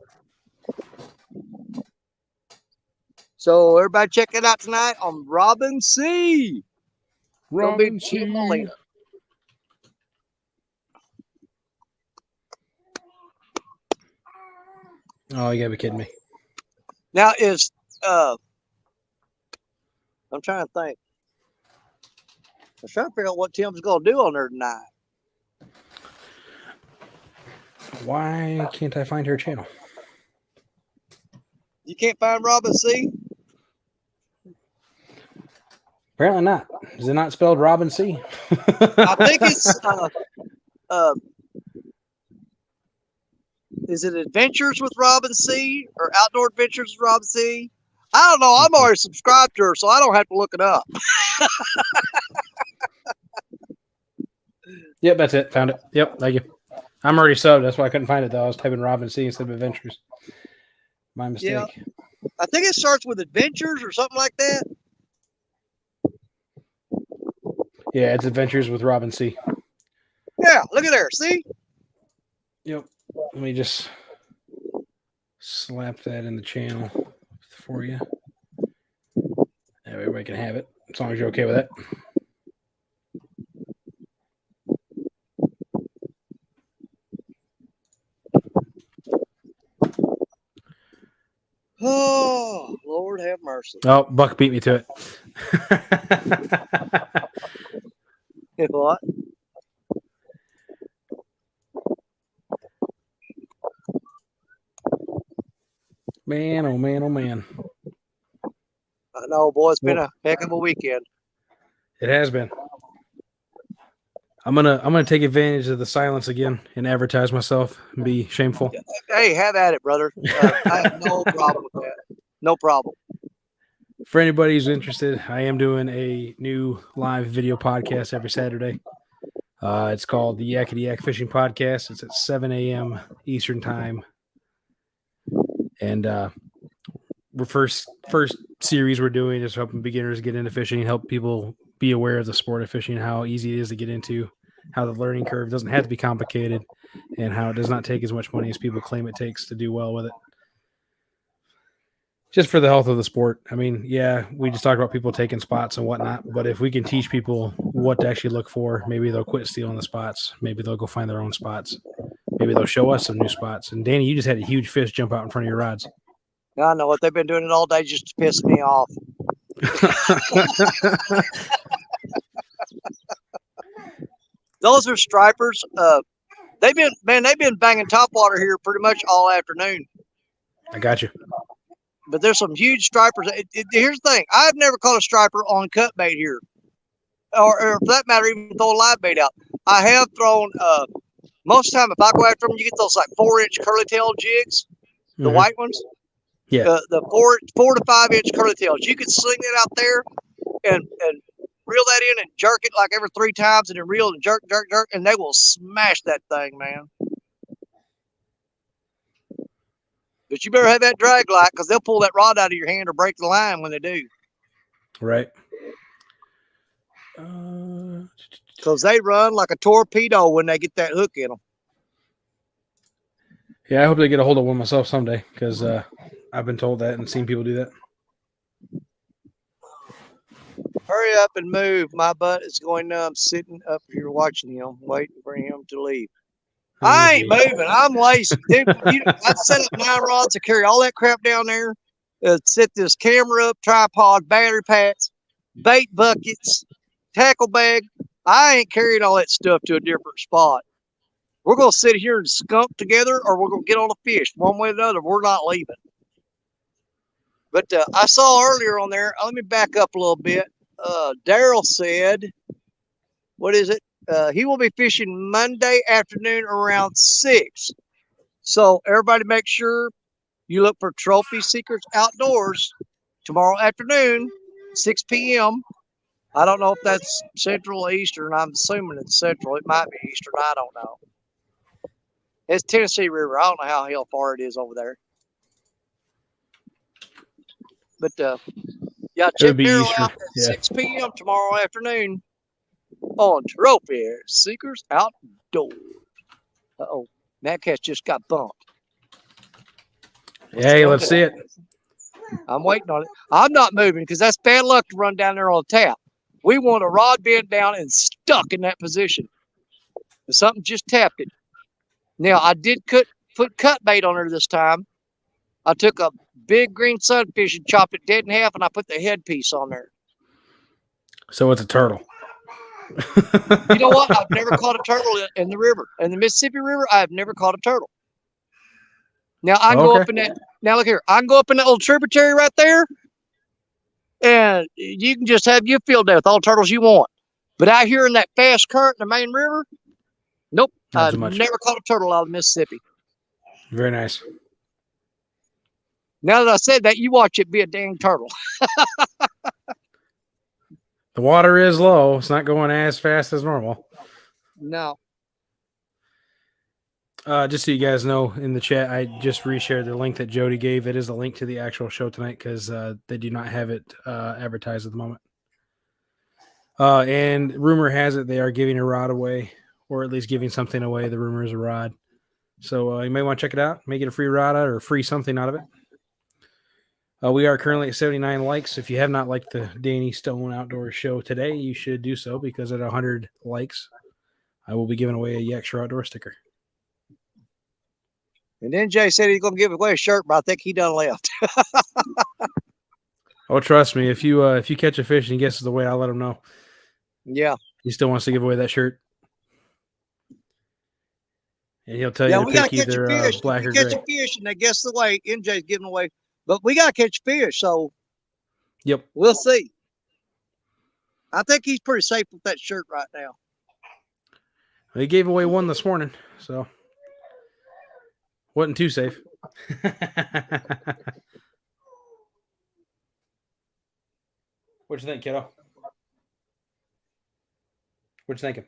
So everybody check it out tonight on Robin C. Robin C. Oh, you gotta be kidding me. Now I'm trying to think. I'm trying to figure out what Tim's gonna do on there tonight. Why can't I find her channel? You can't find Robin C? Apparently not. Is it not spelled Robin C? I think it's is it Adventures with Robin C or Outdoor Adventures with Robin C? I don't know. I'm already subscribed to her, so I don't have to look it up. Yep, that's it. Found it. Yep, thank you. I'm already subbed. That's why I couldn't find it, though. I was typing Robin C instead of Adventures. My mistake. Yeah. I think it starts with Adventures or something like that. Yeah, it's Adventures with Robin C. Yeah, look at there. See? Yep. Let me just slap that in the channel for you. Everybody can have it, as long as you're okay with that. Oh, Lord have mercy. Oh, Buck beat me to it. What? Man, oh man, oh man. I know, boy. It's been a heck of a weekend. It has been. I'm gonna take advantage of the silence again and advertise myself and be shameful. Hey, have at it, brother. I have no problem with that. No problem. For anybody who's interested, I am doing a new live video podcast every Saturday. It's called the Yakety Yak Fishing Podcast. It's at 7 a.m. Eastern Time. And we're first series we're doing is helping beginners get into fishing, help people be aware of the sport of fishing, how easy it is to get into, how the learning curve doesn't have to be complicated, and how it does not take as much money as people claim it takes to do well with it. Just for the health of the sport. I mean, yeah, we just talked about people taking spots and whatnot, but if we can teach people what to actually look for, maybe they'll quit stealing the spots. Maybe they'll go find their own spots. Maybe they'll show us some new spots. And Danny, you just had a huge fish jump out in front of your rods. I know what they've been doing it all day just to piss me off. Those are stripers. They've been banging topwater here pretty much all afternoon. I got you. But there's some huge stripers. Here's the thing: I've never caught a striper on cut bait here, or for that matter, even throw a live bait out. I have thrown. Most of the time, if I go after them, you get those like 4-inch curly tail jigs, the white ones. Yeah. The 4 to 5 inch curly tails. You can sling it out there and reel that in and jerk it like every 3 times, and then reel and jerk, and they will smash that thing, man. But you better have that drag light because they'll pull that rod out of your hand or break the line when they do. Right. Because they run like a torpedo when they get that hook in them. Yeah, I hope they get a hold of one myself someday because I've been told that and seen people do that. Hurry up and move. My butt is going numb sitting up here watching him, waiting for him to leave. I ain't moving. I'm lazy. Dude, I'd set up 9 rods to carry all that crap down there. Set this camera up, tripod, battery packs, bait buckets, tackle bag. I ain't carrying all that stuff to a different spot. We're going to sit here and skunk together, or we're going to get on a fish. One way or another, we're not leaving. But I saw earlier on there, let me back up a little bit. Daryl said, what is it? He will be fishing Monday afternoon around 6. So everybody make sure you look for Trophy Seekers Outdoors tomorrow afternoon, 6 p.m. I don't know if that's Central or Eastern. I'm assuming it's Central. It might be Eastern. I don't know. It's Tennessee River. I don't know how hell far it is over there. But yeah, check Daryl out at 6 p.m. tomorrow afternoon on Trophy Seekers Outdoors. Uh-oh. That catch just got bumped. Hey, let's see it. I'm waiting on it. I'm not moving because that's bad luck to run down there on a tap. We want a rod bent down and stuck in that position. But something just tapped it. Now, I did put cut bait on her this time. I took a big green sunfish and chopped it dead in half, and I put the headpiece on there. So it's a turtle. You know what? I've never caught a turtle in the river. In the Mississippi River, I've never caught a turtle. Now, I can go up in that. Now, look here. I can go up in that little tributary right there, and you can just have your field day with all the turtles you want. But out here in that fast current in the main river, nope. I've never caught a turtle out of Mississippi. Very nice. Now that I said that, you watch it be a dang turtle. The water is low. It's not going as fast as normal. No. Just so you guys know, in the chat, I just reshared the link that Jody gave. It is a link to the actual show tonight because they do not have it advertised at the moment. And rumor has it they are giving a rod away, or at least giving something away. The rumor is a rod. So you may want to check it out. Make it a free rod out or free something out of it. We are currently at 79 likes. If you have not liked the Danny Stone Outdoor Show today, you should do so because at 100 likes, I will be giving away a Yakshire Outdoor sticker. And then Jay said he's going to give away a shirt, but I think he done left. Oh, trust me. If you catch a fish and he guesses the weight, I'll let him know. Yeah. He still wants to give away that shirt. And he'll tell you to pick either black or gray. Catch a fish and they guess the weight. NJ's giving away. But we got to catch fish, so yep, we'll see. I think he's pretty safe with that shirt right now. He gave away one this morning, so wasn't too safe. What you think, kiddo? What you thinking?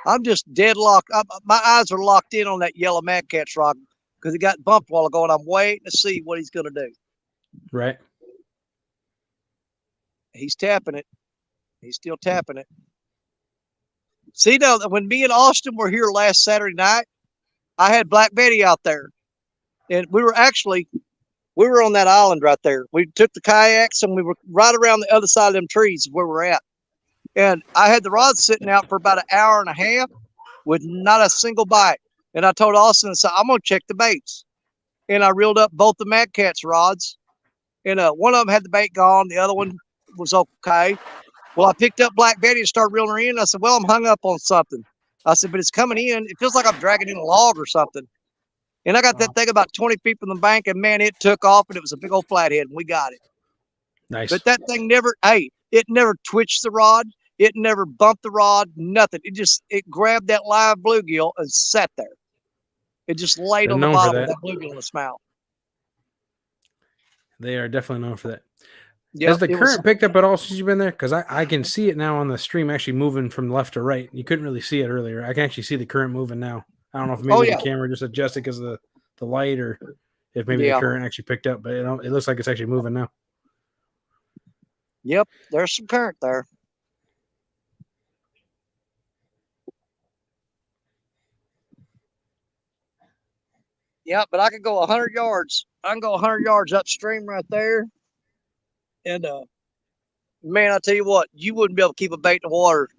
I'm just deadlocked. My eyes are locked in on that yellow mad cat's rock because it got bumped a while ago, and I'm waiting to see what he's going to do. Right. He's tapping it. He's still tapping it. See, now, when me and Austin were here last Saturday night, I had Black Betty out there. And we were on that island right there. We took the kayaks, and we were right around the other side of them trees where we're at. And I had the rods sitting out for about an hour and a half with not a single bite. And I told Austin, so I'm going to check the baits. And I reeled up both the Mad Cat's rods. And one of them had the bait gone. The other one was okay. Well, I picked up Black Betty and started reeling her in. I said, well, I'm hung up on something. I said, but it's coming in. It feels like I'm dragging in a log or something. And I got that thing about 20 feet from the bank, and man, it took off, and it was a big old flathead, and we got it. Nice. But that thing never, it never twitched the rod. It never bumped the rod, nothing. It grabbed that live bluegill and sat there. It just laid They're on the known for bottom of that. that bluegill in its mouth. They are definitely known for that. Yep, Has the it current was, picked up at all since you've been there? Because I can see it now on the stream actually moving from left to right. You couldn't really see it earlier. I can actually see the current moving now. I don't know if maybe yeah. the camera just adjusted because of the light, or if maybe Yeah. the current actually picked up. But it looks like it's actually moving now. Yep, there's some current there. Yeah, but I could go 100 yards. I can go 100 yards upstream right there. And man, I tell you what, you wouldn't be able to keep a bait in the water.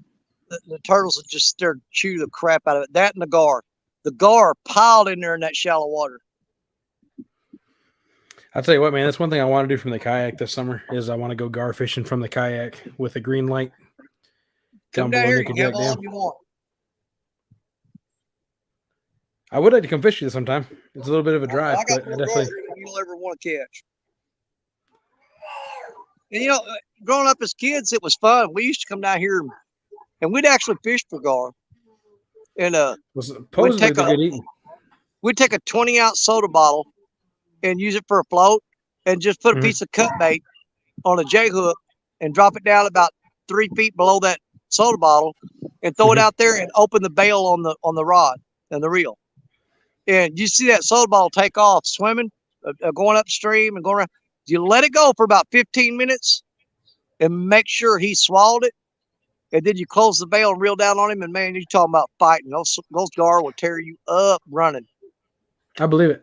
The turtles would just stare, chew the crap out of it. That and the gar. The gar piled in there in that shallow water. I'll tell you what, man, that's one thing I want to do from the kayak this summer is I want to go gar fishing from the kayak with a green light. Come down here, you can have all you want. I would like to come fish you sometime. It's a little bit of a drive, I got but more definitely. gar than you'll ever want to catch. And you know, growing up as kids, it was fun. We used to come down here and we'd actually fish for gar. And Was supposedly they're good eating. we'd take a 20-ounce soda bottle and use it for a float and just put a piece of cut bait on a J hook and drop it down about 3 feet below that soda bottle and throw it out there and open the bail on the rod and the reel. And you see that soda bottle take off swimming, going upstream and going around. You let it go for about 15 minutes and make sure he swallowed it. And then you close the bail and reel down on him. And man, you're talking about fighting. Those gar will tear you up running. I believe it.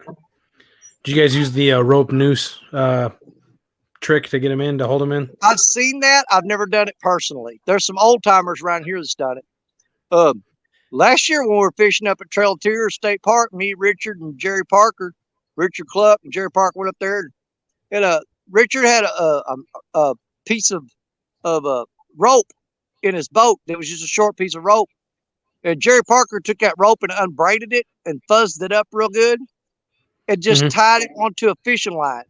Did you guys use the rope noose trick to get him in, to hold him in? I've seen that. I've never done it personally. There's some old timers around here that's done it. Last year when we were fishing up at Trail Tier State Park, me, Richard, and Jerry Parker, Richard Cluck and Jerry Parker went up there, and Richard had a piece of rope in his boat. It was just a short piece of rope, and Jerry Parker took that rope and unbraided it and fuzzed it up real good, and just tied it onto a fishing line.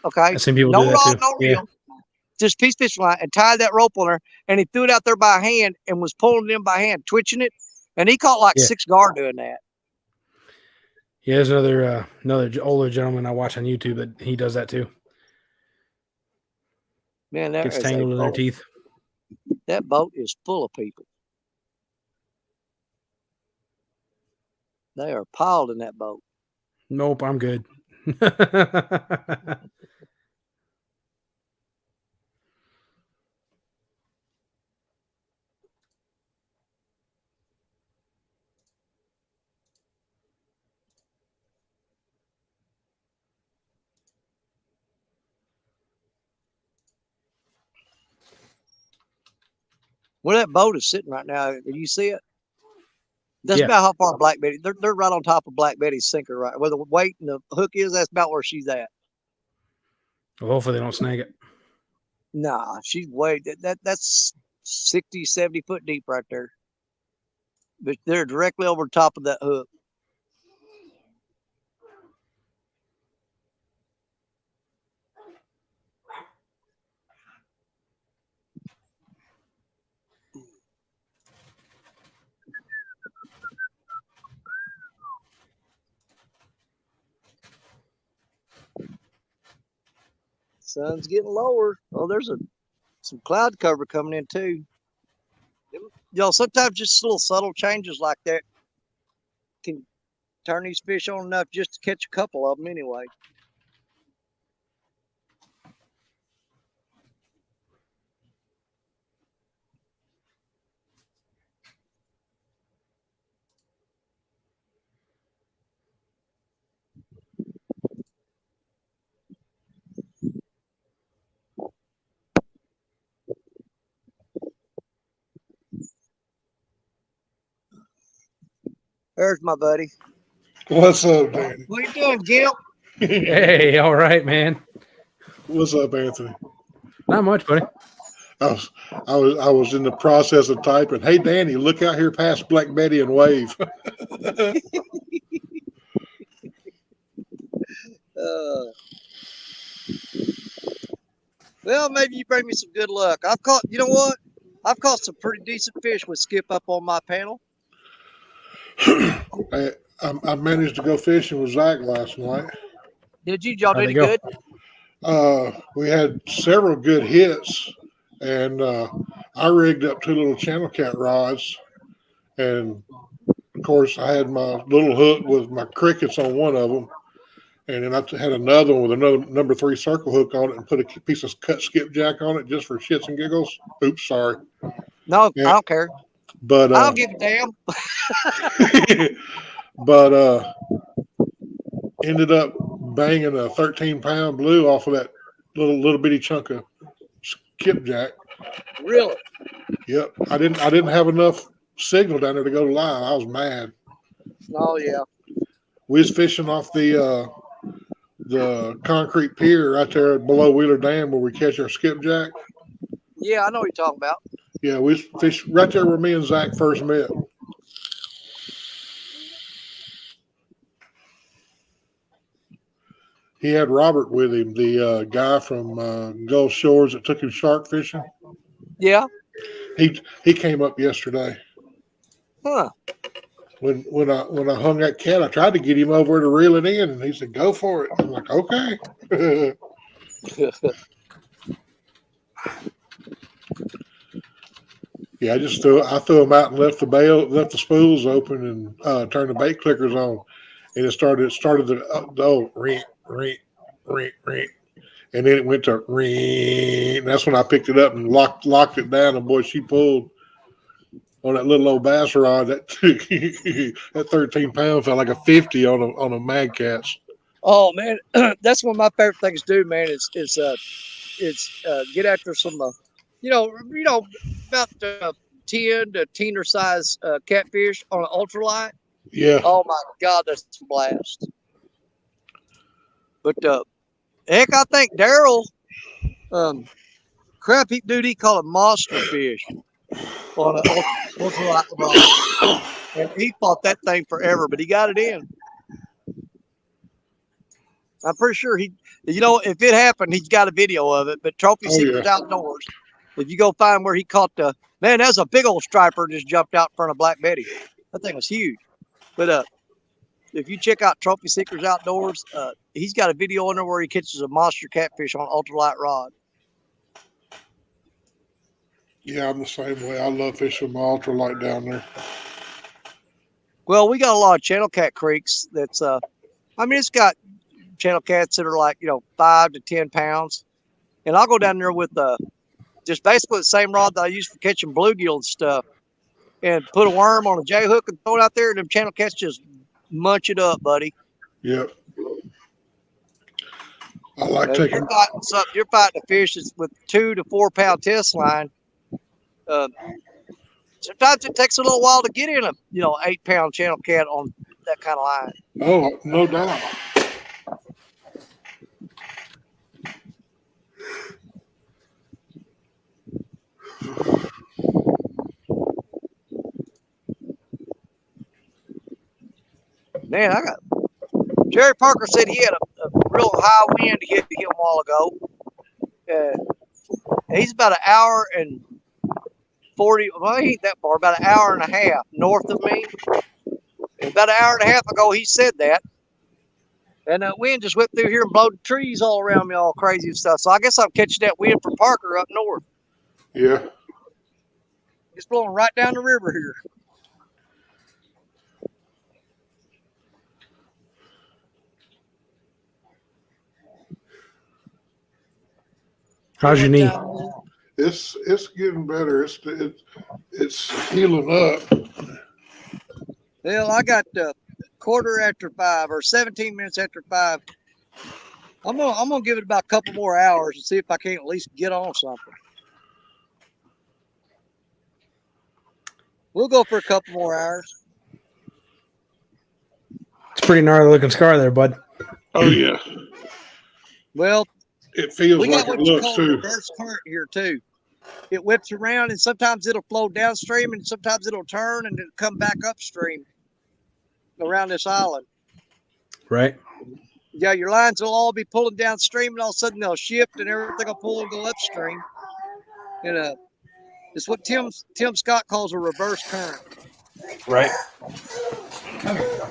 Okay, I've seen people no do that rod, too. no reel. Just piece of fishing line, and tied that rope on there, and he threw it out there by hand and was pulling it in by hand, twitching it, and he caught like 6 gar doing that. Yeah, there's another older gentleman I watch on YouTube that he does that too. Man, that gets tangled in their teeth. That boat is full of people. They are piled in that boat. Nope, I'm good. Where that boat is sitting right now, do you see it? That's about how far Black Betty. They're right on top of Black Betty's sinker, right where the weight and the hook is. That's about where she's at. Well, hopefully they don't snag it. Nah, she's way that's 60, 70 foot deep right there. But they're directly over top of that hook. Sun's getting lower. Oh, there's some cloud cover coming in too. You know, sometimes just little subtle changes like that can turn these fish on enough just to catch a couple of them anyway. There's my buddy. What's up, Danny? What you doing, Gil? Hey, all right, man. What's up, Anthony? Not much, buddy. I was in the process of typing. Hey, Danny, look out here past Black Betty and wave. Well, maybe you bring me some good luck. I've caught. You know what? I've caught some pretty decent fish with Skip up on my panel. I managed to go fishing with Zach last night. Did you? Y'all How'd did they it go? good? We had several good hits, and I rigged up 2 little channel cat rods, and of course I had my little hook with my crickets on one of them, and then I had another one with another number 3 circle hook on it, and put a piece of cut skipjack on it just for shits and giggles. Oops, sorry. No, Yeah. I don't care. But I don't give a damn. but ended up banging a 13-pound blue off of that little bitty chunk of skipjack. Really? Yep. I didn't have enough signal down there to go live. I was mad. Oh yeah. We was fishing off the concrete pier right there below Wheeler Dam where we catch our skipjack. Yeah, I know what you're talking about. Yeah, we fished right there where me and Zach first met. He had Robert with him, the guy from Gulf Shores that took him shark fishing. Yeah. He came up yesterday. Huh. When I hung that cat, I tried to get him over to reel it in, and he said, "Go for it." I'm like, "Okay." Yeah, I threw him out and left the spools open, and turned the bait clickers on, and it started the ring, and then it went to ring. And that's when I picked it up and locked it down, and boy, she pulled on that little old bass rod. That 13 pound felt like a 50 on a Mad Cats. Oh man, that's one of my favorite things to do, man. Is get after some, about 10 to teener size catfish on an ultralight. Yeah. Oh my God, that's a blast. But heck, I think Daryl, crap, he called it monster fish on an ultralight rod, and he fought that thing forever, but he got it in. I'm pretty sure if it happened, he's got a video of it. But Trophy Secrets Outdoors, if you go find where he caught man, that's a big old striper just jumped out in front of Black Betty. That thing was huge. But if you check out Trophy Seekers Outdoors, he's got a video in there where he catches a monster catfish on an ultralight rod. Yeah, I'm the same way. I love fishing my ultralight down there. Well, we got a lot of channel cat creeks that's it's got channel cats that are like 5 to 10 pounds, and I'll go down there with just basically the same rod that I use for catching bluegill and stuff, and put a worm on a J hook and throw it out there, and them channel cats just munch it up, buddy. Yep. I like taking. You're fighting a fish that's with 2 to 4 pound test line. Sometimes it takes a little while to get in a 8 pound channel cat on that kind of line. Oh, no doubt. Man, Jerry Parker said he had a real high wind hit him a while ago. He's about an hour and 40. Well, he ain't that far. About an hour and a half north of me. And about an hour and a half ago, he said that. And that wind just whipped through here and blowed the trees all around me, all crazy and stuff. So I guess I'm catching that wind from Parker up north. Yeah. It's blowing right down the river here. How's your knee? It's getting better. It's healing up. Well, I got quarter after 5 or 17 minutes after 5. I'm gonna give it about a couple more hours and see if I can't at least get on something. We'll go for a couple more hours. It's a pretty gnarly looking scar there, bud. Oh yeah. Well, It feels we got like what it you looks call too. reverse current here too. it whips around, and sometimes it'll flow downstream, and sometimes it'll turn and it'll come back upstream around this island. Right. Yeah, your lines will all be pulling downstream, and all of a sudden they'll shift, and everything will pull and go upstream. And it's what Tim Scott calls a reverse current. Right. Come here.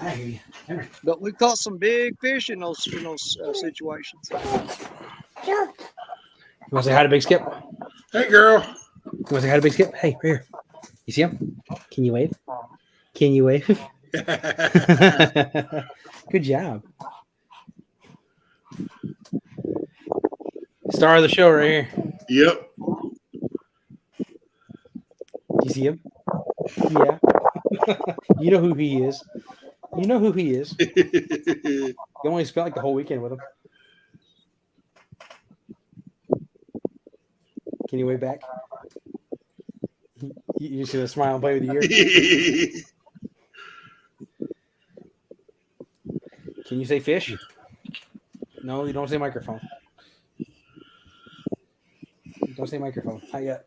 I hear you. Come here. But we caught some big fish in those situations. You want to say hi to Big Skip? Hey, girl. You want to say hi to Big Skip? Hey, right here. You see him? Can you wave? Can you wave? Good job. Star of the show right here. Yep. You see him? Yeah. You know who he is. You know who he is. You only spent like the whole weekend with him. Can you wave back? You see the smile and play with your ear? Can you say fish? No, you don't say microphone. Don't say microphone. Not yet.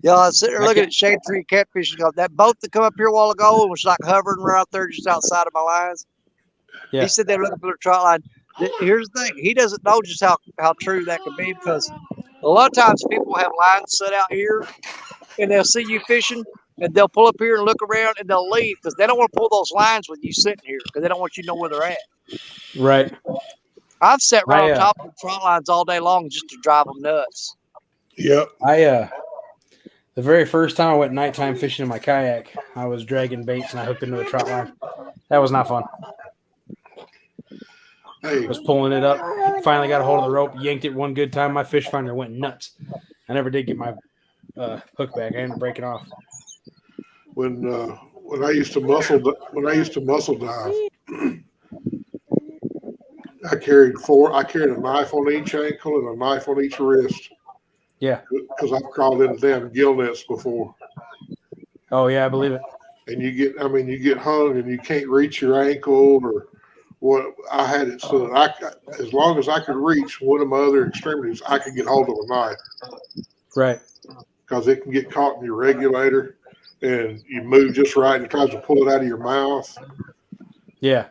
Yeah, I was sitting there looking at Shade Tree catfish. That boat that come up here a while ago and was like hovering right out there just outside of my lines. Yeah. He said they're looking for a trot line. Here's the thing. He doesn't know just how true that could be, because a lot of times people have lines set out here and they'll see you fishing and they'll pull up here and look around and they'll leave because they don't want to pull those lines with you sitting here because they don't want you to know where they're at. Right. I've sat right on top of the trot lines all day long just to drive them nuts. Yep. The very first time I went nighttime fishing in my kayak, I was dragging baits and I hooked into a trot line. That was not fun. Hey. I was pulling it up. Finally got a hold of the rope, yanked it one good time. My fish finder went nuts. I never did get my hook back. I ended up breaking off. When I used to muscle dive, I carried a knife on each ankle and a knife on each wrist. Yeah. Because I've crawled into damn gill nets before. Oh yeah, I believe it. And you get hung and you can't reach your ankle or what. I had it so that as long as I could reach one of my other extremities, I could get hold of a knife. Right. Because it can get caught in your regulator and you move just right and it tries to pull it out of your mouth. Yeah.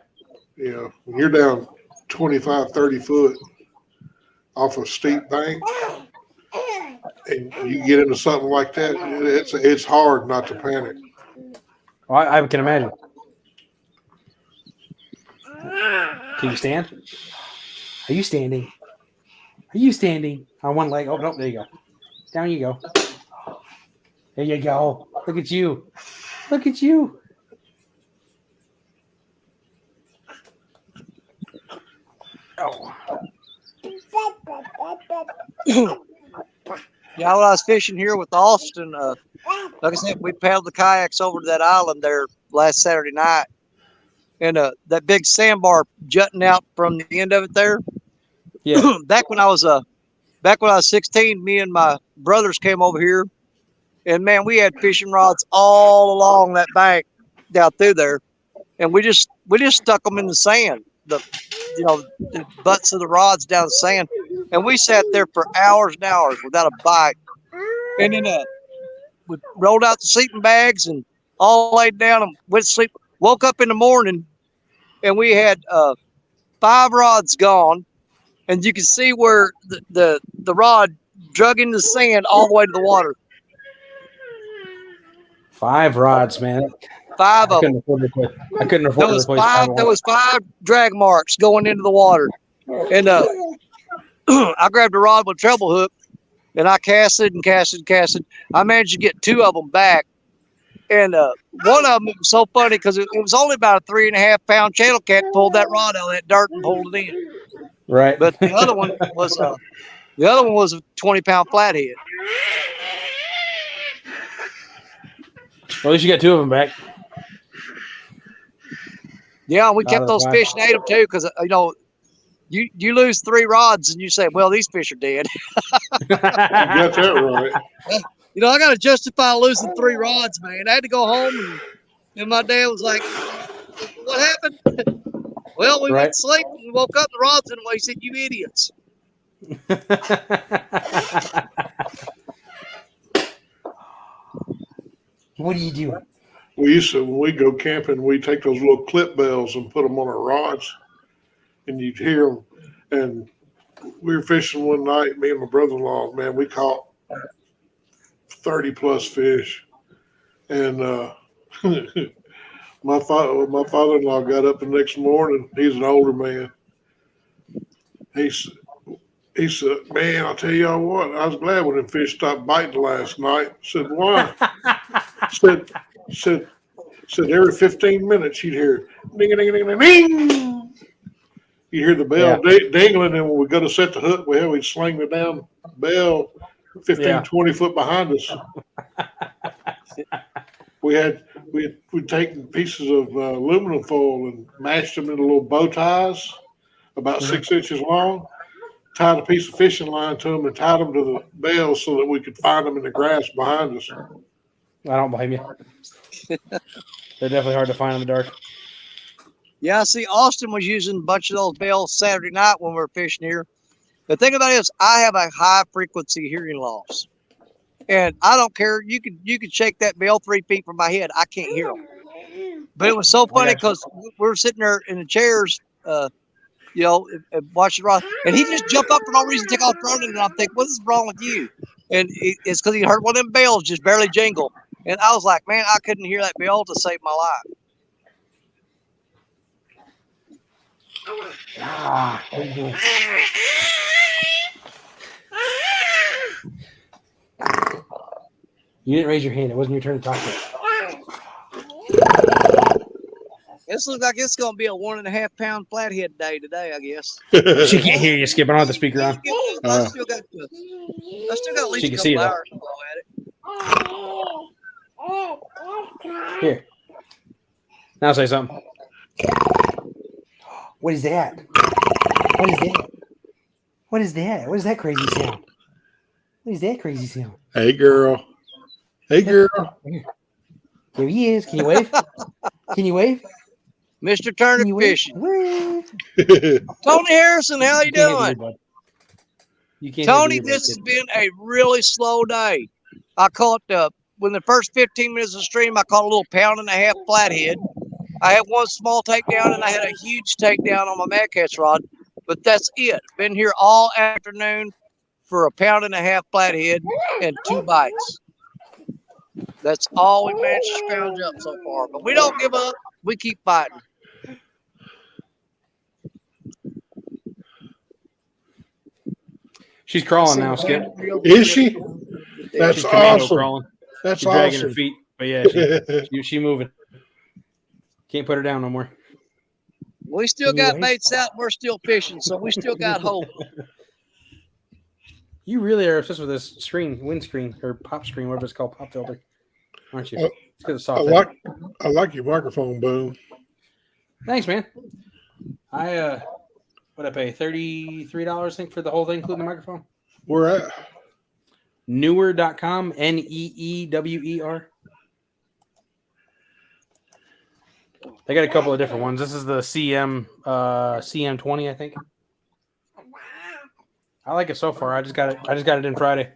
You know, when you're down 25, 30 foot off a steep bank and you get into something like that, it's hard not to panic. Well, I can imagine. Can you stand? Are you standing? Are you standing on one leg? Oh, no, there you go. Down you go. There you go. Look at you. Look at you. Oh. Yeah, when I was fishing here with Austin, like I said, we paddled the kayaks over to that island there last Saturday night, and that big sandbar jutting out from the end of it there. Yeah. Back when I was 16, me and my brothers came over here, and man, we had fishing rods all along that bank down through there, and we just stuck them in the sand. The butts of the rods down the sand, and we sat there for hours and hours without a bite. And then we rolled out the sleeping bags and all laid down and went to sleep. Woke up in the morning, and we had 5 rods gone, and you could see where the rod drug into the sand all the way to the water. 5 rods, man. 5 of them. I couldn't afford to replace 5. There was 5 drag marks going into the water, and I grabbed a rod with a treble hook, and I casted and casted and casted. I managed to get 2 of them back, and one of them, it was so funny because it was only about a 3.5 pound channel cat pulled that rod out of that dirt and pulled it in. Right. But the other one was a 20-pound flathead. Well, at least you got 2 of them back. Yeah, we kept those fish and ate them too, because you lose 3 rods and you say, well, these fish are dead. You got that right. I got to justify losing 3 rods, man. I had to go home, and my dad was like, what happened? Well, we Right. went to sleep and we woke up. The rod's in the way. He said, "You idiots." What are you doing? We used to, when we go camping, we take those little clip bells and put them on our rods, and you'd hear them. And we were fishing one night, me and my brother-in-law, man, we caught 30 plus fish. And my father-in-law got up the next morning. He's an older man. He said, "Man, I'll tell y'all what, I was glad when the fish stopped biting last night." I said, "Why?" said, said, said every 15 minutes you'd hear ding, ding, ding, ding, ding. You hear the bell dingling, and when we go to set the hook, we'd sling the down bell 15, 20 foot behind us. We'd taken pieces of aluminum foil and mashed them into little bow ties about 6 inches long, tied a piece of fishing line to them and tied them to the bell so that we could find them in the grass behind us. I don't blame you. They're definitely hard to find in the dark. Yeah, see, Austin was using a bunch of those bells Saturday night when we were fishing here. The thing about it is, I have a high frequency hearing loss, and I don't care. You could shake that bell 3 feet from my head. I can't hear them. But it was so funny because we were sitting there in the chairs, watching Ross, and he just jumped up for no reason, take off running, and I'm thinking, what is wrong with you? And it's because he heard one of them bells just barely jingle, and I was like, man, I couldn't hear that bell to save my life. What are you doing? You didn't raise your hand. It wasn't your turn to talk to me. This looks like it's going to be a 1.5 pound flathead day today, I guess. She can't hear you, Skip. I don't have the speaker on. I still got at least a couple hours to go at it. Here. Now say something. What is that? What is that? What is that? What is that crazy sound? What is that crazy sound? Hey, girl. Hey, girl. There he is. Can you wave? Can you wave? Mr. Turnip Fishing. Wave. Tony Harrison, how you doing? Tony, this has been a really slow day. I caught, when the first 15 minutes of stream, I caught a little 1.5 pound flathead. I had one small takedown, and I had a huge takedown on my mad catch rod. But that's it. Been here all afternoon for a 1.5 pound flathead and 2 bites. That's all we managed to scrounge up so far. But we don't give up. We keep fighting. She's crawling now, Skip. Is she? That's awesome. Crawling. That's She's awesome. dragging her feet. But yeah, she moving. Can't put her down no more. We still got baits out. We're still fishing, so we still got hope. You really are obsessed with this windscreen or pop screen, whatever it's called, pop filter, aren't you? It's because it's soft. I like your microphone, Boom. Thanks, man. What I pay $33, I think, for the whole thing, including the microphone. Where at? Neewer.com, Neewer. They got a couple of different ones. This is the CM20, I think. I like it so far. I just got it in Friday.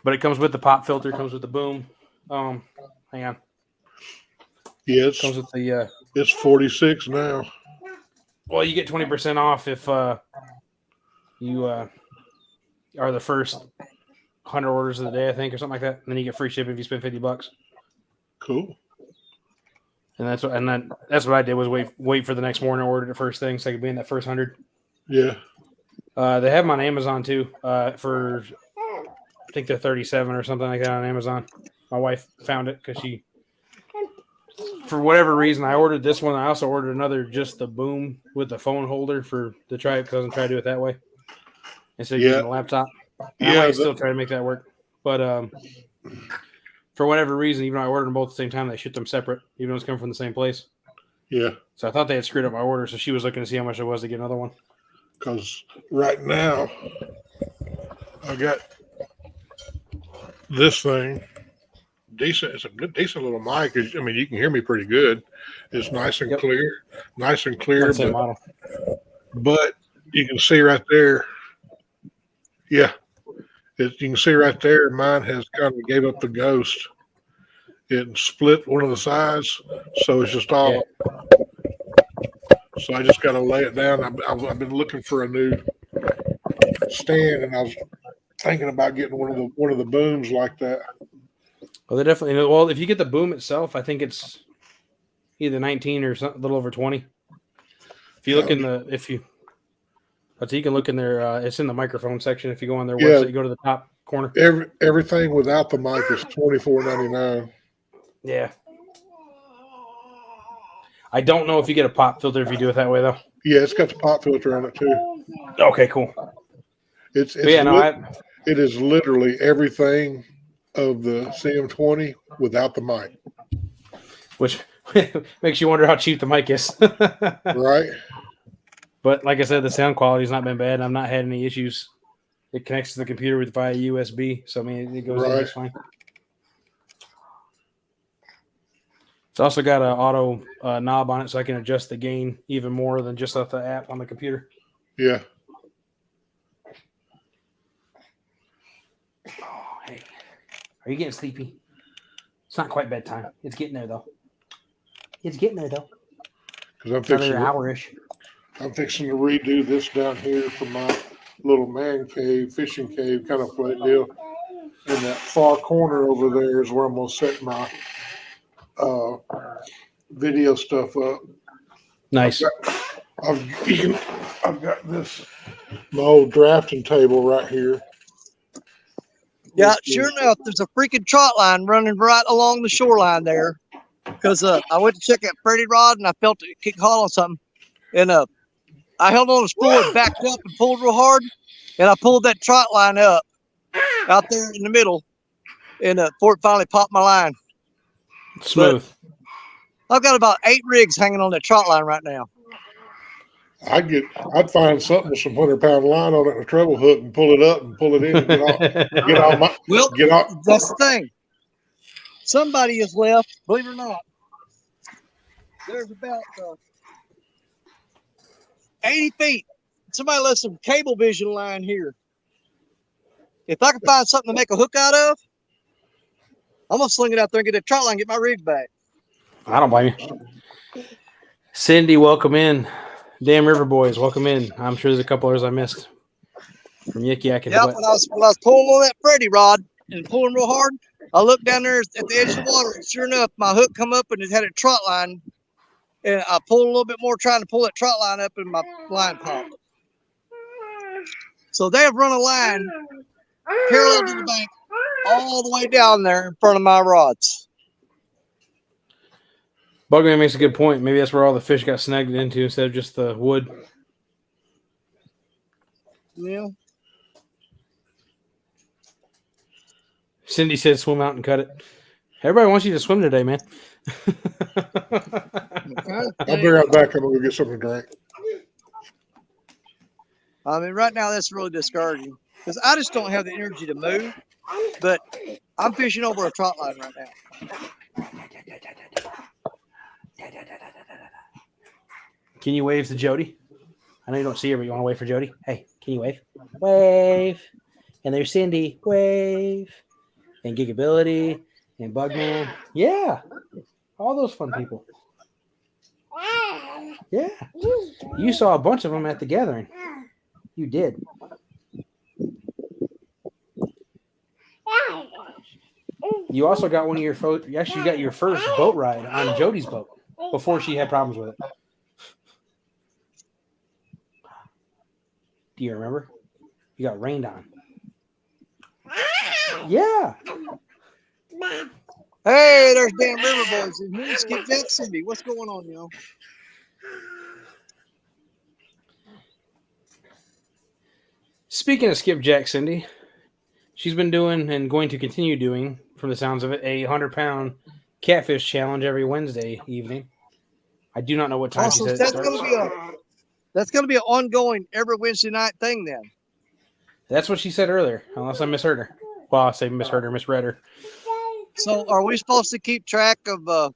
But it comes with the pop filter, comes with the boom. Hang on. Yeah, it comes with the it's 46 now. Well, you get 20% off if you are the first 100 orders of the day, I think, or something like that. And then you get free shipping if you spend $50. Cool. And that's what I did was wait for the next morning, order the first thing so I could be in that first 100. Yeah. They have them on Amazon too. For I think they're 37 or something like that on Amazon. My wife found it because she, for whatever reason, I ordered this one. I also ordered another, just the boom with the phone holder to try it, because I'm trying to do it that way instead of using a laptop. And I might still try to make that work, but for whatever reason, even though I ordered them both at the same time, they shipped them separate, even though it's coming from the same place. Yeah. So I thought they had screwed up my order, so she was looking to see how much it was to get another one. Because right now, I got this thing decent. It's a decent little mic. I mean, you can hear me pretty good. It's nice and clear, Same model. but you can see right there. Yeah, you can see right there. Mine has kind of gave up the ghost. It split one of the sides, so it's just all. So I just got to lay it down. I've been looking for a new stand, and I was thinking about getting one of the booms like that. Well, they definitely. Well, if you get the boom itself, I think it's either 19 or something, a little over 20. If you look you can look in there. It's in the microphone section. If you go on their website, you go to the top corner. Everything without the mic is $24.99. Yeah. I don't know if you get a pop filter if you do it that way though. Yeah, it's got the pop filter on it too. Okay, cool. It is literally everything of the CM20 without the mic. Which makes you wonder how cheap the mic is. Right. But like I said, the sound quality's not been bad. I've not had any issues. It connects to the computer via USB, so I mean it goes in just fine. It's also got an auto knob on it, so I can adjust the gain even more than just off the app on the computer. Yeah. Oh, hey. Are you getting sleepy? It's not quite bedtime. It's getting there, though. Because I'm fixing another hour-ish. I'm fixing to redo this down here for my little man cave, fishing cave kind of play deal. And that far corner over there is where I'm going to set my video stuff up. Nice. I've got this, my old drafting table right here. Yeah, sure enough, there's a freaking trot line running right along the shoreline there. Because I went to check that Freddy rod and I felt it kick hard on something. And I held on the spool and backed up and pulled real hard. And I pulled that trot line up out there in the middle. And before it finally popped my line. Smooth. But I've got about 8 rigs hanging on that trot line right now. I'd find something with some 100-pound line on it and a treble hook and pull it up and pull it in and get off. That's the thing. Somebody has left, believe it or not. There's about 80 feet. Somebody left some cable vision line here. If I can find something to make a hook out of, I'm going to sling it out there and get that trot line and get my rigs back. I don't blame you. Cindy, welcome in. Damn River Boys, welcome in. I'm sure there's a couple others I missed. From Yik Yak and when I was pulling on that Freddy rod and pulling real hard, I looked down there at the edge of the water, and sure enough, my hook come up and it had a trot line. And I pulled a little bit more trying to pull that trot line up, and my line popped. So they have run a line parallel to the bank all the way down there in front of my rods. Bugman makes a good point. Maybe that's where all the fish got snagged into instead of just the wood. Yeah. Cindy said swim out and cut it. Everybody wants you to swim today, man. I'll be right back. I'm going to get something to drink. I mean, right now that's really discouraging because I just don't have the energy to move. But I'm fishing over a trot line right now. Can you wave to Jody? I know you don't see her, but you want to wave for Jody? Hey, can you wave? Wave. And there's Cindy. Wave. And Gigability. And Bugman. Yeah. All those fun people. Yeah. You saw a bunch of them at the gathering. You did. You also got one of your you actually got your first boat ride on Jody's boat before she had problems with it. Do you remember? You got rained on. Yeah. Hey, there's Damn River Boys. It's me, Skip Jack, Cindy. What's going on, y'all? Speaking of Skip Jack, Cindy, she's been doing and going to continue doing, from the sounds of it, a 100-pound catfish challenge every Wednesday evening. I do not know what time she said it starts. That's going to be an ongoing every Wednesday night thing then. That's what she said earlier, unless I misheard her. Well, I say misheard her, misread her. So are we supposed to keep track of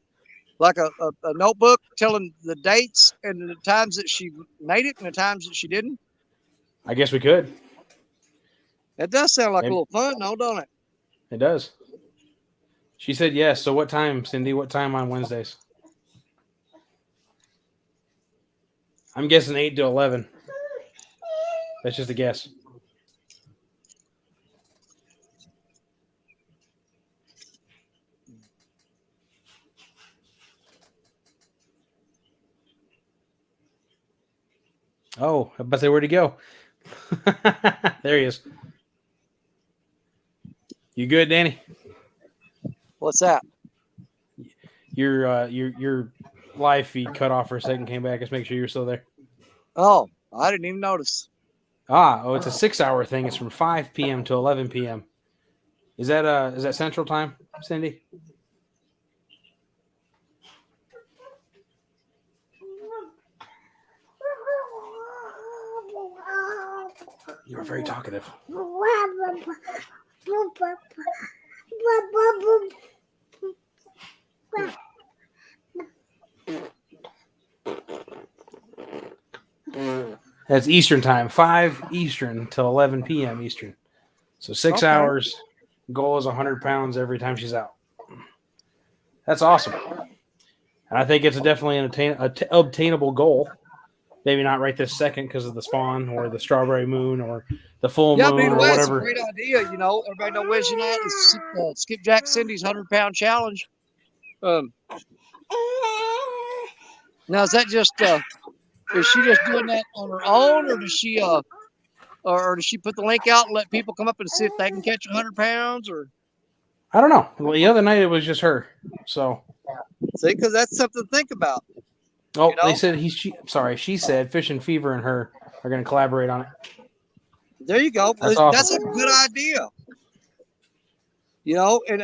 like a notebook telling the dates and the times that she made it and the times that she didn't? I guess we could. That does sound like Maybe. a little fun, though, don't it? It does. She said yes. So what time, Cindy? What time on Wednesdays? I'm guessing 8 to 11. That's just a guess. Oh, I bet say where'd he go? There he is. You good, Danny? What's that? Your live feed cut off for a second, came back. Let's make sure you're still there. Oh, I didn't even notice. It's a 6-hour thing. It's from 5 p.m. to 11 p.m. Is that Central Time, Cindy? You are very talkative. That's Eastern Time, 5 Eastern till 11 p.m. Eastern. So 6 hours. Goal is 100 pounds every time she's out. That's awesome. And I think it's definitely an obtainable goal. Maybe not right this second because of the spawn or the strawberry moon or the full moon or whatever. It's a great idea. You know, everybody know Wednesday night is Skipjack Cindy's 100-pound challenge. Now, is that just is she just doing that on her own, or does she put the link out and let people come up and see if they can catch 100 pounds? Or I don't know. Well, the other night it was just her. So see, because that's something to think about. Oh, you know? They said she said Fish and Fever and her are going to collaborate on it. There you go. That's awesome. That's a good idea. You know, and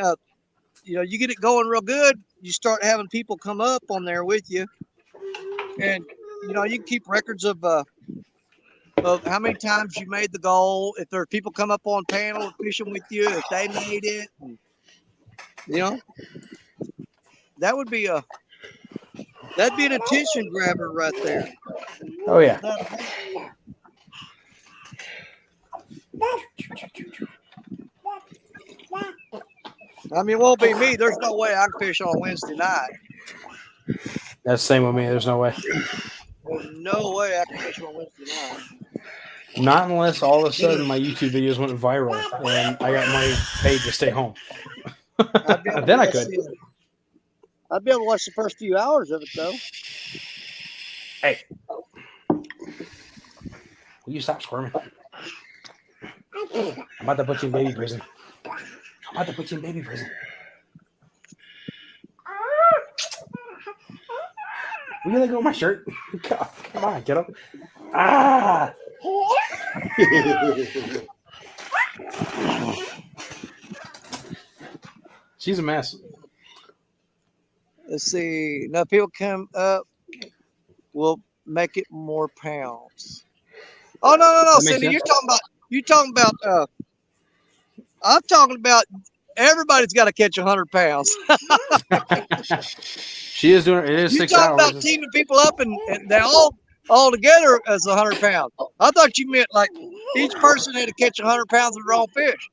you know, you get it going real good. You start having people come up on there with you, and you know, you can keep records of how many times you made the goal. If there are people come up on panel fishing with you, if they made it, and, you know, that'd be an attention grabber right there. Oh yeah. I mean, it won't be me. There's no way I can fish on Wednesday night. That's the same with me. There's no way. There's no way I can fish on Wednesday night. Not unless all of a sudden my YouTube videos went viral and I got money paid to stay home. Then I could. I'd be able to watch the first few hours of it, though. Hey. Will you stop squirming? I'm about to put you in baby prison. Where you gonna go with my shirt? Come on, get up. Ah! She's a mess. Let's see. Now people come up, we'll make it more pounds. Oh no, Cindy, you're talking about I'm talking about everybody's got to catch 100 pounds. She is doing it. It is 6 hours. You're talking about teaming people up and they all together as 100 pounds. I thought you meant like each person had to catch 100 pounds of their own fish.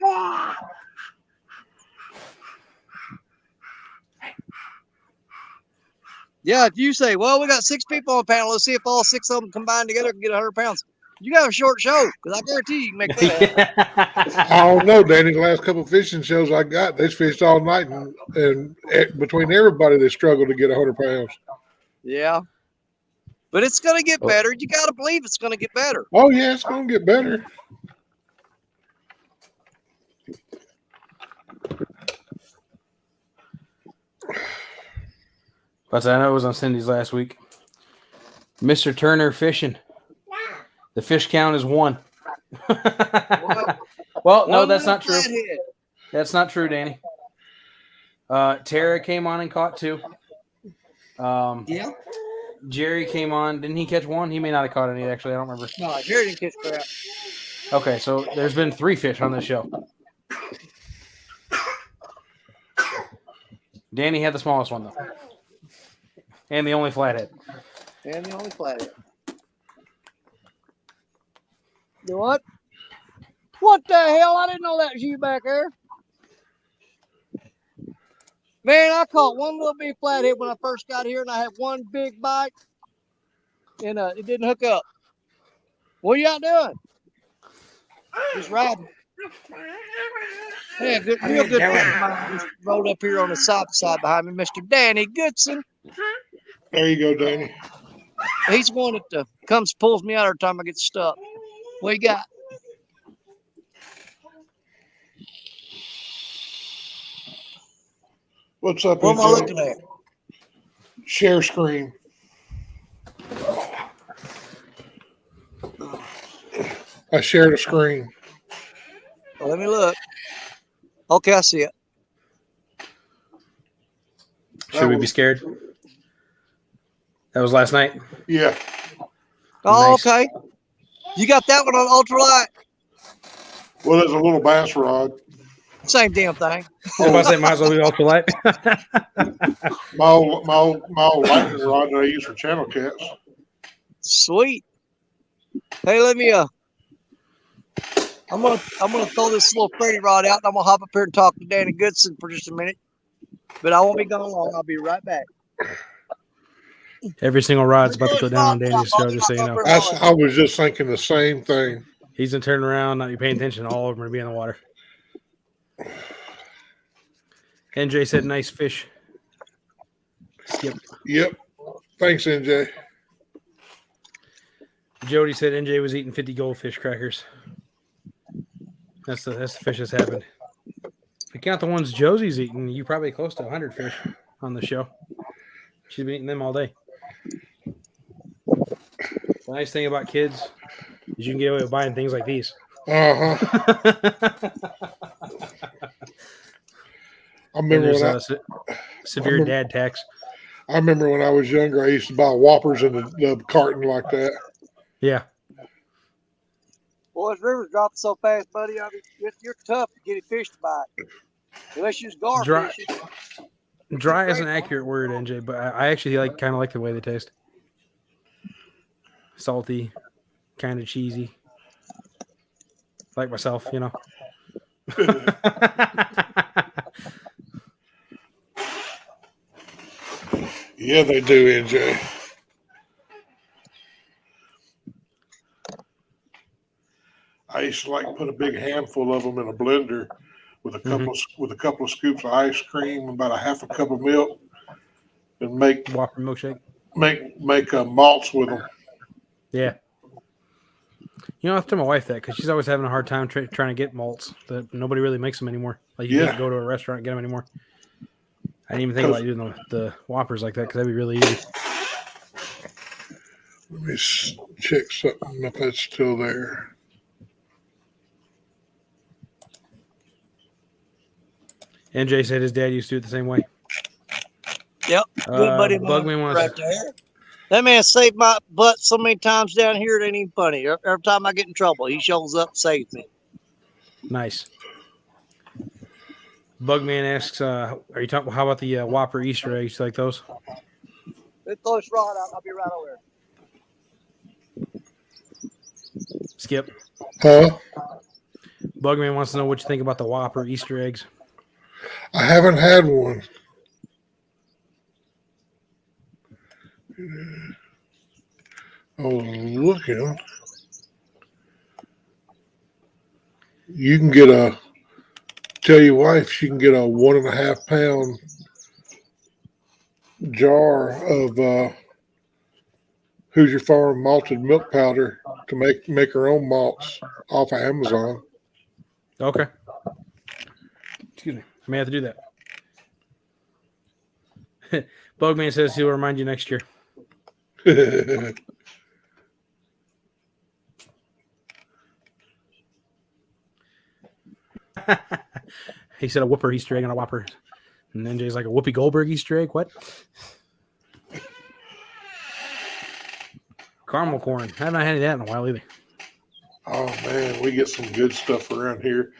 Yeah, if you say, well, we got 6 people on the panel, let's see if all 6 of them combined together can get 100 pounds. You got a short show, because I guarantee you can make that happen. I don't know, Danny. The last couple of fishing shows I got, they fished all night, and between everybody, they struggled to get 100 pounds. Yeah. But it's going to get better. You got to believe it's going to get better. Oh, yeah, it's going to get better. But I know it was on Cindy's last week. Mr. Turner fishing. The fish count is 1. Well, no, that's not true. That's not true, Danny. Tara came on and caught 2. Yeah. Jerry came on. Didn't he catch 1? He may not have caught any, actually. I don't remember. No, Jerry didn't catch crap. Okay, so there's been 3 fish on this show. Danny had the smallest one though, and the only flathead. And the only flathead. You what? What the hell? I didn't know that was you back there. Man, I caught one little big flathead when I first got here, and I had one big bite, and it didn't hook up. What y'all doing? Just riding. Yeah, good, real good friend of mine just rode up here on the side behind me, Mr. Danny Goodson. There you go, Danny. He's the one that comes pulls me out every time I get stuck. What you got? What's up, What am I NJ? looking at? Share screen. I shared a screen. Well, let me look. Okay, I see it. Should we be scared? That was last night. Yeah. Oh, Nice. okay. You got that one on ultralight? Well, there's a little bass rod. Same damn thing. I was about to say, might as well be ultralight. My old lightning rod that I use for channel cats. Sweet. Hey, let me I'm gonna throw this little Freddy rod out, and I'm gonna hop up here and talk to Danny Goodson for just a minute. But I won't be gone long. I'll be right back. Every single rod's about to go down on Danny's show, just so you know. I was just thinking the same thing. He's gonna turn around, not be paying attention. All of them are be in the water. NJ said, "Nice fish." Skip. Yep. Thanks, NJ. Jody said NJ was eating 50 goldfish crackers. That's the fish that's happened. If you count the ones Josie's eating, you probably close to 100 fish on the show. She's been eating them all day. The nice thing about kids is you can get away with buying things like these. Uh-huh. I remember when severe dad tax. I remember when I was younger, I used to buy Whoppers in the carton like that. Yeah. Boy, this river's dropping so fast, buddy. I mean, you're tough to get a fish to bite. Unless you use gar Dry. fish. Dry is an accurate word, NJ, but I actually kind of like the way they taste. Salty, kind of cheesy. Like myself, you know. Yeah, they do, NJ. I used to put a big handful of them in a blender with a couple of scoops of ice cream, about a half a cup of milk, and make Whopper milkshake. Make malts with them. Yeah. You know, I have to tell my wife that because she's always having a hard time trying to get malts. That nobody really makes them anymore. Like you can't go to a restaurant and get them anymore. I didn't even think about doing the Whoppers like that because that'd be really easy. Let me check something if that's still there. NJ said his dad used to do it the same way. Yep. Good buddy. Bugman wants right there. That man saved my butt so many times down here, it ain't even funny. Every time I get in trouble, he shows up and saves me. Nice. Bugman asks, "Are you talking? How about the Whopper Easter eggs? You like those?" Let's throw this rod out. I'll be right over there. Skip. Huh? Bugman wants to know what you think about the Whopper Easter eggs. I haven't had one. I was looking. You can get tell your wife she can get a 1.5 pound jar of Hoosier Farm malted milk powder to make her own malts off of Amazon. Okay. Excuse me. I may have to do that. Bugman says he'll remind you next year. He said a Whopper Easter egg and a Whopper. And then Jay's like a Whoopi Goldberg Easter egg. What? Caramel corn. I haven't had any of that in a while either. Oh man, we get some good stuff around here.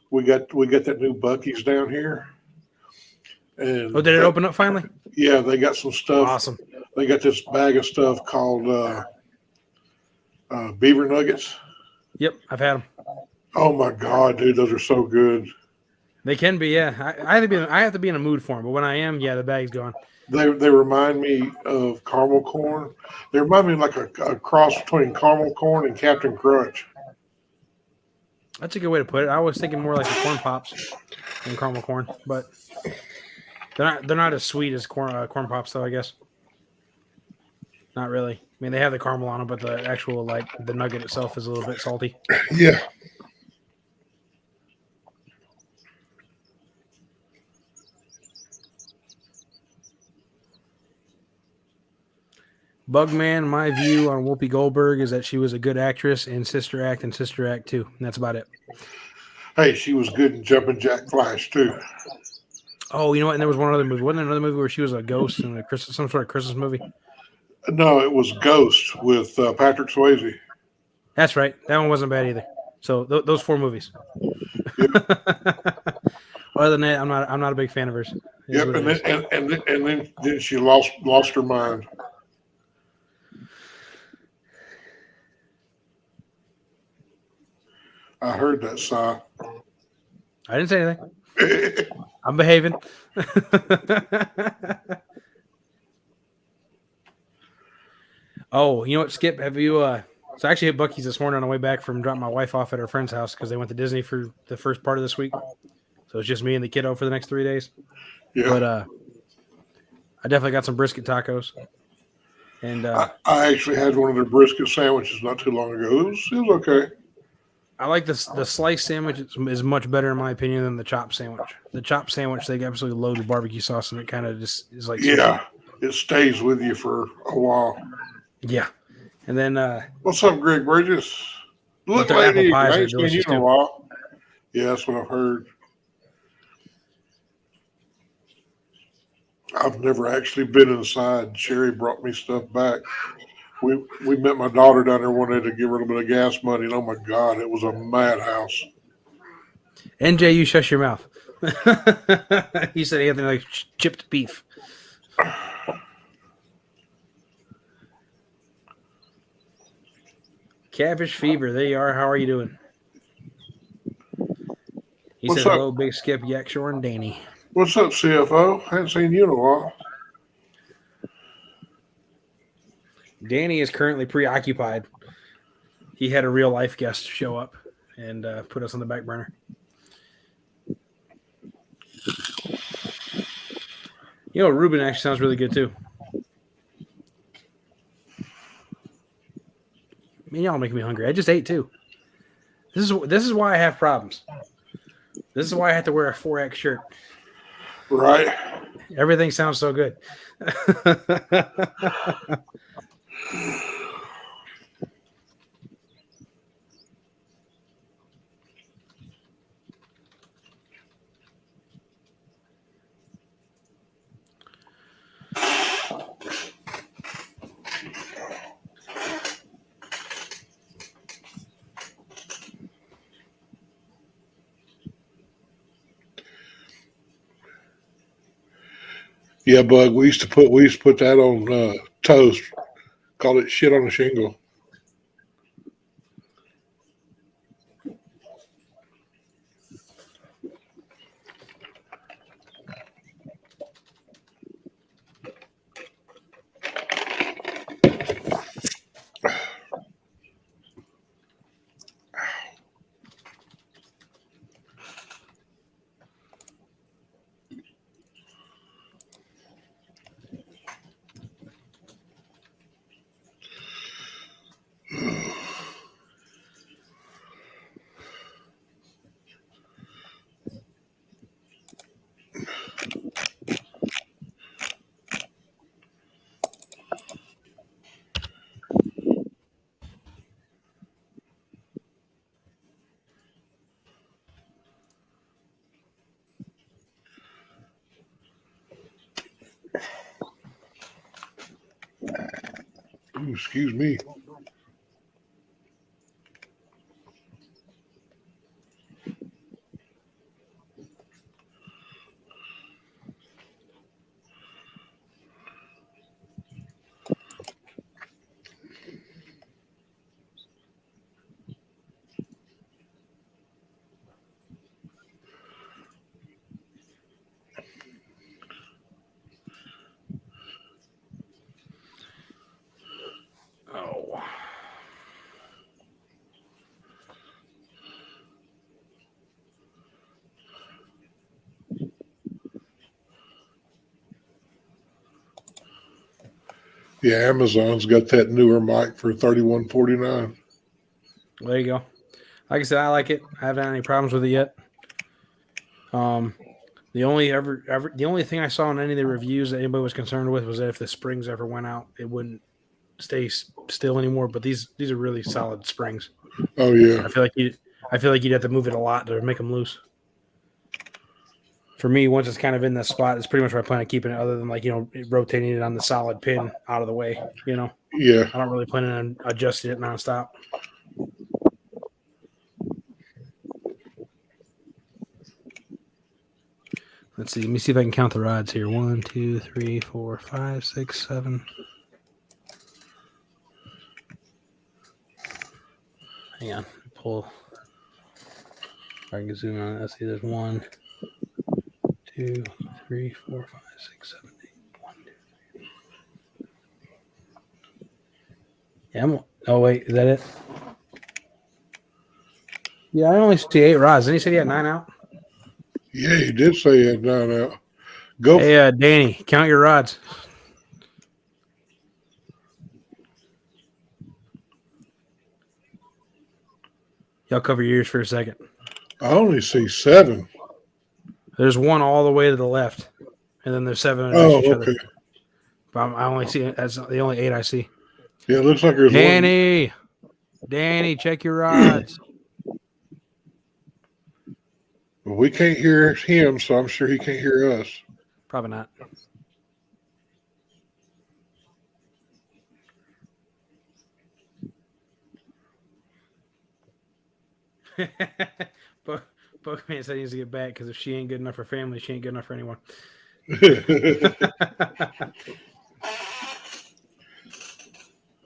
We got that new Buc-ee's down here. And Oh, did it open up finally? Yeah, they got some stuff. Awesome. They got this bag of stuff called beaver nuggets. Yep, I've had them. Oh my god, dude, those are so good. They can be, yeah. I have to be in a mood for them, but when I am, yeah, the bag's gone. They remind me of caramel corn. They remind me of like a cross between caramel corn and Captain Crunch. That's a good way to put it. I was thinking more like the corn pops than caramel corn, but they're not as sweet as corn pops, though. I guess not really. I mean, they have the caramel on them, but the actual the nugget itself is a little bit salty. Yeah. Bugman, my view on Whoopi Goldberg is that she was a good actress in Sister Act and Sister Act 2. And that's about it. Hey, she was good in Jumpin' Jack Flash too. Oh, you know what? And there was one other movie. Wasn't there another movie where she was a ghost in some sort of Christmas movie? No, it was Ghost with Patrick Swayze. That's right. That one wasn't bad either. So those 4 movies. Yep. Other than that, I'm not a big fan of hers. Yep, and then she lost her mind. I heard that, Si. I didn't say anything. I'm behaving. Oh, you know what, Skip? Have you so I actually hit Buc-ee's this morning on the way back from dropping my wife off at her friend's house because they went to Disney for the first part of this week. So it's just me and the kiddo for the next 3 days. Yeah. But I definitely got some brisket tacos. And I actually had one of their brisket sandwiches not too long ago. It was okay. I like the sliced sandwich is much better in my opinion than the chopped sandwich. The chopped sandwich they absolutely load with barbecue sauce and it kind of just is like it stays with you for a while. Yeah, and then what's up, Greg Bridges? Look, lady, I ain't seen you in a while. Yeah, that's what I've heard. I've never actually been inside. Sherry brought me stuff back. We met my daughter down there one day to give her a little bit of gas money, and oh my God, it was a madhouse. NJ, you shush your mouth. He said anything like chipped beef. Cabbage Fever, there you are. How are you doing? He said, hello, Big Skip, Yak Shore, and Danny. What's up, CFO? I haven't seen you in a while. Danny is currently preoccupied. He had a real life guest show up and put us on the back burner. You know, Ruben actually sounds really good too. Man, y'all making me hungry. I just ate too. This is why I have problems. This is why I have to wear a 4X shirt. Right. Everything sounds so good. Yeah, Bug. We used to put that on toast. Call it shit on a shingle. Ooh, excuse me. Yeah, Amazon's got that newer mic for $31.49. There you go. Like I said, I like it. I haven't had any problems with it yet. The only thing I saw in any of the reviews that anybody was concerned with was that if the springs ever went out, it wouldn't stay still anymore. But these are really solid springs. Oh yeah. I feel like you'd have to move it a lot to make them loose. For me, once it's kind of in the spot, it's pretty much where I plan on keeping it. Other than rotating it on the solid pin out of the way. Yeah. I don't really plan on adjusting it nonstop. Let's see. Let me see if I can count the rods here. 1, 2, 3, 4, 5, 6, 7. Hang on. Pull. If I can zoom on it. Let's see. There's 1, 2, 3, 4, 5, 6, 7, 8. 1, 2, 3. Yeah. Oh wait, is that it? Yeah, I only see 8 rods. Then he said he had 9 out. Yeah, he did say he had 9 out. Go. Hey, Danny, count your rods. Y'all cover your ears for a second. I only see 7. There's 1 all the way to the left, and then there's 7 next Oh, to each okay. other. But I only see that's the only 8 I see. Yeah, it looks like there's Danny, check your rods. Well, we can't hear him, so I'm sure he can't hear us. Probably not. Bookman said he needs to get back because if she ain't good enough for family, she ain't good enough for anyone.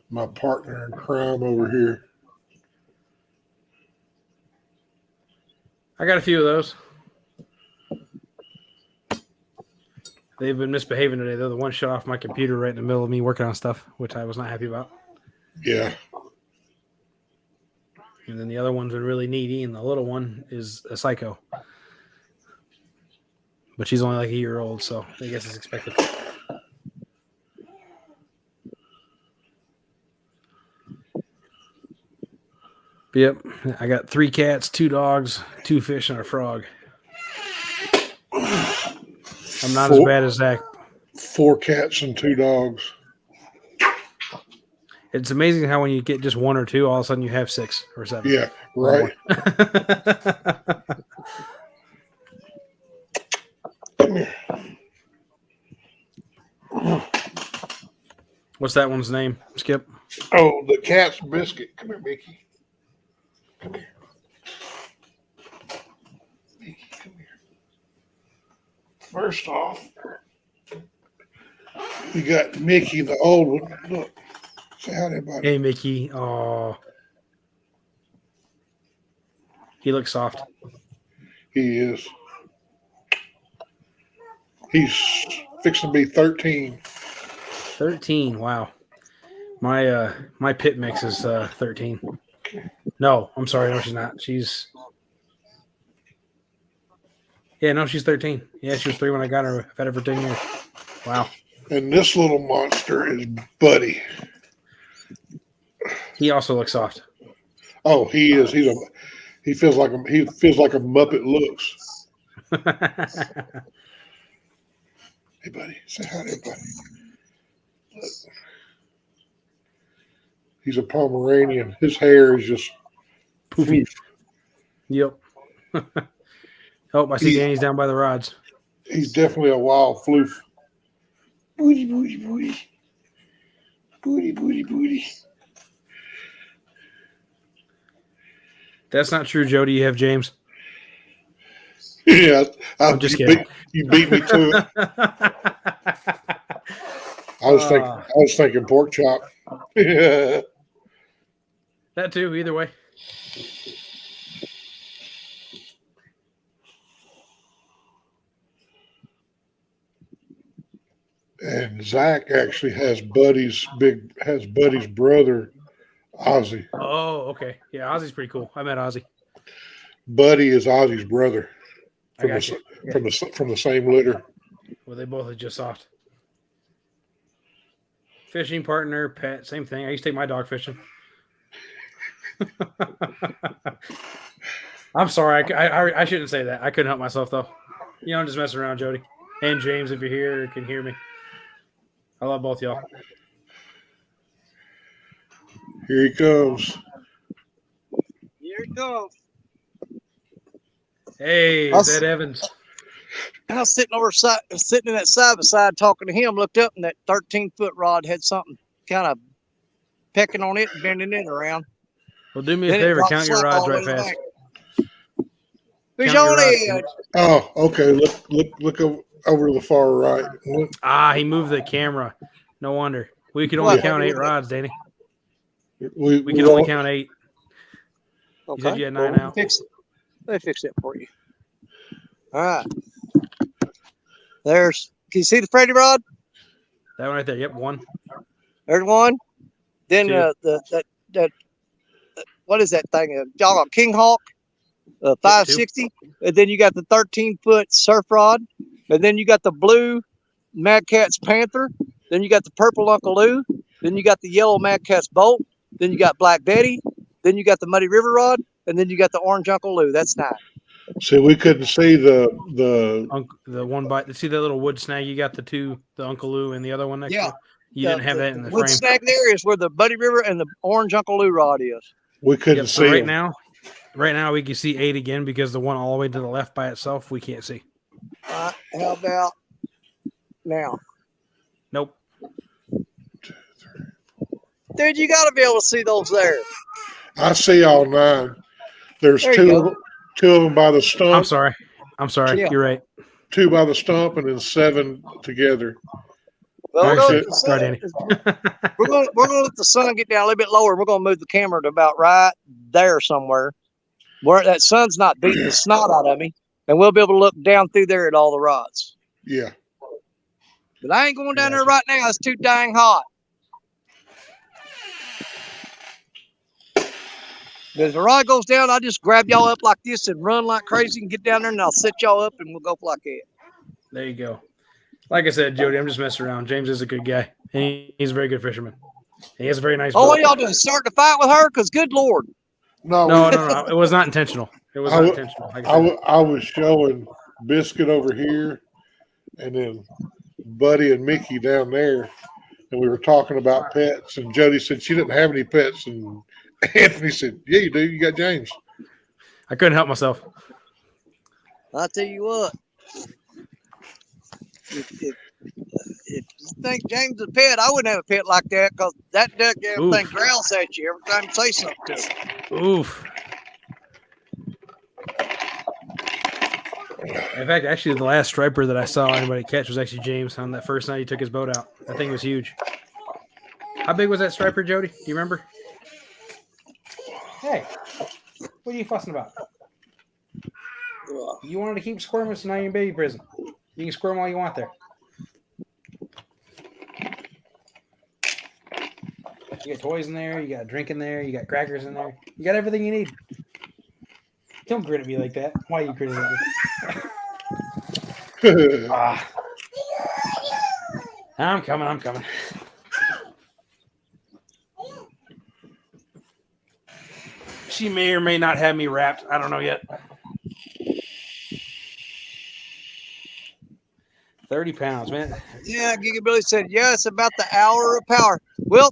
My partner in crime over here. I got a few of those. They've been misbehaving today. They're the one shut off my computer right in the middle of me working on stuff, which I was not happy about. Yeah. And then the other one's been really needy, and the little one is a psycho. But she's only like a year old, so I guess it's expected. But yep, I got 3 cats, 2 dogs, 2 fish, and a frog. I'm not as bad as Zach. 4 cats and 2 dogs. It's amazing how when you get just 1 or 2, all of a sudden you have 6 or 7. Yeah, right. Come here. What's that one's name, Skip? Oh, the cat's biscuit. Come here, Mickey. Come here. Mickey, come here. First off, we got Mickey, the old one. Look. Say hi to everybody. Hey, Mickey. Oh. He looks soft. He is. He's fixing to be 13. 13. Wow. My pit mix is 13. No, I'm sorry. No, she's not. She's 13. Yeah, she was 3 when I got her. I've had her for 10 years. Wow. And this little monster is Buddy. He also looks soft. Oh, he is. He feels like a Muppet looks. Hey, buddy, say hi to everybody. Look. He's a Pomeranian. His hair is just poofy. Yep. Oh, I see Danny's down by the rods. He's definitely a wild floof. Booty, booty, booty. Booty, booty, booty. That's not true, Jody. You have James. Yeah, I'm just kidding. You beat me to it. I was thinking pork chop. Yeah. That too. Either way. And Zach actually has Buddy's brother, Ozzy. Oh, okay. Yeah, Ozzy's pretty cool. I met Ozzy. Buddy is Ozzy's brother from the the same litter. Well, they both are just soft. Fishing partner, pet, same thing. I used to take my dog fishing. I'm sorry. I shouldn't say that. I couldn't help myself, though. You know, I'm just messing around, Jody. And James, if you're here, can hear me. I love both y'all. Here he comes. Here it comes. Hey, it's Ed Evans. I was sitting in that side by side talking to him, looked up, and that 13-foot rod had something kind of pecking on it and bending it around. Well, do me a Then it favor. dropped Count your slack rods all the right way to the fast. bank. Who's Count your on rods. it? Oh, okay. Look over to the far right. He moved the camera. No wonder. We could only What? count 8 rods, Danny. We We could only count 8. You Okay. said you had 9 now. Let me fix that for you. All right. Can you see the Freddy rod? That one right there. Yep, 1. There's one. Then 2. that what is that thing? Y'all got King Hawk, 560, and then you got the 13-foot surf rod, and then you got the blue Mad Cat's Panther, then you got the purple Uncle Lou, then you got the yellow Mad Cat's Bolt, then you got Black Betty, then you got the Muddy River rod, and then you got the orange Uncle Lou. That's 9. See, we couldn't see the one bite. See that little wood snag? You got the 2, the Uncle Lou and the other one next to it? You The- didn't have that in the wood frame. snag there is where the Muddy River and the orange Uncle Lou rod is. we couldn't Yep, see so right them. now we can see 8 again because the one all the way to the left by itself we can't see. How about now? Nope. Dude, you got to be able to see those there. I see all 9. There's There you go. two of them by the stump. I'm sorry. Yeah. You're right. 2 by the stump, and then 7 together. Well, we're That's gonna, it. let the Sorry, sun, Danny. we're gonna let the sun get down a little bit lower. We're gonna move the camera to about right there somewhere, where that sun's not beating the snot out of me, and we'll be able to look down through there at all the rods. Yeah. But I ain't going down there right now. It's too dang hot. But if the rod goes down, I'll just grab y'all up like this and run like crazy and get down there, and I'll set y'all up, and we'll go like that. There you go. Like I said, Jody, I'm just messing around. James is a good guy. And he's a very good fisherman. He has a very nice Oh, boat. what y'all doing? Start to fight with her? Because good Lord. No. It was not intentional. It was not intentional. Like I said. I was showing Biscuit over here, and then Buddy and Mickey down there, and we were talking about pets. And Jody said she didn't have any pets, and Anthony said, "Yeah, you do. You got James." I couldn't help myself. I'll tell you what. If you think James is a pet, I wouldn't have a pet like that because that damn thing growls at you every time you say something to it. Oof. In fact, actually, the last striper that I saw anybody catch was actually James on that first night he took his boat out. That thing was huge. How big was that striper, Jody? Do you remember? Hey, what are you fussing about? You wanted to keep squirming, so now you're in baby prison. You can squirm all you want there. You got toys in there, you got drink in there, you got crackers in there. You got everything you need. Don't grin at me like that. Why are you grinning at me? I'm coming. She may or may not have me wrapped. I don't know yet. 30 pounds, man. Yeah, Giga Billy said, yeah, it's about the hour of power. Well,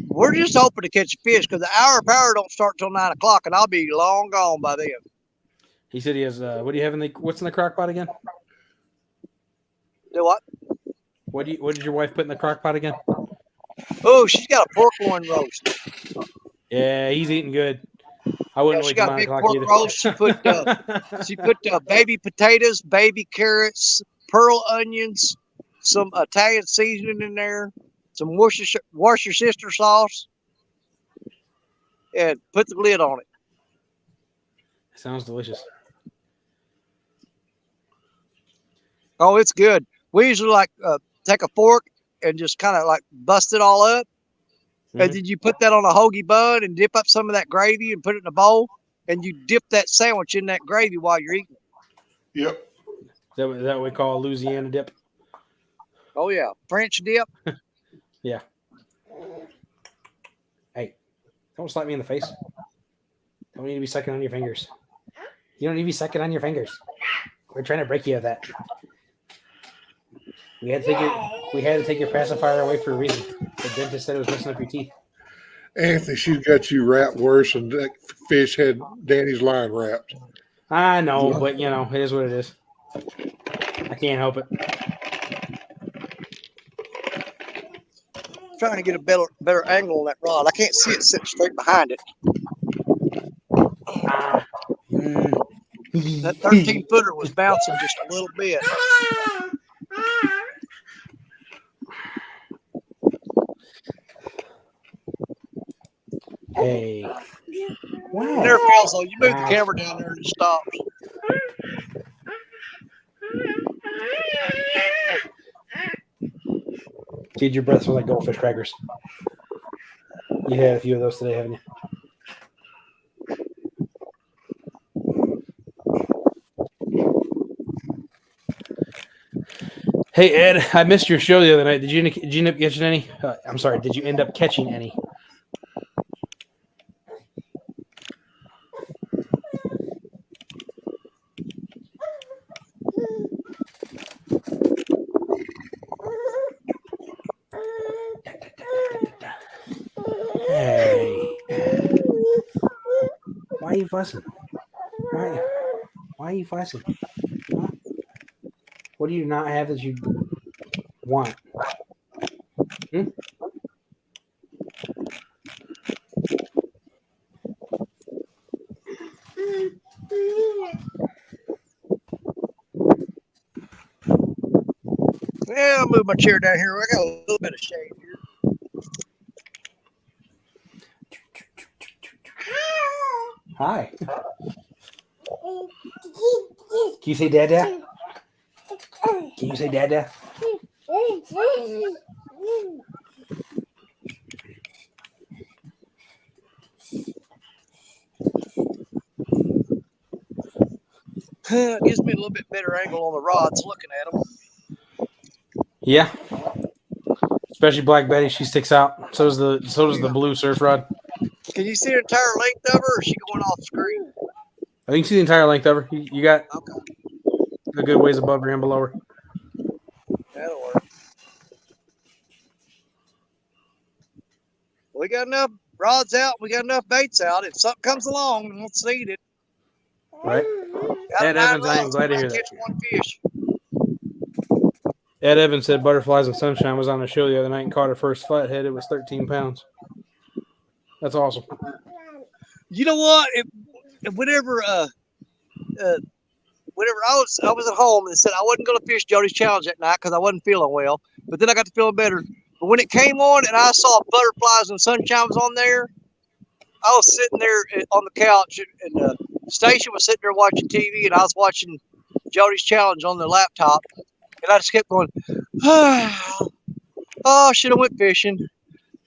we're just hoping to catch a fish because the hour of power don't start till 9 o'clock, and I'll be long gone by then. He said he has, what do you have in the, what's in the crock pot again? Do what? What did your wife put in the crock pot again? Oh, she's got a pork loin roast. Yeah, he's eating good. I wouldn't She wait till got a 9 big o'clock pork either. roast. She put baby potatoes, baby carrots, pearl onions, some Italian seasoning in there, some Worcestershire sauce, and put the lid on it. Sounds delicious. Oh, it's good. We usually take a fork and just kind of like bust it all up. And then you put that on a hoagie bun and dip up some of that gravy and put it in a bowl. And you dip that sandwich in that gravy while you're eating it. Yep. Is that what we call a Louisiana dip? Oh yeah, French dip. Yeah. Hey, don't slap me in the face. Don't need to be sucking on your fingers. You don't need to be sucking on your fingers. We're trying to break you of that. We had to take your pacifier away for a reason. The dentist said it was messing up your teeth. Anthony, she's got you wrapped worse than that fish had Danny's line wrapped. I know, but you know, it is what it is. I can't help it. Trying to get a better angle on that rod. I can't see it sitting straight behind it. That 13-footer was bouncing just a little bit. Hey. Wow. There it feels though. You move the camera down there and it stops. Dude, your breath smells like goldfish crackers. You had a few of those today, haven't you? Hey Ed, I missed your show the other night. Did you end up catching any? I'm sorry. Did you end up catching any? Hey, why are you fussing? Why are you fussing? Huh? What do you not have that you want? Hmm? Yeah, I'll move my chair down here. I got a little bit of shade here. Hi. Can you say Dada? Can you say Dada? It gives me a little bit better angle on the rods looking at them. Yeah. Especially Black Betty, she sticks out. So does the blue surf rod. Can you see the entire length of her, or is she going off screen? I think you see the entire length of her. You got a good ways above her and below her. That'll work. We got enough rods out. We got enough baits out. If something comes along, let's eat it. Right. Ed Evans, I am glad to hear that. Catch one fish. Ed Evans said Butterflies and Sunshine was on the show the other night and caught her first flathead. It was 13 pounds. That's awesome. You know what? Whenever I was at home and said I wasn't going to fish Jody's Challenge that night because I wasn't feeling well, but then I got to feeling better. But when it came on and I saw Butterflies and Sunshine was on there, I was sitting there on the couch and the station was sitting there watching TV and I was watching Jody's Challenge on the laptop, and I just kept going, oh, I should have went fishing.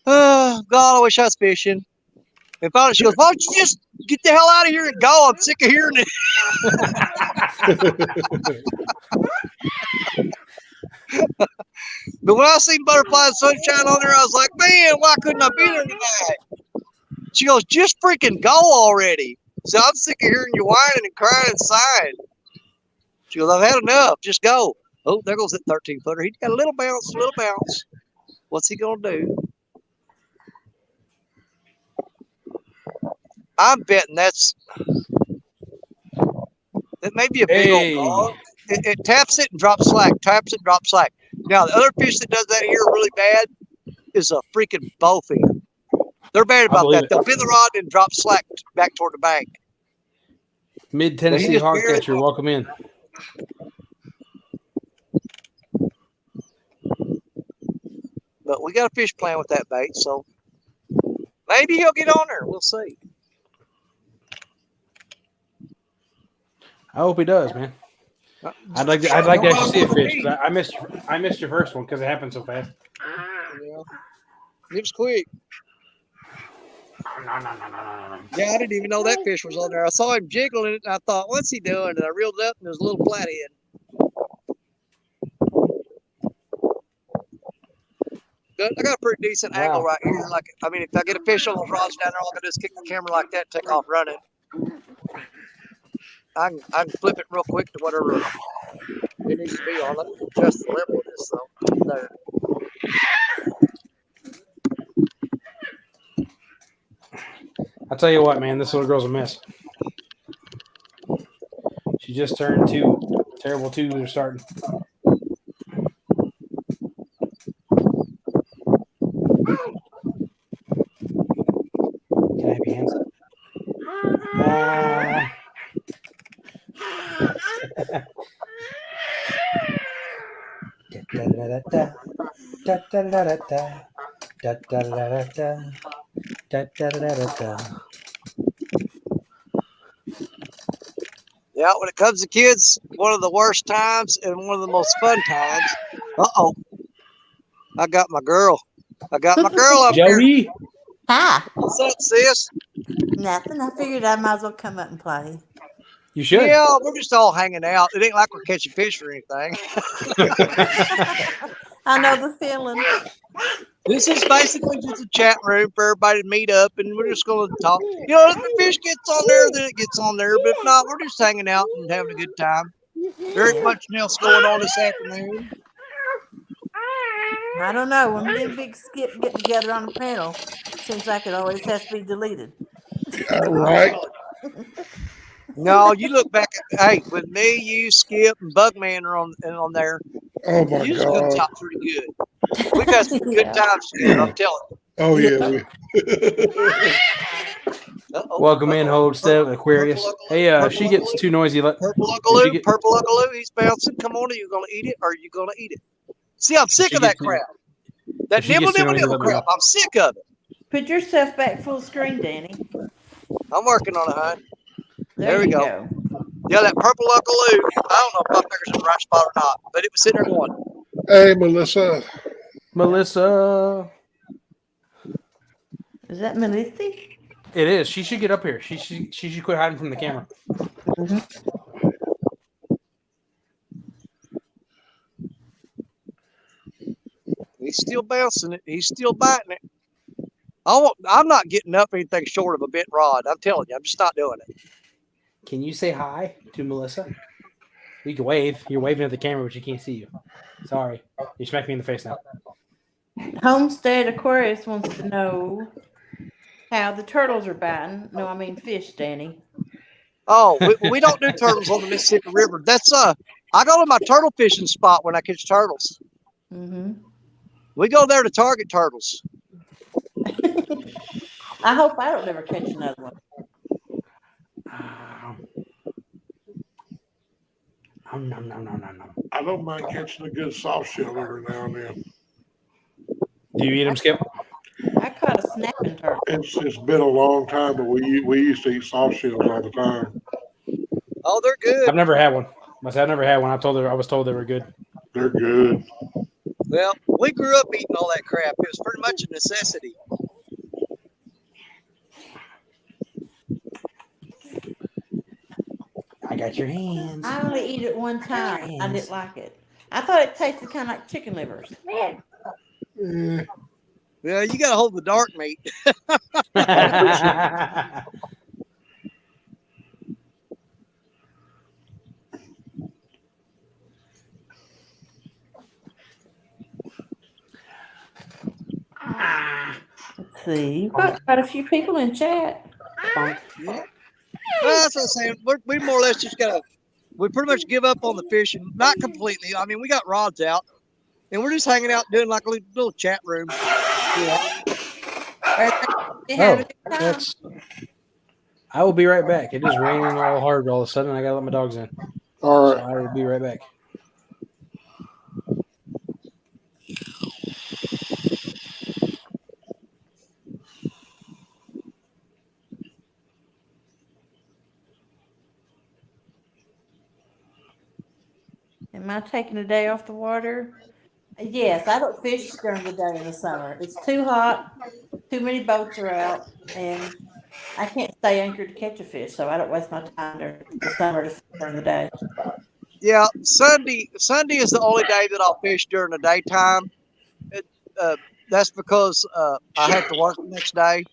Oh, God, I wish I was fishing. And finally she goes, why don't you just get the hell out of here and go? I'm sick of hearing it. But when I seen Butterfly and Sunshine on there, I was like, man, why couldn't I be there tonight? She goes, just freaking go already. So I'm sick of hearing you whining and crying and sighing. She goes, I've had enough. Just go. Oh, there goes that 13-footer. He's got a little bounce, What's he going to do? I'm betting that may be a big old dog. It taps it and drops slack, taps it, drops slack. Now, the other fish that does that here really bad is a freaking bowfin. They're bad about that. They'll bend the rod and drop slack back toward the bank. Mid-Tennessee hog catcher, welcome in. But we got a fish plan with that bait, so maybe he'll get on there. We'll see. I hope he does, man. I'd like to actually see a fish. I missed your first one because it happened so fast. Yeah, it was quick. No. Yeah, I didn't even know that fish was on there. I saw him jiggling it, and I thought, what's he doing? And I reeled it up, and there's a little flathead. good. I got a pretty decent angle Wow. right here. Like, I mean, if I get a fish on those rods down there, all I can do is kick the camera like that, take off running. I can flip it real quick to whatever it needs to be on. Let me adjust the level of this though. There. I'll tell you what, man, this little girl's a mess. She just turned 2. Terrible 2s are starting. Can I have your hands? Yeah, when it comes to kids, one of the worst times and one of the most fun times. Uh-oh. I got my girl. I got my girl up here. Joey. Hi. What's up, sis? Nothing. I figured I might as well come up and play. You should. Yeah, we're just all hanging out. It ain't like we're catching fish or anything. I know the feeling. This is basically just a chat room for everybody to meet up, and we're just going to talk. You know, if the fish gets on there, then it gets on there. But if not, we're just hanging out and having a good time. There ain't much else going on this afternoon. I don't know. When me and Big Skip get together on the panel, seems like it always has to be deleted. All right. No, you look back at, hey, with me, you, Skip, and Bugman are on there. Oh my You just hooked God. up pretty good. We've had some good Yeah. times together, I'm telling you. Oh yeah. Uh-oh. Welcome in, hold step, Aquarius. Hey, she gets too noisy. Purple Ungaloo, he's bouncing. Come on, are you going to eat it or are you going to eat it? See, I'm sick of that crap. That nibble, crap. I'm sick of it. Put yourself back full screen, Danny. I'm working on it, hon. There we you go. Yeah, that purple Ungaloo. I don't know if my finger's in the right spot or not, but it was sitting there going. Hey, Melissa. Melissa. Is that Melissa? It is. She should get up here. She should quit hiding from the camera. Mm-hmm. He's still bouncing it. He's still biting it. I'm not getting up anything short of a bent rod. I'm telling you, I'm just not doing it. Can you say hi to Melissa? You can wave. You're waving at the camera, but she can't see you. Sorry. You smacked me in the face now. Homestead Aquarius wants to know how the turtles are biting. No, I mean fish, Danny. Oh, we don't do turtles on the Mississippi River. That's I go to my turtle fishing spot when I catch turtles. Mm-hmm. We go there to target turtles. I hope I don't ever catch another one. I don't mind catching a good soft shell every now and then. Do you eat them, Skip? I caught a snapping turtle. It's been a long time, but we used to eat soft shells all the time. Oh, they're good. I've never had one. I've never had one. I was told they were good. They're good. Well, we grew up eating all that crap. It was pretty much a necessity. I got your hands. I only eat it one time. I didn't like it. I thought it tasted kind of like chicken livers. Eh, Well, you got to hold the dark meat. Let's see. You've got quite a few people in chat. Yeah. Well, that's what I'm saying. We more or less just got to, we pretty much give up on the fishing. Not completely. I mean, we got rods out, and we're just hanging out doing like a little chat room. Yeah. I will be right back. It is raining all hard all of a sudden. I got to let my dogs in. all right. So I will be right back. Am I taking a day off the water? Yes, I don't fish during the day in the summer. It's too hot, too many boats are out, and I can't stay anchored to catch a fish, so I don't waste my time during the summer to fish during the day. Yeah, Sunday is the only day that I'll fish during the daytime. that's because I have to work the next day.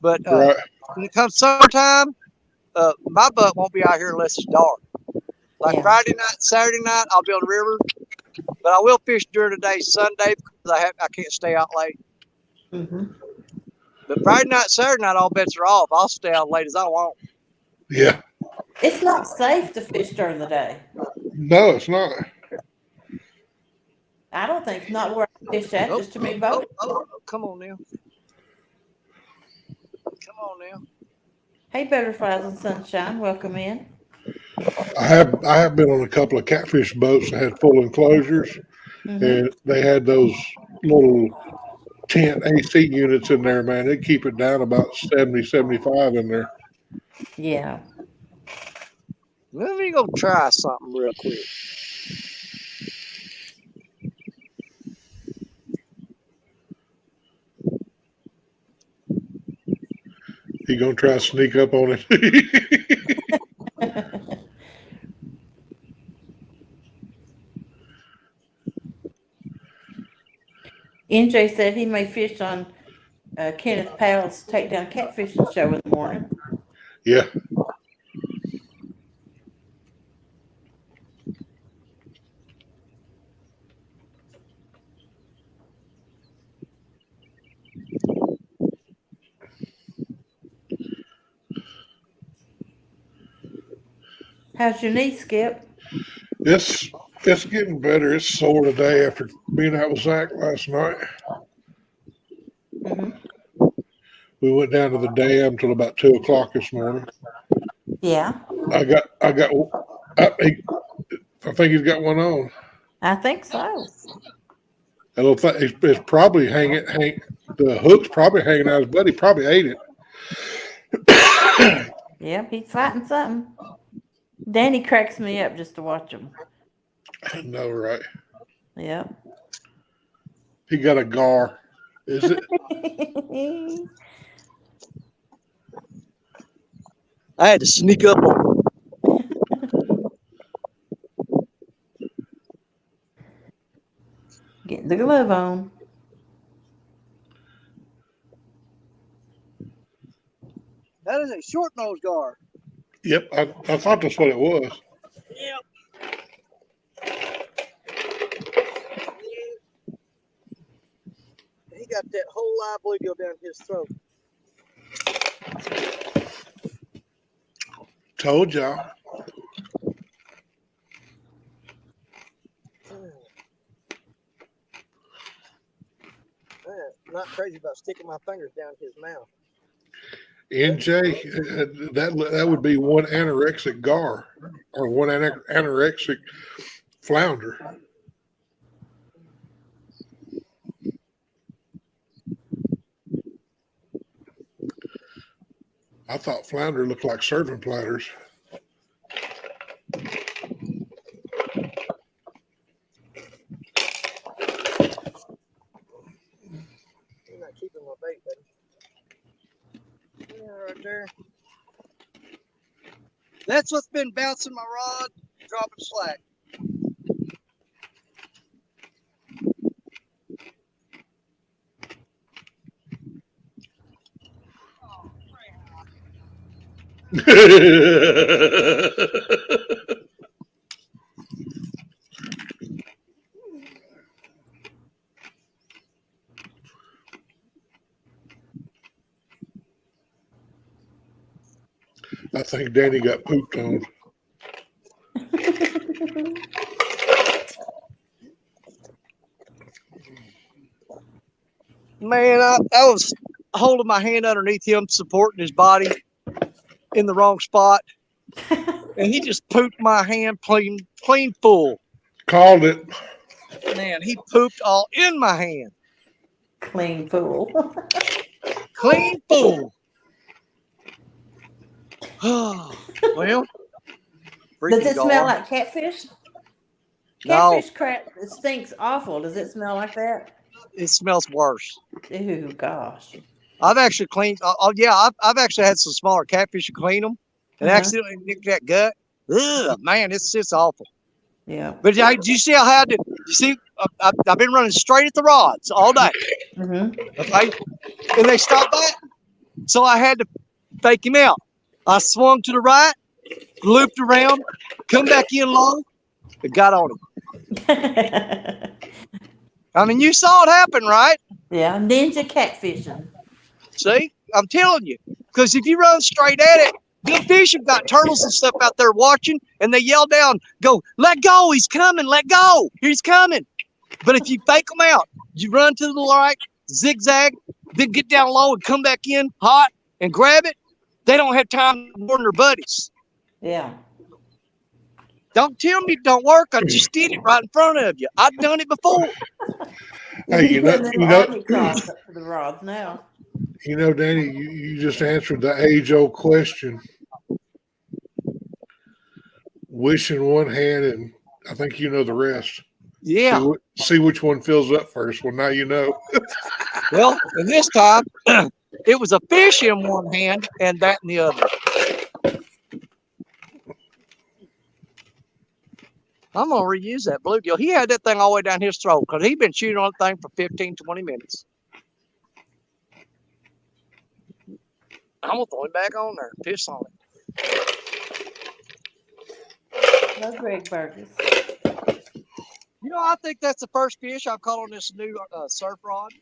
But Right. when it comes summertime, my butt won't be out here unless it's dark. Like Yeah. Friday night, Saturday night, I'll be on the river, but I will fish during the day Sunday because I can't stay out late. Mm-hmm. But Friday night, Saturday night, all bets are off. I'll stay out late as I want. Yeah. It's not safe to fish during the day. No, it's not. I don't think it's not where I fish at. There's too many boats. Come on now. Come on now. Hey, Butterflies and Sunshine, welcome in. I have been on a couple of catfish boats that had full enclosures, Mm-hmm. and they had those little tent AC units in there, man. They'd keep it down about 70, 75 in there. Yeah. Let me go try something real quick. He gonna try to sneak up on it. NJ said he may fish on Kenneth Powell's Takedown Catfishing Show in the morning. Yeah. How's your knee, Skip? It's getting better. It's sore today after being out with Zach last night. Mm-hmm. We went down to the dam till about 2 o'clock this morning. Yeah, I think he's got one on. I think so. That little thing, it's probably the hook's probably hanging out his butt. He probably ate it. Yep, he's fighting something. Danny cracks me up just to watch him. I know, right? Yep. He got a gar. Is it? I had to sneak up on him. Getting the glove on. That is a short nose gar. Yep, I thought that's what it was. Yep. He got that whole live bluegill down his throat. Told y'all. Not crazy about sticking my fingers down his mouth. NJ, that would be one anorexic gar or one anorexic flounder. I thought flounder looked like serving platters. You're not keeping my bait, buddy. Yeah, right there. That's what's been bouncing my rod, dropping slack. I think Danny got pooped on. Man, I was holding my hand underneath him, supporting his body in the wrong spot. And he just pooped my hand clean full. Called it. Man, he pooped all in my hand. Clean fool. Clean full. Well, Does it smell gar. like catfish? No. Catfish crap, it stinks awful. Does it smell like that? It smells worse. Ew, gosh. I've actually cleaned. I've actually had some smaller catfish to clean them, and accidentally nicked that gut. Ugh, man, it's awful. Yeah. But do you see how I did? You see, I've been running straight at the rods all day. Mm-hmm. Okay, and they stopped that. So I had to fake him out. I swung to the right, looped around, come back in low, and got on him. I mean, you saw it happen, right? Yeah, ninja catfishing. See, I'm telling you, because if you run straight at it, the fish have got turtles and stuff out there watching, and they yell down, "Go, let go! He's coming! Let go! He's coming!" But if you fake them out, you run to the right, zigzag, then get down low and come back in hot and grab it. They don't have time to warn their buddies. Yeah. Don't tell me it don't work. I just did it right in front of you. I've done it before. Hey, You're putting them army cross up to the rods now. Danny, you just answered the age-old question. Wish in one hand, and I think you know the rest. Yeah. See which one fills up first. Well, now you know. Well, and this time, it was a fish in one hand and that in the other. I'm going to reuse that bluegill. He had that thing all the way down his throat because he'd been shooting on the thing for 15, 20 minutes. I'm going to throw him back on there. Piss on it. No Greg Burgess. You know, I think that's the first fish I've caught on this new surf rod.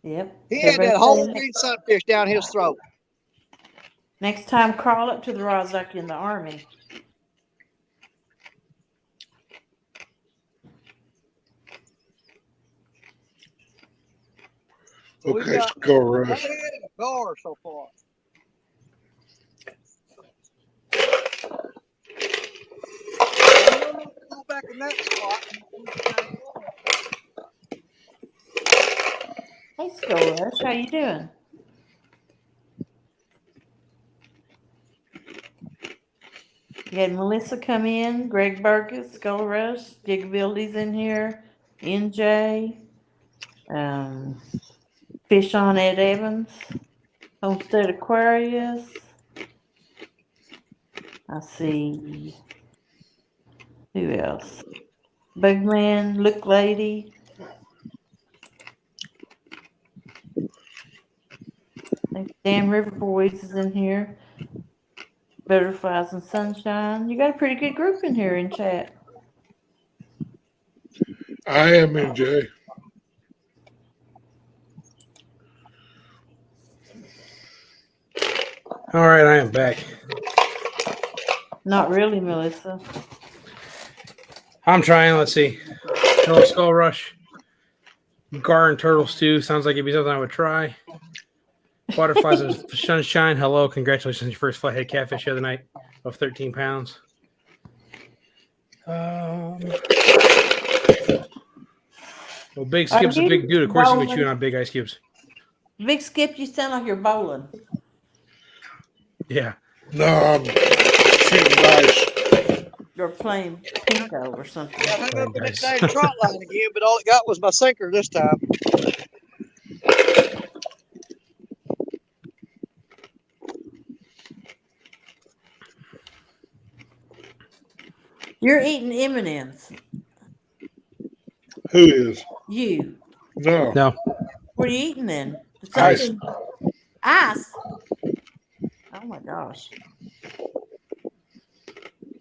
Yep. He had that whole green sunfish down his throat. Next time, crawl up to the rods like in the army. Okay, go Rush. Gar so far. Go back in that spot. Hey, Skull Rush, how you doing? You had Melissa come in, Greg Burgess, Skull Rush, Digabilities in here, NJ, Fish on Ed Evans, Homestead Aquarius. I see. Who else? Bugman, Look Lady. I think Dan River Boys is in here. Butterflies and Sunshine. You got a pretty good group in here in chat. I am NJ. All right, I am back. Not really, Melissa. I'm trying. Let's see. Hello, Skull Rush. Gar and turtle stew. Sounds like it'd be something I would try. Butterflies and Sunshine. Hello. Congratulations on your first flathead catfish the other night of 13 pounds. Well, Big Skip's a big dude. Of course, he's going to be chewing on big ice cubes. Big Skip, you sound like you're bowling. Yeah. No, I'm shooting dice. You're playing Pinko or something. I hung up in that dang trot line again, but all it got was my sinker this time. You're eating M&Ms. Who is? You. No. No. What are you eating then? Ice. Ice? Oh my gosh.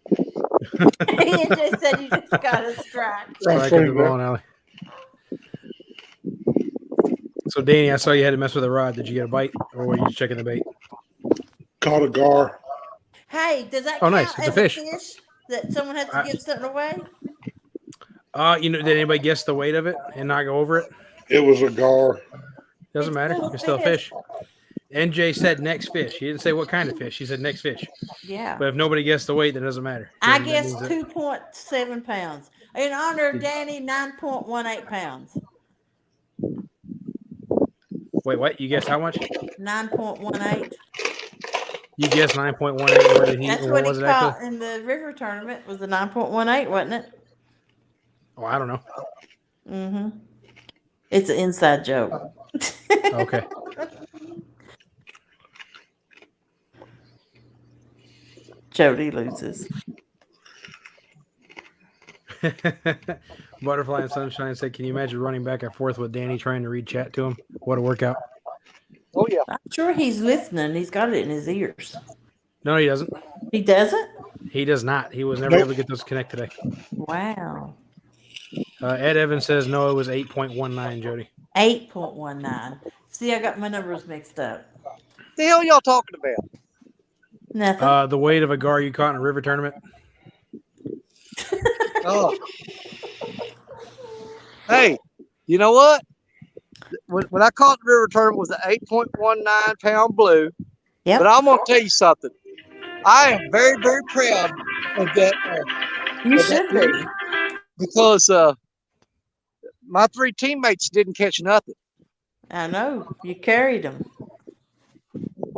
He just said you just got a strike. Strike at the bowling alley. So, Danny, I saw you had to mess with a rod. Did you get a bite, or were you just checking the bait? Caught a gar. Hey, does that Oh, count nice. It's as a fish. that someone has to give something away? Did anybody guess the weight of it and not go over it? It was a gar. Doesn't matter. It's still a fish. NJ said next fish. He didn't say what kind of fish. He said next fish. Yeah. But if nobody guessed the weight, then it doesn't matter. I guess 2.7 pounds. In honor of Danny, 9.18 pounds. Wait, what? You guessed how much? 9.18. You guessed 9.18. That's what he caught in the river tournament. Was the 9.18, wasn't it? Oh, I don't know. Mm-hmm. It's an inside joke. Okay. Jody loses. Butterfly and Sunshine said, "Can you imagine running back and forth with Danny trying to read chat to him? What a workout!" Oh yeah. I'm sure he's listening. He's got it in his ears. No, he doesn't. He doesn't? He does not. He was never able to get those to connect today. Wow. Ed Evans says no. It was 8.19. Jody. 8.19. See, I got my numbers mixed up. The hell y'all talking about? Nothing. The weight of a gar you caught in a river tournament. Oh. Hey, you know what? When I caught the river tournament, it was an 8.19 pound blue. Yep. But I'm gonna tell you something. I am very, very proud of that. You of should that be. because my 3 teammates didn't catch nothing I know. You carried them.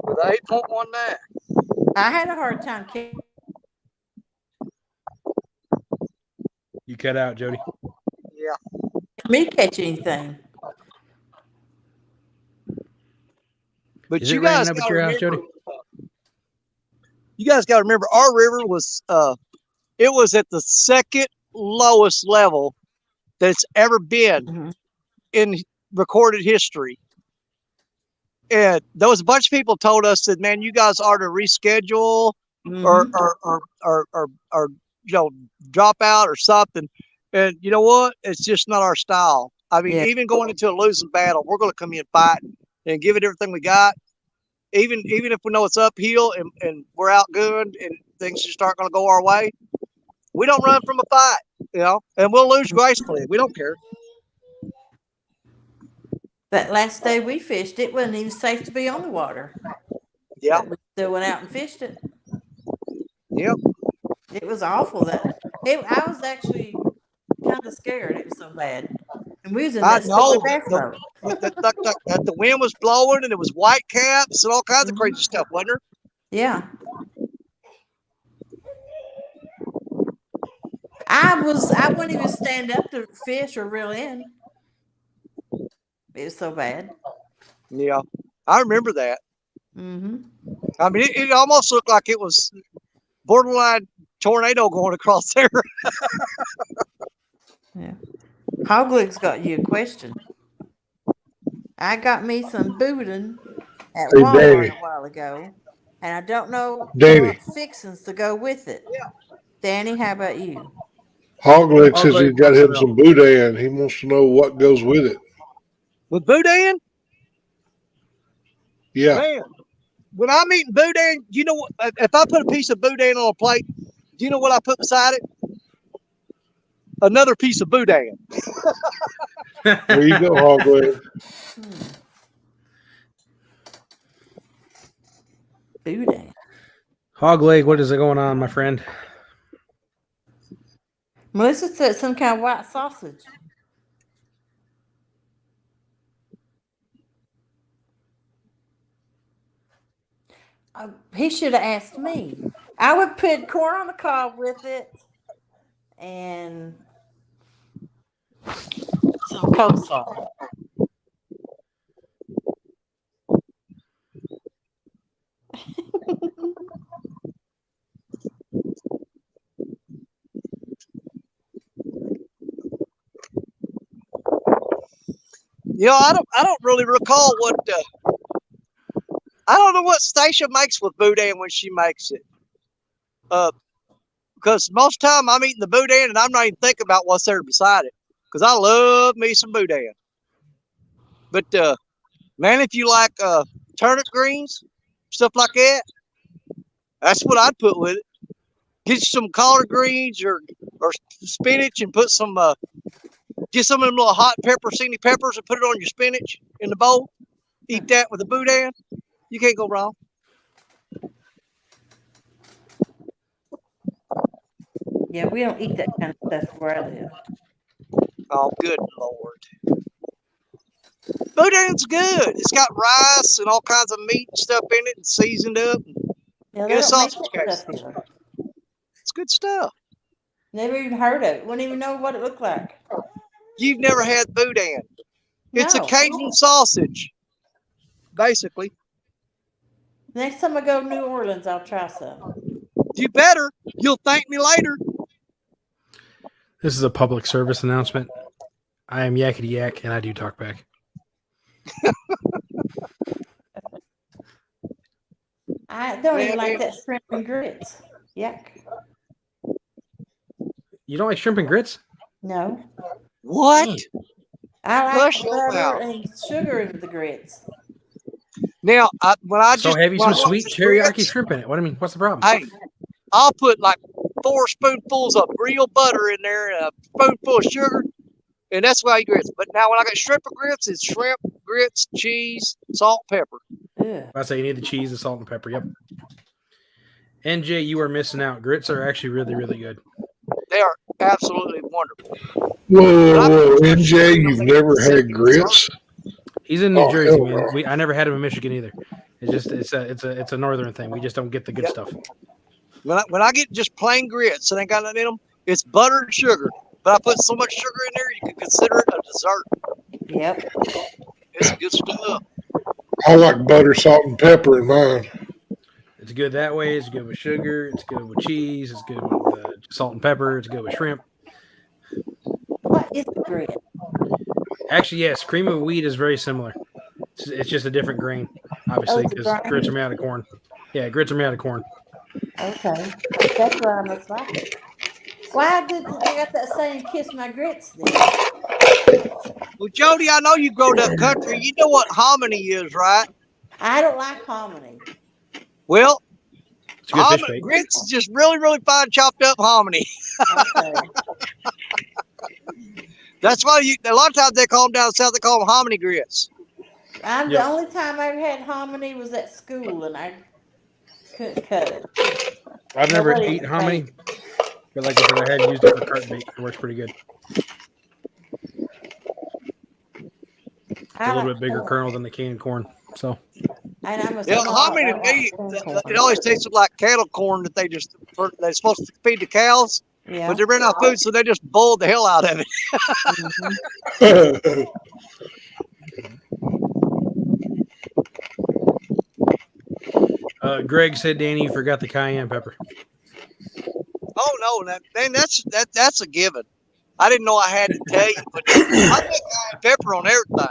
with 8.19. I had a hard time catching. You cut out, Jody. Yeah. Me catch anything. But Is you it raining guys up at got to your house, remember. Jody? You guys got to remember, our river was it was at the second lowest level that's ever been in recorded history. And there was a bunch of people told us that, man, you guys ought to reschedule or you know, drop out or something. And you know what? It's just not our style. I mean, even going into a losing battle, we're going to come in fighting and give it everything we got. Even if we know it's uphill and we're outgunned and things just aren't going to go our way, we don't run from a fight, you know, and we'll lose gracefully. We don't care. That last day we fished, it wasn't even safe to be on the water. Yeah. But we still went out and fished it. Yep. It was awful. I was actually kind of scared. It was so bad. And we was in I that know stupid bass boat. that the wind was blowing and it was white caps and all kinds of crazy stuff, wasn't there? Yeah. I wouldn't even stand up to fish or reel in. It was so bad. Yeah. I remember that. Mm-hmm. I mean, it almost looked like it was borderline tornado going across there. Yeah. Hogleg's got you a question. I got me some boudin at Hey, Walmart Danny. a while ago, and I don't know Danny. what fixings to go with it. Danny, how about you? Hogleg says Hogleg he's got wants to him know. some boudin. He wants to know what goes with it. With boudin? Yeah. Man, when I'm eating boudin, you know what? If I put a piece of boudin on a plate, do you know what I put beside it? Another piece of boudin. There you go, Hogleg. Boudin. Hogleg, what is going on, my friend? Melissa said some kind of white sausage. He should have asked me. I would put corn on the cob with it and some coleslaw. You know, I don't really recall what I don't know what Stacia makes with boudin when she makes it. Because most time I'm eating the boudin and I'm not even thinking about what's there beside it. Because I love me some boudin. But man, if you like turnip greens, stuff like that, that's what I'd put with it. Get you some collard greens or spinach and put some get some of them little hot pepperoni peppers and put it on your spinach in the bowl. Eat that with the boudin. You can't go wrong. Yeah, we don't eat that kind of stuff where I live. Oh, good Lord. Boudin's good. It's got rice and all kinds of meat and stuff in it and seasoned up. Yeah, In they a don't make sausage that case. stuff here. It's good stuff. Never even heard of it. Wouldn't even know what it looked like. You've never had boudin. It's a No. Cajun sausage basically. Next time I go to New Orleans, I'll try some. You better. You'll thank me later. This is a public service announcement. I am Yakety Yak, and I do talk back. I don't even like that shrimp and grits. Yuck. You don't like shrimp and grits? No. What? I like Hush your butter mouth. and sugar in the grits. Now, when I So just heavy, when I some want sweet some teriyaki grits, shrimp in it. What I mean, what's the problem? hey, I'll put like 4 spoonfuls of real butter in there and a spoonful of sugar, and that's why I eat grits. But now when I got shrimp and grits, it's shrimp, grits, cheese, salt, pepper. Ugh. I say you need the cheese, the salt, and pepper. Yep. NJ, you are missing out. Grits are actually really, really good. They are absolutely wonderful. Whoa, NJ, you've never had grits? He's in New Oh, Jersey, hell man. no. I never had him in Michigan either. It's a northern thing. We just don't get the good stuff. When I get just plain grits and ain't got nothing in them, it's butter and sugar. But I put so much sugar in there, you can consider it a dessert. Yep. It's good stuff. I like butter, salt, and pepper in mine. It's good that way. It's good with sugar. It's good with cheese. It's good with salt and pepper. It's good with shrimp. What is a grit? Actually, yes, cream of wheat is very similar. It's just a different grain, obviously, it's a because grain? grits are made out of corn. Yeah, grits are made out of corn. Okay. That's why I must like it. Why did they got that saying, kiss my grits then? Well, Jody, I know you growed up country. You know what hominy is, right? I don't like hominy. Well, It's a good fish bait. grits is just really, really fine chopped up hominy. Okay. That's why a lot of times they call them down south. They call them hominy grits. The only time I ever had hominy was at school, and I couldn't cut it. I've never Nobody ate hominy, but like I said, I had used it for carton bait. It works pretty good. It's a little bit bigger kernel than the canned corn. So And I'm a Yeah, hominy to me, it always tastes like cattle corn that they're supposed to feed the cows, Yeah. but they ran out of food, so they just boiled the hell out of it. Mhm. Greg said, Danny, you forgot the cayenne pepper. Oh no, that's a given. I didn't know I had to tell you, but I put cayenne pepper on everything.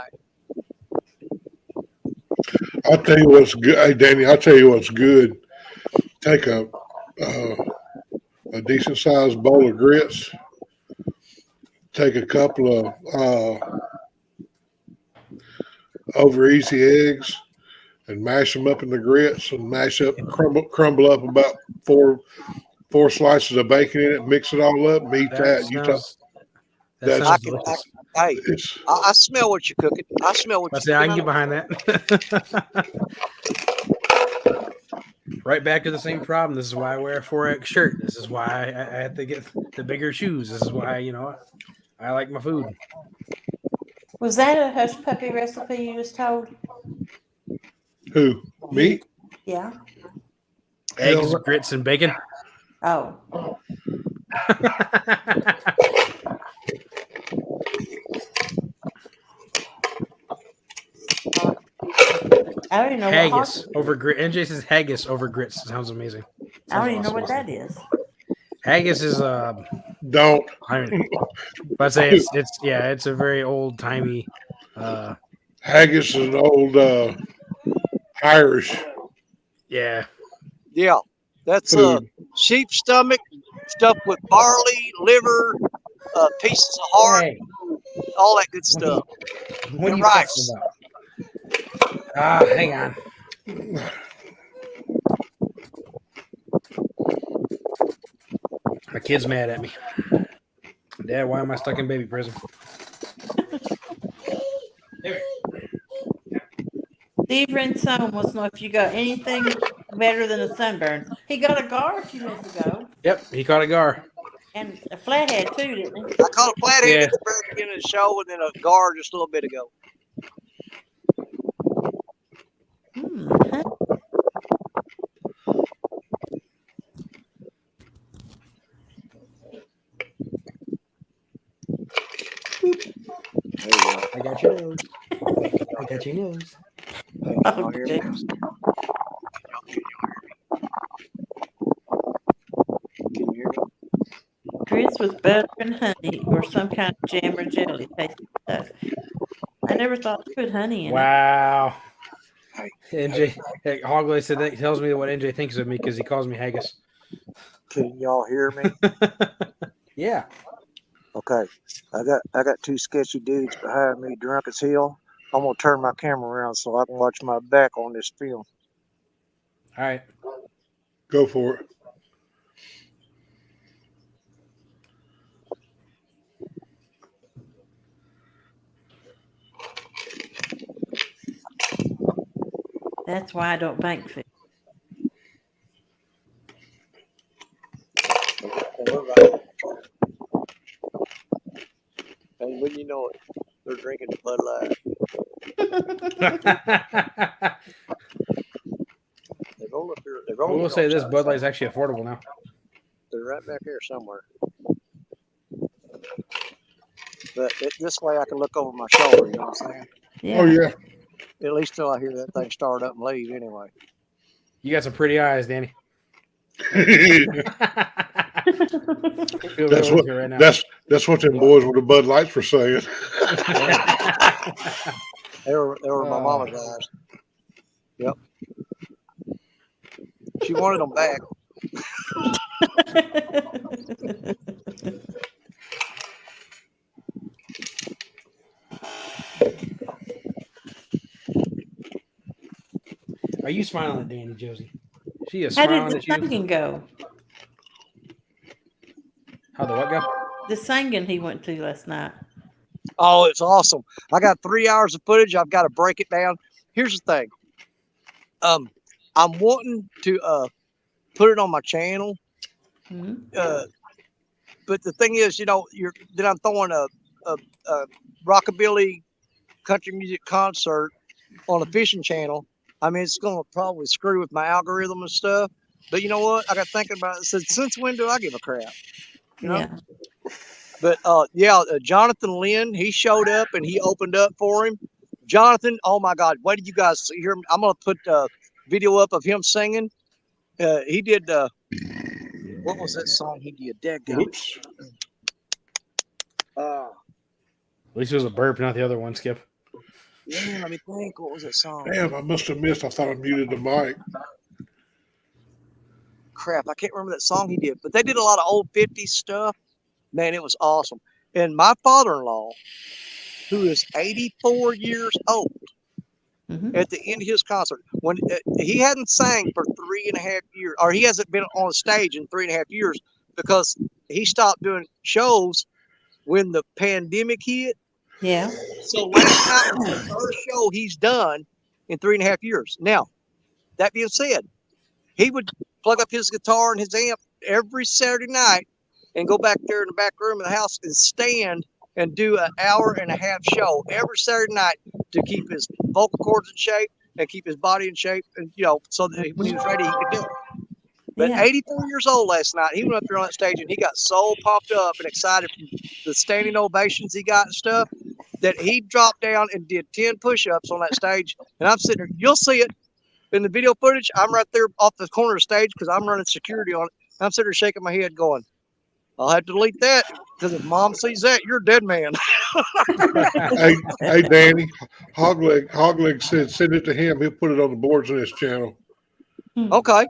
I'll tell you what's good. Hey, Danny, I'll tell you what's good. Take a decent sized bowl of grits. Take a couple of over easy eggs and mash them up in the grits and crumble up about four slices of bacon in it. Mix it all up. And eat that. That sounds delicious. Hey, I smell what you're cooking. I smell what you're I cooking. can get behind that. Right back to the same problem. This is why I wear a 4X shirt. This is why I have to get the bigger shoes. This is why, I like my food. Was that a hush puppy recipe you just told? Who? Me? Yeah. Eggs, grits, and bacon. Oh. I don't even know haggis over grit. NJ says haggis over grits. Sounds amazing. I don't even know what that is. Haggis is don't. I mean, but I'd say it's a very old timey. Haggis is an old Irish. Yeah. Yeah, that's food. Sheep stomach stuffed with barley, liver, pieces of heart, all that good stuff. What are you rice. talking about? Hang on. My kid's mad at me. Dad, why am I stuck in baby prison? Steve Renson wants to know if you got anything better than a sunburn. He got a gar a few minutes ago. Yep, he caught a gar. And a flathead too, didn't he? I caught a flathead at the very beginning of the show and then a gar just a little bit ago. I got your nose. I got your nose. Hey, can y'all hear me? Okay. Can you hear me? Grits with butter and honey or some kind of jam or jelly tasty stuff. I never thought to put honey in it. Wow. Hey, NJ Hogley said that he tells me what NJ thinks of me because he calls me haggis. can y'all hear me? Yeah. Okay. I got two sketchy dudes behind me, drunk as hell. I'm gonna turn my camera around so I can watch my back on this film. All right. Go for it. That's why I don't bank fish. And when you know it, they're drinking Bud Light. They're rolling up here. They're I rolling will here say on this side. Bud Light is actually affordable now. They're right back here somewhere. But this way I can look over my shoulder, you know what I'm saying? Oh, Yeah. yeah. At least till I hear that thing start up and leave anyway. You got some pretty eyes, Danny. that's Feel real what into it right now. that's what them boys with the Bud Lights were saying. They were my mama's eyes. Yep. She wanted them back. Are you smiling at Danny, Josie? She is How smiling did at the you. singing go? How'd the what go? The singing he went to last night. Oh, it's awesome. I got 3 hours of footage. I've got to break it down. Here's the thing. I'm wanting to put it on my channel. Mhm. But the thing is, you know, then I'm throwing a rockabilly country music concert on a fishing channel. I mean, it's going to probably screw with my algorithm and stuff. But you know what? I got thinking about it. Since when do I give a crap? You know? Yeah. But Jonathan Lynn, he showed up and he opened up for him. Jonathan, oh my God, what did you guys hear? I'm gonna put video up of him singing. He did what was that song he did? Dadgummit. Oops. At least it was a burp, not the other one, Skip. Yeah, let me think. What was that song? Damn, I must have missed. I thought I muted the mic. Crap, I can't remember that song he did. But they did a lot of old 50s stuff. Man, it was awesome. And my father-in-law, who is 84 years old, Mhm. at the end of his concert, when he hadn't sang for 3.5 years, or he hasn't been on stage in 3.5 years because he stopped doing shows when the pandemic hit. Yeah. So last night was the first show he's done in 3.5 years. Now, that being said, he would plug up his guitar and his amp every Saturday night and go back there in the back room of the house and stand and do an 1.5 hour show every Saturday night to keep his vocal cords in shape and keep his body in shape, and so that when he was ready, he could do it. But Yeah. 84 years old last night, he went up there on that stage and he got so pumped up and excited from the standing ovations he got and stuff that he dropped down and did 10 push-ups on that stage. And I'm sitting there, you'll see it in the video footage. I'm right there off the corner of the stage because I'm running security on it. I'm sitting there shaking my head going, I'll have to delete that because if mom sees that, you're a dead man. Hey, Danny, Hogleg said send it to him. He'll put it on the boards on his channel. Okay.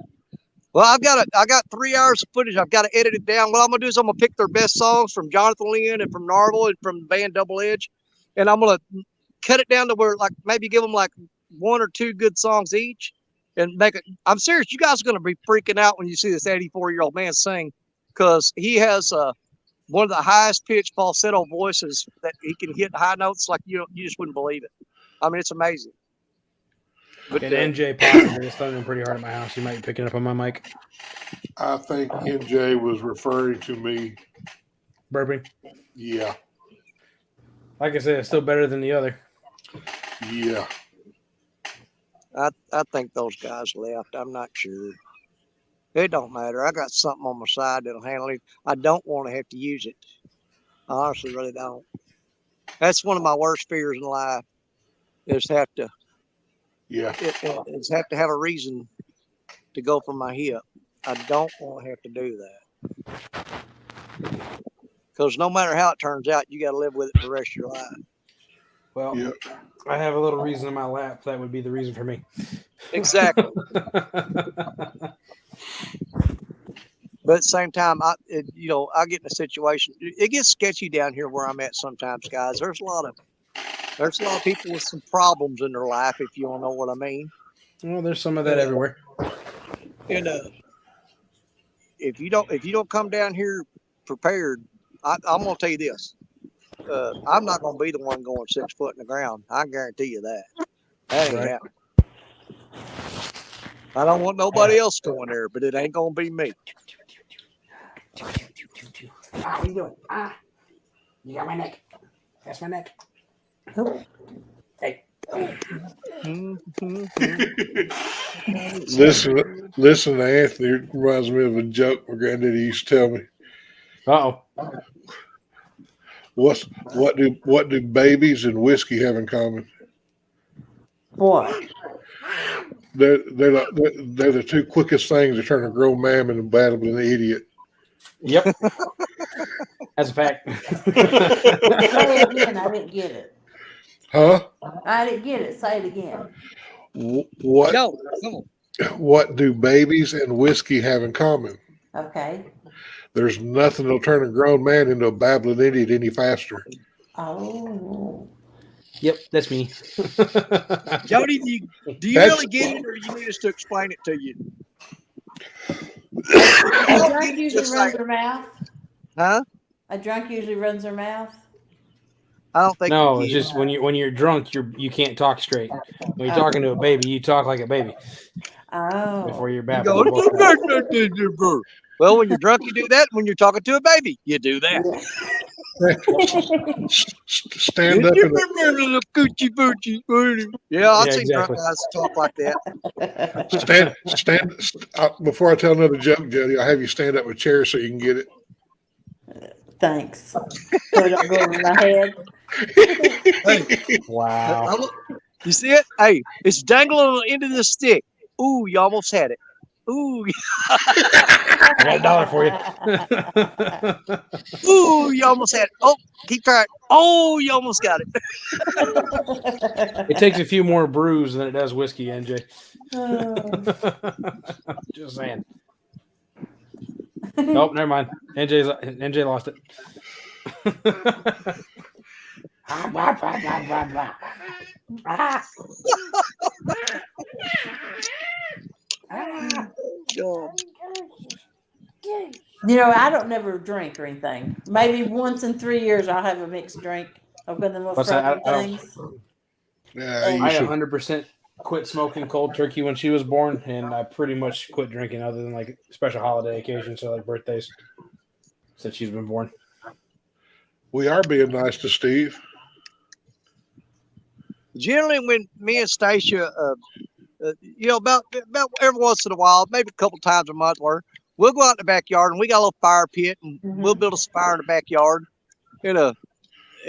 Well, I got 3 hours of footage. I've got to edit it down. What I'm gonna do is I'm gonna pick their best songs from Jonathan Lynn and from Narvel and from the band Double Edge, and I'm gonna cut it down to where like maybe give them like 1 or 2 good songs each, and make it. I'm serious. You guys are gonna be freaking out when you see this 84-year-old man sing, because he has one of the highest pitched falsetto voices that he can hit high notes like you just wouldn't believe it. I mean, it's amazing. But And NJ Possible is thundering pretty hard at my house. You might be picking up on my mic. I think NJ was referring to me. Burping. Yeah. Like I said, it's still better than the other. Yeah. I think those guys left. I'm not sure. It don't matter. I got something on my side that'll handle it. I don't want to have to use it. I honestly really don't. That's one of my worst fears in life, is have to Yeah. It's have to have a reason to go for my hip. I don't want to have to do that. Because no matter how it turns out, you got to live with it for the rest of your life. Well, Yeah. I have a little reason in my lap. That would be the reason for me. Exactly. But at the same time, I get in a situation. It gets sketchy down here where I'm at sometimes, guys. There's a lot of people with some problems in their life, if you don't know what I mean. Well, there's some of that everywhere. And if you don't come down here prepared, I'm gonna tell you this. I'm not gonna be the one going 6 foot in the ground. I guarantee you that. That ain't happening. I don't want nobody else going there, but it ain't gonna be me. What are you doing? You got my neck. That's my neck. Hey. Listen to Anthony. It reminds me of a joke my granddaddy used to tell me. Uh-oh. What do babies and whiskey have in common? What? They're the two quickest things to turn a grown man into a babbling idiot. Yep. That's a fact. Say it again. I didn't get it. Huh? I didn't get it. Say it again. What? No, come on. What do babies and whiskey have in common? Okay. There's nothing that'll turn a grown man into a babbling idiot any faster. Oh. Yep, that's me. Jody, do you really get it, or do you need us to explain it to you? A drunk usually runs their mouth. Huh? A drunk usually runs their mouth. I don't think. No, it's just when you're drunk, you can't talk straight. When you're talking to a baby, you talk like a baby. Oh. Before you're You babbling. go, well, when you're drunk, you do that. When you're talking to a baby, you do that. Stand up and yeah, I've Yeah, seen exactly. drunk guys talk like that. stand. Before I tell another joke, Jody, I'll have you stand up with a chair so you can get it. Thanks. So it don't go over my head. Hey, Wow. you see it? Hey, it's dangling on the end of the stick. Ooh, you almost had it. Ooh, I got $1 for you. ooh, you almost had it. Oh, keep trying. Oh, you almost got it. It takes a few more brews than it does whiskey, NJ. Just saying. Nope, never mind. NJ lost it. You know, I don't never drink or anything. Maybe once in 3 years I'll have a mixed drink. I've got the little What's that? frozen things. Yeah, you I should. 100% quit smoking cold turkey when she was born, and I pretty much quit drinking other than like special holiday occasions, so like birthdays, since she's been born. We are being nice to Steve. Generally, when me and Stacia, about every once in a while, maybe a couple times a month, we'll go out in the backyard and we got a little fire pit and we'll build a fire in the backyard.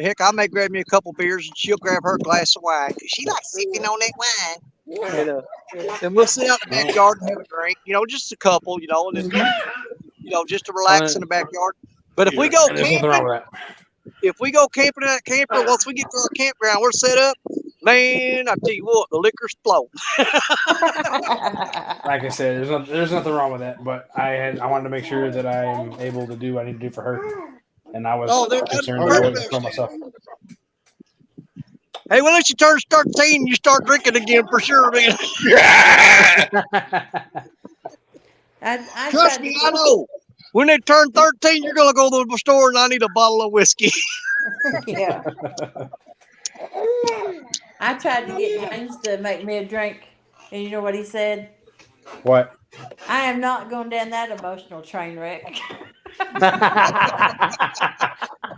Heck, I may grab me a couple beers and she'll grab her glass of wine because she likes sipping on that wine. And we'll sit out in the backyard and have a drink, just a couple, and then, just to relax in the backyard. But if we go There's nothing wrong with that. if we go camping in that camper, once we get to our campground, we're set up. Man, I tell you what, the liquor's flowing. Like I said, there's nothing wrong with that. But I wanted to make sure that I am able to do what I need to do for her, and I was concerned that I wasn't for myself. Hey, well, once you turn 13, you start drinking again for sure, man. Trust me, I know. When they turn 13, you're gonna go to the store and I need a bottle of whiskey. Yeah. I tried to get James to make me a drink, and you know what he said? What? I am not going down that emotional train wreck.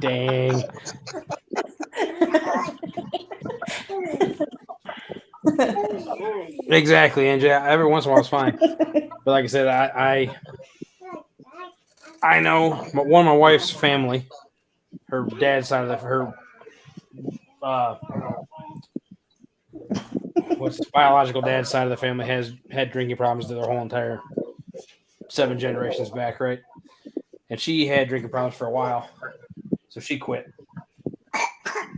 Dang. Exactly, NJ. Every once in a while it's fine. But like I said, I know one of my wife's family, her dad's side of her what's the biological dad's side of the family has had drinking problems their whole entire 7 generations back, right? And she had drinking problems for a while, so she quit.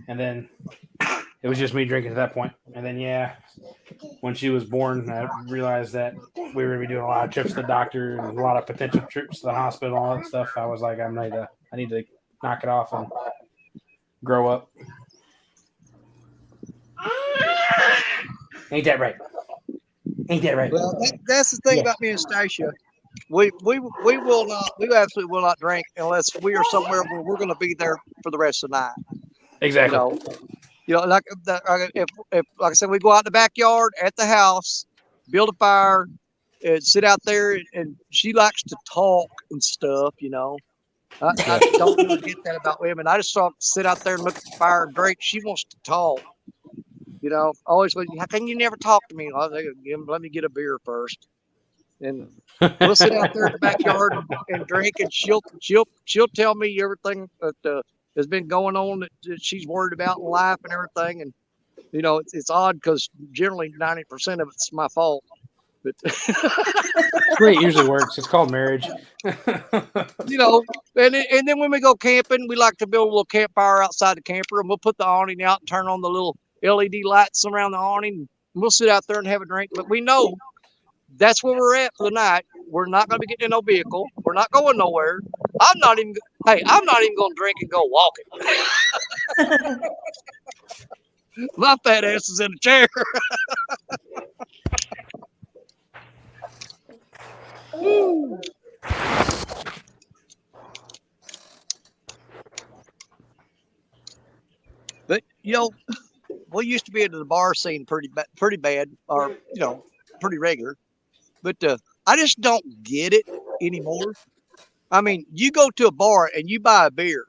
And then it was just me drinking at that point. And then, when she was born, I realized that we were going to be doing a lot of trips to the doctor and a lot of potential trips to the hospital and all that stuff. I was like, I need to knock it off and grow up. Ain't that right? Ain't that right? Well, that's the thing about me and Stacia. We will not. We absolutely will not drink unless we are somewhere where we're going to be there for the rest of the night. Exactly. Like if like I said, we go out in the backyard at the house, build a fire, and sit out there. And she likes to talk and stuff. I don't really get that about women. I just sit out there and look at the fire and drink. She wants to talk. Always. How can you never talk to me? I think, let me get a beer first. And we'll sit out there in the backyard and drink, and she'll tell me everything that has been going on that she's worried about in life and everything. And it's odd because generally 90% of it's my fault. But the way it usually works. It's called marriage. And then when we go camping, we like to build a little campfire outside the camper, and we'll put the awning out and turn on the little LED lights around the awning. And we'll sit out there and have a drink. But we know that's where we're at for the night. We're not going to be getting in no vehicle. We're not going nowhere. I'm not even going to drink and go walking. My fat ass is in a chair. But we used to be into the bar scene pretty bad, or pretty regular. But I just don't get it anymore. I mean, you go to a bar and you buy a beer,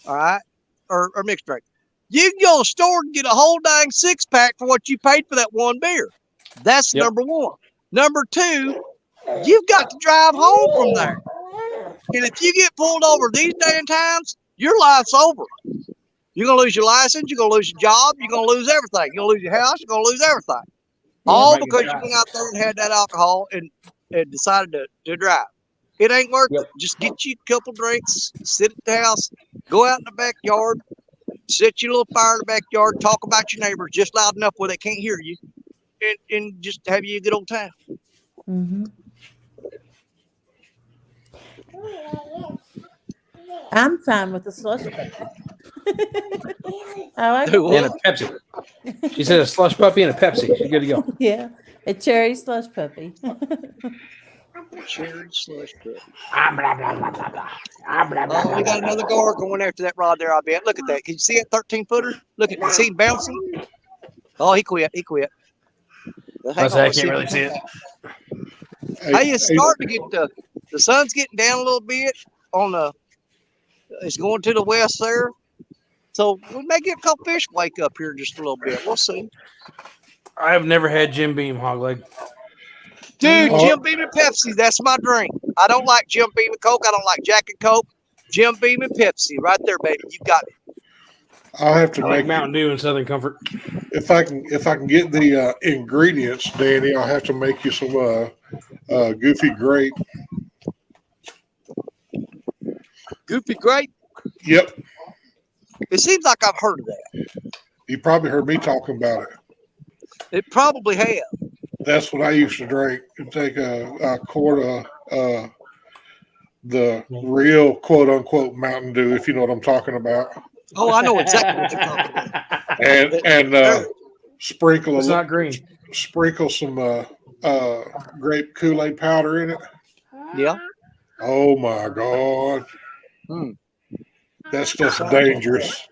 all right, or mixed drink. You can go to the store and get a whole dang 6-pack for what you paid for that one beer. That's number one. Number two, you've got to drive home from there. And if you get pulled over these day and times, your life's over. You're going to lose your license. You're going to lose your job. You're going to lose everything. You're going to lose your house. You're going to lose everything. All because you went out there and had that alcohol and decided to drive. It ain't worth it. Just get you a couple drinks, sit at the house, go out in the backyard, set your little fire in the backyard, talk about your neighbors just loud enough where they can't hear you, and just have you a good old time. Mm-hmm. I'm fine with the slush puppy. I like it. And a Pepsi. She said a slush puppy and a Pepsi. She's good to go. Yeah, a cherry slush puppy. Cherry slush puppy. Oh, we got another guard going after that rod there, I bet. Look at that. Can you see that 13-footer? Look at it. See him bouncing? Oh, he quit. I can't really see it. Hey, it's starting to get the sun's getting down a little bit it's going to the west there. So we may get a couple fish wake up here just a little bit. We'll see. I have never had Jim Beam hog leg. Dude, Jim Beam and Pepsi, that's my drink. I don't like Jim Beam and Coke. I don't like Jack and Coke. Jim Beam and Pepsi, right there, baby. You got it. I'll have to make make Mountain Dew and Southern Comfort. If I can get the ingredients, Danny, I'll have to make you some Goofy Grape. Goofy Grape? Yep. It seems like I've heard of that. You probably heard me talking about it. It probably have. That's what I used to drink. You take a quart of the real quote unquote Mountain Dew, if you know what I'm talking about. Oh, I know exactly what you're talking about. And sprinkle it's not green. Sprinkle some grape Kool-Aid powder in it. Yeah. Oh my God. That stuff's dangerous.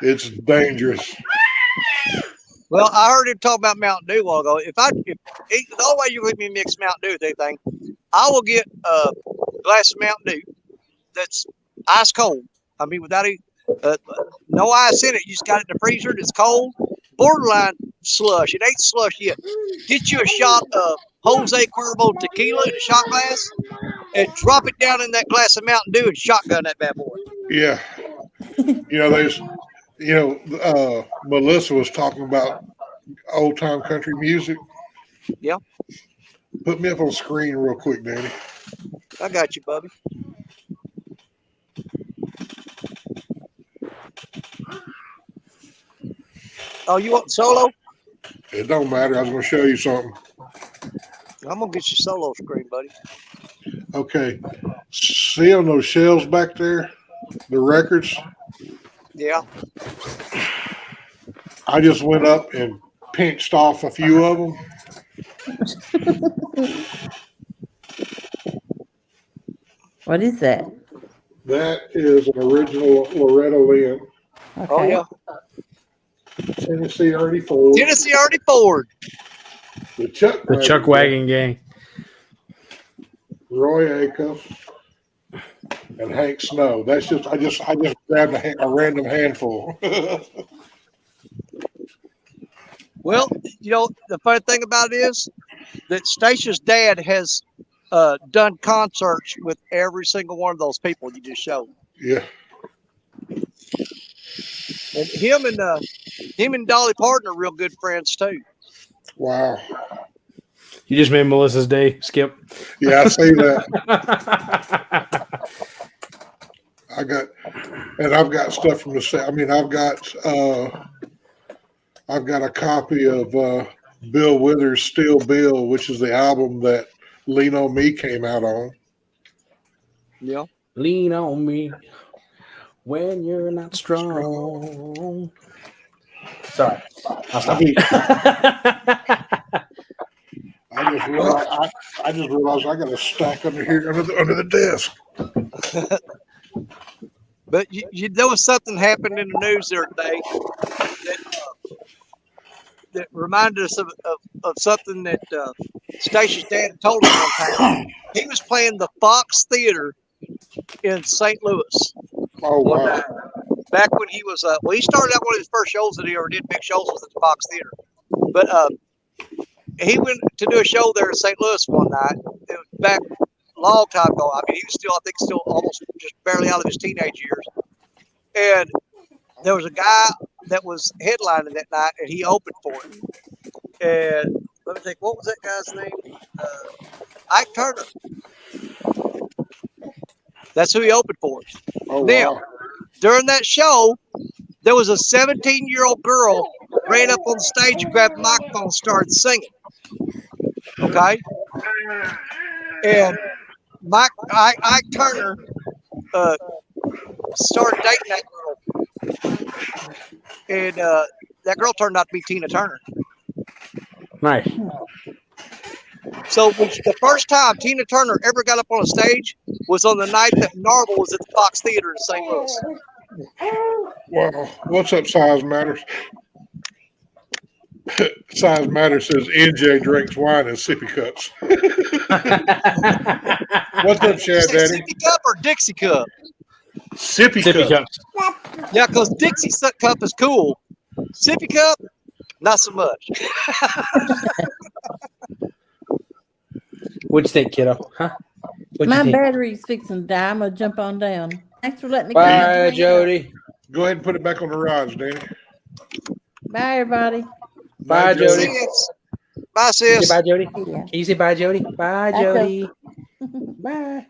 It's dangerous. Well, I heard him talk about Mountain Dew a while ago. The only way you let me mix Mountain Dew with anything, I will get a glass of Mountain Dew that's ice cold. I mean, without no ice in it. You just got it in the freezer. It's cold. Borderline slush. It ain't slush yet. Get you a shot of Jose Cuervo tequila in a shot glass and drop it down in that glass of Mountain Dew and shotgun that bad boy. Yeah. Melissa was talking about old time country music? Yeah. Put me up on screen real quick, Danny. I got you, Bubby. Oh, you want solo? It don't matter. I was going to show you something. I'm gonna get you solo screen, buddy. Okay. See on those shelves back there, the records? Yeah. I just went up and pinched off a few of them. What is that? That is an original Loretta Lynn, Okay. Oh yeah. Tennessee Ernie Ford, Tennessee Ernie Ford. the Chuck Wagon Gang. Roy Acuff, and Hank Snow. That's just I just grabbed a random handful. Well, you know, the funny thing about it is that Stacia's dad has done concerts with every single one of those people you just showed. Yeah. And him and Dolly Parton are real good friends too. Wow. You just made Melissa's day, Skip. Yeah, I see that. I've got stuff from the set. I mean, I've got a copy of Bill Withers' Still Bill, which is the album that Lean on Me came out on. Yeah. Lean on me when you're not strong. Sorry. I'll stop. I just realized I got a stack under here under the desk. But there was something happened in the news the other day that reminded us of something that Stacia's dad told us one time. He was playing the Fox Theater in St. Louis. Oh, wow. Night, back when he was, he started out one of his first shows that he ever did, big shows, was at the Fox Theater. But he went to do a show there in St. Louis one night. It was back a long time ago. I mean, he was still almost just barely out of his teenage years. And there was a guy that was headlining that night, and he opened for him. And let me think, what was that guy's name? Ike Turner. That's who he opened for. Oh, now, wow. during that show, there was a 17-year-old girl ran up on the stage and grabbed the microphone and started singing. Okay? And Ike Turner started dating that girl. And that girl turned out to be Tina Turner. Nice. So the first time Tina Turner ever got up on a stage was on the night that Marvel was at the Fox Theater in St. Louis. Well, what's up, Size Matters? Size Matters says NJ drinks wine in sippy cups. What's up, Chad Daddy? Sippy cup or Dixie cup? Sippy cups. Yeah, because Dixie cup is cool. Sippy cup, not so much. What'd you think, kiddo? Huh? My battery's fixing to die. I'm gonna jump on down. Thanks for letting me Bye, Jody. Go ahead and put it back on the rods, Danny. Bye, everybody. Bye, Jody. Bye, sis. Bye, Jody. Yeah. Can you say bye, Jody? Bye, Jody. Bye.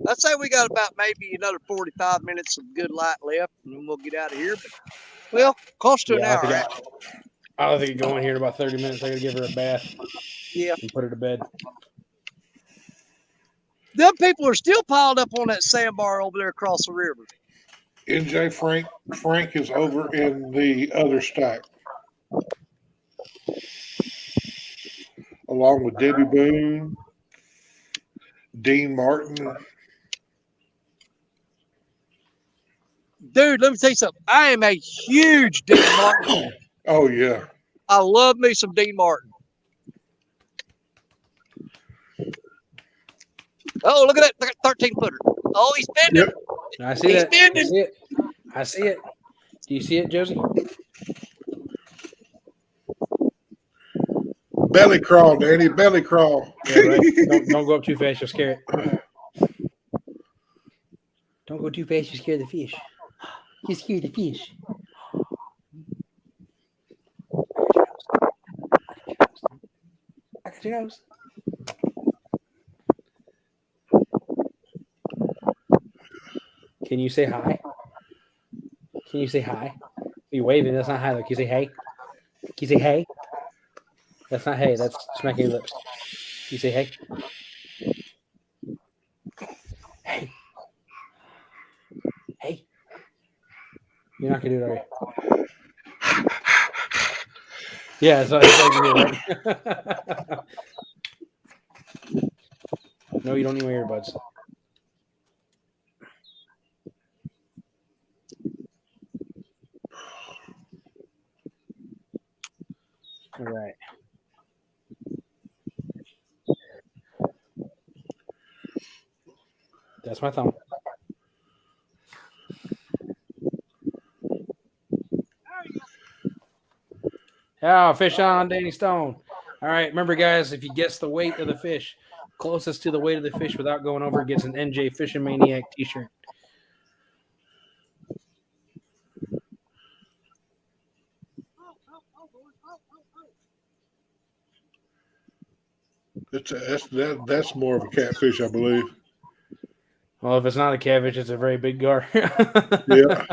I'd say we got about maybe another 45 minutes of good light left, and then we'll get out of here. But, well, close to an hour. I think I go in here in about 30 minutes. I got to give her a bath. Yeah. And put her to bed. Them people are still piled up on that sandbar over there across the river. NJ Frank is over in the other stack. Along with Debbie Boone, Dean Martin. Dude, let me tell you something. I am a huge Dean Martin. Oh, yeah. I love me some Dean Martin. Oh, look at that. Look at 13-footer. Oh, he's bending. Yep. I see that. Bending. I see it. Do you see it, Josie? Belly crawl, Danny. Belly crawl. Yeah, right. Don't go up too fast. You'll scare it. Don't go too fast. You scare the fish. He's scared of fish. I got your nose. Can you say hi? Can you say hi? Are you waving? That's not hi. Like, can you say hey? Can you say hey? That's not hey. That's smacking your lips. Can you say hey? Hey. Hey. You're not gonna do it, are you? Yeah, that's all you do, right? No, you don't need my earbuds. All right. That's my thumb. Oh, fish on, Danny Stone. All right, remember, guys, if you guess the weight of the fish, closest to the weight of the fish without going over gets an NJ Fishing Maniac t-shirt. That's more of a catfish, I believe. Well, if it's not a catfish, it's a very big gar. Yeah.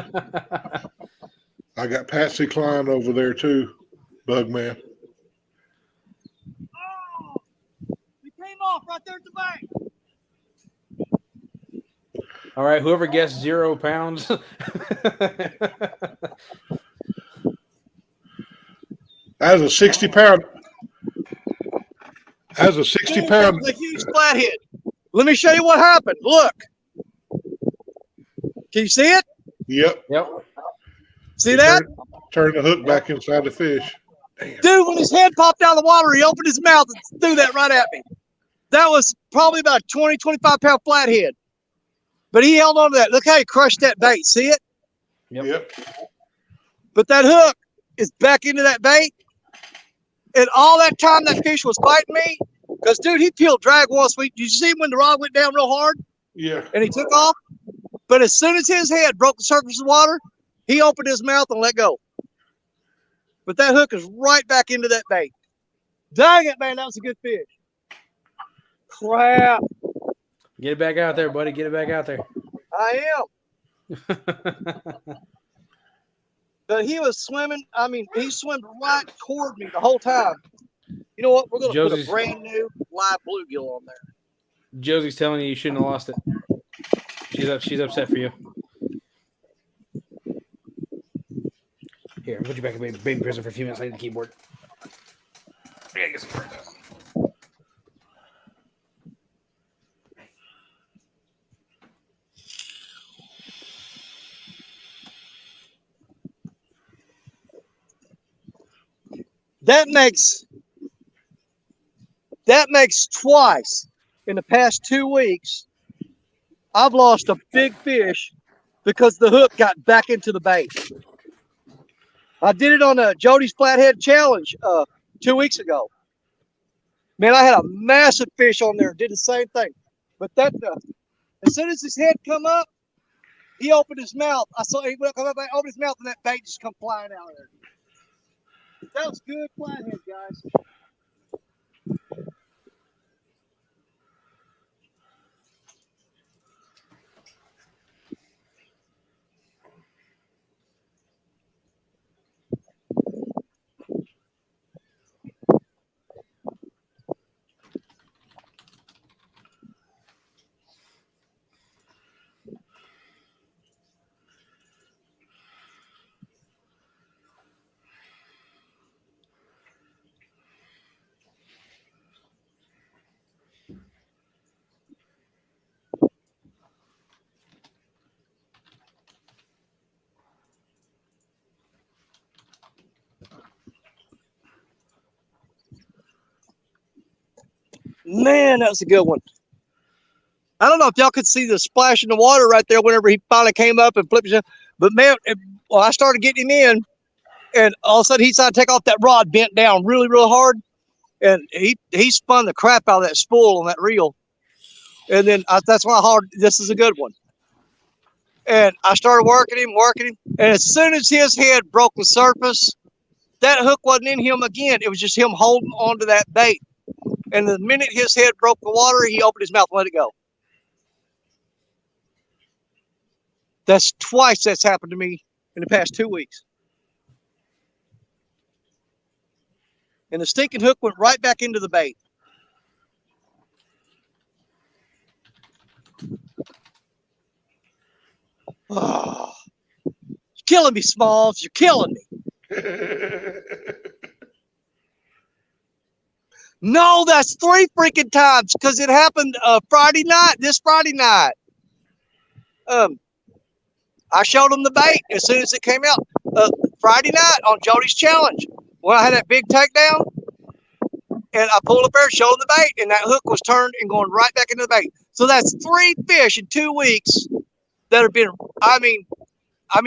I got Patsy Cline over there too, Bugman. Oh, he came off right there at the bank. All right, whoever guessed 0 pounds. As a 60-pound. As a 60-pound. A huge flathead. Let me show you what happened. Look. Can you see it? Yep. See that? Turn the hook back inside the fish. Damn. Dude, when his head popped out of the water, he opened his mouth and threw that right at me. That was probably about a 20, 25-pound flathead. But he held on to that. Look how he crushed that bait. See it? Yep. But that hook is back into that bait. And all that time that fish was fighting me, because, dude, he peeled drag once. Did you see him when the rod went down real hard? Yeah. And he took off? But as soon as his head broke the surface of the water, he opened his mouth and let go. But that hook is right back into that bait. Dang it, man. That was a good fish. Crap. Get it back out there, buddy. Get it back out there. I am. But he was swimming. I mean, he swam right toward me the whole time. You know what? We're going to put a brand new live bluegill on there. Josie's telling you shouldn't have lost it. She's upset for you. Here, I'll put you back in baby prison for a few minutes. I need the keyboard. I gotta get some work done. That makes twice in the past 2 weeks I've lost a big fish because the hook got back into the bait. I did it on a Jody's Flathead Challenge 2 weeks ago. Man, I had a massive fish on there. Did the same thing. But that as soon as his head come up, he opened his mouth. I saw he come up, opened his mouth, and that bait just come flying out of there. That was good flathead, guys. Man, that was a good one. I don't know if y'all could see the splash in the water right there whenever he finally came up and flipped his head. But man, I started getting him in, and all of a sudden he decided to take off that rod, bent down really, real hard, and he spun the crap out of that spool on that reel. And then that's why I hollered, this is a good one. And I started working him. And as soon as his head broke the surface, that hook wasn't in him again. It was just him holding onto that bait. And the minute his head broke the water, he opened his mouth and let it go. That's twice that's happened to me in the past 2 weeks. And the stinking hook went right back into the bait. Oh, you're killing me, Smalls. You're killing me. No, that's 3 freaking times because it happened this Friday night. I showed him the bait as soon as it came out. Friday night on Jody's challenge, when I had that big takedown, and I pulled up there, showed him the bait, and that hook was turned and going right back into the bait. So that's 3 fish in 2 weeks that have been, I mean,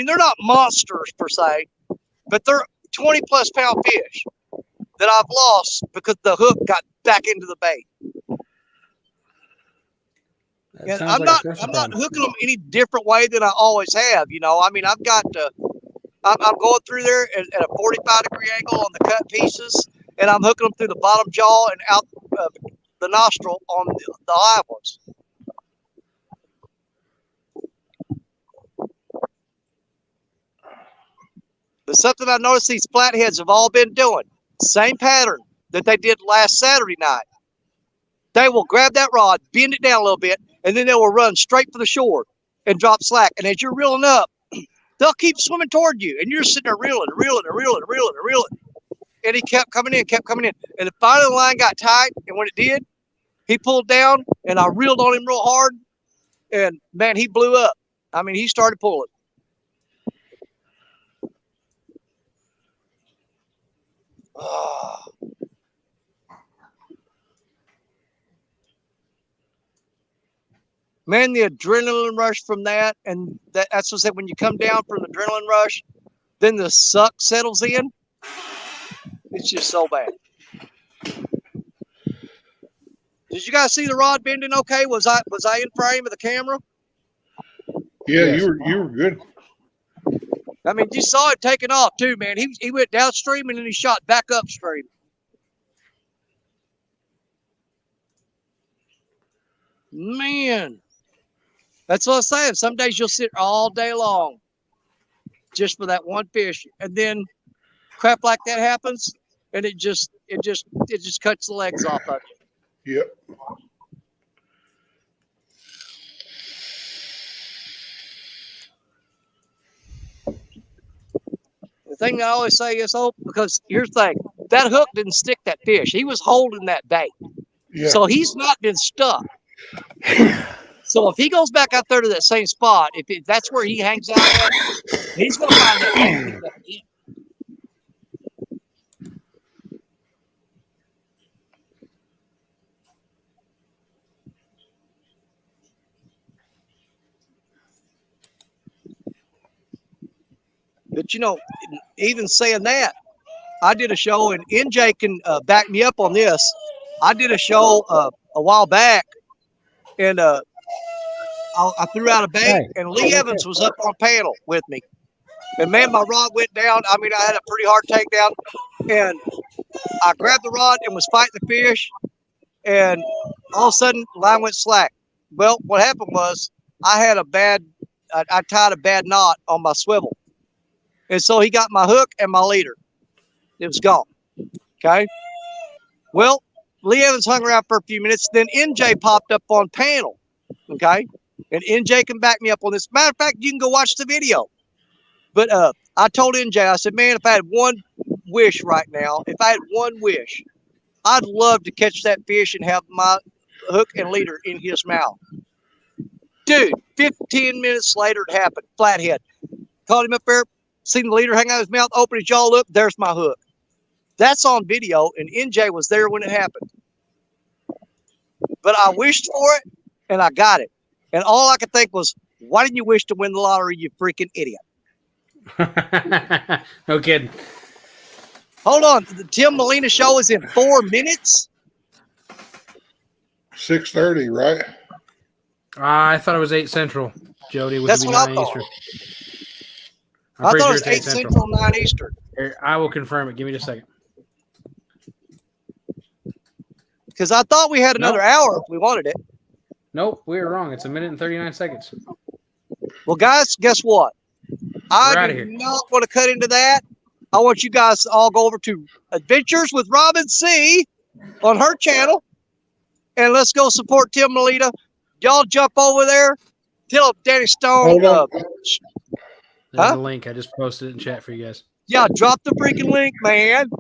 they're not monsters per se, but they're 20 plus pound fish that I've lost because the hook got back into the bait. And I'm not hooking them any different way than I always have. You know, I mean, I'm going through there at a 45-degree angle on the cut pieces, and I'm hooking them through the bottom jaw and out the nostril on the live ones. But something I noticed these flatheads have all been doing, same pattern that they did last Saturday night. They will grab that rod, bend it down a little bit, and then they will run straight for the shore and drop slack. And as you're reeling up, they'll keep swimming toward you, and you're sitting there reeling. And he kept coming in. And finally the line got tight, and when it did, he pulled down, and I reeled on him real hard, and man, he blew up. I mean, he started pulling. Oh. Man, the adrenaline rush from that, and that's what I said, when you come down from the adrenaline rush, then the suck settles in. It's just so bad. Did you guys see the rod bending okay? Was I in frame of the camera? Yeah, yes. You were good. I mean, you saw it taking off too, man. He went downstream and then he shot back upstream. Man. That's what I'm saying. Some days you'll sit all day long just for that one fish. And then crap like that happens and it just cuts the legs off of you. Yep. The thing I always say is, because here's the thing, that hook didn't stick that fish. He was holding that bait. Yeah. So he's not been stuck. So if he goes back out there to that same spot, if that's where he hangs out at, he's going to find that bait. But, you know, even saying that, I did a show, and NJ can back me up on this. I did a show a while back, and I threw out a bait, and Lee Evans was up on panel with me. And, man, my rod went down. I mean, I had a pretty hard takedown, and I grabbed the rod and was fighting the fish, and all of a sudden, line went slack. Well, what happened was I tied a bad knot on my swivel. And so he got my hook and my leader. It was gone. Okay. Well, Lee Evans hung around for a few minutes. Then NJ popped up on panel. Okay. And NJ can back me up on this. Matter of fact, you can go watch the video. But I told NJ, I said, man, if I had one wish right now, I'd love to catch that fish and have my hook and leader in his mouth. Dude, 15 minutes later, it happened. Flathead. Called him up there. Seen the leader hang out his mouth, open his jaw up. There's my hook. That's on video, and NJ was there when it happened. But I wished for it, and I got it. And all I could think was, why didn't you wish to win the lottery, you freaking idiot? No kidding. Hold on. The Tim Molina show is in 4 minutes? 6:30, right? I thought it was 8 Central, Jody, which That's would be what I 9 thought. Eastern. I pretty thought sure it was it's 8 Central, 9 Eastern. Here, I will confirm it. Give me just a second. Because I thought we had another hour if we wanted it. Nope, we were wrong. It's 1 minute and 39 seconds. Well, guys, guess what? We're I outta do here. not want to cut into that. I want you guys to all go over to Adventures with Robin C. on her channel. And let's go support Tim Melita. Y'all jump over there. Tell Danny Stone. Hold on. There's Huh? a link. I just posted it in chat for you guys. Yeah, drop the freaking link, man.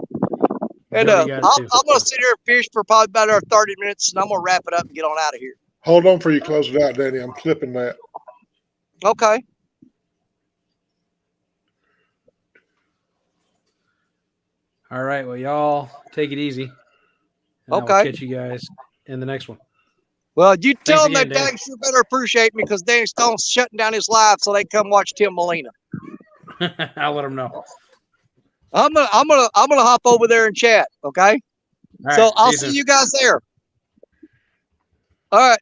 And Jody got it I'm too. going to sit here and fish for probably about another 30 minutes, and I'm going to wrap it up and get on out of here. Hold on before you close it out, Danny. I'm clipping that. Okay. All right. Well, y'all take it easy. And I will Okay. catch you guys in the next one. Well, you tell them again, that Danny. Danny sure better appreciate me because Danny Stone's shutting down his live so they come watch Tim Molina. I'll let them know. I'm gonna hop over there and chat. Okay. All So right, I'll you see soon. you guys there. All right.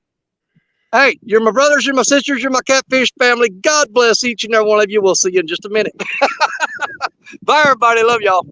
Hey, you're my brothers, you're my sisters, you're my catfish family. God bless each and every one of you. We'll see you in just a minute. Bye, everybody. Love y'all.